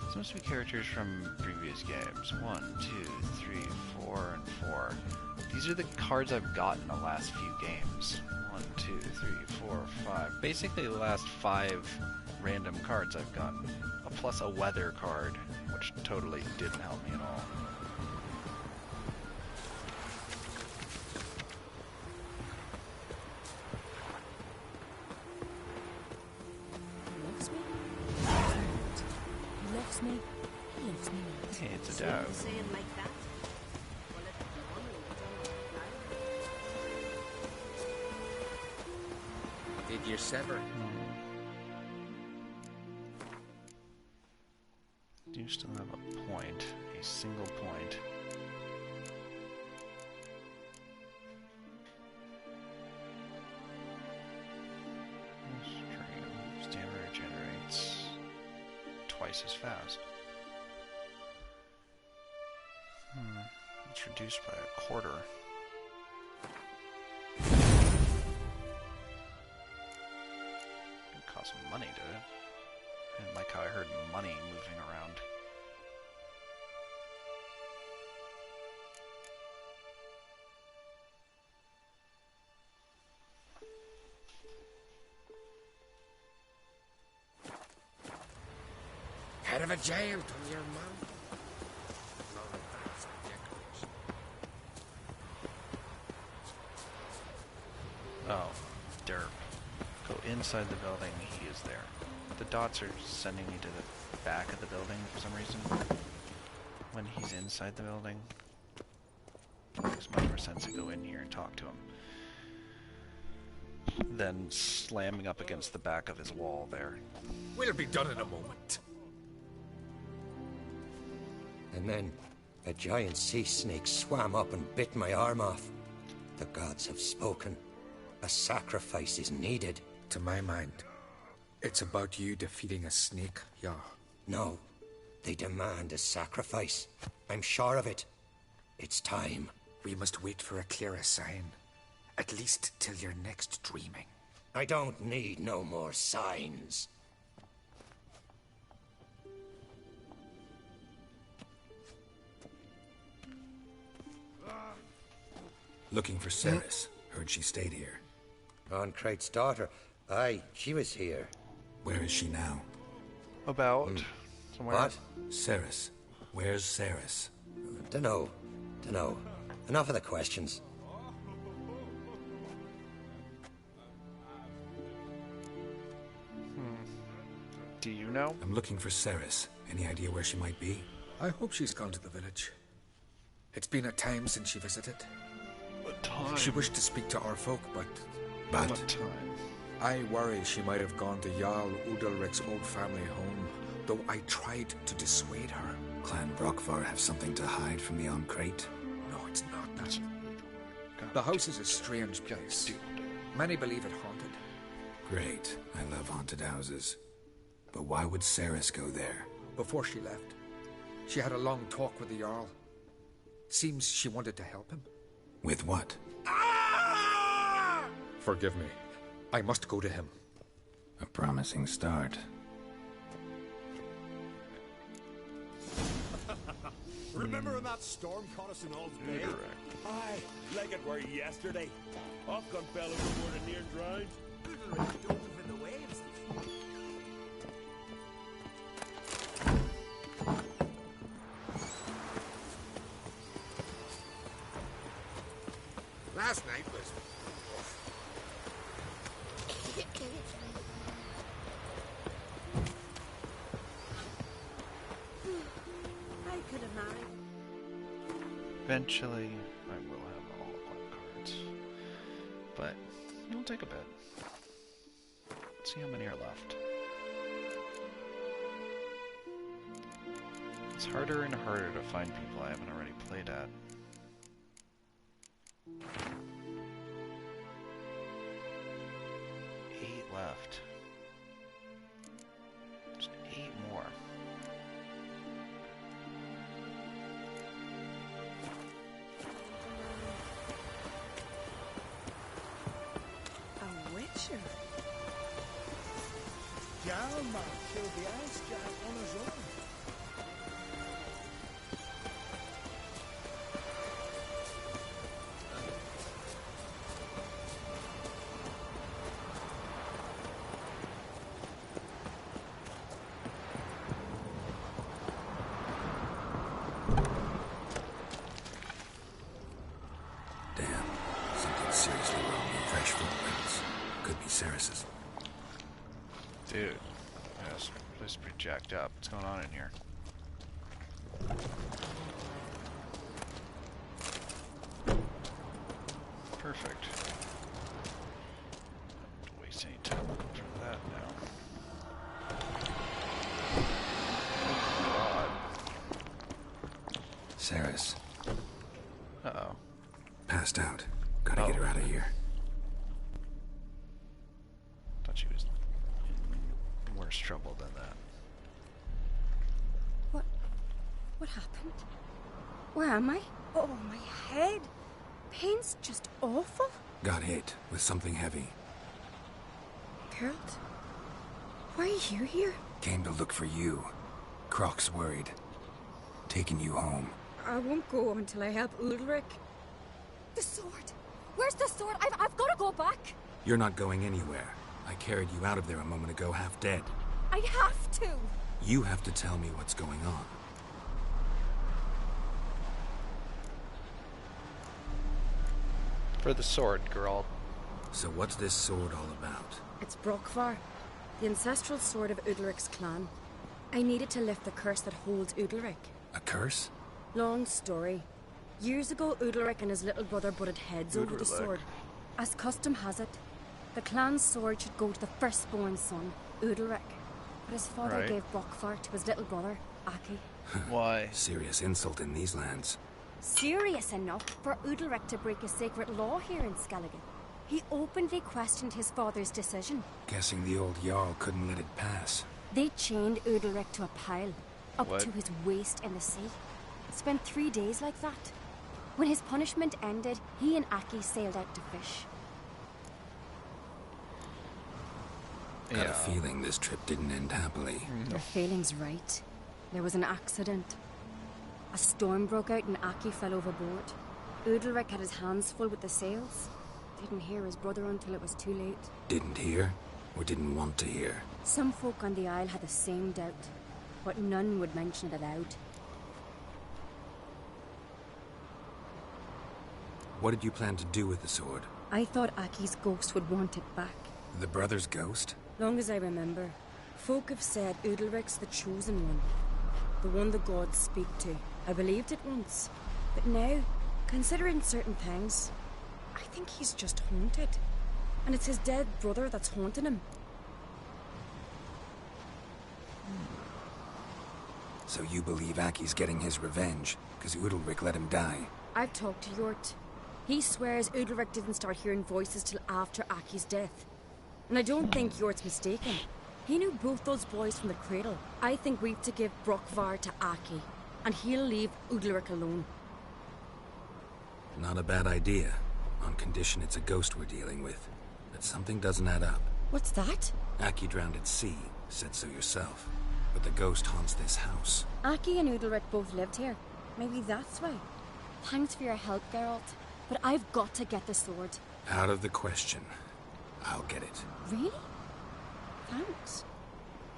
These must be characters from previous games. 1, 2, 3, 4, and 4. These are the cards I've gotten the last few games. 1, 2, 3, 4, 5. Basically the last 5 random cards I've gotten. Plus a weather card, which totally didn't help me at all. Hey, it's a dog. Did you sever? Do you still have a point? A single point. Stream. Stamina regenerates. twice as fast. It's reduced by a quarter. It costs money to it. I didn't like how I heard money moving around. Head of a giant on your mouth. Oh, derp. Go inside the building, he is there. The dots are sending me to the back of the building for some reason. When he's inside the building, it makes much more sense to go in here and talk to him than slamming up against the back of his wall there. We'll be done in a moment. And then a giant sea snake swam up and bit my arm off. The gods have spoken. A sacrifice is needed. To my mind, it's about you defeating a snake, yeah. No, they demand a sacrifice. I'm sure of it. It's time. We must wait for a clearer sign. At least till your next dreaming. I don't need no more signs. Looking for Ceres. Heard she stayed here. Crate's daughter. Aye, she was here. Where is she now? About somewhere. What? Ceres. Where's Ceres? Dunno. Enough of the questions. Do you know? I'm looking for Ceres. Any idea where she might be? I hope she's gone to the village. It's been a time since she visited. A time? She wished to speak to our folk, but... What time? I worry she might have gone to Jarl Udalric's old family home, though I tried to dissuade her. Clan Brockvar have something to hide from the Crate? No, it's not that. The house is a strange place. Many believe it haunted. Great. I love haunted houses. But why would Ceres go there? Before she left, she had a long talk with the Jarl. Seems she wanted to help him. With what? Forgive me. I must go to him. A promising start. Remember when that storm caught us in All's Bay? Aye, like it were yesterday. Ofcom fell overboard and near drowned. Dove in the waves. Last night was... I could have married. Eventually, I will have all of cards. But it'll take a bit. Let's see how many are left. It's harder and harder to find people I haven't already played at. Left. Just 8 more. A witcher? Hjalmar killed the ice giant on his own. Ceres's. Dude, yeah, this place is pretty jacked up. What's going on in here? Perfect. Don't waste any time looking for that now. Oh, God. Ceres. Uh-oh. Passed out. Gotta get her out of here. Thought she was in worse trouble than that. What happened? Where am I? Oh, my head. Pain's just awful. Got hit with something heavy. Geralt? Why are you here? Came to look for you. Croc's worried. Taking you home. I won't go until I help Ulrich. The sword! Where's the sword? I've got to go back! You're not going anywhere. I carried you out of there a moment ago, half dead. I have to! You have to tell me what's going on. For the sword, Geralt. So what's this sword all about? It's Brokvar, the ancestral sword of Udalric's clan. I needed to lift the curse that holds Udalric. A curse? Long story. Years ago, Udalric and his little brother butted heads over the sword. As custom has it, the clan's sword should go to the firstborn son, Udalric. But his father gave Brokvar to his little brother, Aki. Why? Serious insult in these lands. Serious enough for Udalric to break a sacred law here in Skellige. He openly questioned his father's decision. Guessing the old Jarl couldn't let it pass. They chained Udalric to a pile, up What? to his waist in the sea. Spent 3 days like that. When his punishment ended, he and Aki sailed out to fish. Got a feeling this trip didn't end happily. Your feeling's right. There was an accident. A storm broke out and Aki fell overboard. Udalric had his hands full with the sails. Didn't hear his brother until it was too late. Didn't hear, or didn't want to hear. Some folk on the Isle had the same doubt, but none would mention it aloud. What did you plan to do with the sword? I thought Aki's ghost would want it back. The brother's ghost? Long as I remember, folk have said Udalric's the chosen one. The one the gods speak to. I believed it once. But now, considering certain things, I think he's just haunted. And it's his dead brother that's haunting him. So you believe Aki's getting his revenge, because Udalric let him die? I've talked to Yort. He swears Udalric didn't start hearing voices till after Aki's death. And I don't think Yort's mistaken. He knew both those boys from the cradle. I think we've to give Brokvar to Aki, and he'll leave Udalric alone. Not a bad idea, on condition it's a ghost we're dealing with. But something doesn't add up. What's that? Aki drowned at sea, said so yourself. But the ghost haunts this house. Aki and Udalric both lived here. Maybe that's why. Thanks for your help, Geralt. But I've got to get the sword. Out of the question. I'll get it. Really? Thanks.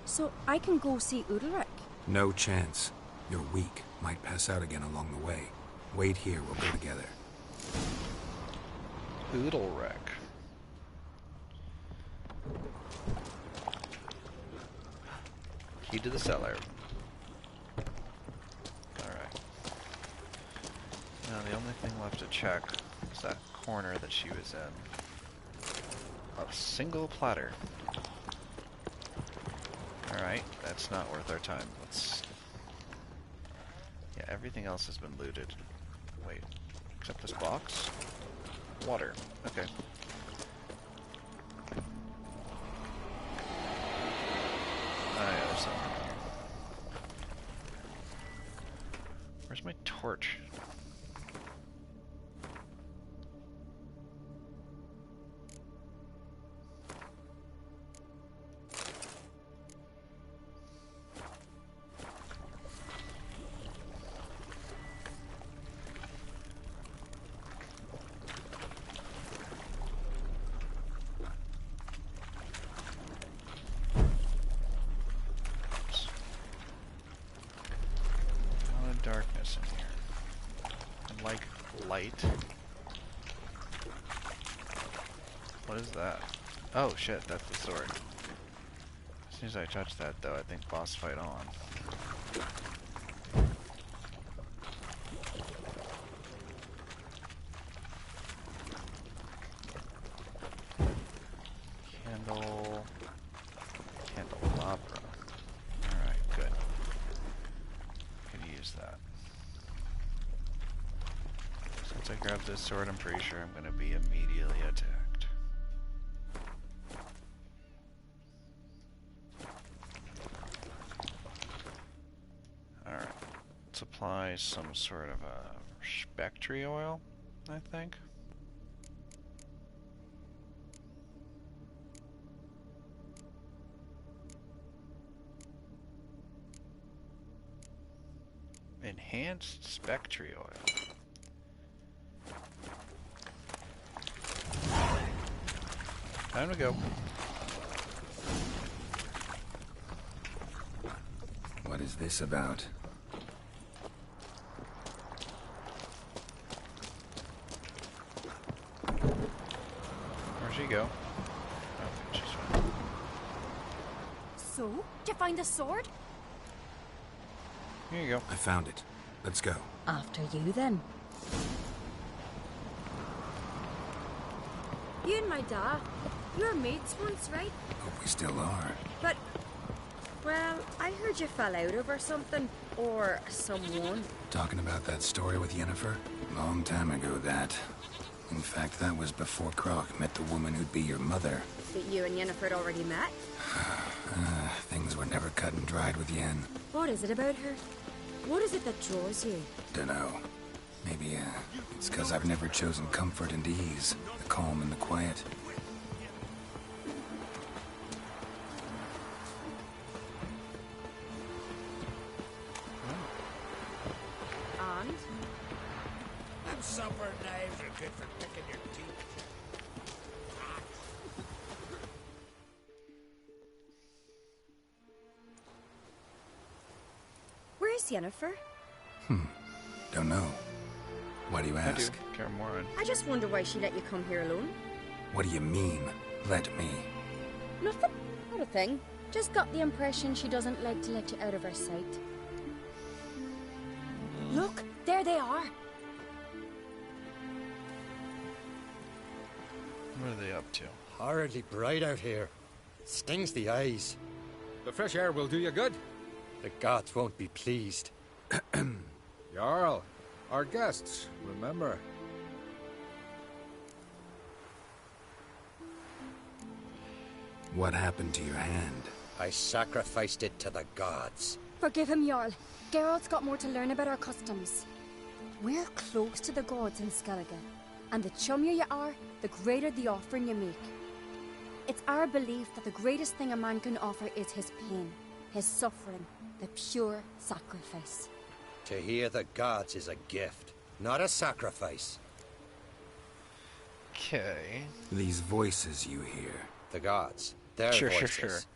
So I can go see Udalric? No chance. You're weak. Might pass out again along the way. Wait here, we'll go together. Udalric. Key to the cellar. Alright. Now the only thing left to check is that corner that she was in. A single platter. Alright, that's not worth our time. Let's... Yeah, everything else has been looted. Wait, except this box? Water. Okay. Oh yeah, there's some. Where's my torch? Darkness in here. I like light. What is that? Oh shit, that's the sword. As soon as I touch that though, I think boss fight on. Candle... Candelabra. Alright, good. Could use that. Since I grabbed this sword, I'm pretty sure I'm going to be immediately attacked. Alright. apply some sort of a spectry oil, I think. Enhanced spectry oil. Time to go. What is this about? Where'd she go? Oh, she's fine. So, did you find the sword? Here you go. I found it. Let's go. After you, then. You and my dad, you were mates once, right? Hope we still are. But, well, I heard you fell out over something, or someone. Talking about that story with Yennefer? Long time ago, that. In fact, that was before Croc met the woman who'd be your mother. But you and Yennefer had already met? Things were never cut and dried with Yen. What is it about her? What is it that draws you? Dunno. Maybe, it's because I've never chosen comfort and ease, the calm and the quiet. And? Them supper knives are good for picking your teeth. Where's Yennefer? Don't know. Why do you ask? I do care more on. I just wonder why she let you come here alone. What do you mean, let me? Nothing. Not a thing. Just got the impression she doesn't like to let you out of her sight. Look, there they are. What are they up to? Horridly bright out here. Stings the eyes. The fresh air will do you good. The gods won't be pleased. Jarl, our guests, remember. What happened to your hand? I sacrificed it to the gods. Forgive him, Jarl. Geralt's got more to learn about our customs. We're close to the gods in Skellige, and the chummier you are, the greater the offering you make. It's our belief that the greatest thing a man can offer is his pain, his suffering, the pure sacrifice. To hear the gods is a gift, not a sacrifice. Okay. These voices you hear. The gods, their Sure. voices.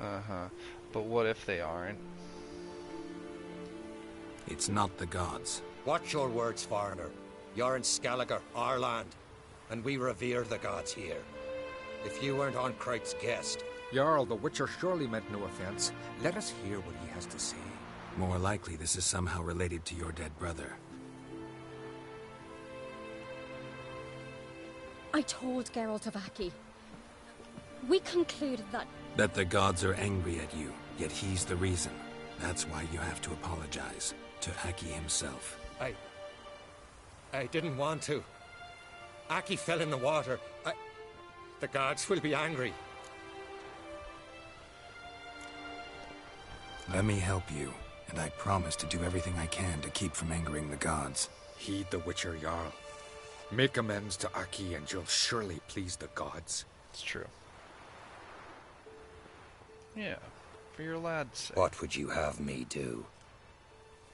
Uh-huh. But what if they aren't? It's not the gods. Watch your words, foreigner. You're in Skellige, our land, and we revere the gods here. If you weren't on Cright's guest... Jarl, the Witcher surely meant no offense. Let us hear what he has to say. More likely this is somehow related to your dead brother. I told Geralt of Aki. We concluded that... That the gods are angry at you, yet he's the reason. That's why you have to apologize. To Aki himself. I didn't want to. Aki fell in the water. The gods will be angry. Let me help you, and I promise to do everything I can to keep from angering the gods. Heed the Witcher, Jarl. Make amends to Aki and you'll surely please the gods. It's true. Yeah, for your lad's sake. What would you have me do?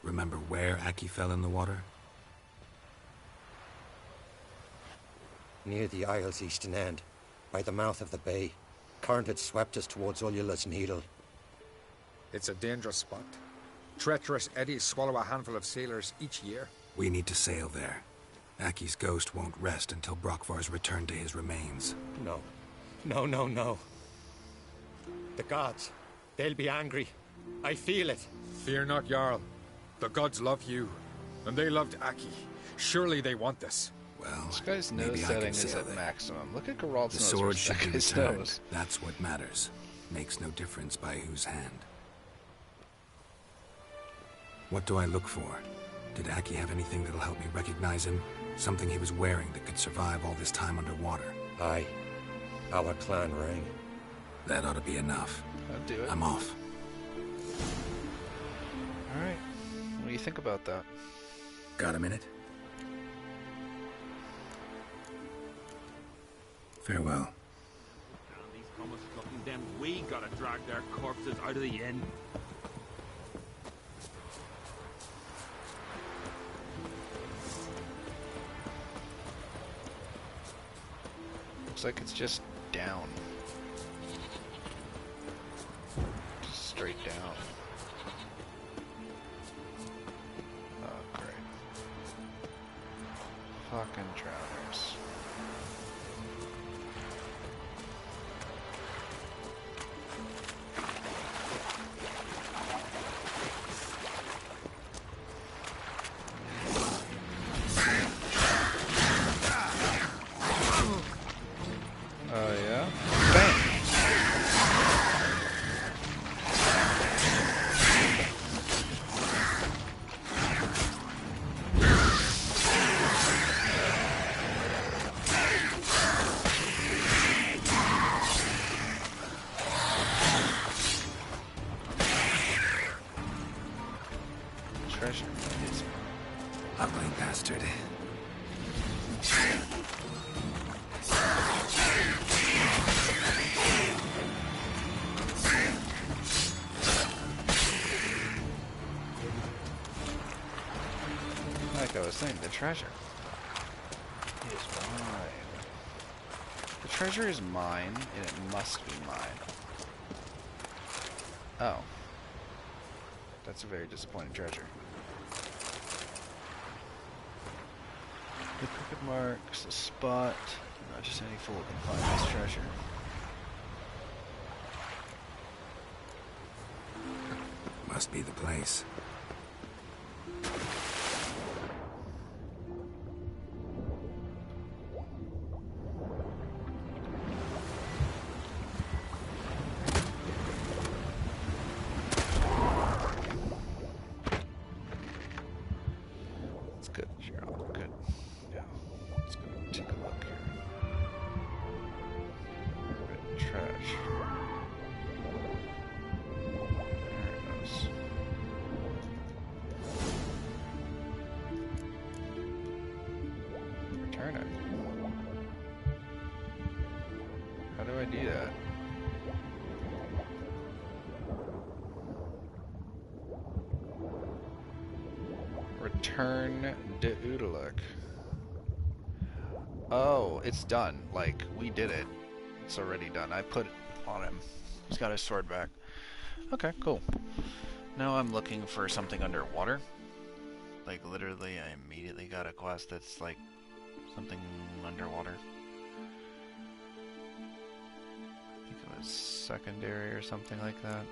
Remember where Aki fell in the water? Near the Isle's eastern end, by the mouth of the bay. Current had swept us towards Ullula's Needle. It's a dangerous spot. Treacherous eddies swallow a handful of sailors each year. We need to sail there. Aki's ghost won't rest until Brokvar's returned to his remains. No. No. The gods, they'll be angry. I feel it. Fear not, Jarl. The gods love you, and they loved Aki. Surely they want this. Well, this guy's nose maybe I setting can is sail at there. maximum. Look at Geralt's The nose. sword should be his returned. nose. That's what matters. Makes no difference by whose hand. What do I look for? Did Aki have anything that'll help me recognize him? Something he was wearing that could survive all this time underwater? Aye. Our clan ring. That ought to be enough. I'll do it. I'm off. Alright. do you think about that? Got a minute? Farewell. These commas fucking them. We gotta drag their corpses out of the inn. Looks like it's just down. Just straight down. Oh, great. Fucking drowners. Oh yeah? Bang! Treasure is ugly bastard. like I was saying, the treasure is mine. The treasure is mine, and it must be mine. Oh. That's a very disappointing treasure. The crooked marks, the spot. Not just any fool can find this treasure. Must be the place. That's good, Geralt. Good. Yeah. Let's go take a look here. Red trash. There it goes. Return it. How do I do that? Return de Udaluk. Oh, it's done. Like, we did it. It's already done. I put it on him. He's got his sword back. Okay, cool. Now I'm looking for something underwater. Like, literally, I immediately got a quest that's, like, something underwater. I think it was secondary or something like that.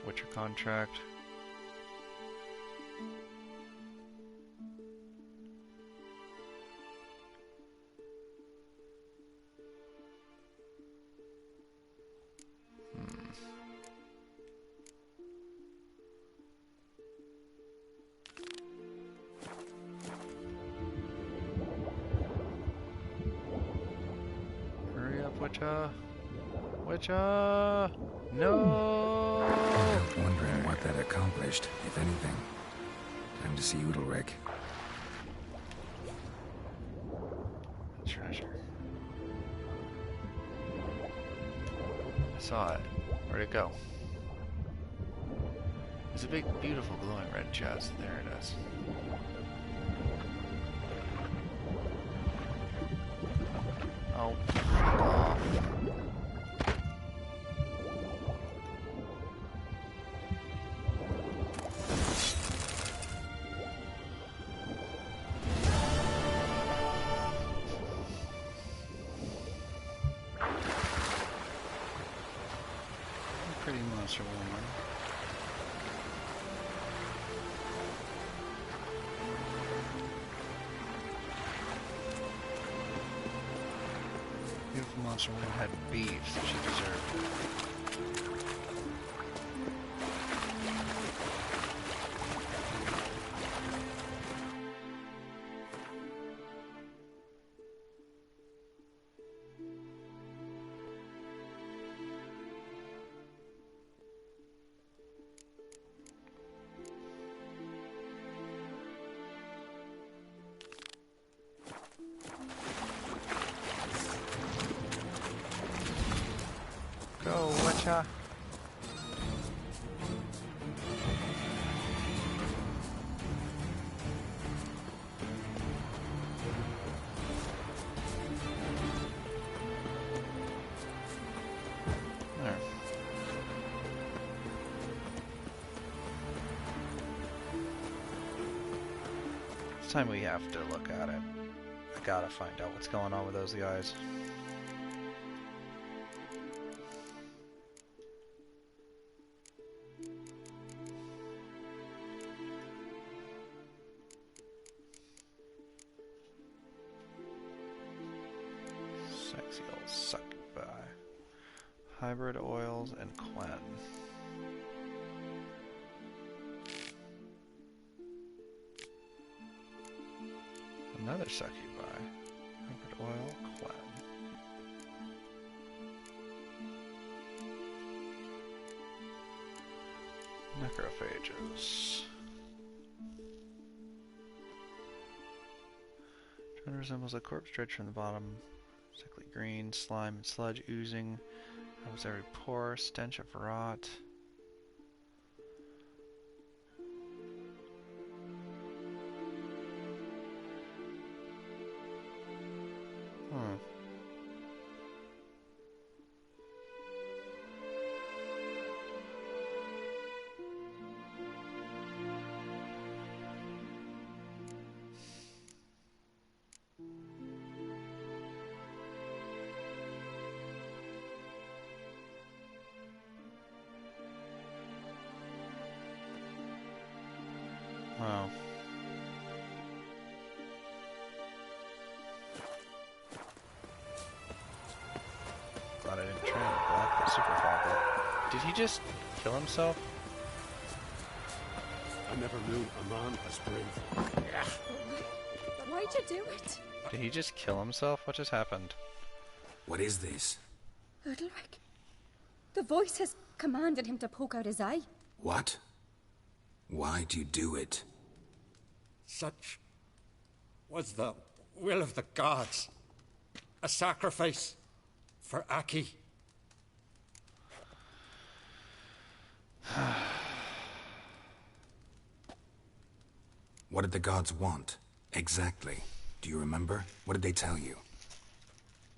Witcher contract. Hurry up, Witcher! Witcher! No! Wondering what that accomplished, if anything. Time to see Udalric. Treasure. I saw it. Where'd it go? There's a big, beautiful, glowing red chest. There it is. Oh, fuck off. Pretty monster woman. Beautiful monster woman had beef, so she deserved it. America. There. It's time we have to look at it. I gotta find out what's going on with those guys. Sexy old succubi. Hybrid oils and Quen. Another succubi. Hybrid oil, Quen. Necrophages. Trend resembles a corpse dredged from the bottom. Sickly green, slime and sludge oozing out of every pore, stench of rot. Hmm. Wow. Glad I didn't train Black the Super Father. Did he just kill himself? I never knew a man as brave. Why'd you do it? Did he just kill himself? What just happened? What is this? Udalric. The voice has commanded him to poke out his eye. What? Why'd you do it? Such was the will of the gods. A sacrifice for Aki. What did the gods want? Exactly. Do you remember? What did they tell you?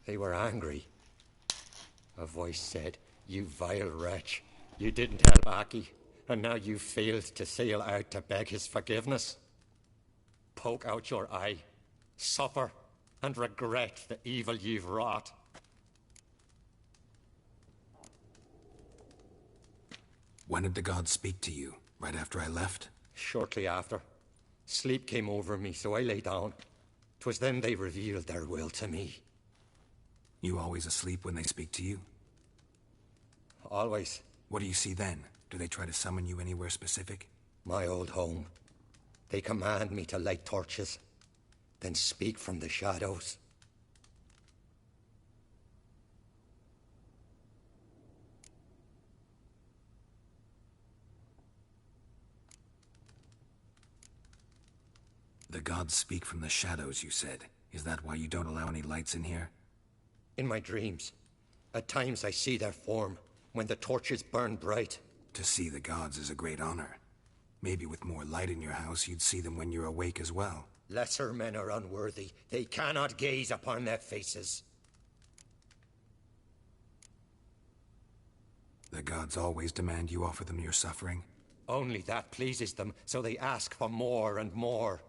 They were angry. A voice said, "You vile wretch. You didn't help Aki, and now you failed to sail out to beg his forgiveness. Poke out your eye, suffer, and regret the evil you've wrought." When did the gods speak to you? Right after I left? Shortly after. Sleep came over me, so I lay down. 'Twas then they revealed their will to me. You always asleep when they speak to you? Always. What do you see then? Do they try to summon you anywhere specific? My old home. They command me to light torches, then speak from the shadows. The gods speak from the shadows, you said. Is that why you don't allow any lights in here? In my dreams. At times I see their form, when the torches burn bright. To see the gods is a great honor. Maybe with more light in your house, you'd see them when you're awake as well. Lesser men are unworthy. They cannot gaze upon their faces. The gods always demand you offer them your suffering? Only that pleases them, so they ask for more and more.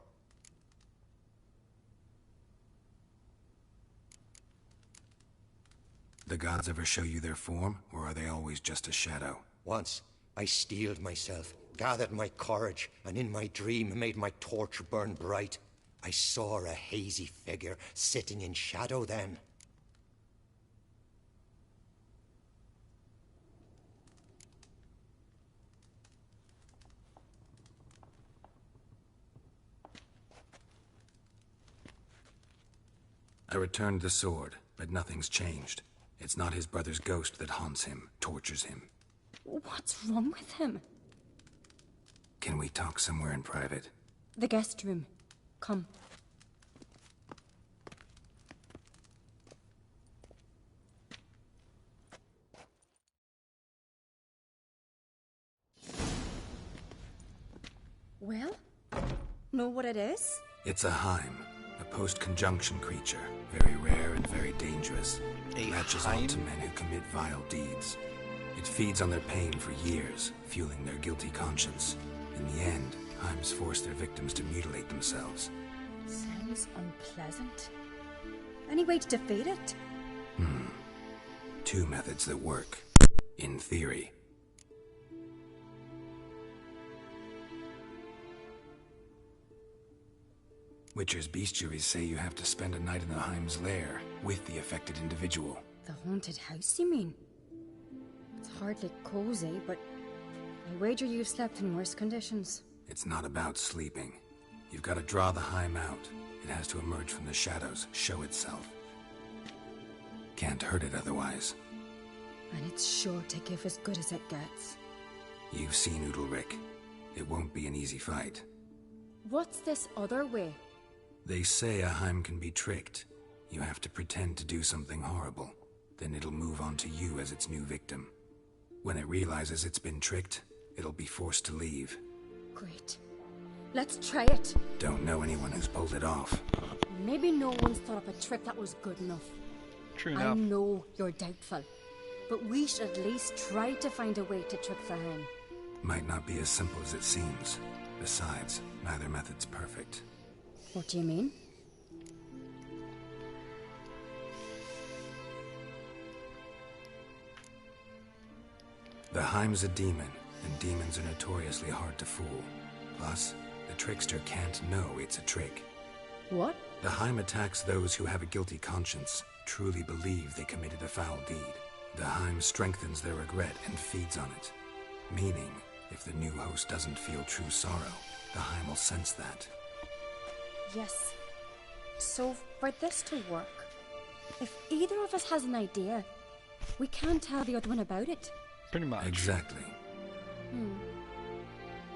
The gods ever show you their form, or are they always just a shadow? Once, I steeled myself, gathered my courage, and in my dream made my torch burn bright. I saw a hazy figure sitting in shadow then. I returned the sword, but nothing's changed. It's not his brother's ghost that haunts him, tortures him. What's wrong with him? Can we talk somewhere in private? The guest room. Come. Well, know what it is? It's a Heim, a post-conjunction creature, very rare and very dangerous. It latches on to men who commit vile deeds. It feeds on their pain for years, fueling their guilty conscience. In the end, Heims force their victims to mutilate themselves. Sounds unpleasant. Any way to defeat it? Two methods that work. In theory. Witcher's bestiaries say you have to spend a night in the Heim's lair with the affected individual. The haunted house, you mean? It's hardly cozy, but I wager you've slept in worse conditions. It's not about sleeping. You've got to draw the Heim out. It has to emerge from the shadows, show itself. Can't hurt it otherwise. And it's sure to give as good as it gets. You've seen Udalric. It won't be an easy fight. What's this other way? They say a Heim can be tricked. You have to pretend to do something horrible. Then it'll move on to you as its new victim. When it realizes it's been tricked, it'll be forced to leave. Great. Let's try it. Don't know anyone who's pulled it off. Maybe no one's thought up a trick that was good enough. True enough. I know you're doubtful, but we should at least try to find a way to trick the Heim. Might not be as simple as it seems. Besides, neither method's perfect. What do you mean? The Heim's a demon, and demons are notoriously hard to fool. Plus, the trickster can't know it's a trick. What? The Heim attacks those who have a guilty conscience, truly believe they committed a foul deed. The Heim strengthens their regret and feeds on it. Meaning, if the new host doesn't feel true sorrow, the Heim will sense that. Yes. So, for this to work, if either of us has an idea, we can't tell the other one about it. Pretty much. Exactly.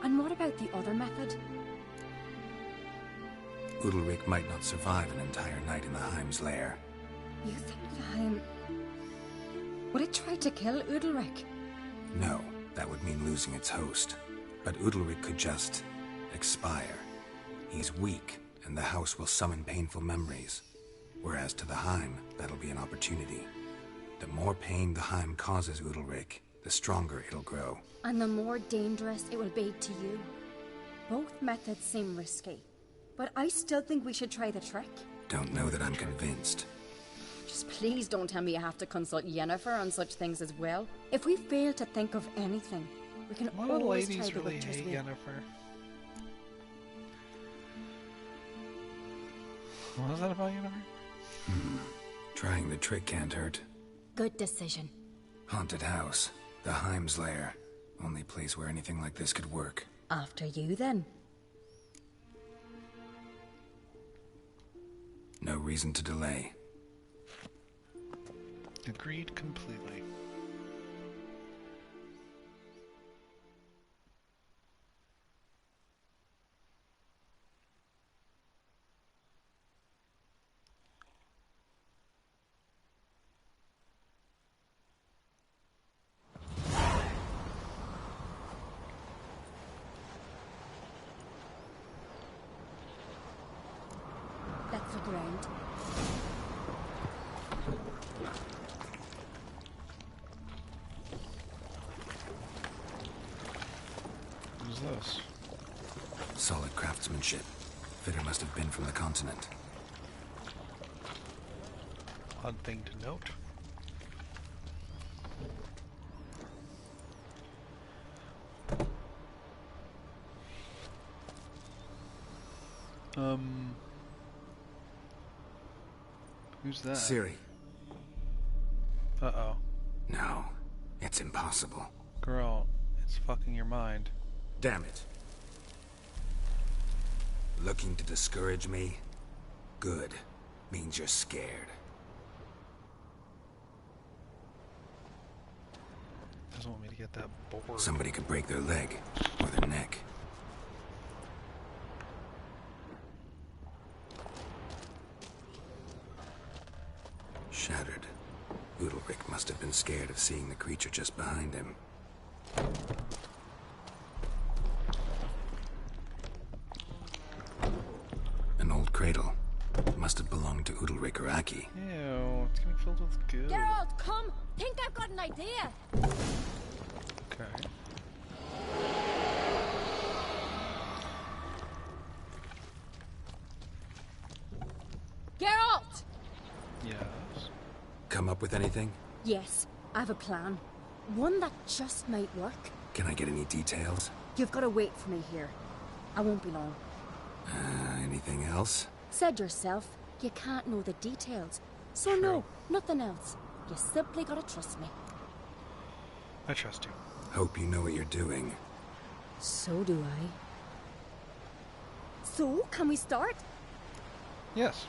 And what about the other method? Udalric might not survive an entire night in the Heim's lair. You think the Heim... Would it try to kill Udalric? No, that would mean losing its host. But Udalric could just... expire. He's weak, and the house will summon painful memories. Whereas to the Heim, that'll be an opportunity. The more pain the Heim causes Udalric, the stronger it'll grow. And the more dangerous it will be to you. Both methods seem risky, but I still think we should try the trick. Don't know that I'm convinced. Just please don't tell me you have to consult Yennefer on such things as well. If we fail to think of anything, we can A lot of always ladies try the really Witcher's hate way. Yennefer. What was that about Yennefer? Trying the trick can't hurt. Good decision. Haunted house. The Heim's lair. Only place where anything like this could work. After you, then. No reason to delay. Agreed completely. That's the ground. Who's this? Solid craftsmanship. Fitter must have been from the continent. Odd thing to note. Who's that? Ciri. Uh-oh. No, it's impossible. Girl, it's fucking your mind. Damn it. Looking to discourage me? Good. Means you're scared. Doesn't want me to get that bored. Somebody could break their leg, or their neck. Shattered. Udalric must have been scared of seeing the creature just behind him. must have belonged to Udalric or Aki. Ew, it's getting filled with goo. Geralt, come! Think I've got an idea! Okay. Geralt! Yes? Come up with anything? Yes, I have a plan. One that just might work. Can I get any details? You've got to wait for me here. I won't be long. Anything else? Said yourself, you can't know the details. So no, nothing else. You simply gotta trust me. I trust you. Hope you know what you're doing. So do I. So, can we start? Yes.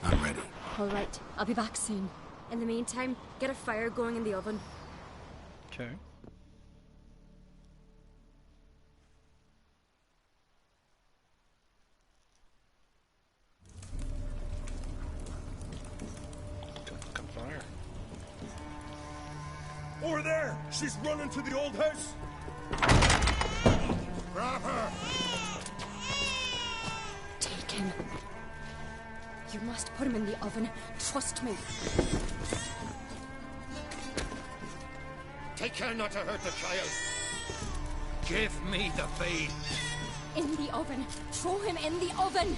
I'm ready. All right, I'll be back soon. In the meantime, get a fire going in the oven. Okay. Good fire. Over there! She's running to the old house! Grab her! Take him. You must put him in the oven. Trust me. Take care not to hurt the child. Give me the babe. In the oven. Throw him in the oven.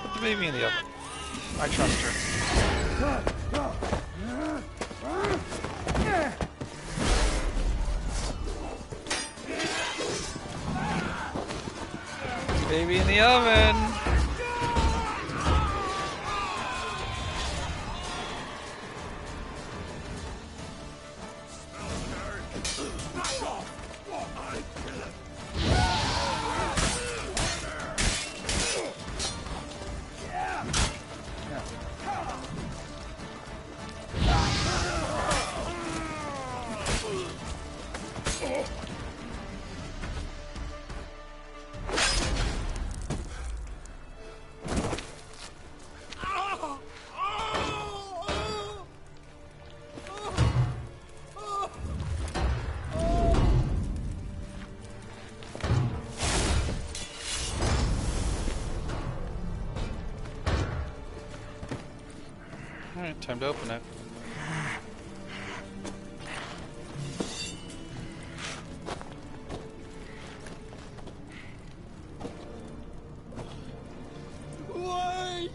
Put the baby in the oven. I trust her. Baby in the oven. Alright, time to open it. Why?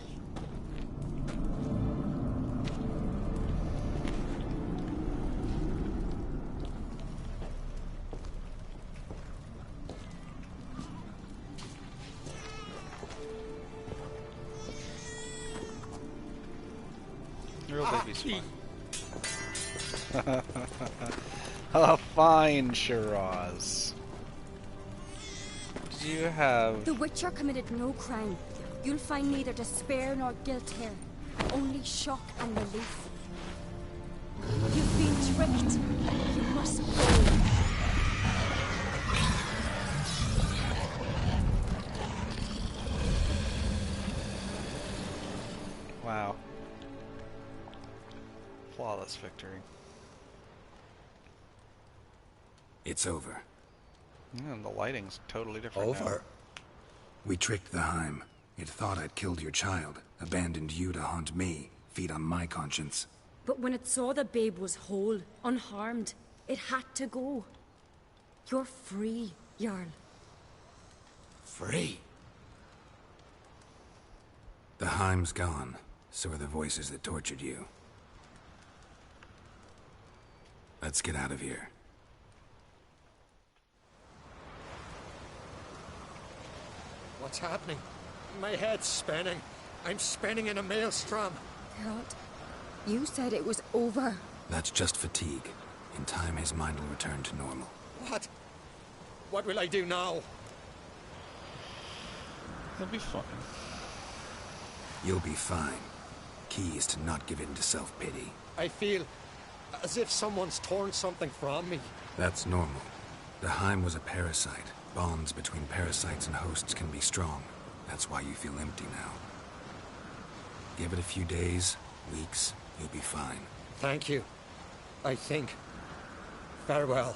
Real baby's fun. A fine Shiraz. Do you have... The Witcher committed no crime. You'll find neither despair nor guilt here. Only shock and relief. You've been tricked. You must go. Wow. Flawless victory. It's over. And the lighting's totally different now. Over? We tricked the Heim. It thought I'd killed your child, abandoned you to haunt me, feed on my conscience. But when it saw the babe was whole, unharmed, it had to go. You're free, Jarl. Free? The Heim's gone. So are the voices that tortured you. Let's get out of here. What's happening? My head's spinning. I'm spinning in a maelstrom. Geralt, you said it was over. That's just fatigue. In time, his mind will return to normal. What? What will I do now? He'll be fine. You'll be fine. Key is to not give in to self-pity. I feel as if someone's torn something from me. That's normal. The Heim was a parasite. Bonds between parasites and hosts can be strong. That's why you feel empty now. Give it a few days, weeks, you'll be fine. Thank you. I think. Farewell.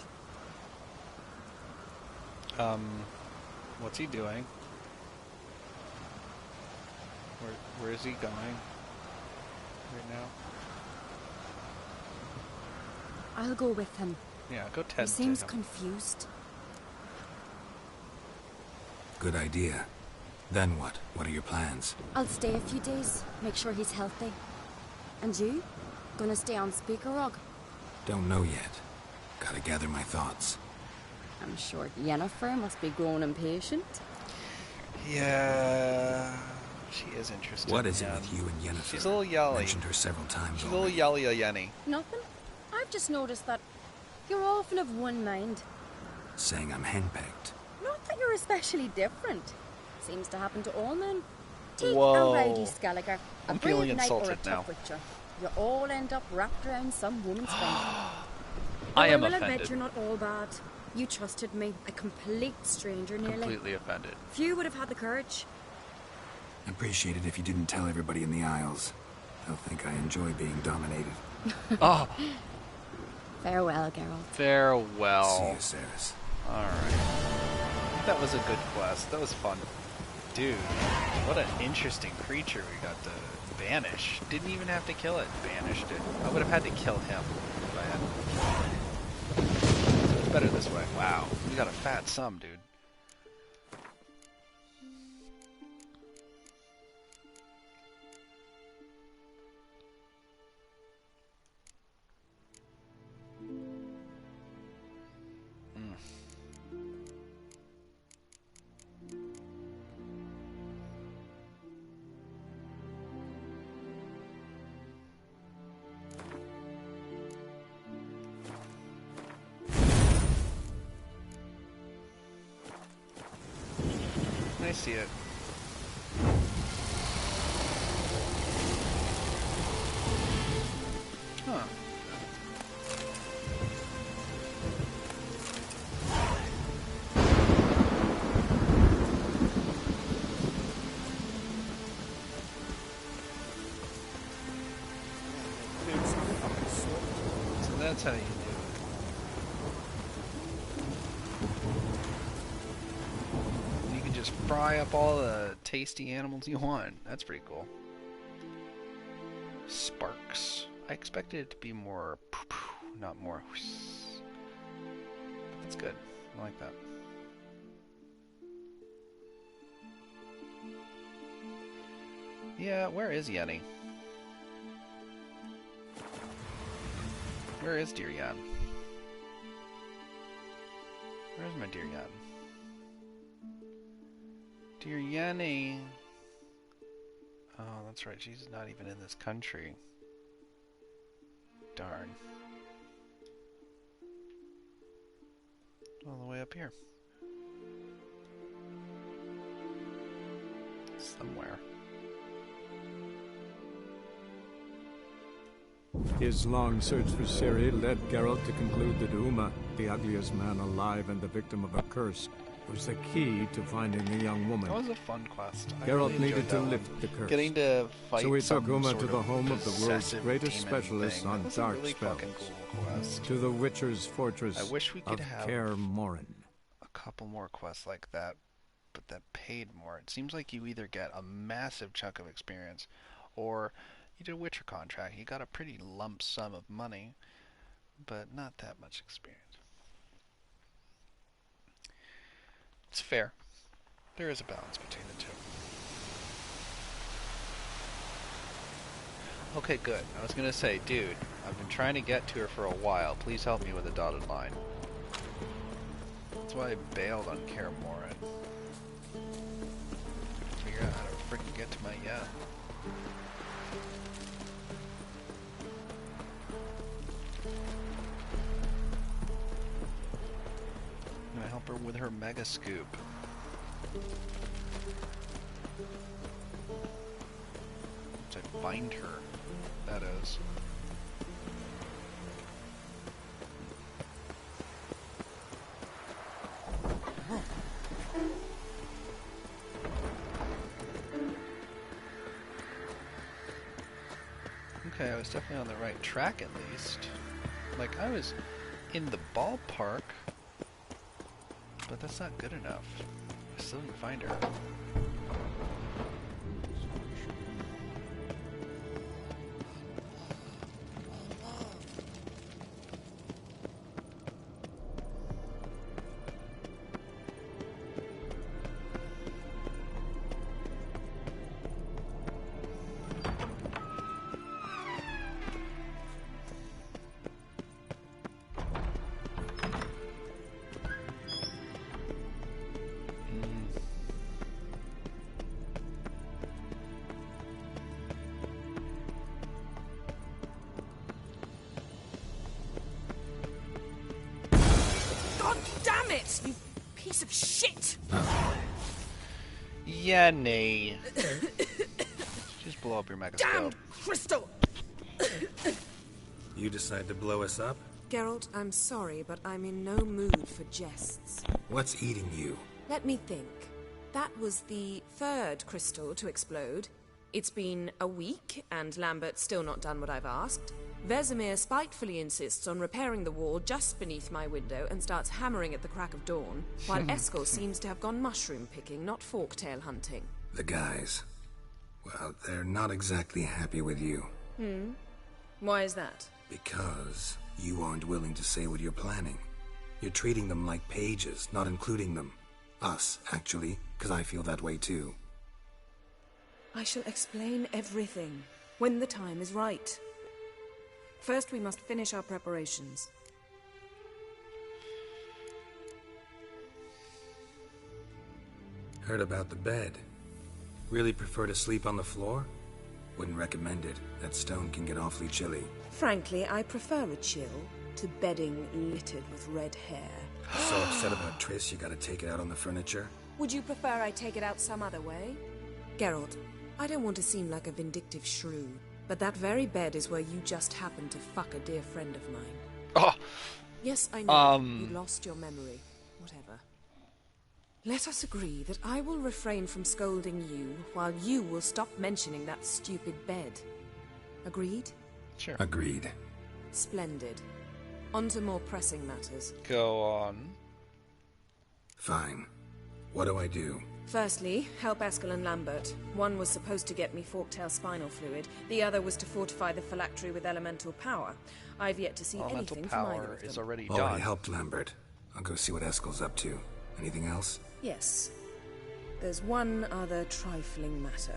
What's he doing? Where is he going right now? I'll go with him. Yeah, go He tend to seems him. confused. Good idea. Then what? What are your plans? I'll stay a few days, make sure he's healthy. And you? Gonna stay on Speaker Rog? Don't know yet. Gotta gather my thoughts. I'm sure Yennefer must be growing impatient. Yeah, she is interested. What is in it Yen. with you and Yennefer? She's a little yelly. Mentioned her several times She's a already. little yelly, Yenny. Nothing. I've just noticed that you're often of one mind. Saying I'm henpecked. Not that you're especially different. Seems to happen to all men. Take Whoa. a rowdy Skelliger, a I'm brave feeling knight or a insulted tough now. witcher. You all end up wrapped around some woman's finger. I am will offended. admit you're not all bad. You trusted me, a complete stranger nearly. Completely offended. Few would have had the courage. Appreciate it if you didn't tell everybody in the Isles. They'll think I enjoy being dominated. Oh. Farewell, Geralt. Farewell. See you, Ceres. Alright. That was a good quest. That was fun. Dude, what an interesting creature we got to banish. Didn't even have to kill it. Banished it. I would have had to kill him if I had. So it's better this way. Wow. We got a fat sum, dude. I see it. Huh. So that's how you do it. You can just fry up all the tasty animals you want. That's pretty cool. Sparks. I expected it to be more poo-poo, not more whoosh. But that's good. I like that. Yeah, where is Yenny? Where is dear Yen? Where's my dear Yen? Dear Yenny. Oh, that's right. She's not even in this country. Darn. All the way up here. Somewhere. His long search for Ciri led Geralt to conclude that Uma, the ugliest man alive and the victim of a curse, was the key to finding the young woman. That was a fun quest. I Geralt really needed enjoyed to that lift one. the curse. Getting to fight so he took some Uma sort to the home of the world's possessive greatest demon specialist thing. on That was dark a really spells. fucking cool quest. To the Witcher's fortress I wish we could of have Kaer Morhen. a couple more quests like that, but that paid more. It seems like you either get a massive chunk of experience, or you did a Witcher contract. You got a pretty lump sum of money, but not that much experience. It's fair. There is a balance between the two. Okay, good. I was gonna say, dude, I've been trying to get to her for a while. Please help me with a dotted line. That's why I bailed on Kaer Morhen. Couldn't figure out how to freaking get to my Yen. I'm gonna help her with her mega scoop. To find her, that is. Okay, I was definitely on the right track at least. Like, I was in the ballpark, but that's not good enough. I still didn't find her. God damn it! You piece of shit! Yeah, nay. Just blow up your megascope. Damn crystal! You decide to blow us up? Geralt, I'm sorry, but I'm in no mood for jests. What's eating you? Let me think. That was the third crystal to explode. It's been a week, and Lambert's still not done what I've asked. Vesemir spitefully insists on repairing the wall just beneath my window and starts hammering at the crack of dawn, while Eskel seems to have gone mushroom picking, not forktail hunting. The guys. Well, they're not exactly happy with you. Why is that? Because you aren't willing to say what you're planning. You're treating them like pages, not including them. Us, actually, because I feel that way too. I shall explain everything when the time is right. First, we must finish our preparations. Heard about the bed. Really prefer to sleep on the floor? Wouldn't recommend it. That stone can get awfully chilly. Frankly, I prefer a chill to bedding littered with red hair. So upset about Triss, you gotta take it out on the furniture? Would you prefer I take it out some other way? Geralt, I don't want to seem like a vindictive shrew, but that very bed is where you just happened to fuck a dear friend of mine. Oh. Yes, I know. You lost your memory. Whatever. Let us agree that I will refrain from scolding you, while you will stop mentioning that stupid bed. Agreed? Sure. Agreed. Splendid. On to more pressing matters. Go on. Fine. What do I do? Firstly, help Eskel and Lambert. One was supposed to get me forktail spinal fluid. The other was to fortify the phylactery with elemental power. I've yet to see anything from either of them. Is already done. Helped Lambert. I'll go see what Eskel's up to. Anything else? Yes. There's one other trifling matter.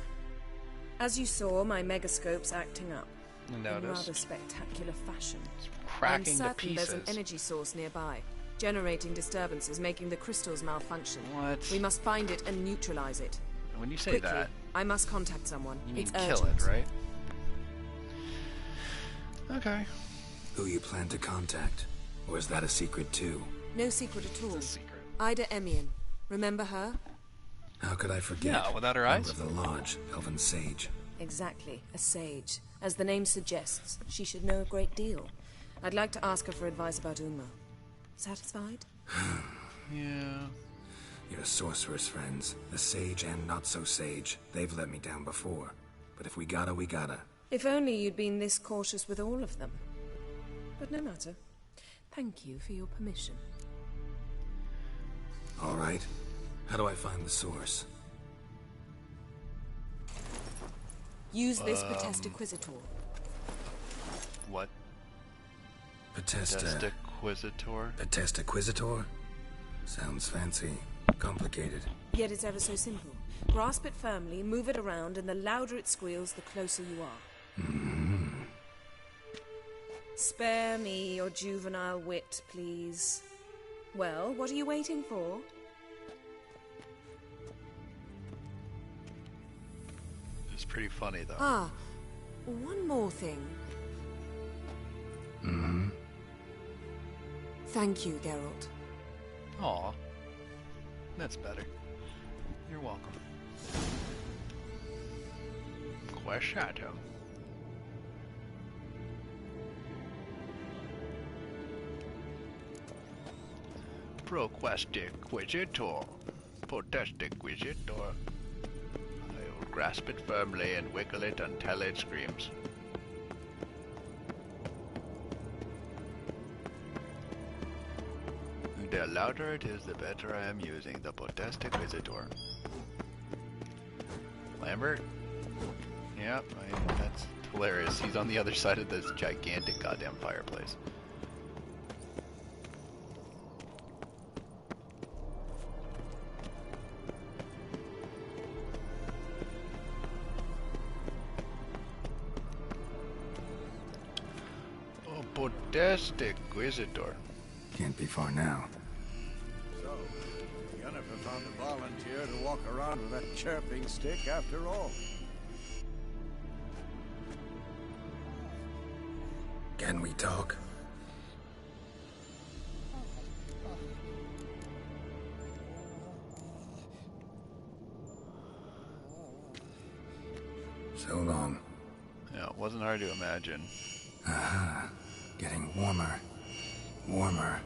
As you saw, my megascope's acting up. In rather spectacular fashion. It's cracking I'm certain to pieces. there's an energy source nearby, generating disturbances, making the crystals malfunction. What? We must find it and neutralize it. When you say Quickly, that, I must contact someone. you mean It's kill urgent. it, right? Okay. Who you plan to contact? Or is that a secret too? No secret at all. It's a secret. Ida Emian. Remember her? How could I forget? Yeah, without her Member eyes. of the Lodge, Elven Sage. Exactly, a sage. As the name suggests, she should know a great deal. I'd like to ask her for advice about Uma. Satisfied? Yeah. Your sorceress friends, the sage and not so sage, they've let me down before. But if we gotta, we gotta. If only you'd been this cautious with all of them. But no matter. Thank you for your permission. All right. How do I find the source? Use this Potestaquisitor. What? Potestaquisitor? Potestaquisitor? Sounds fancy. Complicated. Yet it's ever so simple. Grasp it firmly, move it around, and the louder it squeals, the closer you are. Spare me your juvenile wit, please. Well, what are you waiting for? It's pretty funny, though. Ah, one more thing. Thank you, Geralt. Aw. That's better. You're welcome. Quesato. Proquestiquisitor. Potestiquisitor. I'll grasp it firmly and wiggle it until it screams. The louder it is, the better I am using the Potestiquisitor. Lambert? Yep, that's hilarious. He's on the other side of this gigantic goddamn fireplace. Oh, Potestiquisitor. Can't be far now. So, Yennefer found a volunteer to walk around with that chirping stick after all. Can we talk? So long. Yeah, it wasn't hard to imagine. Aha. Getting warmer. Warmer.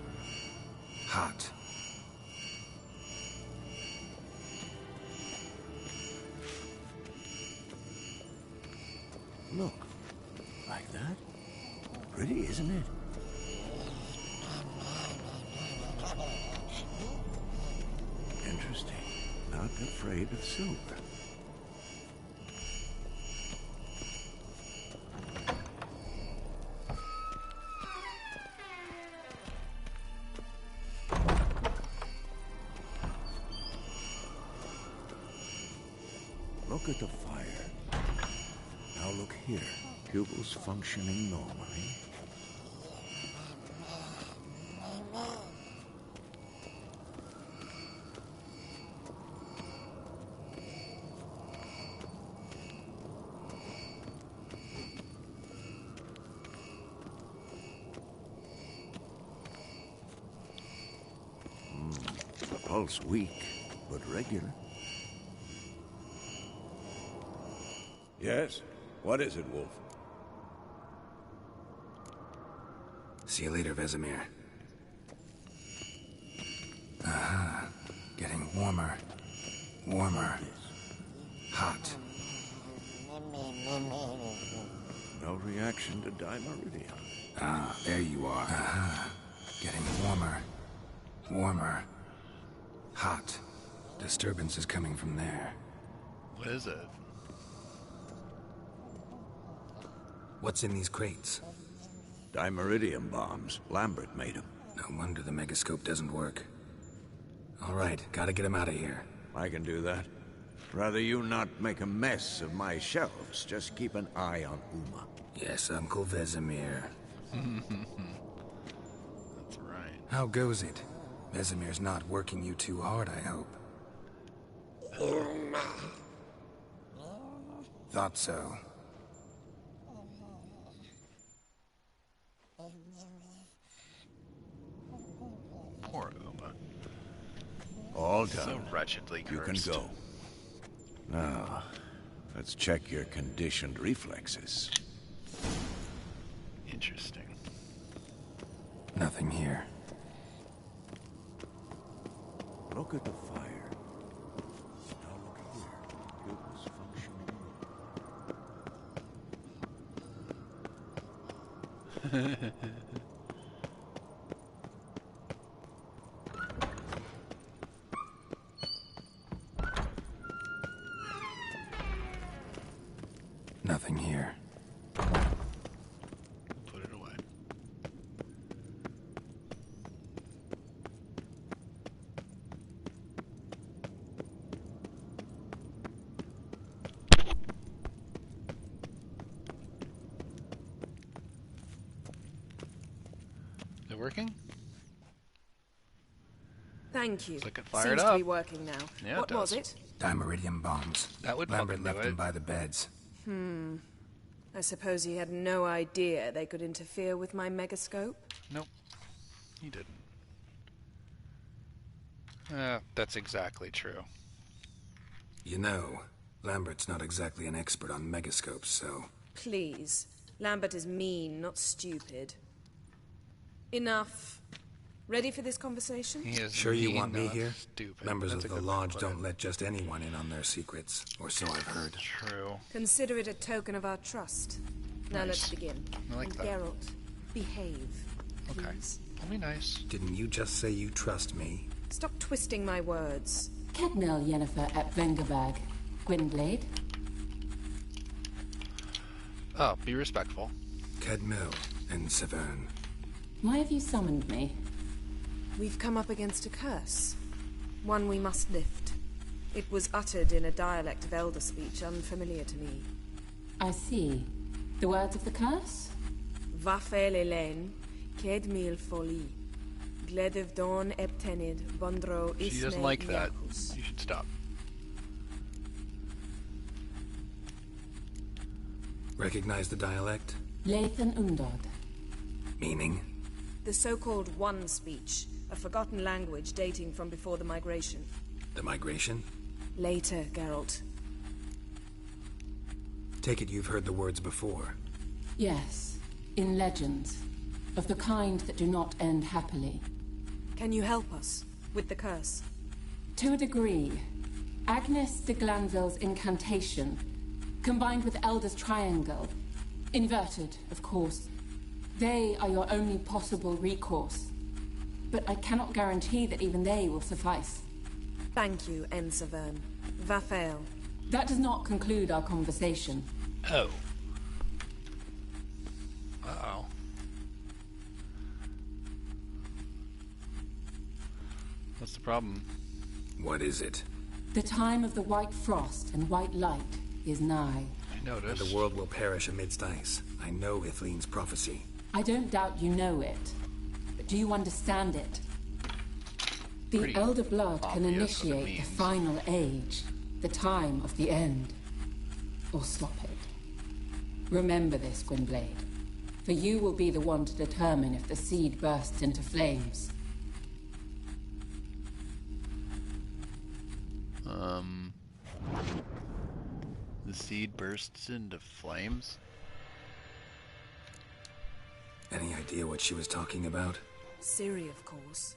Hot. Look. Like that? Pretty, isn't it? Interesting. Not afraid of silver. Look at the fire. Now look here. Pupils functioning normally. Pulse weak, but regular. Yes? What is it, Wolf? See you later, Vesemir. Aha. Getting warmer. Warmer. Hot. No reaction to dimeridium. Ah, there you are. Aha. Getting warmer. Warmer. Hot. Disturbance is coming from there. What is it? What's in these crates? Dimeridium bombs. Lambert made them. No wonder the megascope doesn't work. All right, gotta get him out of here. I can do that. Rather you not make a mess of my shelves. Just keep an eye on Uma. Yes, Uncle Vesemir. That's right. How goes it? Vesemir's not working you too hard, I hope. Thought so. Poor Uma. All done. So wretchedly You cursed. can go. Now, let's check your conditioned reflexes. Interesting. Nothing here. Look at the fire. Now look here. Pupils functioning. Nothing here. Put it away. Is it working? Thank you. Looks like it fired Seems up. to be working now. Yeah, What it was does. it? Dimeridium bombs. That would Lambert fucking left do them it. by the beds. I suppose he had no idea they could interfere with my megascope? Nope. He didn't. That's exactly true. You know, Lambert's not exactly an expert on megascopes, so... Please. Lambert is mean, not stupid. Enough. Ready for this conversation? He is Sure you mean, want me not here? Stupid. Members That's of a the good Lodge way to put don't let just anyone in on their secrets, or so I've heard. True. Consider it a token of our trust. Now let's Nice. begin. I like and that. Geralt, behave. Okay. Please. I'll be nice. Didn't you just say you trust me? Stop twisting my words. Cadmel Yennefer at Vengerberg. Gwynblade. Oh, be respectful. Cadmel and Severn. Why have you summoned me? We've come up against a curse. One we must lift. It was uttered in a dialect of Elder speech unfamiliar to me. I see. The words of the curse? Vafel Elaine, Ked mil foli. Gledev don eptenid, bondro isme She doesn't like that. iacus. You should stop. Recognize the dialect? Lathan Undod. Meaning? The so-called One speech, a forgotten language dating from before the migration. The migration? Later, Geralt. Take it you've heard the words before. Yes, in legends, of the kind that do not end happily. Can you help us with the curse? To a degree. Agnes de Glanville's incantation, combined with Elder's triangle, inverted, of course. They are your only possible recourse. But I cannot guarantee that even they will suffice. Thank you, Ensavern. Vafael. That does not conclude our conversation. Oh. Uh-oh. What's the problem? What is it? The time of the white frost and white light is nigh. I noticed. And the world will perish amidst ice. I know Ithleen's prophecy. I don't doubt you know it. But do you understand it? The Pretty Elder Blood can obvious what it initiate the means. final age, the time of the end. Or stop it. Remember this, Gwynblade. For you will be the one to determine if the seed bursts into flames. The seed bursts into flames? Any idea what she was talking about? Ciri, of course.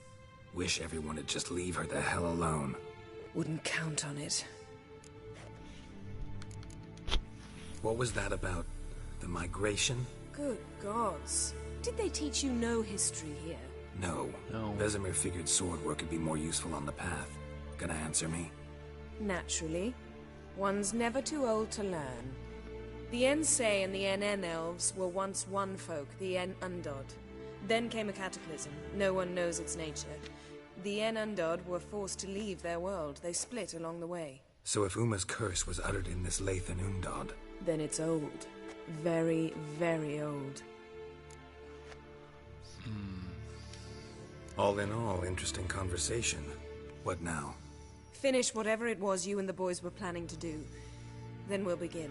Wish everyone would just leave her the hell alone. Wouldn't count on it. What was that about? The migration? Good gods. Did they teach you no history here? No. Vesemir figured sword work would be more useful on the path. Gonna answer me? Naturally. One's never too old to learn. The Ensay and the NN elves were once one folk, the En Undod. Then came a cataclysm. No one knows its nature. The En Undod were forced to leave their world. They split along the way. So if Uma's curse was uttered in this Lathan Undod... Then it's old. Very, very old. All in all, interesting conversation. What now? Finish whatever it was you and the boys were planning to do. Then we'll begin.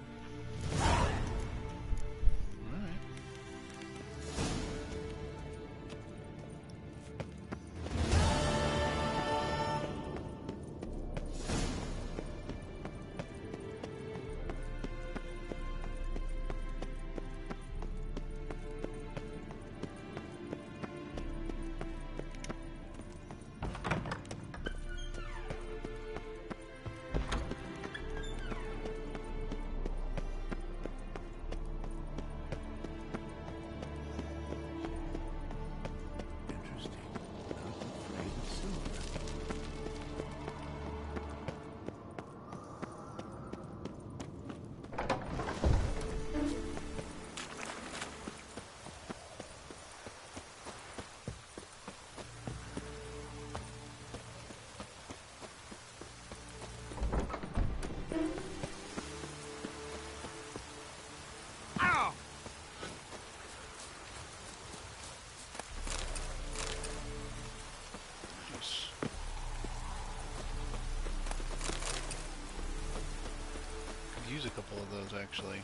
Use a couple of those actually.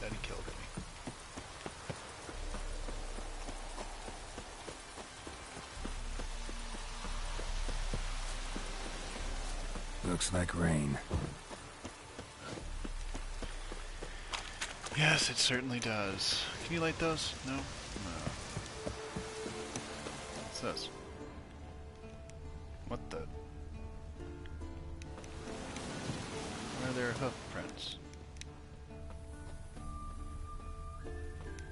Daddy killed me. Looks like rain. Yes, it certainly does. Can you light those? No? No. What's this? What the? Why are there hoof prints?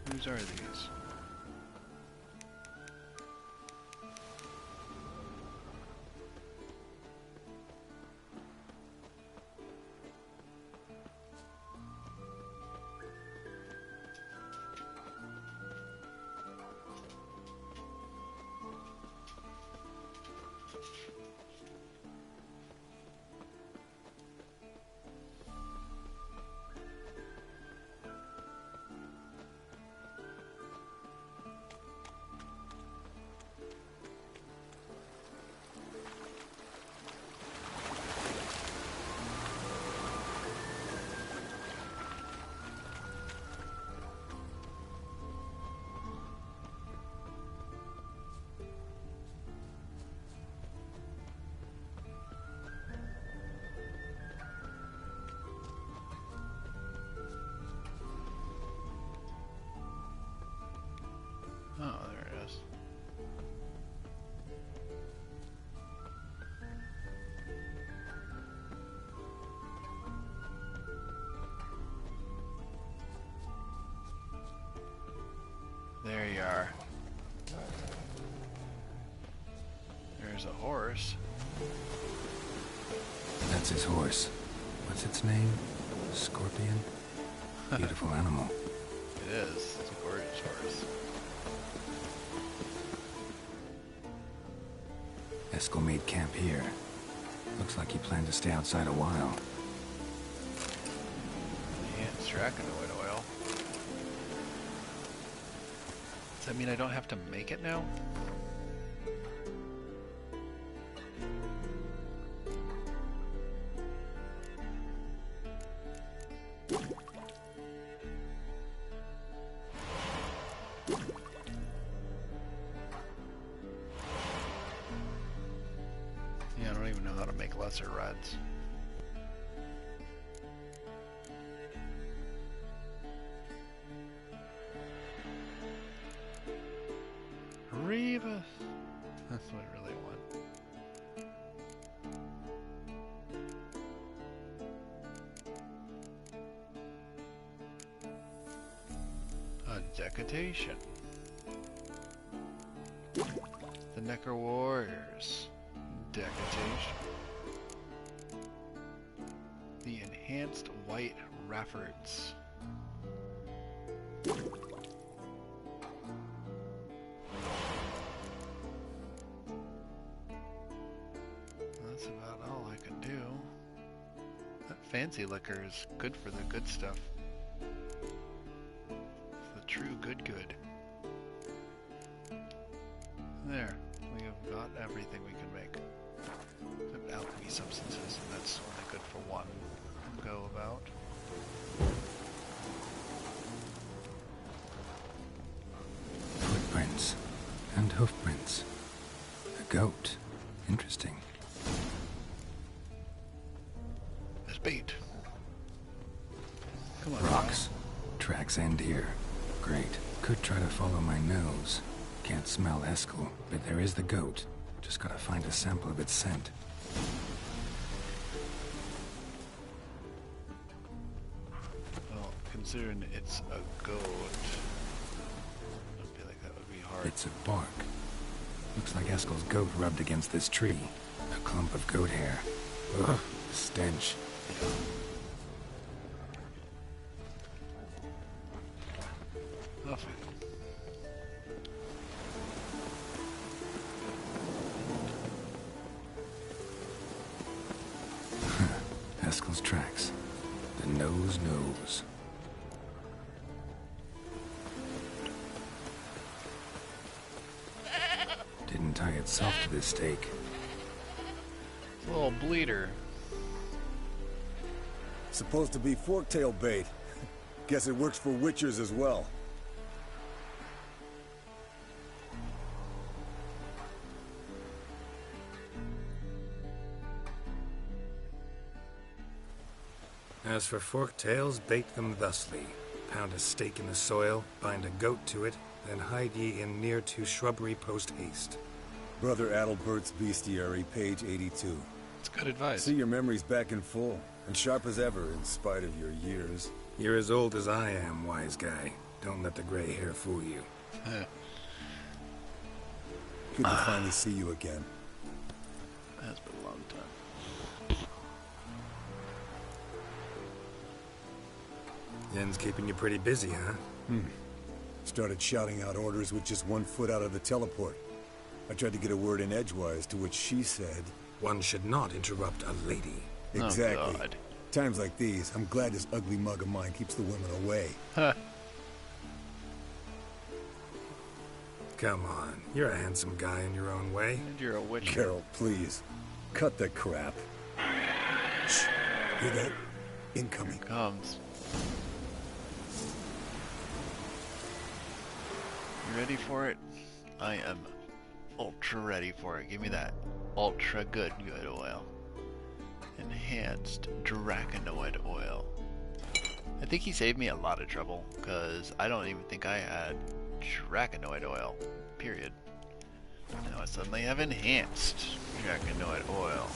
Whose are these? There's a horse. That's his horse. What's its name? Scorpion? Beautiful animal. It is. It's a gorgeous horse. Eskel made camp here. Looks like he planned to stay outside a while. Yeah, it's Dracanoid oil. Does that mean I don't have to make it now? Yeah, I don't even know how to make lesser reds. Revis! That's what I really want. A decatation. The Necker Warriors. Decatation. The Enhanced White Raffords. That's about all I can do. That fancy liquor is good for the good stuff. It's the true good. There, we have got everything we can make. Except alchemy substances, and that's only good for one go about. Footprints and hoofprints. A goat. Interesting. There's bait. Come on. Rocks. Tracks end here. Great. Could try to follow my nose. Can't smell Eskel, but there is the goat. Just gotta find a sample of its scent. Well, considering it's a goat, I feel like that would be hard. It's a bark. Looks like Eskel's goat rubbed against this tree. A clump of goat hair. Ugh, the stench. Off it. Eskel's tracks. The nose knows. Didn't tie itself to this stake. It's a little bleeder. Supposed to be forktail bait. Guess it works for witchers as well. As for forktails, bait them thusly. Pound a stake in the soil, bind a goat to it, then hide ye in near to shrubbery post haste. Brother Adalbert's Bestiary, page 82. It's good advice. See your memories back in full, and sharp as ever in spite of your years. You're as old as I am, wise guy. Don't let the gray hair fool you. Good to finally see you again. That's been a long time. Yen's keeping you pretty busy, huh? Started shouting out orders with just 1 foot out of the teleport. I tried to get a word in edgewise, to which she said... One should not interrupt a lady. Exactly. Oh, God. Times like these, I'm glad this ugly mug of mine keeps the women away. Come on, you're a handsome guy in your own way. And you're a witch. Geralt, please. Cut the crap. Shh. Hear that? Incoming. Comes. You ready for it? I am ultra ready for it. Give me that ultra good oil. Enhanced Dracanoid oil. I think he saved me a lot of trouble, because I don't even think I had Dracanoid oil, period. Now I suddenly have enhanced Dracanoid oil.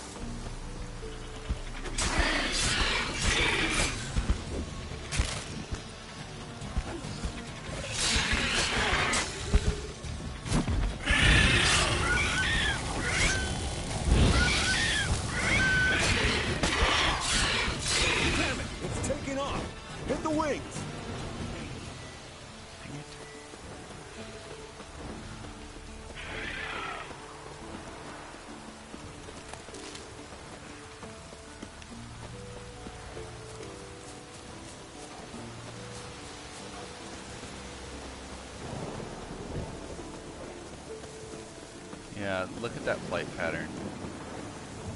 Yeah, look at that flight pattern.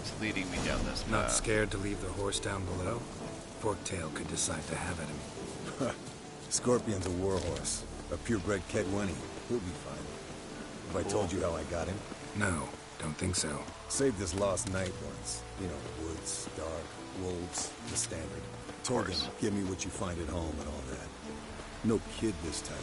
It's leading me down this path. Not scared to leave the horse down below? Forktail could decide to have at him. Scorpion's a warhorse. A purebred Kedwenny. He'll be fine. Have I told you how I got him? No, don't think so. Saved his lost knight once. You know, woods, dark, wolves, the standard. Told him, give me what you find at home and all that. No kid this time,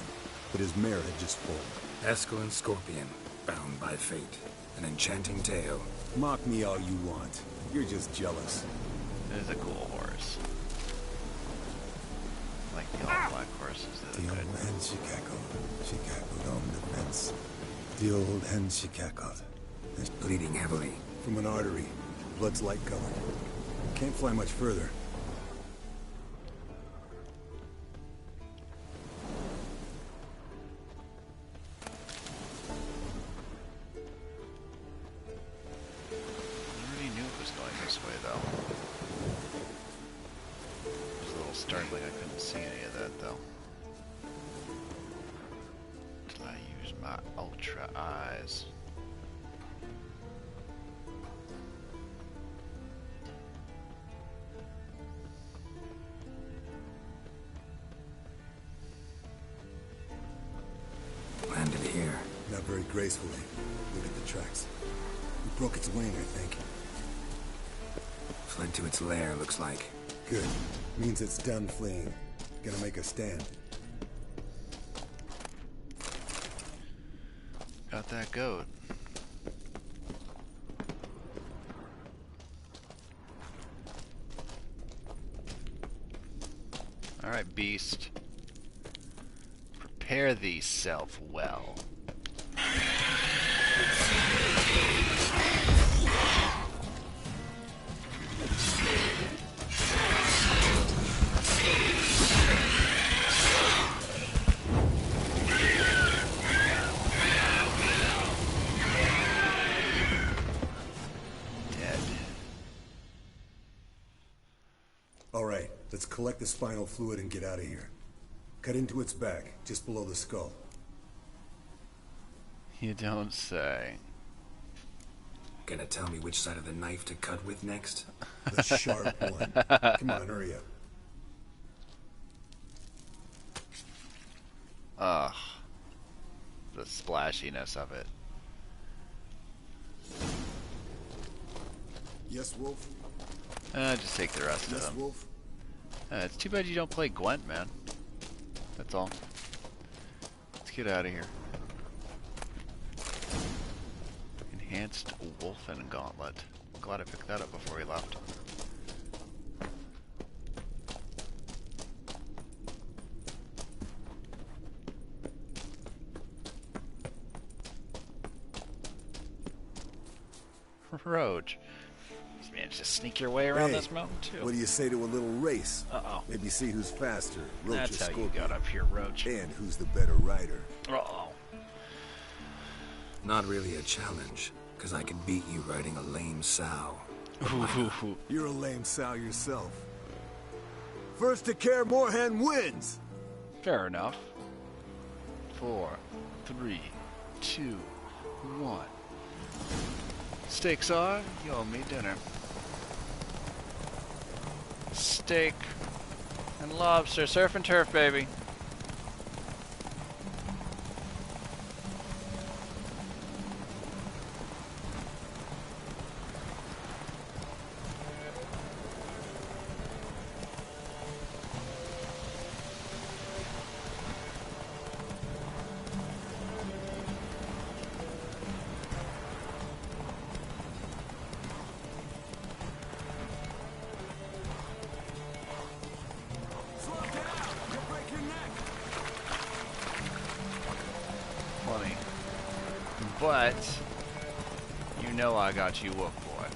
but his mare had just foaled. Eskel and Scorpion, bound by fate. An enchanting tale. Mock me all you want. You're just jealous. It is a cool horse. Like the all black horses that The are old good. hen she cackled. She cackled on the fence. The old hen she cackled. Bleeding heavily. From an artery. Blood's light colored. Can't fly much further. I already knew it was going this way, though. It was a little startling. I couldn't see any of that, though. Till I use my ultra eyes. Landed here. Not very gracefully. Look at the tracks. It broke its wing, I think. Fled to its lair, looks like. Good. Means it's done fleeing. Gonna make a stand. Got that goat. Alright, beast. Prepare thee self well. Dead. All right, let's collect the spinal fluid and get out of here. Cut into its back, just below the skull. You don't say. Gonna tell me which side of the knife to cut with next? The sharp one. Come on, hurry up. Ugh. The splashiness of it. Yes, Wolf? Just take the rest of Yes, them. Wolf? It's too bad you don't play Gwent, man. That's all. Let's get out of here. Enhanced Wolfen Gauntlet. Glad I picked that up before we left. Roach. You managed to sneak your way around Hey, this mountain too. What do you say to a little race? Uh-oh. Maybe see who's faster, Roach That's or how you Scorpion. got up here, Roach. And who's the better rider. Uh-oh. Not really a challenge, because I could beat you riding a lame sow. You're a lame sow yourself. First to Care Moorhen wins! Fair enough. 4, 3, 2, 1. Stakes are, you owe me dinner. Steak and lobster, surf and turf, baby. Funny. But, you know I got you, Wolf Boy.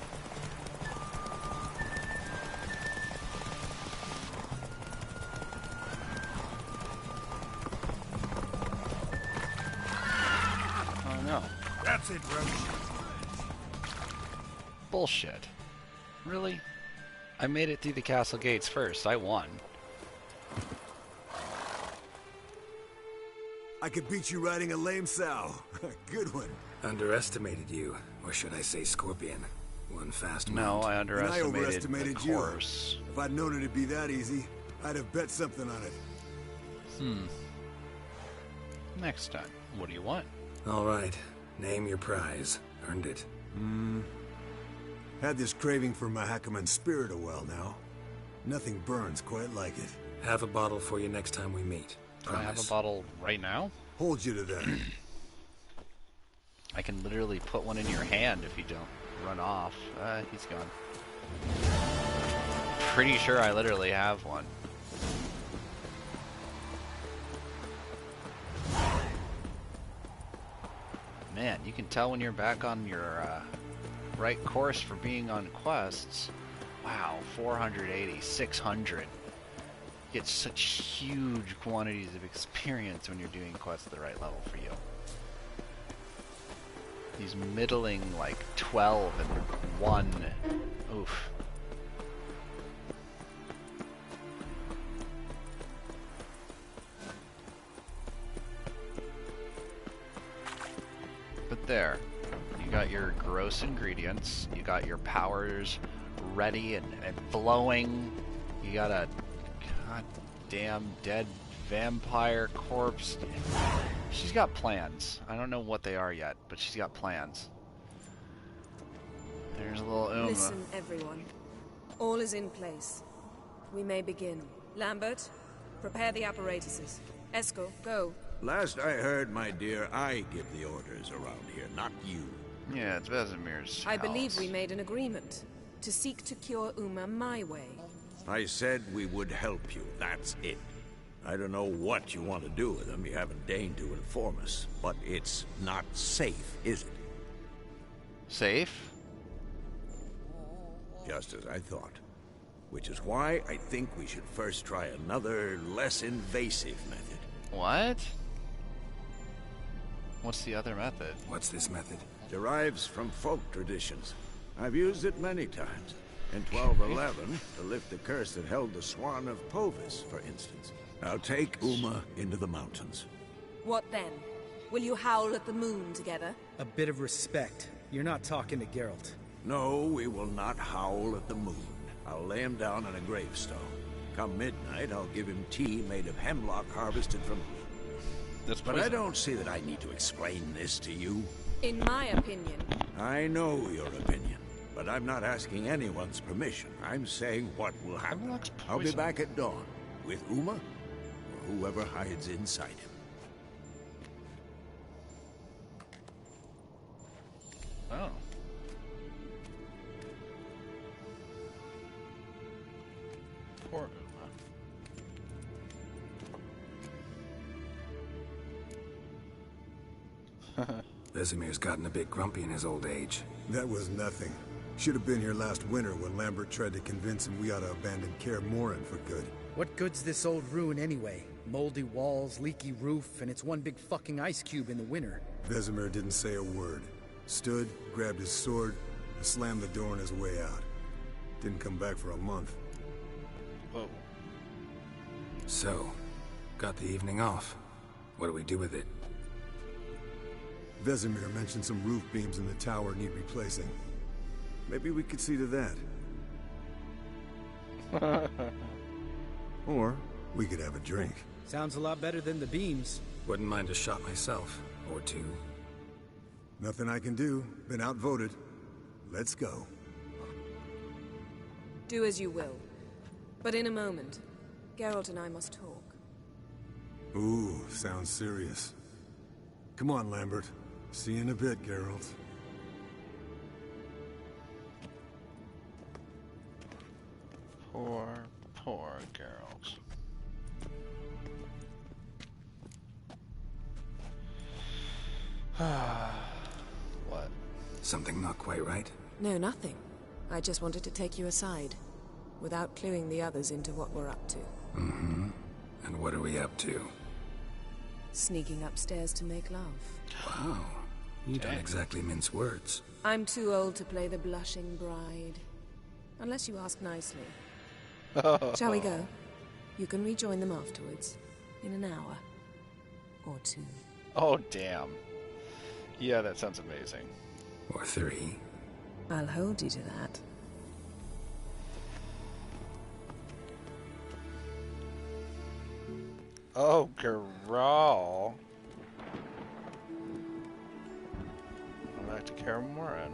Oh no. That's it, Roach. Bullshit. Really? I made it through the castle gates first. I won. I could beat you riding a lame sow. Good one. Underestimated you, or should I say scorpion. One fast No, mount. I And I underestimated overestimated the you. course. If I'd known it'd be that easy, I'd have bet something on it. Next time. What do you want? All right. Name your prize. Earned it. Had this craving for Mahakaman spirit a while now. Nothing burns quite like it. Have a bottle for you next time we meet. Do I have a bottle right now? Hold you to that. I can literally put one in your hand if you don't run off. He's gone. Pretty sure I literally have one. Man, you can tell when you're back on your right course for being on quests. Wow, 480, 600. Get such huge quantities of experience when you're doing quests at the right level for you. These middling, like, 12 and 1. Oof. But there. You got your gross ingredients. You got your powers ready and flowing. You got a goddamn dead vampire corpse. She's got plans. I don't know what they are yet, but she's got plans. There's a little Uma. Listen, everyone. All is in place. We may begin. Lambert, prepare the apparatuses. Esco, go. Last I heard, my dear, I give the orders around here, not you. Yeah, it's Vesemir's I believe house. we made an agreement to seek to cure Uma my way. I said we would help you, that's it. I don't know what you want to do with them, you haven't deigned to inform us, but it's not safe, is it? Safe? Just as I thought. Which is why I think we should first try another, less invasive method. What? What's the other method? What's this method? Derives from folk traditions. I've used it many times. In 1211, to lift the curse that held the Swan of Povis, for instance. I'll take Uma into the mountains. What then? Will you howl at the moon together? A bit of respect. You're not talking to Geralt. No, we will not howl at the moon. I'll lay him down on a gravestone. Come midnight, I'll give him tea made of hemlock harvested from... But I don't see that I need to explain this to you. In my opinion. I know your opinion, but I'm not asking anyone's permission. I'm saying what will happen. I'll be back at dawn, with Uma, or whoever hides inside him. Oh. Poor Uma. Vesemir's gotten a bit grumpy in his old age. That was nothing. Should have been here last winter when Lambert tried to convince him we ought to abandon Kaer Morhen for good. What good's this old ruin anyway? Moldy walls, leaky roof, and it's one big fucking ice cube in the winter. Vesemir didn't say a word. Stood, grabbed his sword, and slammed the door on his way out. Didn't come back for a month. Whoa. So, got the evening off. What do we do with it? Vesemir mentioned some roof beams in the tower need replacing. Maybe we could see to that. Or we could have a drink. Sounds a lot better than the beams. Wouldn't mind a shot myself. Or two. Nothing I can do. Been outvoted. Let's go. Do as you will. But in a moment, Geralt and I must talk. Ooh, sounds serious. Come on, Lambert. See you in a bit, Geralt. Poor Geralt. What? Something not quite right? No, nothing. I just wanted to take you aside, without cluing the others into what we're up to. Mm-hmm. And what are we up to? Sneaking upstairs to make love. Wow. You don't exactly mince words. I'm too old to play the blushing bride. Unless you ask nicely. Shall we go? You can rejoin them afterwards. In an hour. Or 2. Oh, damn. Yeah, that sounds amazing. Or 3. I'll hold you to that. Oh, Geralt. I'm back to Kaer Morhen.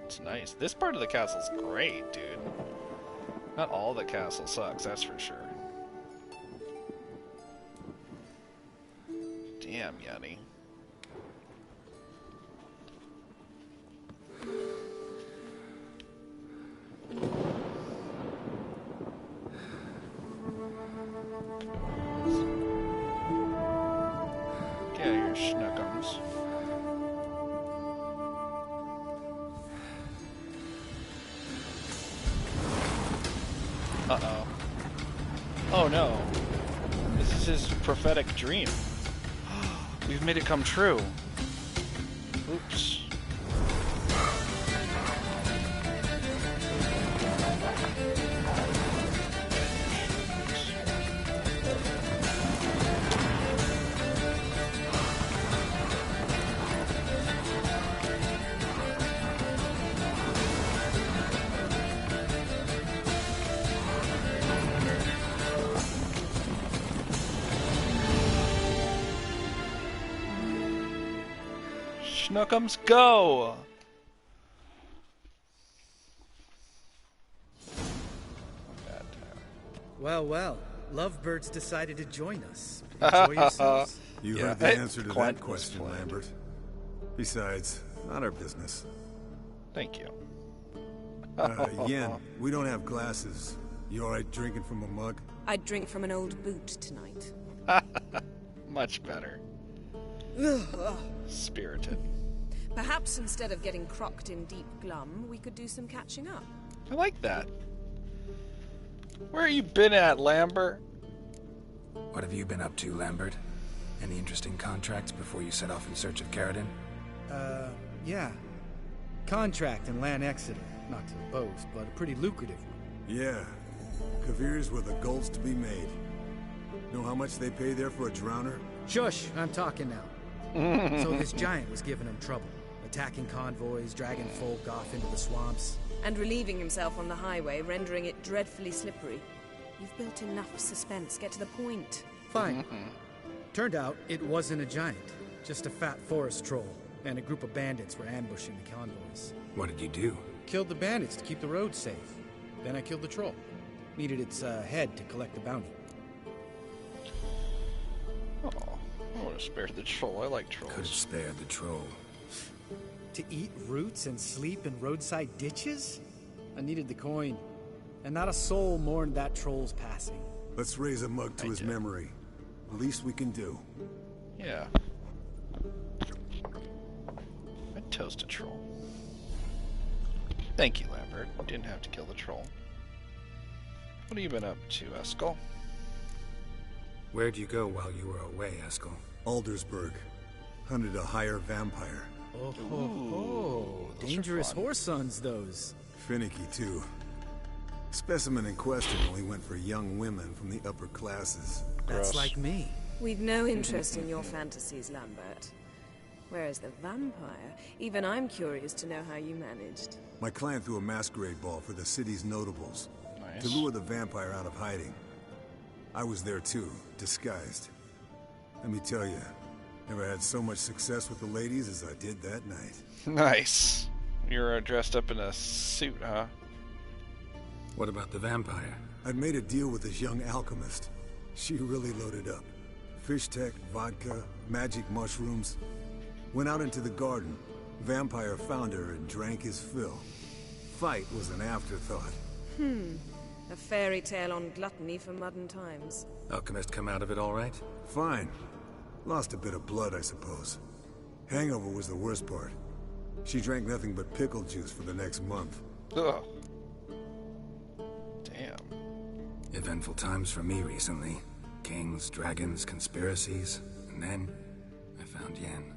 It's nice. This part of the castle's great, dude. Not all the castle sucks, that's for sure. Damn, Yanni. Get out of here, schnookums. Uh-oh. Oh no. This is his prophetic dream. We've made it come true. Oops. Schnookums, go! Well, well. Lovebirds decided to join us. Enjoy yourselves. You heard the answer to that question, Lambert. Besides, not our business. Thank you. Yen, we don't have glasses. You alright drinking from a mug? I'd drink from an old boot tonight. Much better. Spirited. Perhaps instead of getting crocked in deep glum, we could do some catching up. I like that. Where you been at, Lambert? What have you been up to, Lambert? Any interesting contracts before you set off in search of Caradon? Yeah. Contract in Lan Exeter. Not to boast, but a pretty lucrative one. Yeah. Kavir's where the gold's to be made. Know how much they pay there for a drowner? Shush, I'm talking now. So this giant was giving him trouble. Attacking convoys, dragging folk off into the swamps. And relieving himself on the highway, rendering it dreadfully slippery. You've built enough suspense. Get to the point. Fine. Turned out it wasn't a giant. Just a fat forest troll. And a group of bandits were ambushing the convoys. What did you do? Killed the bandits to keep the roads safe. Then I killed the troll. Needed its head to collect the bounty. Oh, I would have spared the troll. I like trolls. Could have spared the troll. To eat roots and sleep in roadside ditches? I needed the coin. And not a soul mourned that troll's passing. Let's raise a mug to his memory. The least we can do. Yeah. I'd toast a troll. Thank you, Lambert. You didn't have to kill the troll. What have you been up to, Eskel? Where'd you go while you were away, Eskel? Aldersburg. Hunted a higher vampire. Oh, dangerous horse sons, those. Finicky, too. Specimen in question only went for young women from the upper classes. That's like me. We've no interest in your fantasies, Lambert. Whereas the vampire, even I'm curious to know how you managed. My client threw a masquerade ball for the city's notables. Nice. To lure the vampire out of hiding. I was there too, disguised. Let me tell you, never had so much success with the ladies as I did that night. Nice. You're dressed up in a suit, huh? What about the vampire? I'd made a deal with this young alchemist. She really loaded up. Fish tech, vodka, magic mushrooms. Went out into the garden. Vampire found her and drank his fill. Fight was an afterthought. A fairy tale on gluttony for modern times. Alchemist come out of it all right? Fine. Lost a bit of blood, I suppose. Hangover was the worst part. She drank nothing but pickle juice for the next month. Ugh. Damn. Eventful times for me recently. Kings, dragons, conspiracies. And then, I found Yen.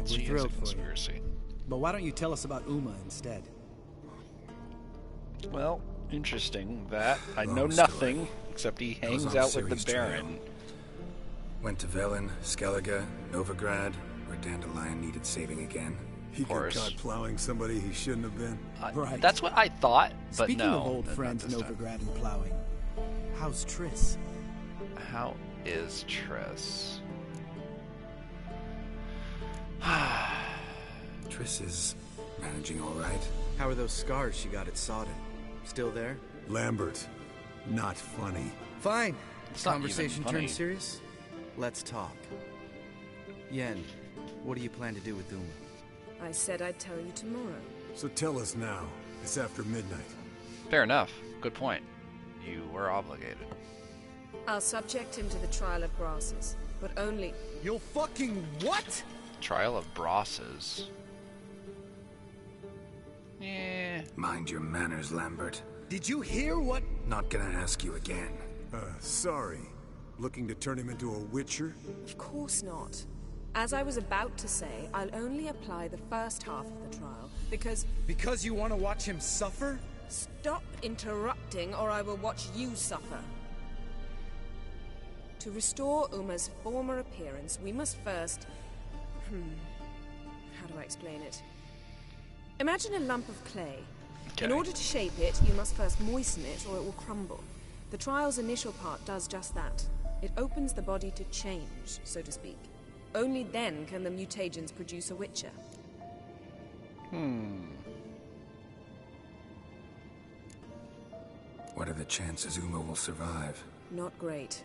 She is a thrilled for you. conspiracy. But why don't you tell us about Uma instead? Well, interesting that I Long know story. nothing. Except he I was hangs on out with the Ciri's trail. Baron. Went to Velen, Skellige, Novigrad, where Dandelion needed saving again. He got caught plowing somebody he shouldn't have been. Right. That's what I thought, but Speaking no. of old not friends, this time. Novigrad and plowing, how's Triss? How is Triss? Triss is managing all right. How are those scars she got at Sodden? Still there? Lambert, not funny. Fine. It's not Conversation even funny. turned serious? Let's talk. Yen, what do you plan to do with Uma? I said I'd tell you tomorrow. So tell us now. It's after midnight. Fair enough. Good point. You were obligated. I'll subject him to the trial of grasses, but only... You'll fucking what? Trial of Brosses. Yeah. Mind your manners, Lambert. Did you hear what? Not gonna ask you again. Sorry. Looking to turn him into a witcher? Of course not. As I was about to say, I'll only apply the first half of the trial, because... Because you want to watch him suffer? Stop interrupting, or I will watch you suffer. To restore Uma's former appearance, we must first... How do I explain it? Imagine a lump of clay. Okay. In order to shape it, you must first moisten it, or it will crumble. The trial's initial part does just that. It opens the body to change, so to speak. Only then can the mutagens produce a witcher. What are the chances Uma will survive? Not great,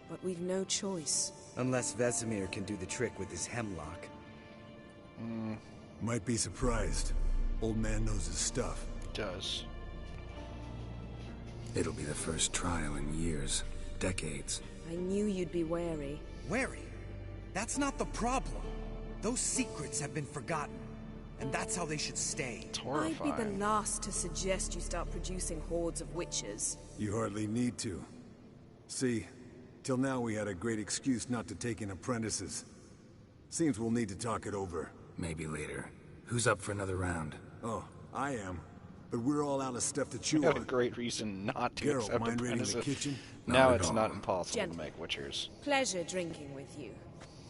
but we've no choice. Unless Vesemir can do the trick with his hemlock. Might be surprised. Old man knows his stuff. Does. It'll be the first trial in years. Decades. I knew you'd be wary. Wary? That's not the problem. Those secrets have been forgotten. And that's how they should stay. It's I'd horrifying. be the last to suggest you start producing hordes of witches. You hardly need to. See, till now we had a great excuse not to take in apprentices. Seems we'll need to talk it over. Maybe later. Who's up for another round? Oh, I am. But we're all out of stuff to chew You had a on. great reason not to Geralt, accept mind raiding the apprentices. kitchen? Now Not at it's all. not impossible Gentle. to make witchers. Pleasure drinking with you.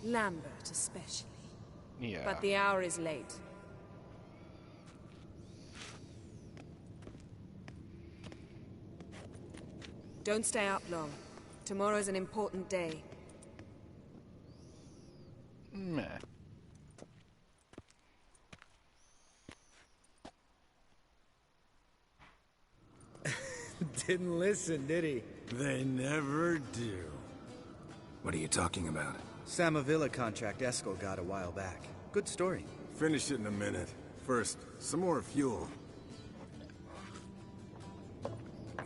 Lambert especially. Yeah. But the hour is late. Don't stay up long. Tomorrow's an important day. Meh. Didn't listen, did he? They never do. What are you talking about? Samavilla contract Eskel got a while back. Good story. Finish it in a minute. First, some more fuel.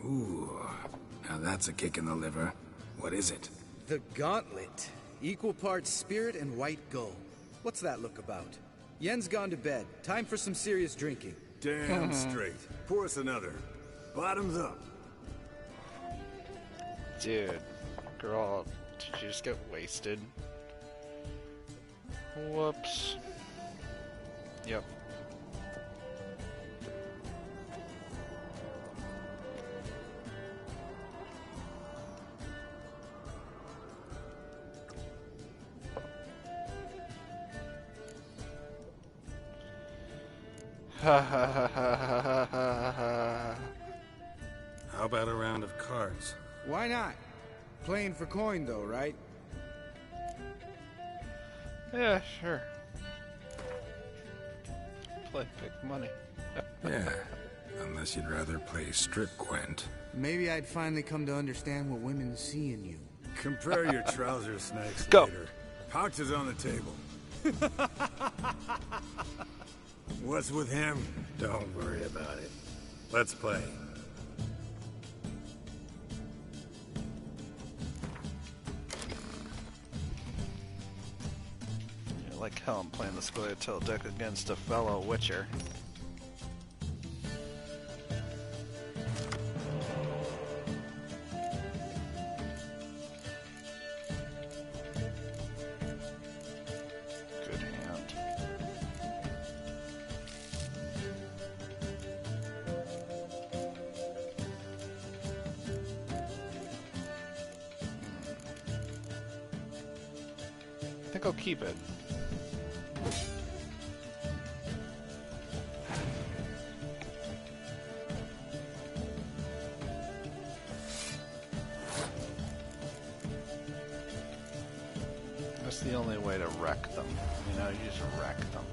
Ooh, now that's a kick in the liver. What is it? The Gauntlet. Equal parts spirit and white gold. What's that look about? Yen's gone to bed. Time for some serious drinking. Damn straight. Pour us another. Bottoms up. Dude, girl, did you just get wasted? Whoops. Yep. Ha ha ha ha ha ha ha. How about a round of cards? Why not? Playing for coin, though, right? Yeah, sure. Play big money. Yeah, unless you'd rather play strip Gwent. Maybe I'd finally come to understand what women see in you. Compare your trouser snakes Go. later. Pouch is on the table. What's with him? Don't worry about it. Let's play. I like how I'm playing the Scoia'tael deck against a fellow Witcher. Good hand. think I'll keep it. That's the only way to wreck them. You know, you just wreck them.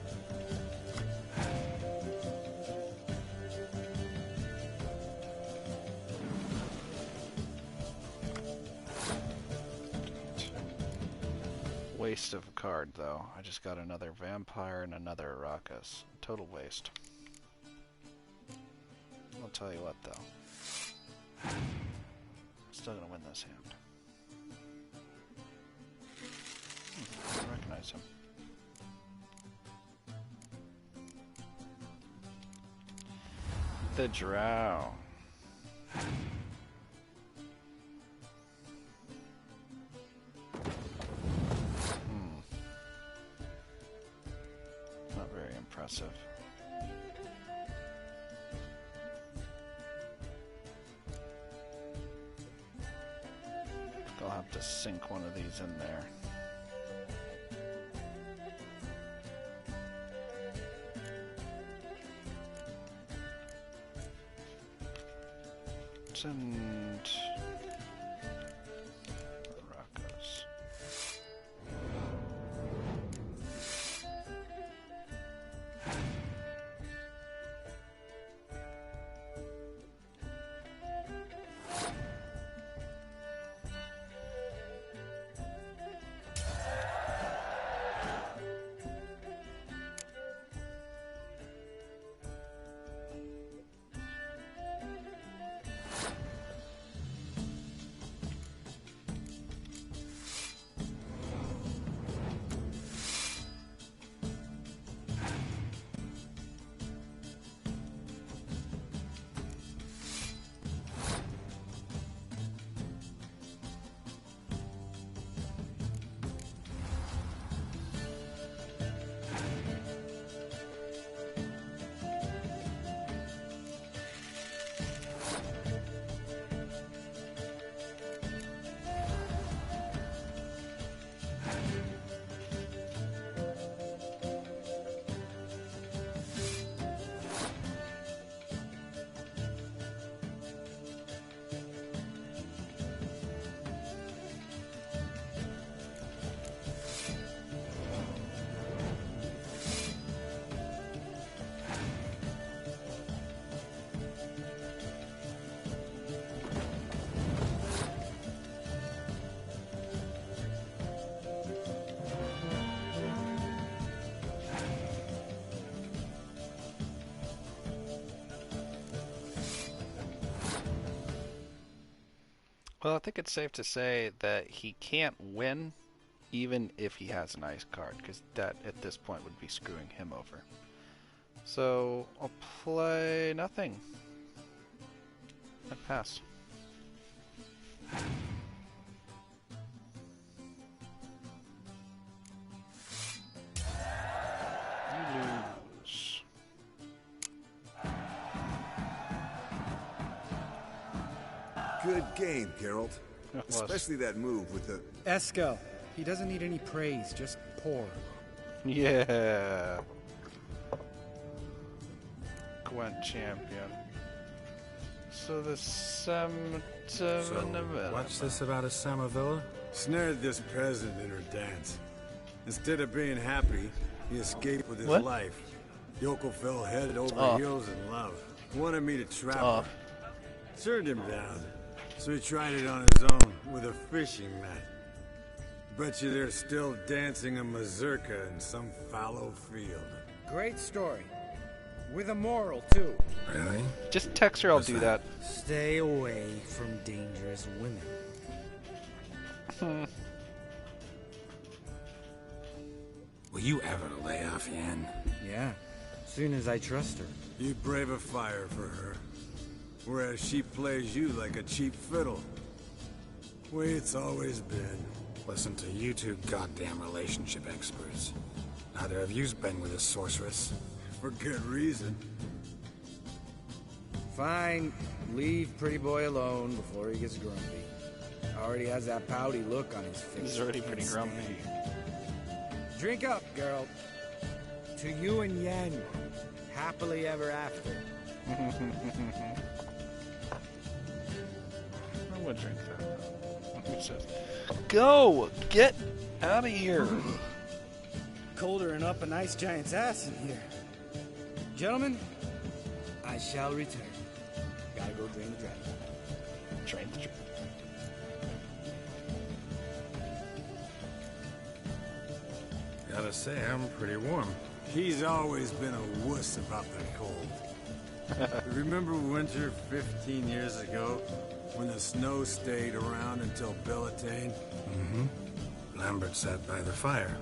Waste of a card, though. I just got another vampire and another Arrakis. Total waste. I'll tell you what, though. Still gonna win this hand. I recognize him. The Drow. Not very impressive. I'll have to sink one of these in there. And Rocco's. Well, I think it's safe to say that he can't win even if he has an ice card, because that at this point would be screwing him over. So I'll play nothing. I pass. You lose. Good game, Geralt. Especially that move with the... Eskel. He doesn't need any praise, just pour. Yeah. Gwent champion. So the Samavilla. What's this about a Samavilla? Snared this peasant in her dance. Instead of being happy, he escaped with his What? life. Yoko fell head over heels in love. Wanted me to trap her. Turned him down. So he tried it on his own with a fishing net. Bet you they're still dancing a mazurka in some fallow field. Great story. With a moral, too. Really? Just text her, I'll do that. Stay away from dangerous women. Will you ever lay off Yen? Yeah, soon as I trust her. You brave a fire for her. Whereas she plays you like a cheap fiddle. Way it's always been. Listen to you two goddamn relationship experts. Neither of you's been with a sorceress. For good reason. Fine, leave pretty boy alone before he gets grumpy. Already has that pouty look on his face. He's already pretty grumpy. Drink up, Geralt. To you and Yen. Happily ever after. I would drink that. It says, go! Get out of here! Colder than up a nice giant's ass in here. Gentlemen, I shall return. Gotta go drain the dragon. Drain the dragon. Gotta say, I'm pretty warm. He's always been a wuss about the cold. Remember winter 15 years ago, when the snow stayed around until Bellatane? Mm-hmm. Lambert sat by the fire,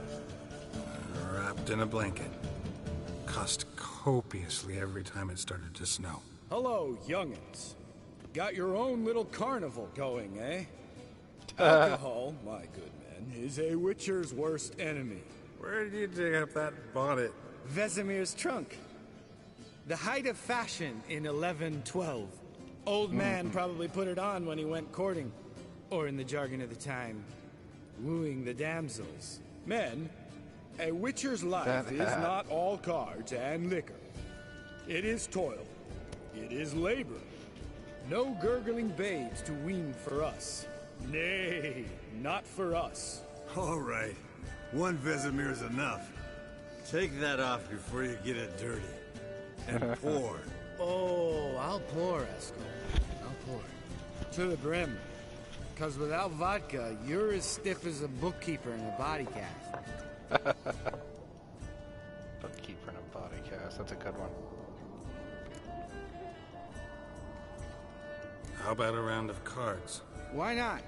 wrapped in a blanket. Cussed copiously every time it started to snow. Hello, young'uns. Got your own little carnival going, eh? Alcohol, my good man, is a witcher's worst enemy. Where did you dig up that bonnet? Vesemir's trunk. The height of fashion in 1112. Old man probably put it on when he went courting. Or in the jargon of the time, wooing the damsels. Men, a witcher's life is not all cards and liquor. It is toil. It is labor. No gurgling babes to wean for us. Nay, not for us. All right. One Vesemir's enough. Take that off before you get it dirty. And pour. Oh, I'll pour, Eskel. I'll pour. To the brim. Because without vodka, you're as stiff as a bookkeeper in a body cast. Bookkeeper in a body cast. That's a good one. How about a round of cards? Why not?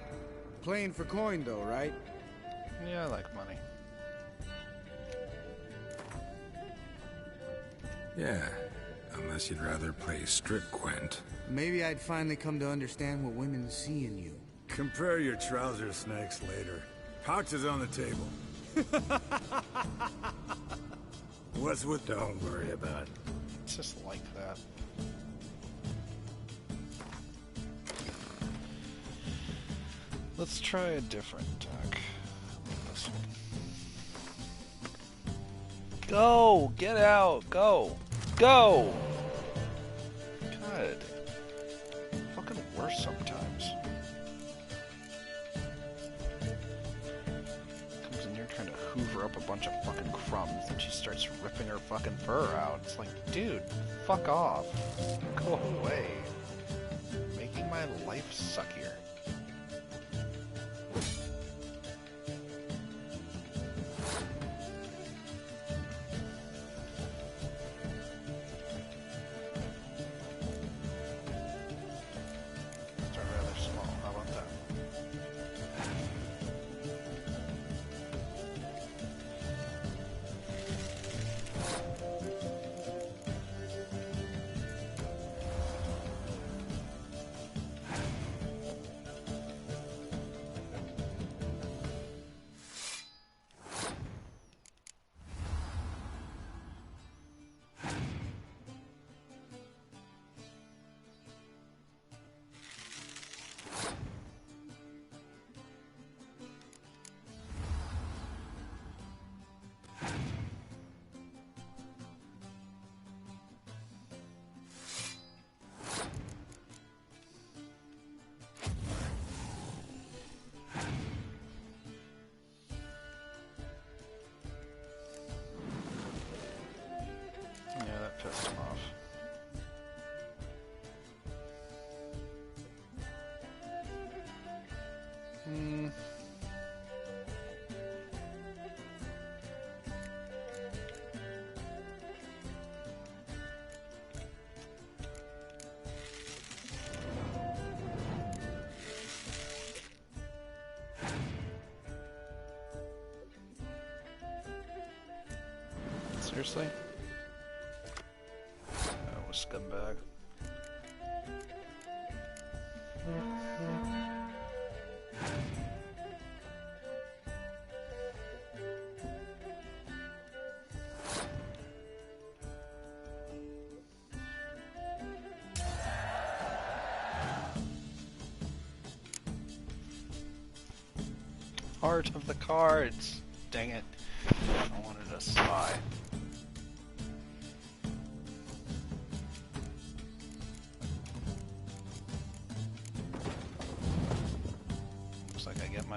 Playing for coin, though, right? Yeah, I like money. Yeah, unless you'd rather play strip Quent. Maybe I'd finally come to understand what women see in you. Compare your trouser snakes later. Pouch is on the table. What's with... Don't worry about it. It's just like that. Let's try a different deck. This one. Go! Get out! Go! Go! God. Fucking worse sometimes. Comes in here trying to hoover up a bunch of fucking crumbs and she starts ripping her fucking fur out. It's like, dude, fuck off. Go away. Making my life suckier. Pissed him off. Seriously? Scumbag. Art of the cards. Dang it.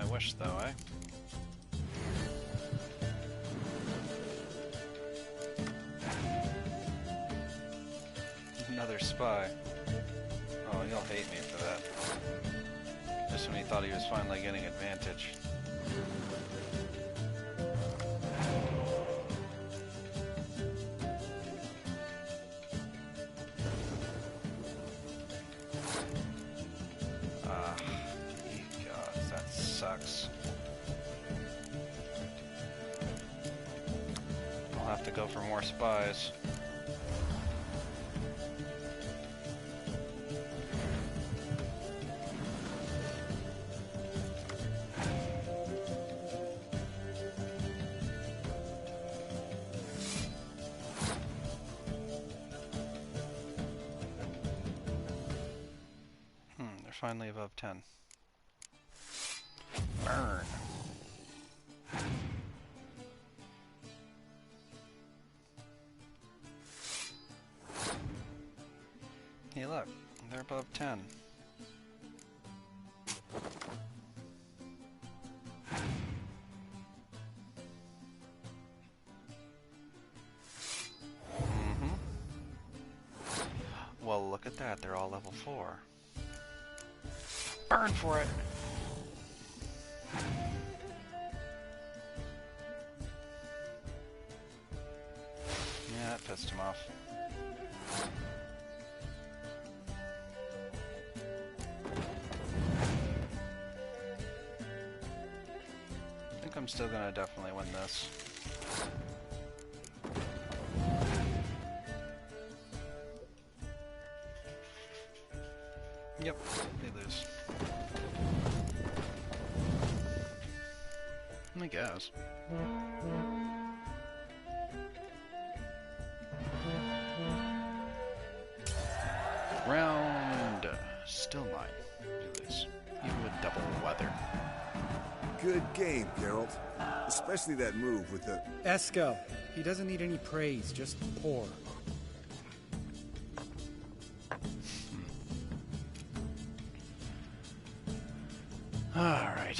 I wish, though, eh? Another spy. Oh, he'll hate me for that. Just when he thought he was finally getting advantage. God, that sucks. I'll have to go for more spies. They're finally above 10. Burn. Hey, look, they're above 10. Well, look at that, they're all level 4. Burn for it! Yeah, that pissed him off. I think I'm still gonna definitely win this. Yep, they lose. I guess. Round still 9. You lose. Even with double weather. Good game, Geralt. Especially that move with the... Eskel. He doesn't need any praise, just pour. Alright.